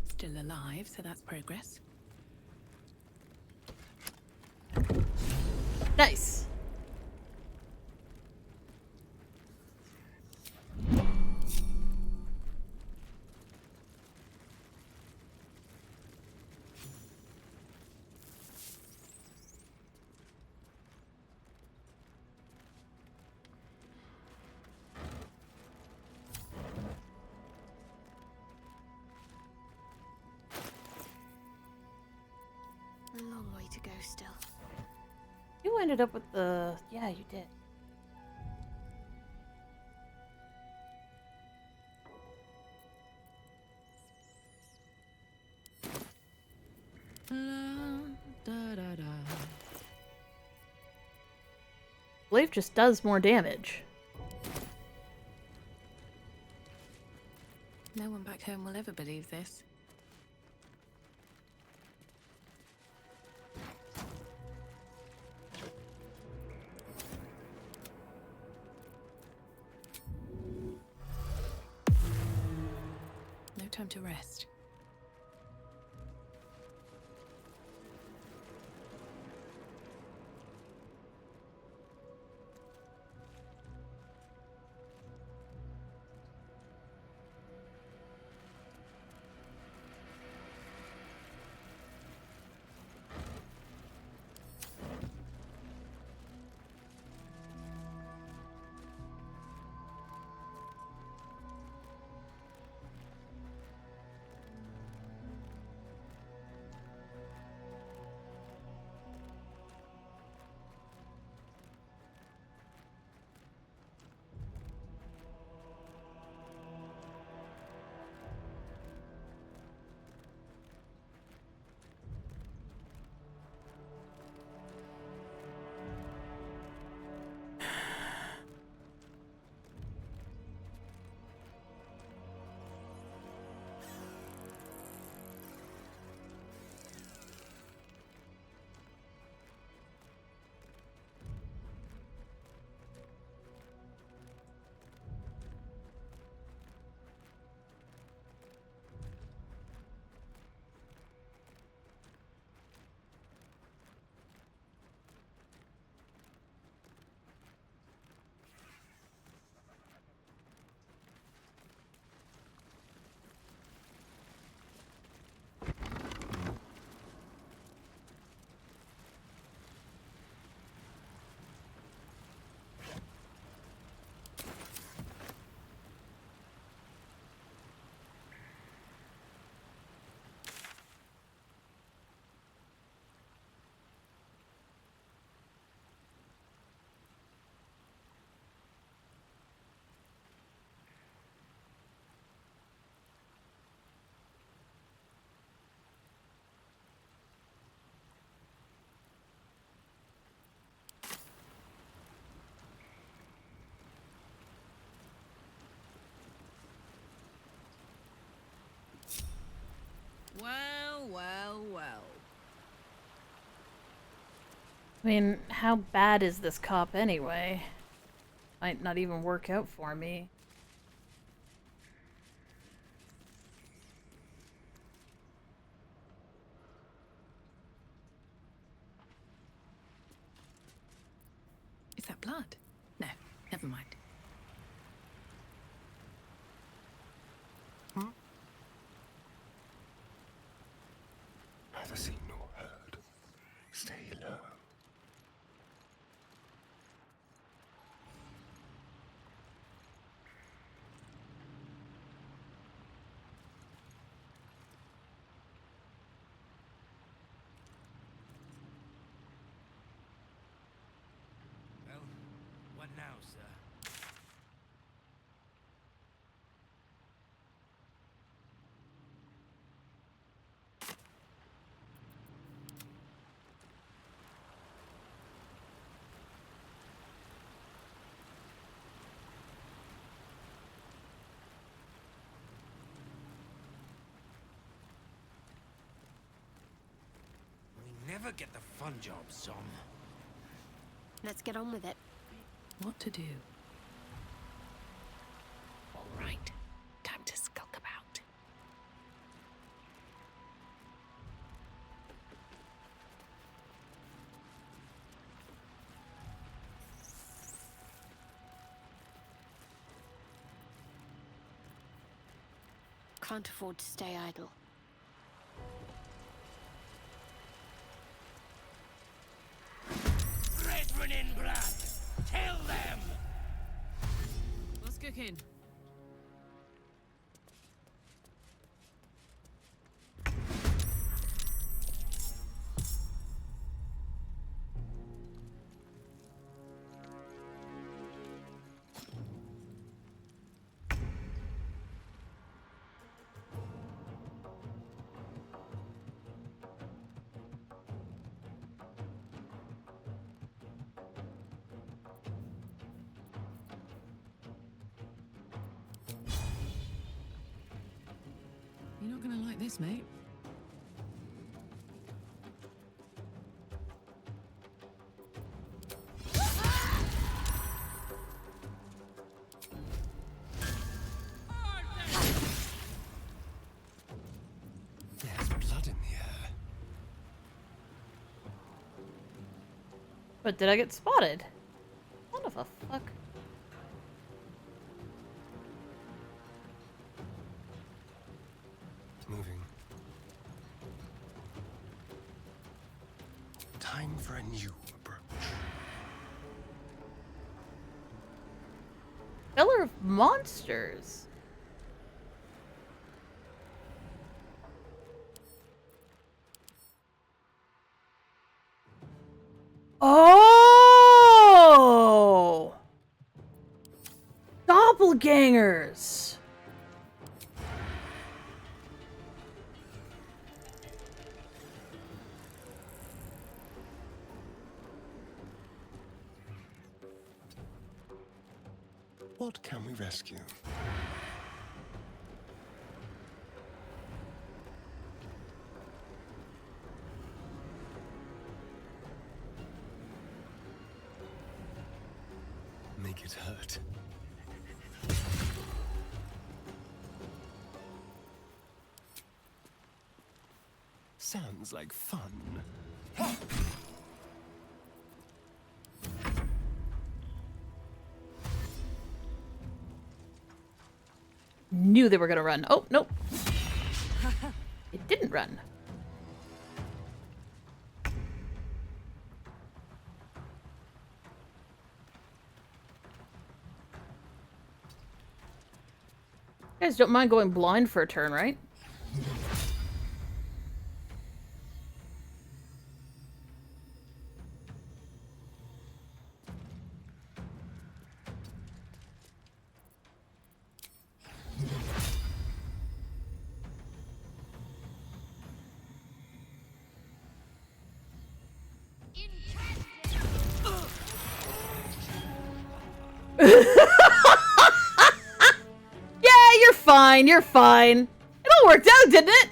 Still alive, so that's progress. Nice. A long way to go still. You ended up with the... Yeah, you did. Glaive just does more damage. No one back home will ever believe this. Time to rest. Well, well, well. I mean, how bad is this cop anyway? Might not even work out for me. Is that blood? No, never mind. Neither seen nor heard. Stay low. Well, what now, sir? We never get the fun jobs, Som. Let's get on with it. What to do? All right, time to skulk about. Can't afford to stay idle. Brethren in blood, tell them! What's cooking? You're not gonna like this, mate. But did I get spotted? What the fuck? Moving. Time for a new approach. Pillar of Monsters. Oh! Doppelgangers! What can we rescue? Make it hurt. Sounds like fun. Knew they were gonna run. Oh, nope. It didn't run. You guys don't mind going blind for a turn, right? Yeah, you're fine. You're fine. It all worked out, didn't it?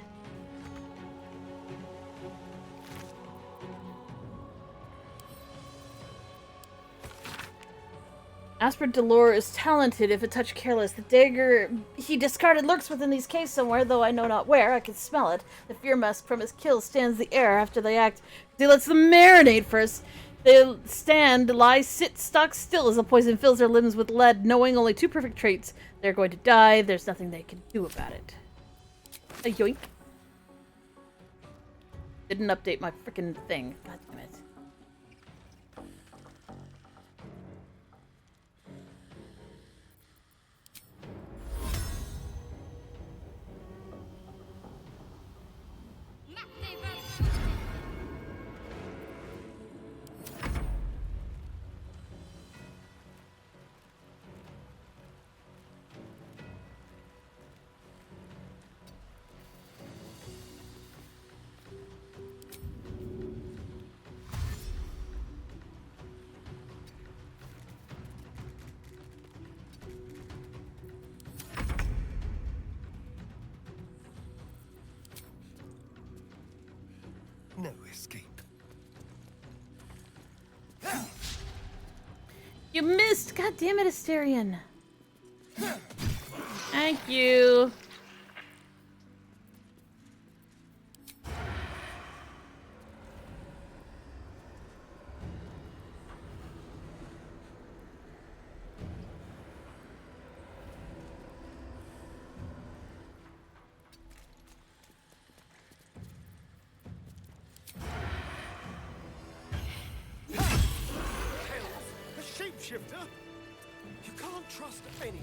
Asper Delore is talented if a touch careless. The dagger he discarded lurks within these caves somewhere, though I know not where. I can smell it. The fear musk from his kill stands the air after they act. He lets them marinate first. They stand, lie, sit, stock still as the poison fills their limbs with lead, knowing only two perfect traits. They're going to die. There's nothing they can do about it. A yoink. Didn't update my freaking thing. God damn it. No escape. You missed! God damn it, Asterion. Thank you. A shapeshifter? You can't trust anyone.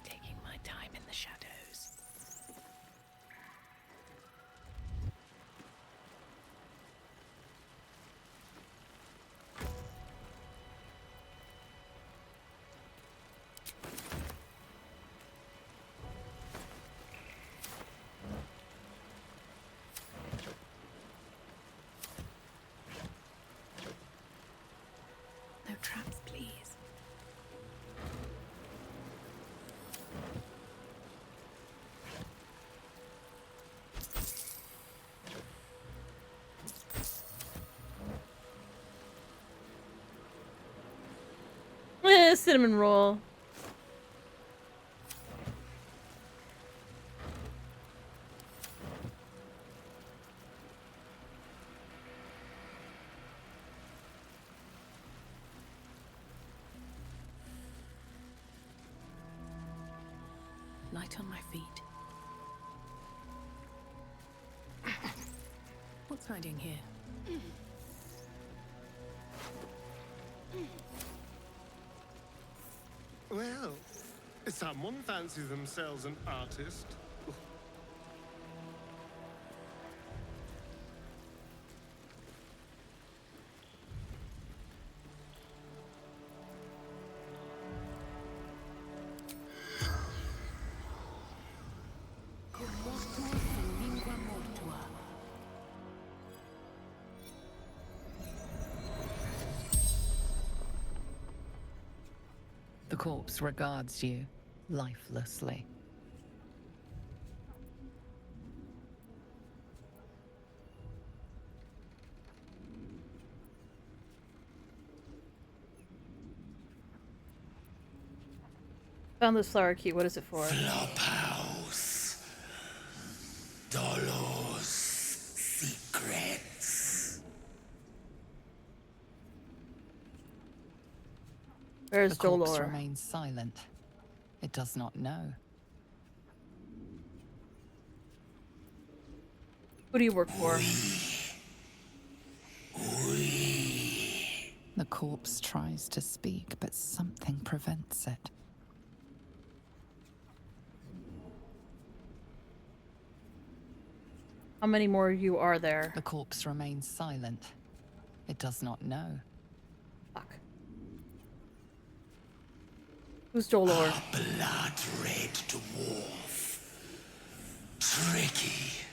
Taking my time in the shadows. No traps, please. Cinnamon roll. Light on my feet. What's hiding here? Well, someone fancies themselves an artist. The corpse regards you lifelessly. Found this flower key. What is it for? Flophouse. Dolos. Secrets. Where's the corpse Dolor? remains silent. It does not know. Who do you work for? The corpse tries to speak, but something prevents it. How many more of you are there? The corpse remains silent. It does not know. Fuck. Who's Dolor? A blood-red dwarf. Tricky.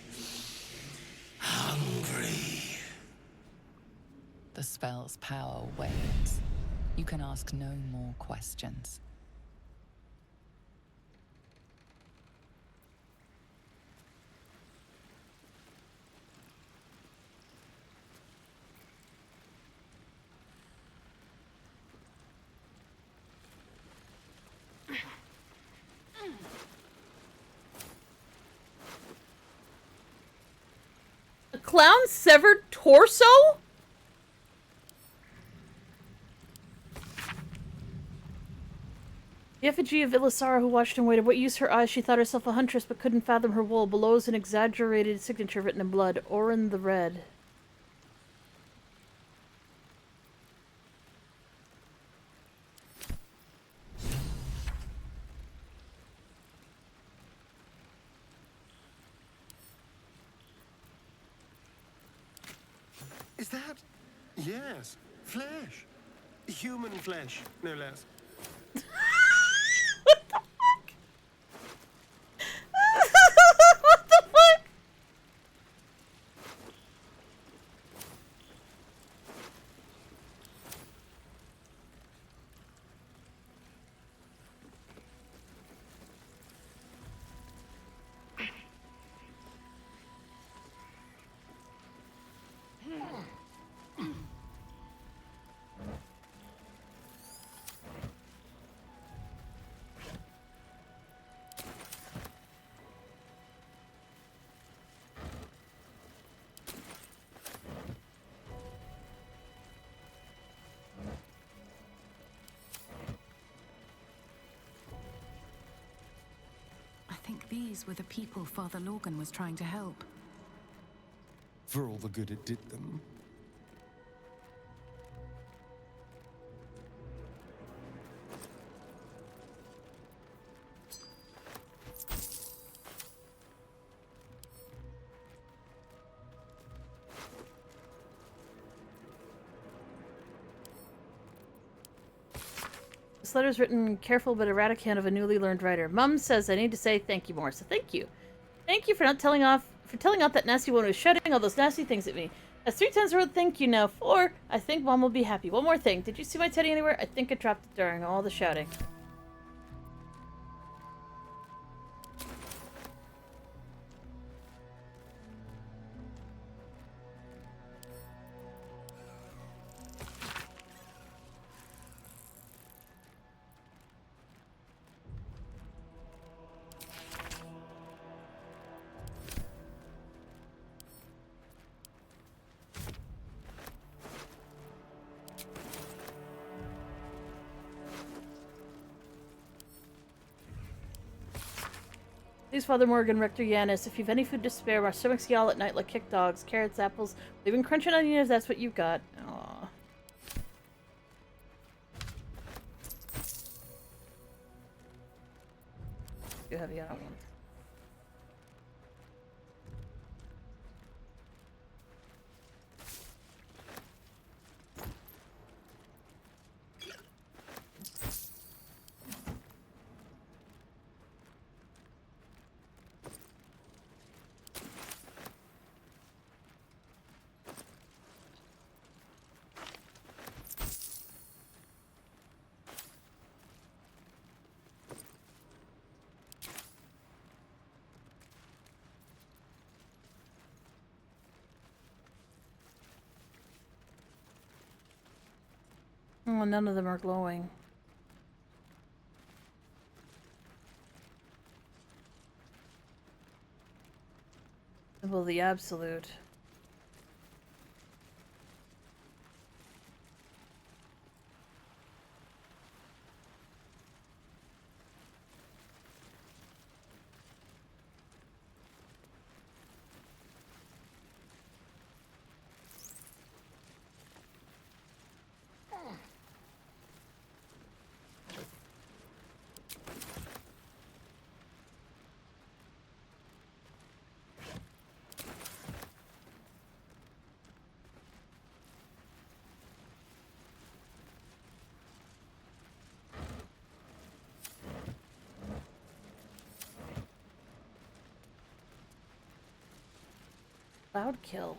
Hungry. The spell's power wanes. You can ask no more questions. A clown's severed torso? The effigy of Ilisara, who watched and waited. What used her eyes? She thought herself a huntress, but couldn't fathom her wool. Below is an exaggerated signature written in blood. Orin the Red. Is that? Yes, flesh. Human flesh, no less. What the fuck? What the fuck? I think these were the people Father Lorgan was trying to help. For all the good it did them. This letter's written careful but erratic hand of a newly learned writer. Mum says I need to say thank you more, so thank you. Thank you for not telling out that nasty one who was shouting all those nasty things at me. That's 3 times the word thank you now. 4. I think Mom will be happy. One more thing. Did you see my teddy anywhere? I think I dropped it during all the shouting. Please, Father Morgan, Rector Yanis, if you've any food to spare, our stomachs yell at night like kick dogs. Carrots, apples, even crunching onions, that's what you've got. Aww. Too heavy, I don't want it. Oh, none of them are glowing. Well, the absolute. Cloud kill.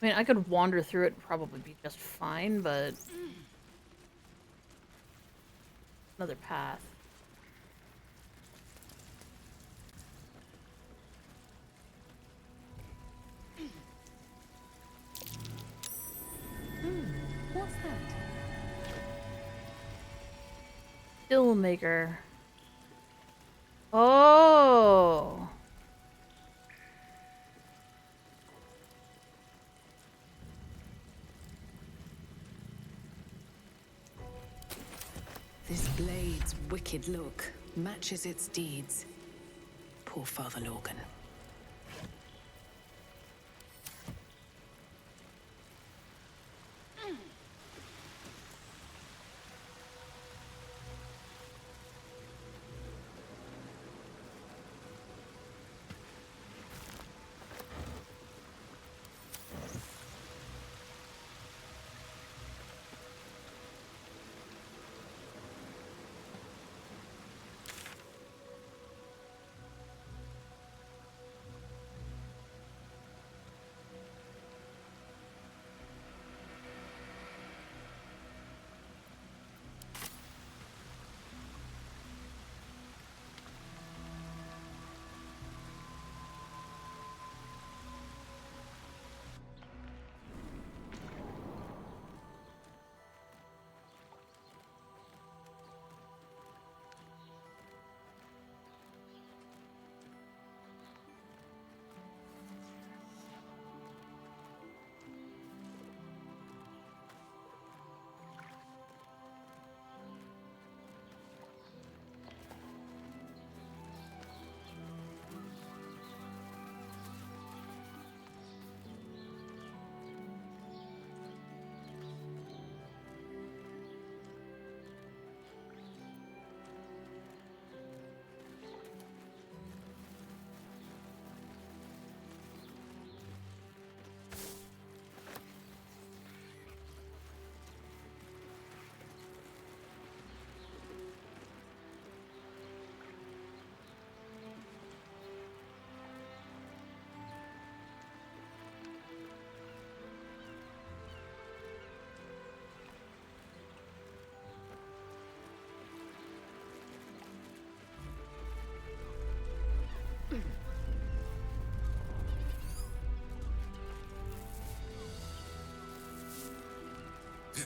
I mean, I could wander through it and probably be just fine, but another path. What's that? Filmmaker. Oh. This blade's wicked look matches its deeds. Poor Father Logan.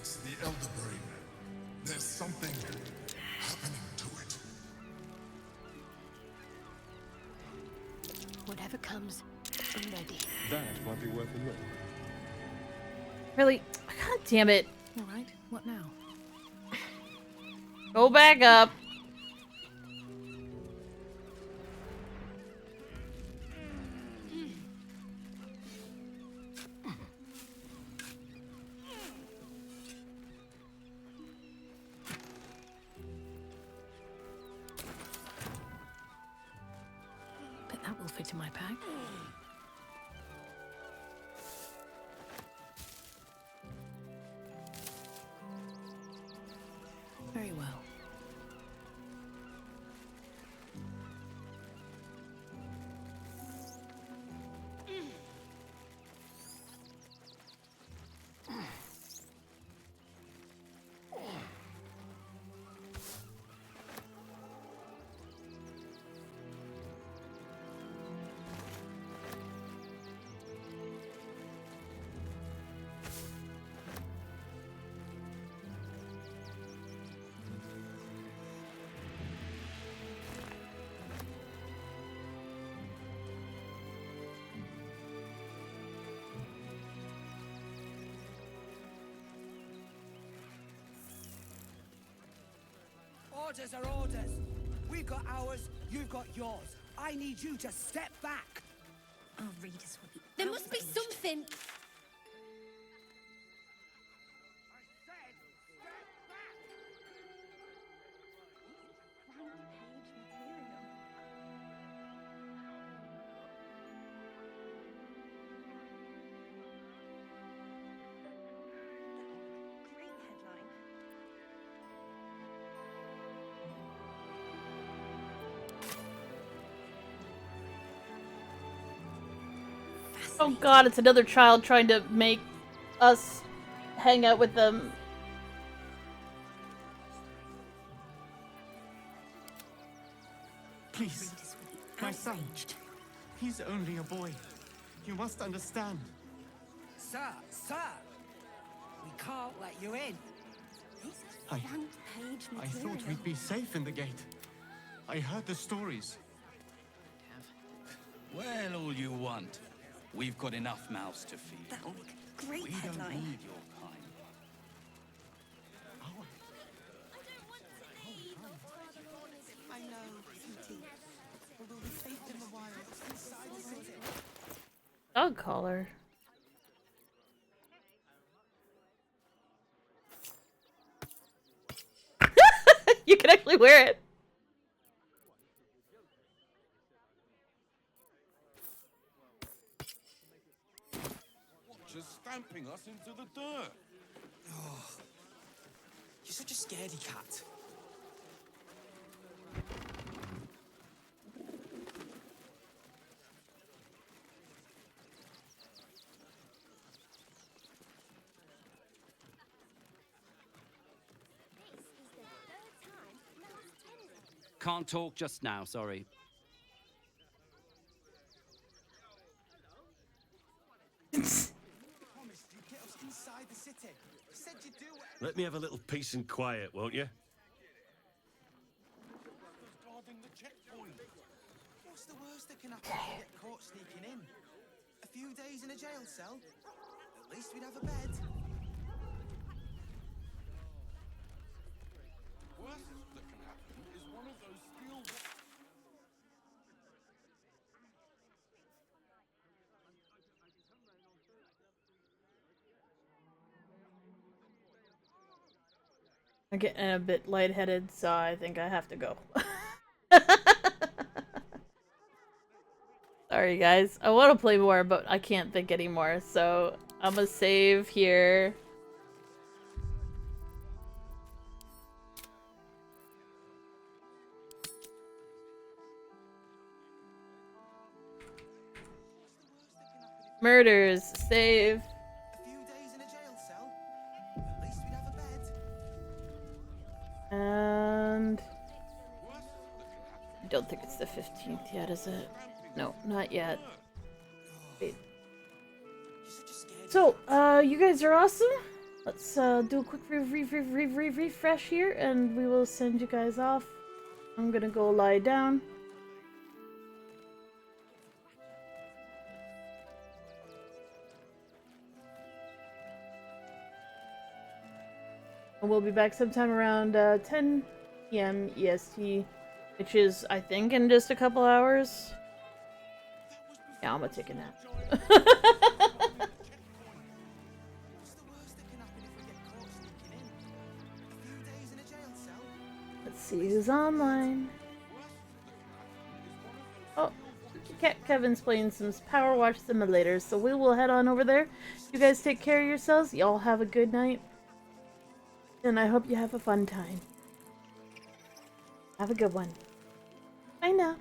It's the Elder Brain. There's something happening to it. Whatever comes, I'm ready. That might be worth a look. Really? God damn it. Alright, what now? Go back up. Bet that will fit in my pack. Very well. Orders are orders. We've got ours, you've got yours. I need you to step back. I'll read us what the There must be something. Oh god, it's another child trying to make us hang out with them. Please, my son. He's only a boy. You must understand. Sir, we can't let you in. I thought we'd be safe in the gate. I heard the stories. Well, all you want. We've got enough mouths to feed. That'll make a great We headline. don't need your kind. I know, Cutie. But we'll be safe in the wild. Inside the city. Dog collar. You can actually wear it. Just stamping us into the dirt. Oh, you're such a scaredy cat. Can't talk just now, sorry. Let me have a little peace and quiet, won't you? What's the worst that can happen if we get caught sneaking in? A few days in a jail cell? At least we'd have a bed. Worst that can happen is one of those steel. I'm getting a bit lightheaded, so I think I have to go. Sorry guys, I want to play more, but I can't think anymore, so I'm gonna save here. Murders, save. And I don't think it's the 15th yet, is it? No, not yet. Wait. So, you guys are awesome. let's do a quick refresh here, and we will send you guys off. I'm gonna go lie down. And we'll be back sometime around 10 p.m. EST, which is, I think, in just a couple hours. Yeah, I'm gonna take a nap. Let's see who's online. Oh, Kevin's playing some Power Wash Simulator, so we will head on over there. You guys take care of yourselves. Y'all have a good night. And I hope you have a fun time. Have a good one. Bye now.